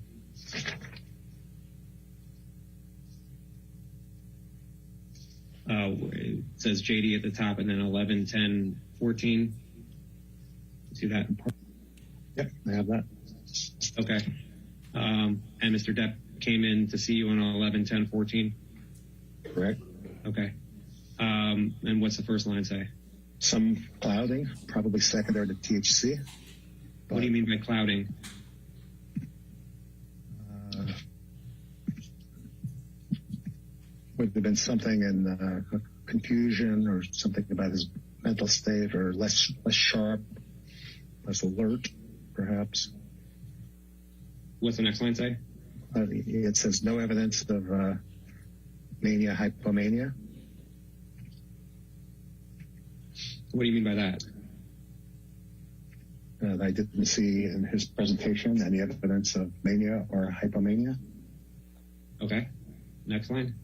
It says JD at the top, and then 11/10/14. See that? Yep, I have that. Okay. And Mr. Depp came in to see you on 11/10/14. Correct. Okay. And what's the first line say? Some clouding, probably secondary to THC. What do you mean by clouding? Would have been something in confusion or something about his mental state, or less sharp, less alert, perhaps. What's the next line say? It says no evidence of mania, hypomania. What do you mean by that? I didn't see in his presentation any evidence of mania or hypomania. Okay. Next line.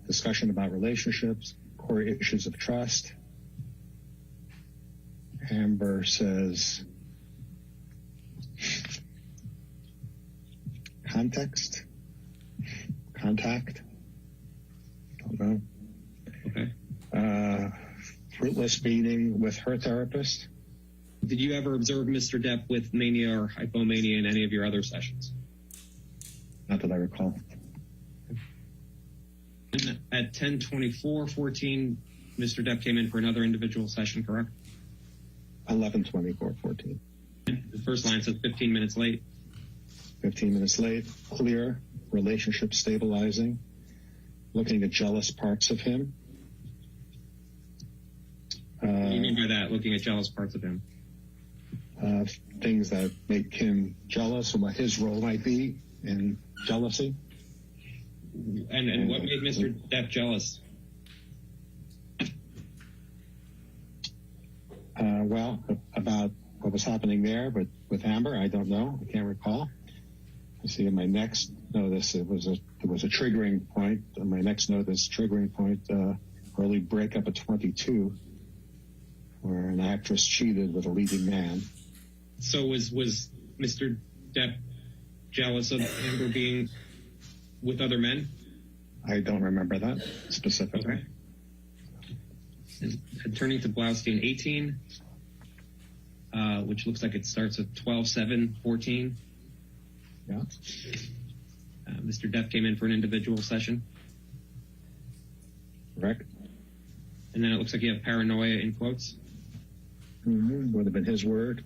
Discussion about relationships, core issues of trust. Amber says context. contact. Don't know. Okay. Fruitless meeting with her therapist. Did you ever observe Mr. Depp with mania or hypomania in any of your other sessions? Not that I recall. At 10:24:14, Mr. Depp came in for another individual session, correct? 11:24:14. The first line says 15 minutes late. 15 minutes late. Clear. Relationship stabilizing. Looking at jealous parts of him. What do you mean by that, looking at jealous parts of him? Things that make him jealous and what his role might be in jealousy. And what made Mr. Depp jealous? Well, about what was happening there, but with Amber, I don't know. I can't recall. I see in my next notice it was a triggering point. On my next notice, triggering point, early breakup at 22, where an actress cheated with a leading man. So was Mr. Depp jealous of Amber being with other men? I don't remember that specifically. Okay. And turning to Blaustein 18, which looks like it starts at 12:7:14. Yeah. Mr. Depp came in for an individual session. Correct. And then it looks like you have paranoia in quotes. Mm-hmm. Would have been his word.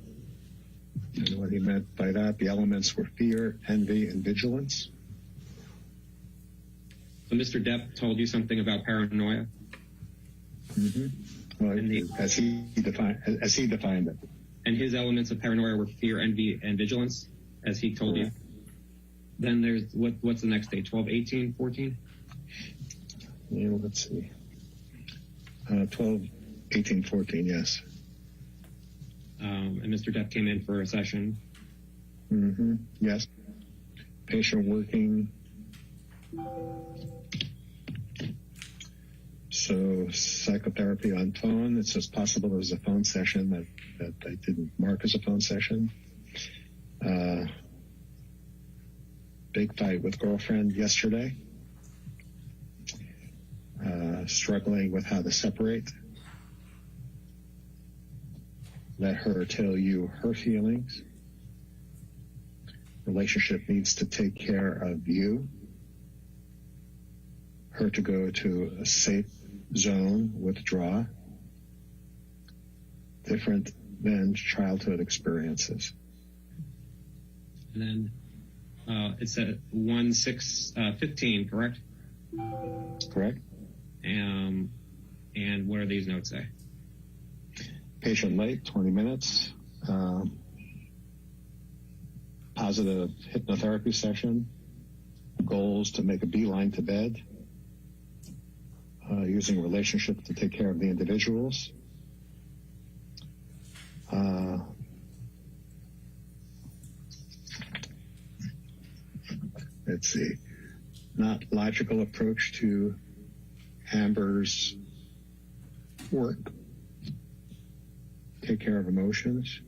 I know what he meant by that. The elements were fear, envy, and vigilance. So Mr. Depp told you something about paranoia? Mm-hmm. Well, as he defined it. And his elements of paranoia were fear, envy, and vigilance, as he told you. Then there's what's the next date? 12:18:14. Yeah, let's see. 12:18:14. Yes. And Mr. Depp came in for a session. Mm-hmm. Yes. Patient working. So psychotherapy on phone. It's just possible there was a phone session that I didn't mark as a phone session. Big fight with girlfriend yesterday. Struggling with how to separate. Let her tell you her feelings. Relationship needs to take care of you. Her to go to a safe zone, withdraw. Different than childhood experiences. And then it's at 1:6:15, correct? Correct. And what do these notes say? Patient late, 20 minutes. Positive hypnotherapy session. Goals to make a beeline to bed. Using relationship to take care of the individuals. Let's see. Not logical approach to Amber's work. Take care of emotions.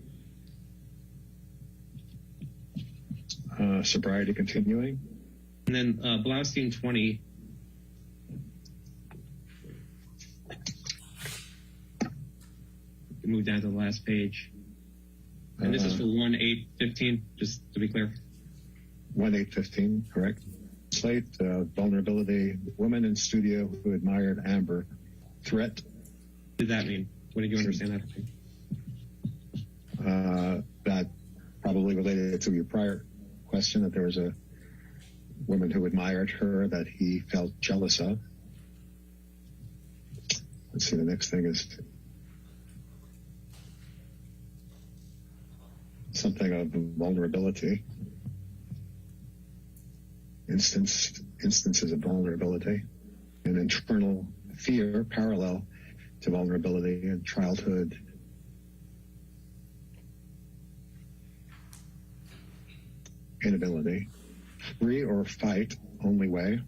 Sobriety continuing. And then Blaustein 20. Move down to the last page. And this is for 1/8/15, just to be clear. 1/8/15, correct. Slate, vulnerability, woman in studio who admired Amber. Threat. What did that mean? What did you understand that to mean? That probably related to your prior question, that there was a woman who admired her that he felt jealous of. Let's see, the next thing is something of vulnerability. Instances of vulnerability and internal fear parallel to vulnerability and childhood inability. Free or fight, only way.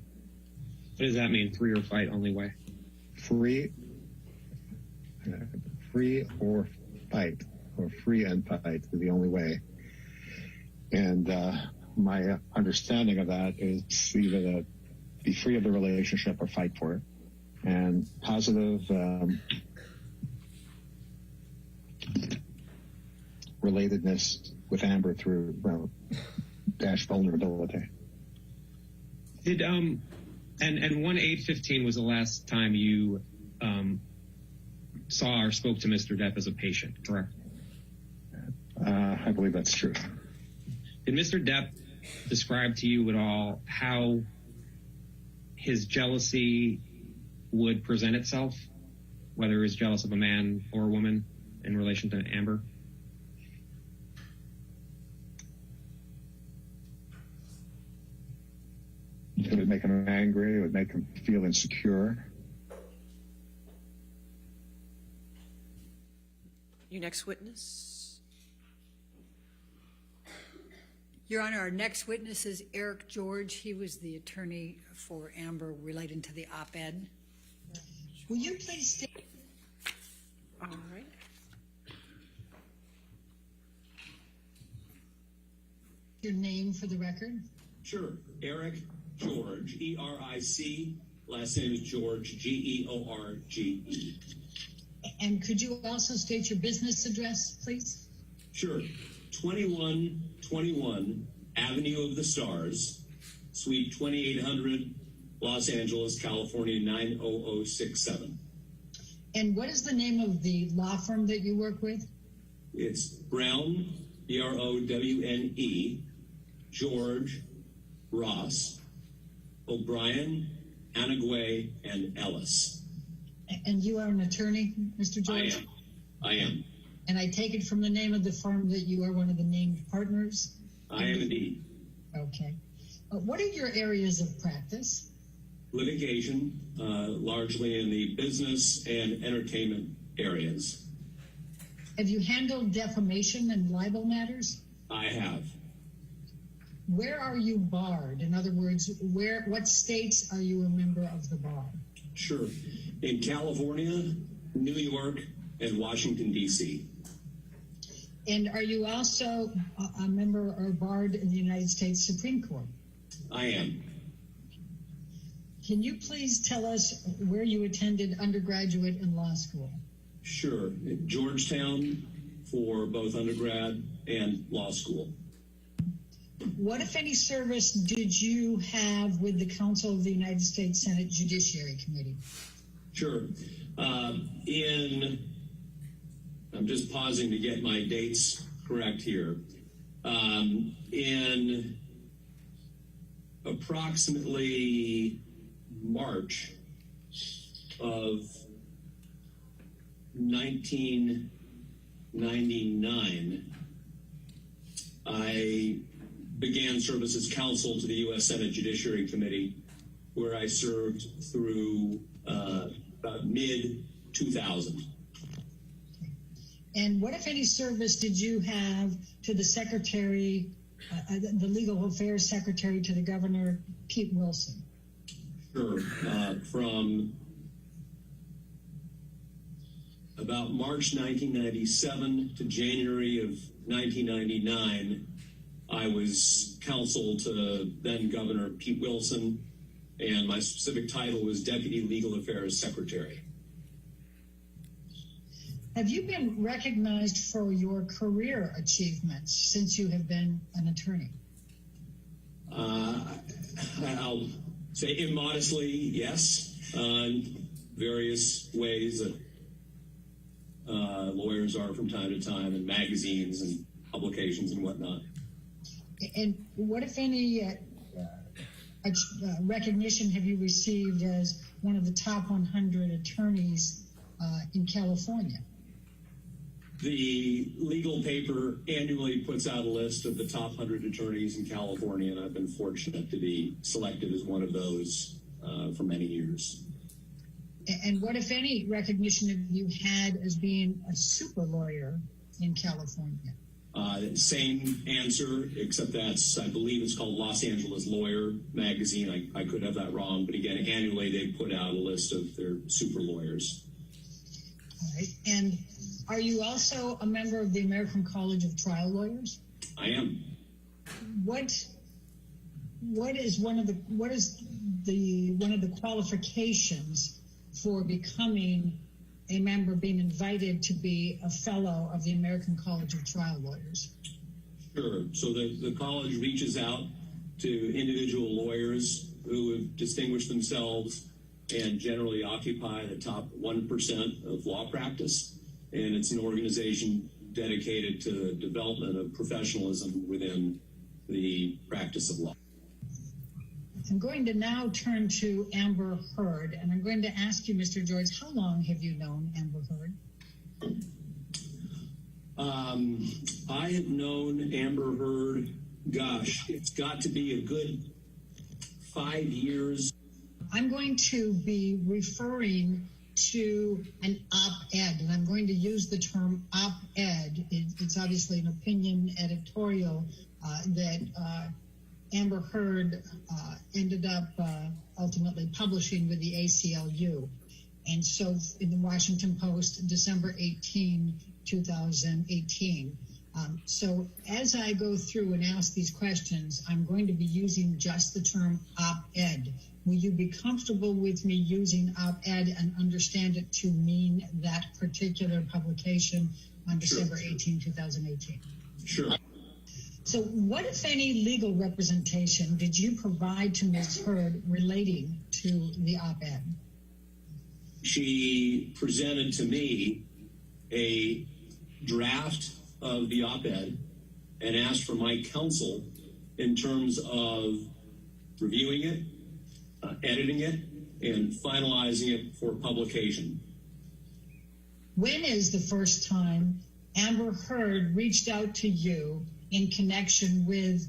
What does that mean, free or fight, only way? Free or fight, or free and fight is the only way. And my understanding of that is either that be free of the relationship or fight for it. And positive relatedness with Amber through dash vulnerability. Did and 1/8/15 was the last time you saw or spoke to Mr. Depp as a patient, correct? I believe that's true. Did Mr. Depp describe to you at all how his jealousy would present itself, whether he was jealous of a man or a woman in relation to Amber? It would make him angry. It would make him feel insecure. Your next witness. Your Honor, our next witness is Eric George. He was the attorney for Amber relating to the op-ed. Will you please state All right. your name for the record? Sure. Eric George, E-R-I-C. Last name is George, G-E-O-R-G-E. And could you also state your business address, please? Sure. 2121 Avenue of the Stars, Suite 2800, Los Angeles, California, 90067. And what is the name of the law firm that you work with? It's Brown, B-R-O-W-N-E, George, Ross, O'Brien, Anagway, and Ellis. And you are an attorney, Mr. George? I am. And I take it from the name of the firm that you are one of the named partners? I am indeed. Okay. What are your areas of practice? Litigation, largely in the business and entertainment areas. Have you handled defamation and libel matters? I have. Where are you barred? In other words, what states are you a member of the bar? Sure. In California, New York, and Washington, D.C. And are you also a member or barred in the United States Supreme Court? I am. Can you please tell us where you attended undergraduate and law school? Sure. At Georgetown for both undergrad and law school. What, if any, service did you have with the Council of the United States Senate Judiciary Committee? Sure. I'm just pausing to get my dates correct here. In approximately March of 1999, I began service as counsel to the U.S. Senate Judiciary Committee, where I served through about mid-2000. And what, if any, service did you have to the Secretary, the Legal Affairs Secretary to the Governor, Pete Wilson? Sure. From about March 1997 to January of 1999, I was counsel to then Governor Pete Wilson, and my specific title was Deputy Legal Affairs Secretary. Have you been recognized for your career achievements since you have been an attorney? I'll say immodestly, yes, various ways that lawyers are from time to time in magazines and publications and whatnot. And what, if any, recognition have you received as one of the top 100 attorneys in California? The legal paper annually puts out a list of the top 100 attorneys in California, and I've been fortunate to be selected as one of those for many years. And what, if any, recognition have you had as being a super lawyer in California? Same answer, except that's, I believe it's called Los Angeles Lawyer magazine. I could have that wrong, but again, annually they put out a list of their super lawyers. All right. And are you also a member of the American College of Trial Lawyers? I am. What what is one of the qualifications for becoming a member, being invited to be a fellow of the American College of Trial Lawyers? Sure. So the college reaches out to individual lawyers who have distinguished themselves and generally occupy the top 1% of law practice. And it's an organization dedicated to the development of professionalism within the practice of law. I'm going to now turn to Amber Heard, and I'm going to ask you, Mr. George, how long have you known Amber Heard? I have known Amber Heard, gosh, it's got to be a good 5 years. I'm going to be referring to an op-ed, and I'm going to use the term op-ed. It's obviously an opinion editorial that Amber Heard ended up ultimately publishing with the ACLU. And so in the Washington Post, December 18, 2018. So as I go through and ask these questions, I'm going to be using just the term op-ed. Will you be comfortable with me using op-ed and understand it to mean that particular publication on December 18, 2018? Sure. So what, if any, legal representation did you provide to Ms. Heard relating to the op-ed? She presented to me a draft of the op-ed and asked for my counsel in terms of reviewing it, editing it, and finalizing it for publication. When is the first time Amber Heard reached out to you in connection with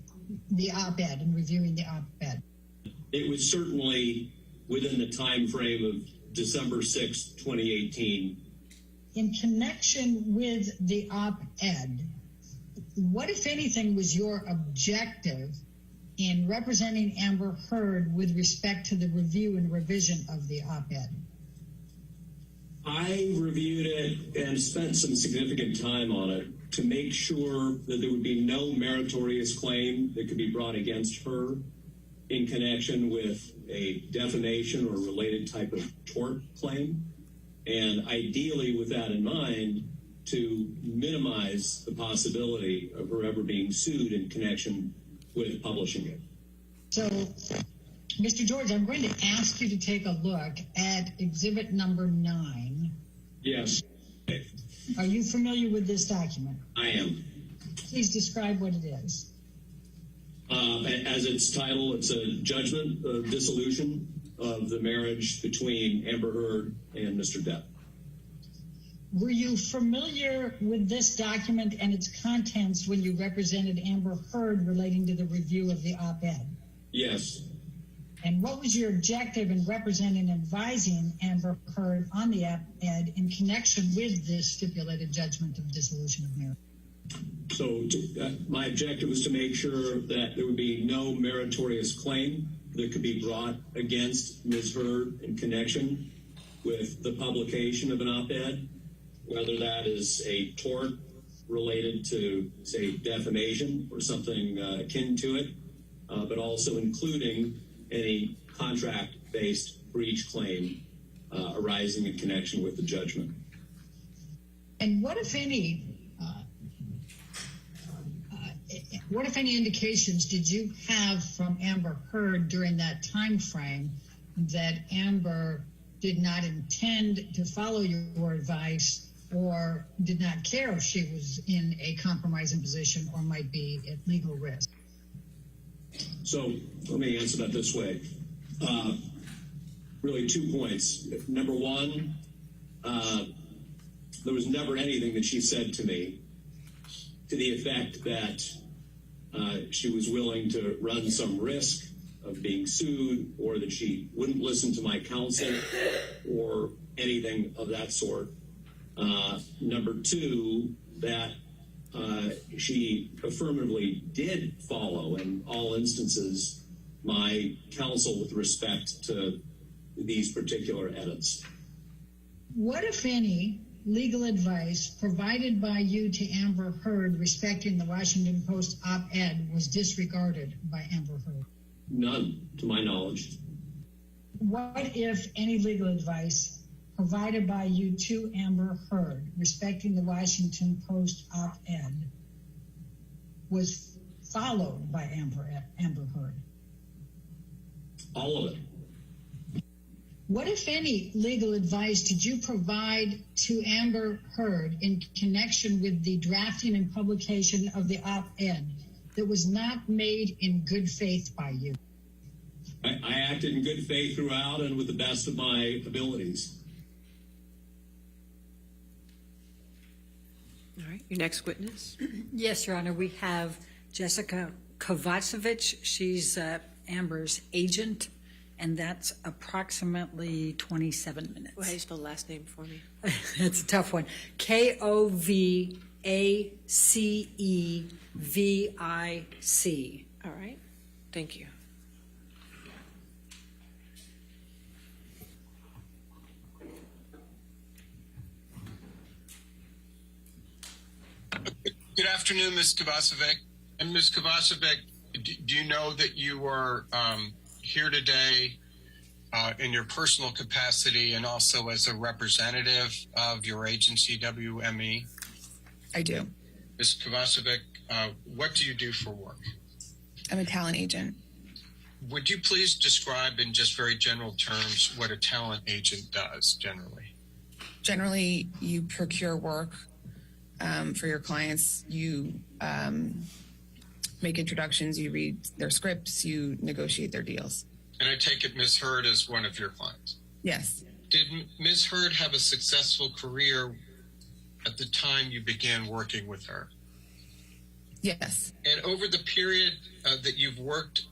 the op-ed and reviewing the op-ed? It was certainly within the time frame of December 6, 2018. In connection with the op-ed, what, if anything, was your objective in representing Amber Heard with respect to the review and revision of the op-ed? I reviewed it and spent some significant time on it to make sure that there would be no meritorious claim that could be brought against her in connection with a defamation or related type of tort claim. And ideally, with that in mind, to minimize the possibility of her ever being sued in connection with publishing it. So, Mr. George, I'm going to ask you to take a look at exhibit number 9. Yes. Are you familiar with this document? I am. Please describe what it is. As its title, it's a judgment of dissolution of the marriage between Amber Heard and Mr. Depp. Were you familiar with this document and its contents when you represented Amber Heard relating to the review of the op-ed? Yes. And what was your objective in representing and advising Amber Heard on the op-ed in connection with this stipulated judgment of dissolution of marriage? So my objective was to make sure that there would be no meritorious claim that could be brought against Ms. Heard in connection with the publication of an op-ed, whether that is a tort related to, say, defamation or something akin to it, but also including any contract-based breach claim arising in connection with the judgment. And what, if any, indications did you have from Amber Heard during that time frame that Amber did not intend to follow your advice or did not care if she was in a compromising position or might be at legal risk? So let me answer that this way. Really 2 points. Number one, there was never anything that she said to me to the effect that she was willing to run some risk of being sued or that she wouldn't listen to my counsel or anything of that sort. Number two, that she affirmatively did follow in all instances my counsel with respect to these particular edits. What, if any, legal advice provided by you to Amber Heard respecting the Washington Post op-ed was disregarded by Amber Heard? None, to my knowledge. What, if any, legal advice provided by you to Amber Heard respecting the Washington Post op-ed was followed by Amber Heard? All of it. What, if any, legal advice did you provide to Amber Heard in connection with the drafting and publication of the op-ed that was not made in good faith by you? I acted in good faith throughout and with the best of my abilities. All right, your next witness. Yes, Your Honor. We have Jessica Kovacevic. She's Amber's agent, and that's approximately 27 minutes. Go ahead and spell the last name for me. That's a tough one. Kovacevic. All right, thank you. Good afternoon, Ms. Kovacevic. And Ms. Kovacevic, do you know that you are here today in your personal capacity and also as a representative of your agency, WME? I do. Ms. Kovacevic, what do you do for work? I'm a talent agent. Would you please describe in just very general terms what a talent agent does generally? Generally, you procure work for your clients. You make introductions, you read their scripts, you negotiate their deals. And I take it Ms. Heard is one of your clients? Yes. Did Ms. Heard have a successful career at the time you began working with her? Yes. And over the period that you've worked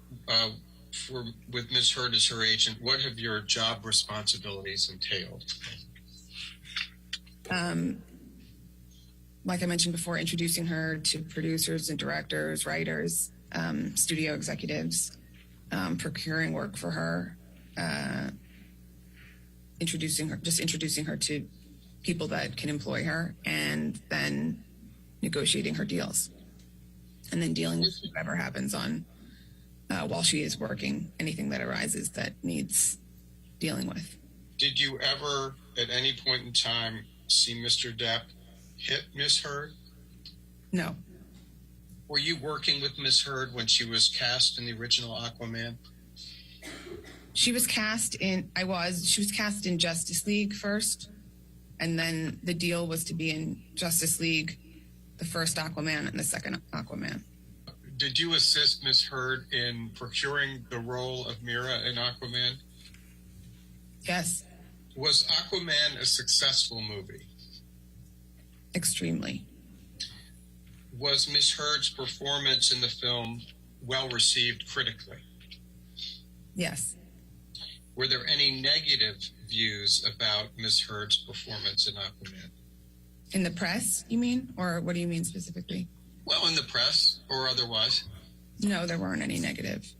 with Ms. Heard as her agent, what have your job responsibilities entailed? Like I mentioned before, introducing her to producers and directors, writers, studio executives, procuring work for her, introducing her to people that can employ her, and then negotiating her deals, and then dealing with whatever happens on while she is working, anything that arises that needs dealing with. Did you ever, at any point in time, see Mr. Depp hit Ms. Heard? No. Were you working with Ms. Heard when she was cast in the original Aquaman? She was cast in Justice League first, and then the deal was to be in Justice League, the first Aquaman and the second Aquaman. Did you assist Ms. Heard in procuring the role of Mira in Aquaman? Yes. Was Aquaman a successful movie? Extremely. Was Ms. Heard's performance in the film well received critically? Yes. Were there any negative views about Ms. Heard's performance in Aquaman? In the press, you mean? Or what do you mean specifically? Well, in the press or otherwise. No, there weren't any negative.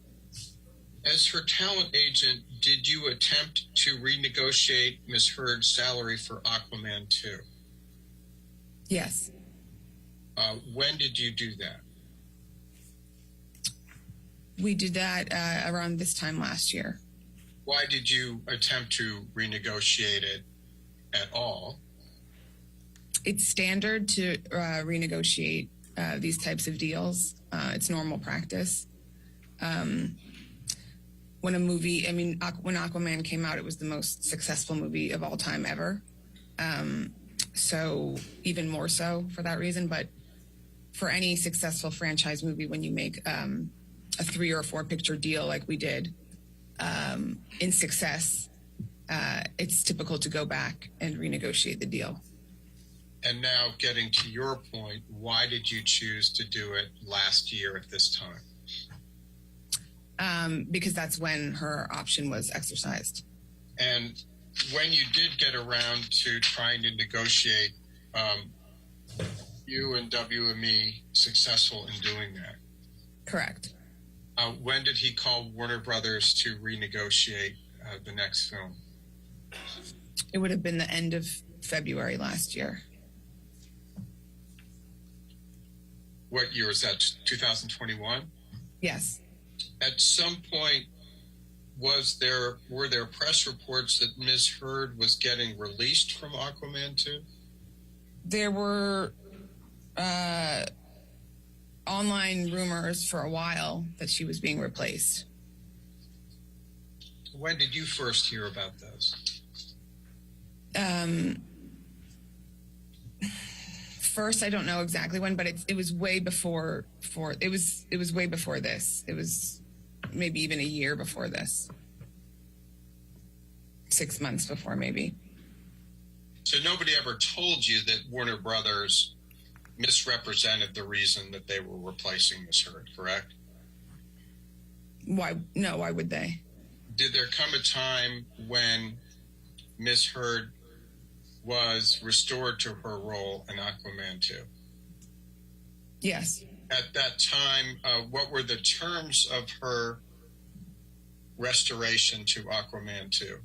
As her talent agent, did you attempt to renegotiate Ms. Heard's salary for Aquaman 2? Yes. When did you do that? We did that around this time last year. Why did you attempt to renegotiate it at all? It's standard to renegotiate these types of deals. It's normal practice. When Aquaman came out, it was the most successful movie of all time ever. So even more so for that reason. But for any successful franchise movie, when you make a 3 or 4 picture deal like we did in success, it's typical to go back and renegotiate the deal. And now getting to your point, why did you choose to do it last year at this time? Because that's when her option was exercised. And when you did get around to trying to negotiate, you and WME successful in doing that? Correct. When did he call Warner Brothers to renegotiate the next film? It would have been the end of February last year. What year is that? 2021? Yes. At some point, were there press reports that Ms. Heard was getting released from Aquaman 2? There were online rumors for a while that she was being replaced. When did you first hear about those? First, I don't know exactly when, but it was way before. It was way before this. It was maybe even a year before this. 6 months before, maybe. So nobody ever told you that Warner Brothers misrepresented the reason that they were replacing Ms. Heard, correct? Why? No, why would they? Did there come a time when Ms. Heard was restored to her role in Aquaman 2? Yes. At that time, what were the terms of her restoration to Aquaman 2?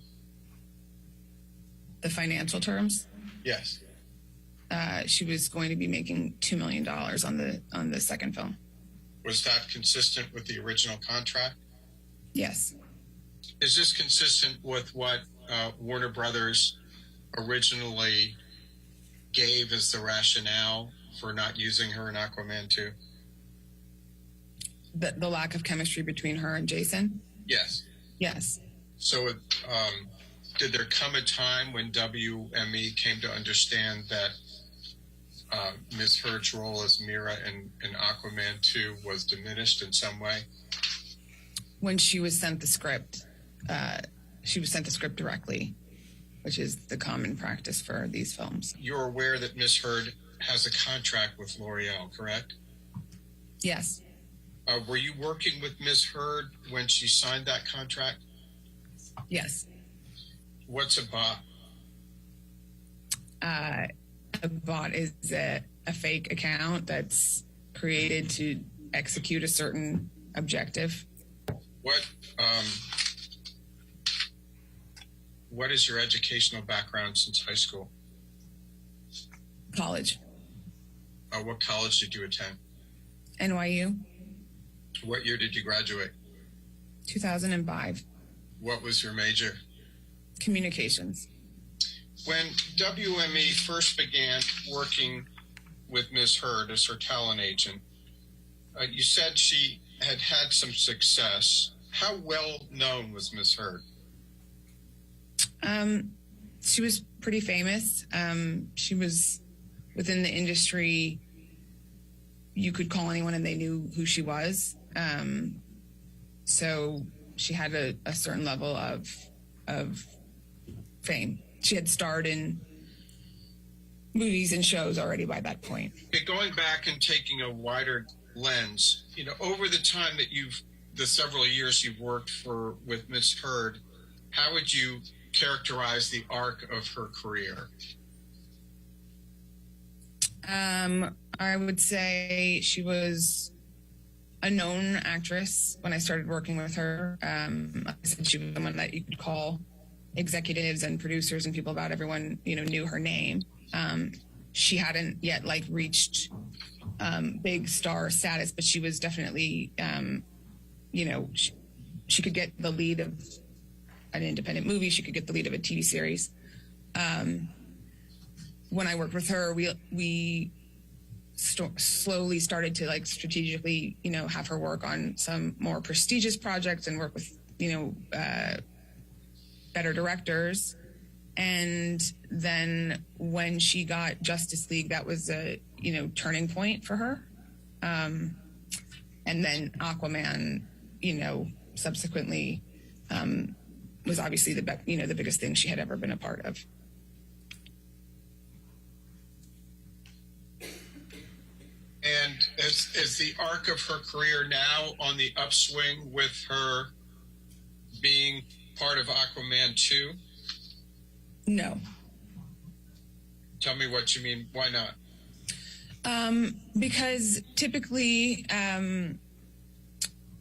The financial terms? Yes. She was going to be making $2 million on the second film. Was that consistent with the original contract? Yes. Is this consistent with what Warner Brothers originally gave as the rationale for not using her in Aquaman 2? The lack of chemistry between her and Jason? Yes. Yes. So did there come a time when WME came to understand that Ms. Heard's role as Mira in Aquaman 2 was diminished in some way? When she was sent the script, directly, which is the common practice for these films. You're aware that Ms. Heard has a contract with L'Oreal, correct? Yes. Were you working with Ms. Heard when she signed that contract? Yes. What's a bot? A bot is a fake account that's created to execute a certain objective. What is your educational background since high school? College. What college did you attend? NYU. What year did you graduate? 2005. What was your major? Communications. When WME first began working with Ms. Heard as her talent agent, you said she had had some success. How well known was Ms. Heard? She was pretty famous. She was within the industry. You could call anyone and they knew who she was. So she had a certain level of fame. She had starred in movies and shows already by that point. Going back and taking a wider lens, over the time that the several years you've worked with Ms. Heard, how would you characterize the arc of her career? I would say she was a known actress when I started working with her. Like I said, she was someone that you could call executives and producers and people about everyone, knew her name. She hadn't yet reached big star status, but she was definitely, she could get the lead of an independent movie. She could get the lead of a TV series. When I worked with her, we slowly started to strategically, have her work on some more prestigious projects and work with, better directors. And then when she got Justice League, that was a, turning point for her. And then Aquaman, subsequently, was obviously the biggest thing she had ever been a part of. And is the arc of her career now on the upswing with her being part of Aquaman 2? No. Tell me what you mean. Why not? Because typically,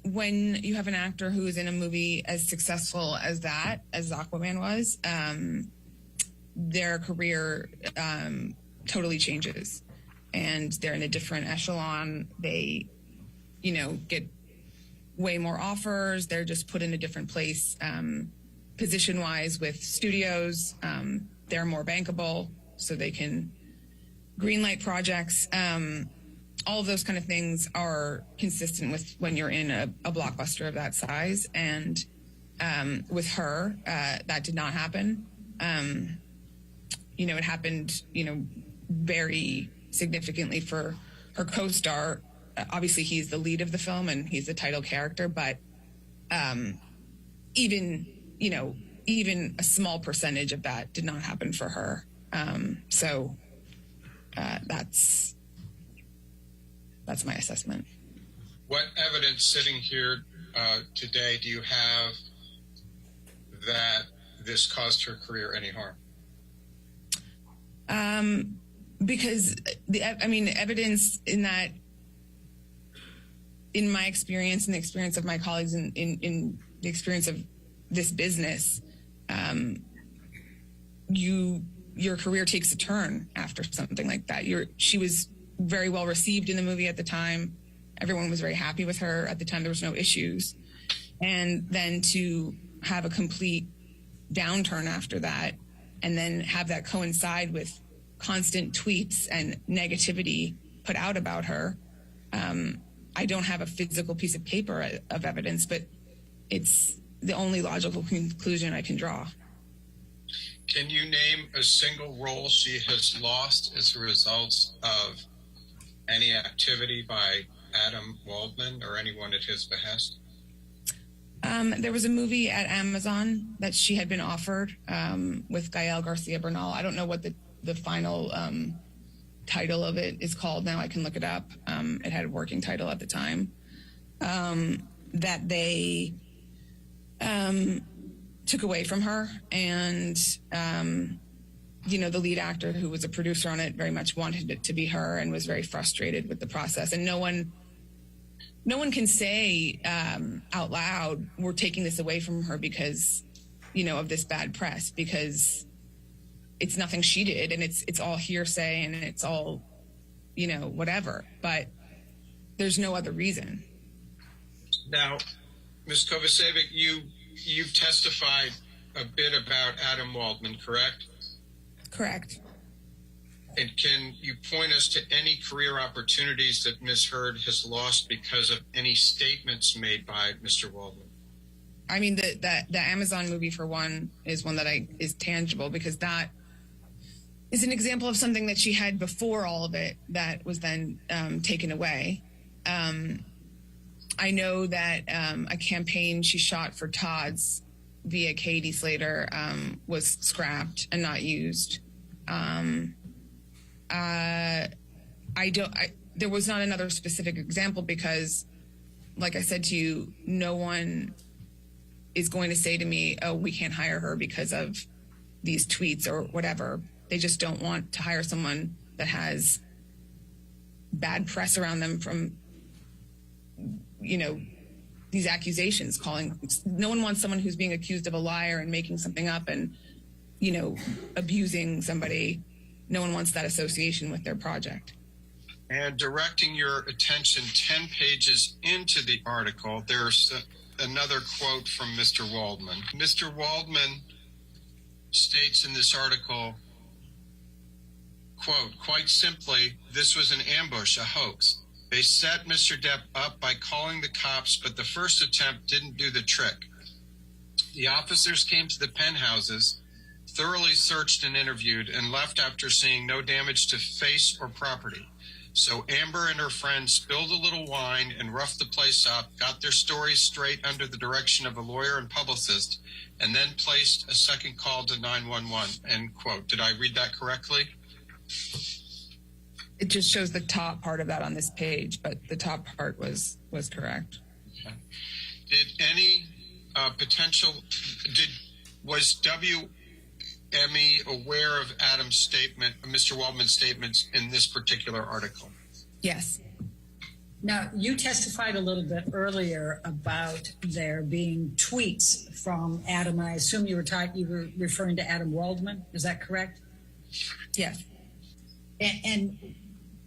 when you have an actor who is in a movie as successful as Aquaman was, their career totally changes. And they're in a different echelon. They, get way more offers. They're just put in a different place, position-wise with studios. They're more bankable, so they can greenlight projects. All of those kind of things are consistent with when you're in a blockbuster of that size. And with her, that did not happen. It happened, very significantly for her co-star. Obviously, he's the lead of the film and he's the title character, but even a small percentage of that did not happen for her. So that's my assessment. What evidence sitting here today do you have that this caused her career any harm? Because evidence in that, in my experience and the experience of my colleagues in the experience of this business, your career takes a turn after something like that. She was very well received in the movie at the time. Everyone was very happy with her at the time. There was no issues. And then to have a complete downturn after that, and then have that coincide with constant tweets and negativity put out about her. I don't have a physical piece of paper of evidence, but it's the only logical conclusion I can draw. Can you name a single role she has lost as a result of any activity by Adam Waldman or anyone at his behest? There was a movie at Amazon that she had been offered with Gael Garcia Bernal. I don't know what the final title of it is called now. I can look it up. It had a working title at the time. That they took away from her. And, the lead actor who was a producer on it very much wanted it to be her and was very frustrated with the process. And no one can say out loud, we're taking this away from her because, of this bad press, because it's nothing she did, and it's all hearsay, and it's all, whatever. But there's no other reason. Now, Ms. Kovacevic, you've testified a bit about Adam Waldman, correct? Correct. And can you point us to any career opportunities that Ms. Heard has lost because of any statements made by Mr. Waldman? I mean, the Amazon movie, for one, is one that is tangible, because that is an example of something that she had before all of it that was then taken away. I know that a campaign she shot for Todd's via Katie Slater was scrapped and not used. There was not another specific example because, like I said to you, no one is going to say to me, oh, we can't hire her because of these tweets or whatever. They just don't want to hire someone that has bad press around them from, these accusations. No one wants someone who's being accused of a liar and making something up and, abusing somebody. No one wants that association with their project. And directing your attention 10 pages into the article, there's another quote from Mr. Waldman. Mr. Waldman states in this article, quote, quite simply, this was an ambush, a hoax. They set Mr. Depp up by calling the cops, but the first attempt didn't do the trick. The officers came to the penthouses, thoroughly searched and interviewed, and left after seeing no damage to face or property. So Amber and her friends spilled a little wine and roughed the place up, got their stories straight under the direction of a lawyer and publicist, and then placed a second call to 911, end quote. Did I read that correctly? It just shows the top part of that on this page, but the top part was correct. Okay. Did any was WME aware of Adam's statement, Mr. Waldman's statements in this particular article? Yes. Now, you testified a little bit earlier about there being tweets from Adam. I assume you were referring to Adam Waldman. Is that correct? Yes. And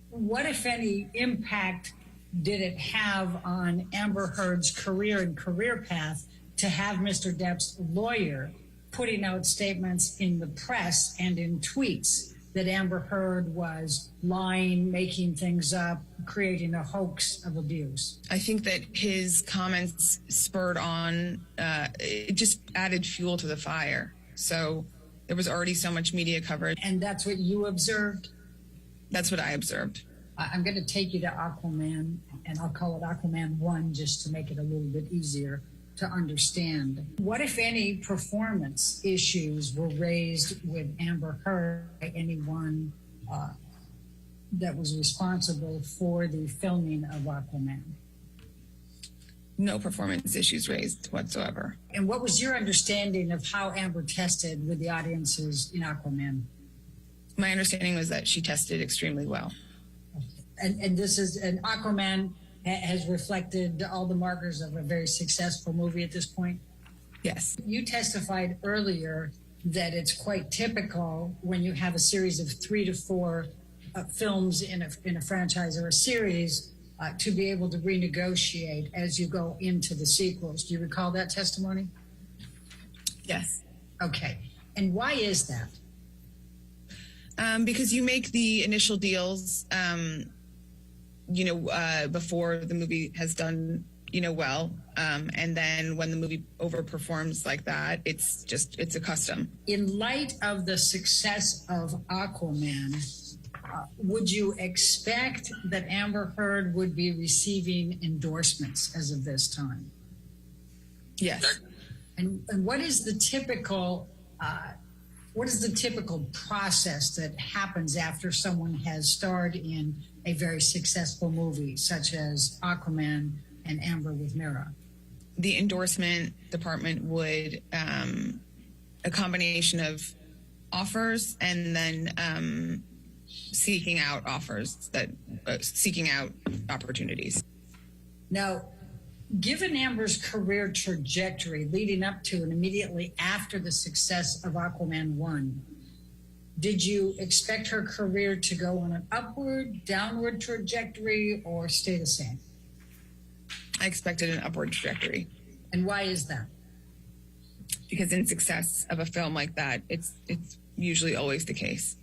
what, if any, impact did it have on Amber Heard's career and career path to have Mr. Depp's lawyer putting out statements in the press and in tweets that Amber Heard was lying, making things up, creating a hoax of abuse? I think that his comments spurred on, it just added fuel to the fire. So there was already so much media coverage. And that's what you observed? That's what I observed. I'm going to take you to Aquaman, and I'll call it Aquaman 1 just to make it a little bit easier to understand. What, if any, performance issues were raised with Amber Heard by anyone that was responsible for the filming of Aquaman? No performance issues raised whatsoever. And what was your understanding of how Amber tested with the audiences in Aquaman? My understanding was that she tested extremely well. And this is an Aquaman has reflected all the markers of a very successful movie at this point? Yes. You testified earlier that it's quite typical when you have a series of 3 to 4 films in a franchise or a series to be able to renegotiate as you go into the sequels. Do you recall that testimony? Yes. Okay. And why is that? Because you make the initial deals, before the movie has done, well. And then when the movie overperforms like that, it's a custom. In light of the success of Aquaman, would you expect that Amber Heard would be receiving endorsements as of this time? Yes. And what is the typical process that happens after someone has starred in a very successful movie, such as Aquaman and Amber with Mira? The endorsement department would a combination of offers and then seeking out opportunities. Now, given Amber's career trajectory leading up to and immediately after the success of Aquaman 1, did you expect her career to go on an upward, downward trajectory, or stay the same? I expected an upward trajectory. And why is that? Because in success of a film like that, it's usually always the case.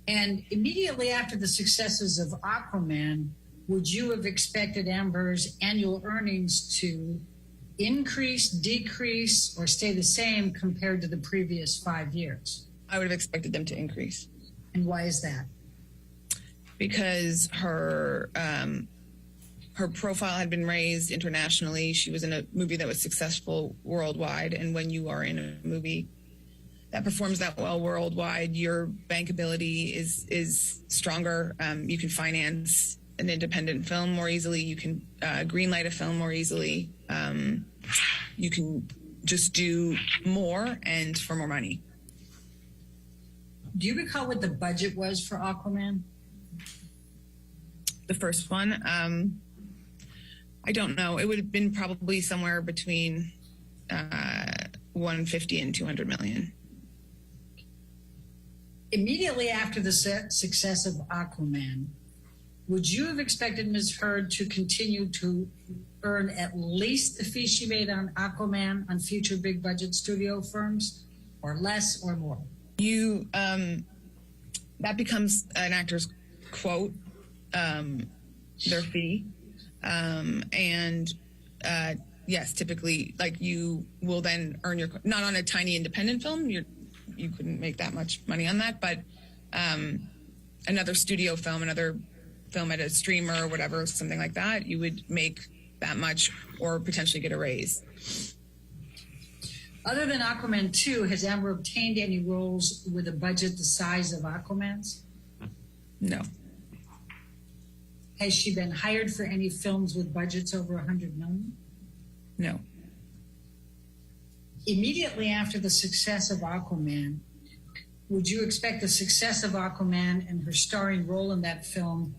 And immediately after the successes of Aquaman, would you have expected Amber's annual earnings to increase, decrease, or stay the same compared to the previous 5 years? I would have expected them to increase. And why is that? Because her profile had been raised internationally. She was in a movie that was successful worldwide. And when you are in a movie that performs that well worldwide, your bankability is stronger. You can finance an independent film more easily. You can greenlight a film more easily. You can just do more and for more money. Do you recall what the budget was for Aquaman? The first one? I don't know. It would have been probably somewhere between 150 and 200 million. Immediately after the success of Aquaman, would you have expected Ms. Heard to continue to earn at least the fee she made on Aquaman on future big budget studio firms, or less or more? That becomes an actor's quote, their fee. Yes, typically, like, you will then earn your, not on a tiny independent film, you couldn't make that much money on that, but another studio film, another film at a streamer or whatever, something like that, you would make that much or potentially get a raise. Other than Aquaman 2, has Amber obtained any roles with a budget the size of Aquaman's? No. Has she been hired for any films with budgets over $100 million? No. Immediately after the success of Aquaman, would you expect the success of Aquaman and her starring role in that film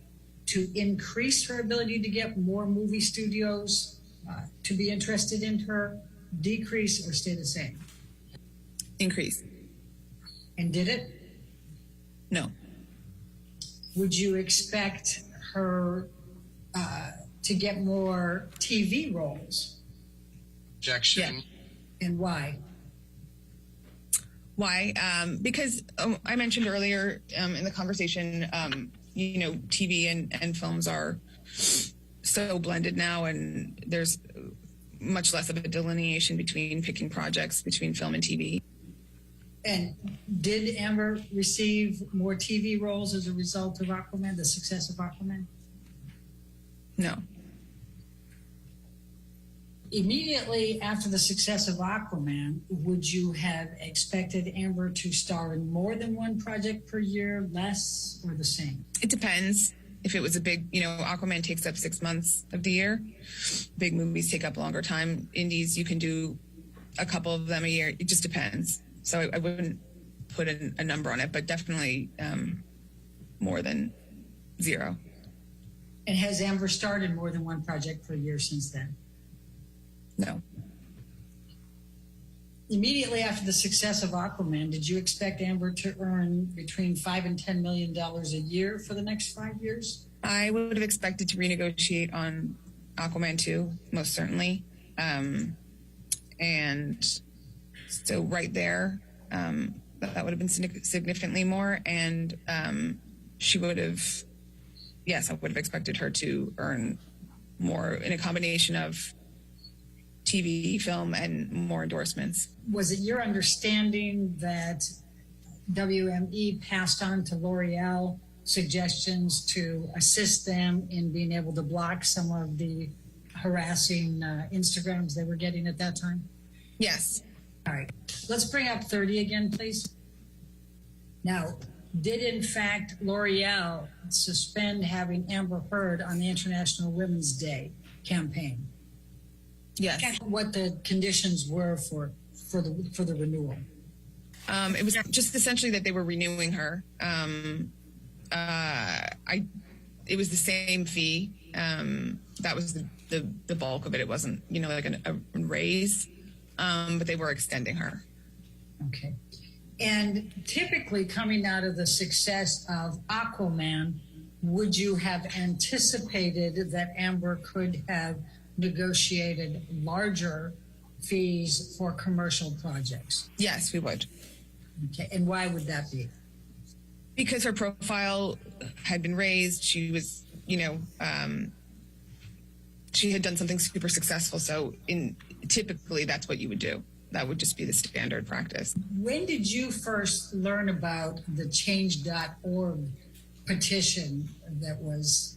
to increase her ability to get more movie studios to be interested in her, decrease, or stay the same? Increase. And did it? No. Would you expect her to get more TV roles. Objection. And why? Why? Because I mentioned earlier in the conversation, TV and films are so blended now, and there's much less of a delineation between picking projects between film and TV. And did Amber receive more TV roles as a result of Aquaman, the success of Aquaman? No. Immediately after the success of Aquaman, would you have expected Amber to star in more than one project per year, less, or the same? It depends. If it was a big, Aquaman takes up 6 months of the year. Big movies take up longer time. Indies, you can do a couple of them a year. It just depends. So I wouldn't put a number on it, but definitely more than 0. And has Amber starred in more than one project per year since then? No. Immediately after the success of Aquaman, did you expect Amber to earn between $5 and $10 million a year for the next 5 years? I would have expected to renegotiate on Aquaman 2, most certainly. And so right there, that would have been significantly more. And she would have, yes, I would have expected her to earn more in a combination of TV, film, and more endorsements. Was it your understanding that WME passed on to L'Oreal suggestions to assist them in being able to block some of the harassing Instagrams they were getting at that time? Yes. All right. Let's bring up 30 again, please. Now, did in fact L'Oreal suspend having Amber Heard on the International Women's Day campaign? Yes. What the conditions were for the renewal? It was just essentially that they were renewing her. It was the same fee. That was the bulk of it. It wasn't, like a raise, but they were extending her. Okay. And typically coming out of the success of Aquaman, would you have anticipated that Amber could have negotiated larger fees for commercial projects? Yes, we would. Okay, and why would that be? Because her profile had been raised. She was, she had done something super successful. So typically that's what you would do. That would just be the standard practice. When did you first learn about the change.org petition that was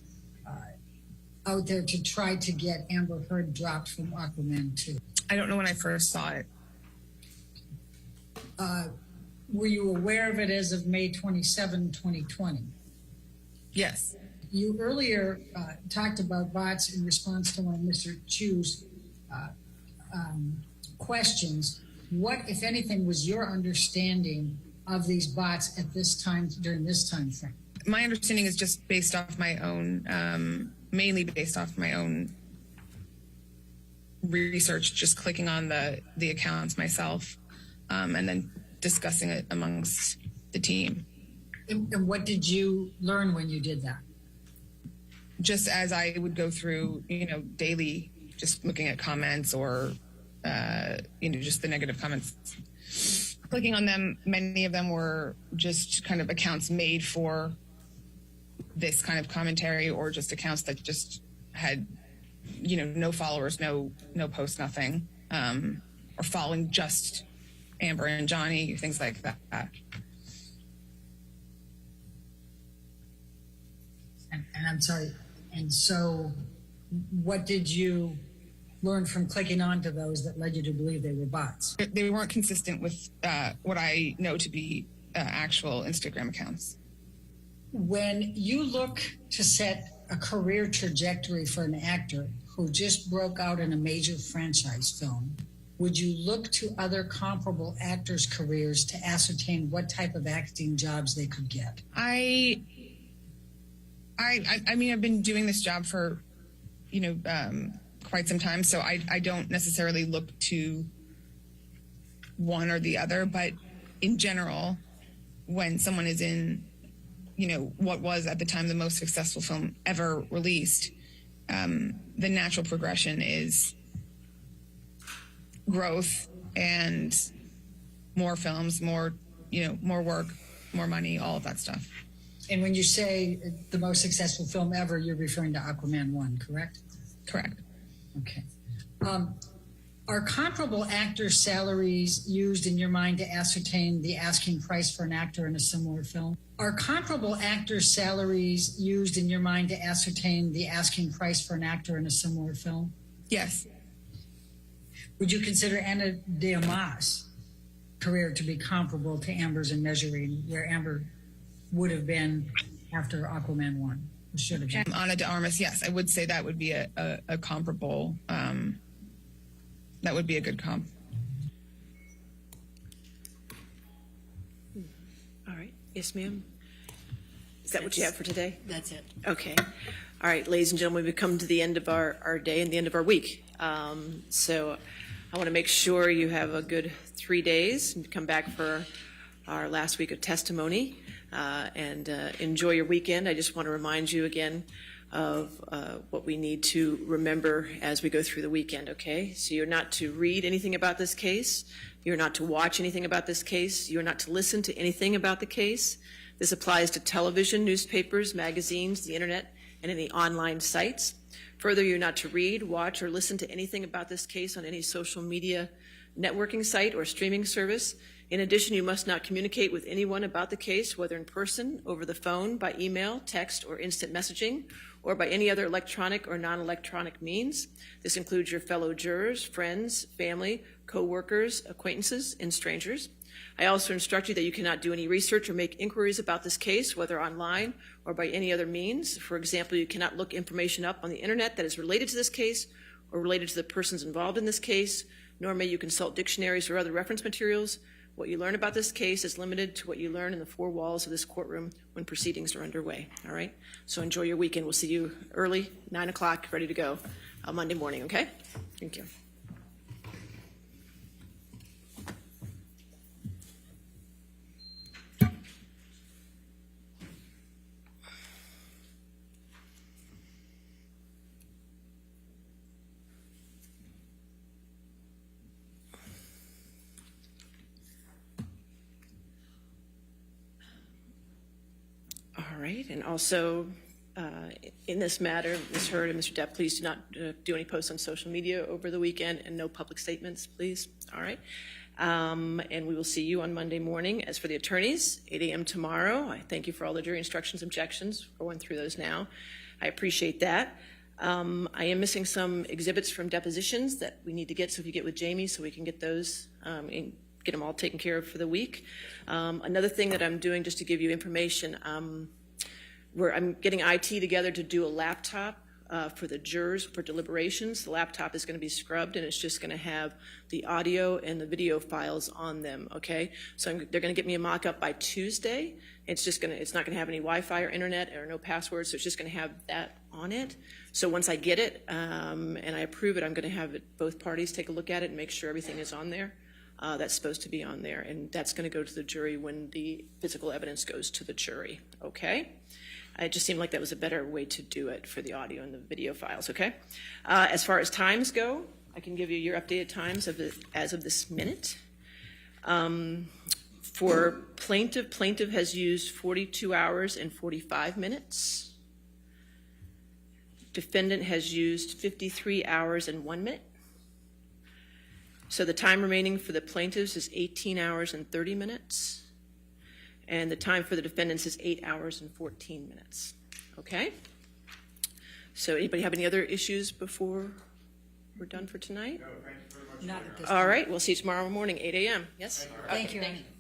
out there to try to get Amber Heard dropped from Aquaman 2? I don't know when I first saw it. Were you aware of it as of May 27, 2020? Yes. You earlier talked about bots in response to one of Mr. Chu's questions. What, if anything, was your understanding of these bots at this time, during this time frame? My understanding is just based off my own, mainly based off my own research, just clicking on the accounts myself, and then discussing it amongst the team. And what did you learn when you did that? Just as I would go through, daily, just looking at comments or, just the negative comments, clicking on them. Many of them were just kind of accounts made for this kind of commentary, or just accounts that just had, no followers, no posts, nothing, or following just Amber and Johnny, things like that. And I'm sorry. And so what did you learn from clicking onto those that led you to believe they were bots? They weren't consistent with what I know to be actual Instagram accounts. When you look to set a career trajectory for an actor who just broke out in a major franchise film, would you look to other comparable actors' careers to ascertain what type of acting jobs they could get? I mean, I've been doing this job for, quite some time, so I don't necessarily look to one or the other, but in general, when someone is in, what was at the time the most successful film ever released, the natural progression is growth and more films, more work, more money, all of that stuff. And when you say the most successful film ever, you're referring to Aquaman 1, correct? Correct. Okay. Are comparable actors' salaries used in your mind to ascertain the asking price for an actor in a similar film? Are comparable actors' salaries used in your mind to ascertain the asking price for an actor in a similar film? Yes. Would you consider Ana de Armas' career to be comparable to Amber's in measuring where Amber would have been after Aquaman 1? Should have been. Ana de Armas, yes, I would say that would be a comparable, that would be a good comp. All right. Yes, ma'am. Is that what you have for today? That's it. Okay. All right, ladies and gentlemen, we've come to the end of our day and the end of our week. So I want to make sure you have a good 3 days and come back for our last week of testimony and enjoy your weekend. I just want to remind you again of what we need to remember as we go through the weekend, okay? So you're not to read anything about this case. You're not to watch anything about this case. You're not to listen to anything about the case. This applies to television, newspapers, magazines, the internet, and any online sites. Further, you're not to read, watch, or listen to anything about this case on any social media networking site or streaming service. In addition, you must not communicate with anyone about the case, whether in person, over the phone, by email, text, or instant messaging, or by any other electronic or non-electronic means. This includes your fellow jurors, friends, family, co-workers, acquaintances, and strangers. I also instruct you that you cannot do any research or make inquiries about this case, whether online or by any other means. For example, you cannot look information up on the internet that is related to this case or related to the persons involved in this case, nor may you consult dictionaries or other reference materials. What you learn about this case is limited to what you learn in the four walls of this courtroom when proceedings are underway, all right? So enjoy your weekend. We'll see you early, 9 o'clock, ready to go Monday morning, okay? Thank you. All right, and also in this matter, Ms. Heard and Mr. Depp, please do not do any posts on social media over the weekend and no public statements, please. All right, and we will see you on Monday morning. As for the attorneys, 8 a.m. tomorrow. I thank you for all the jury instructions, objections. We're going through those now. I appreciate that. I am missing some exhibits from depositions that we need to get, so if you get with Jamie so we can get those and get them all taken care of for the week. Another thing that I'm doing, just to give you information, I'm getting IT together to do a laptop for the jurors for deliberations. The laptop is going to be scrubbed, and it's just going to have the audio and the video files on them, okay? So they're going to get me a mock-up by Tuesday. It's not going to have any Wi-Fi or internet or no passwords, so it's just going to have that on it. So once I get it and I approve it, I'm going to have both parties take a look at it and make sure everything is on there. That's supposed to be on there, and that's going to go to the jury when the physical evidence goes to the jury, okay? It just seemed like that was a better way to do it for the audio and the video files, okay? As far as times go, I can give you your updated times as of this minute. For plaintiff has used 42 hours and 45 minutes. Defendant has used 53 hours and 1 minute. So the time remaining for the plaintiffs is 18 hours and 30 minutes. And the time for the defendants is 8 hours and 14 minutes. Okay? So anybody have any other issues before we're done for tonight? Not at this All right, we'll see you tomorrow morning, 8 a.m. Yes? Thank you. Okay, thank you.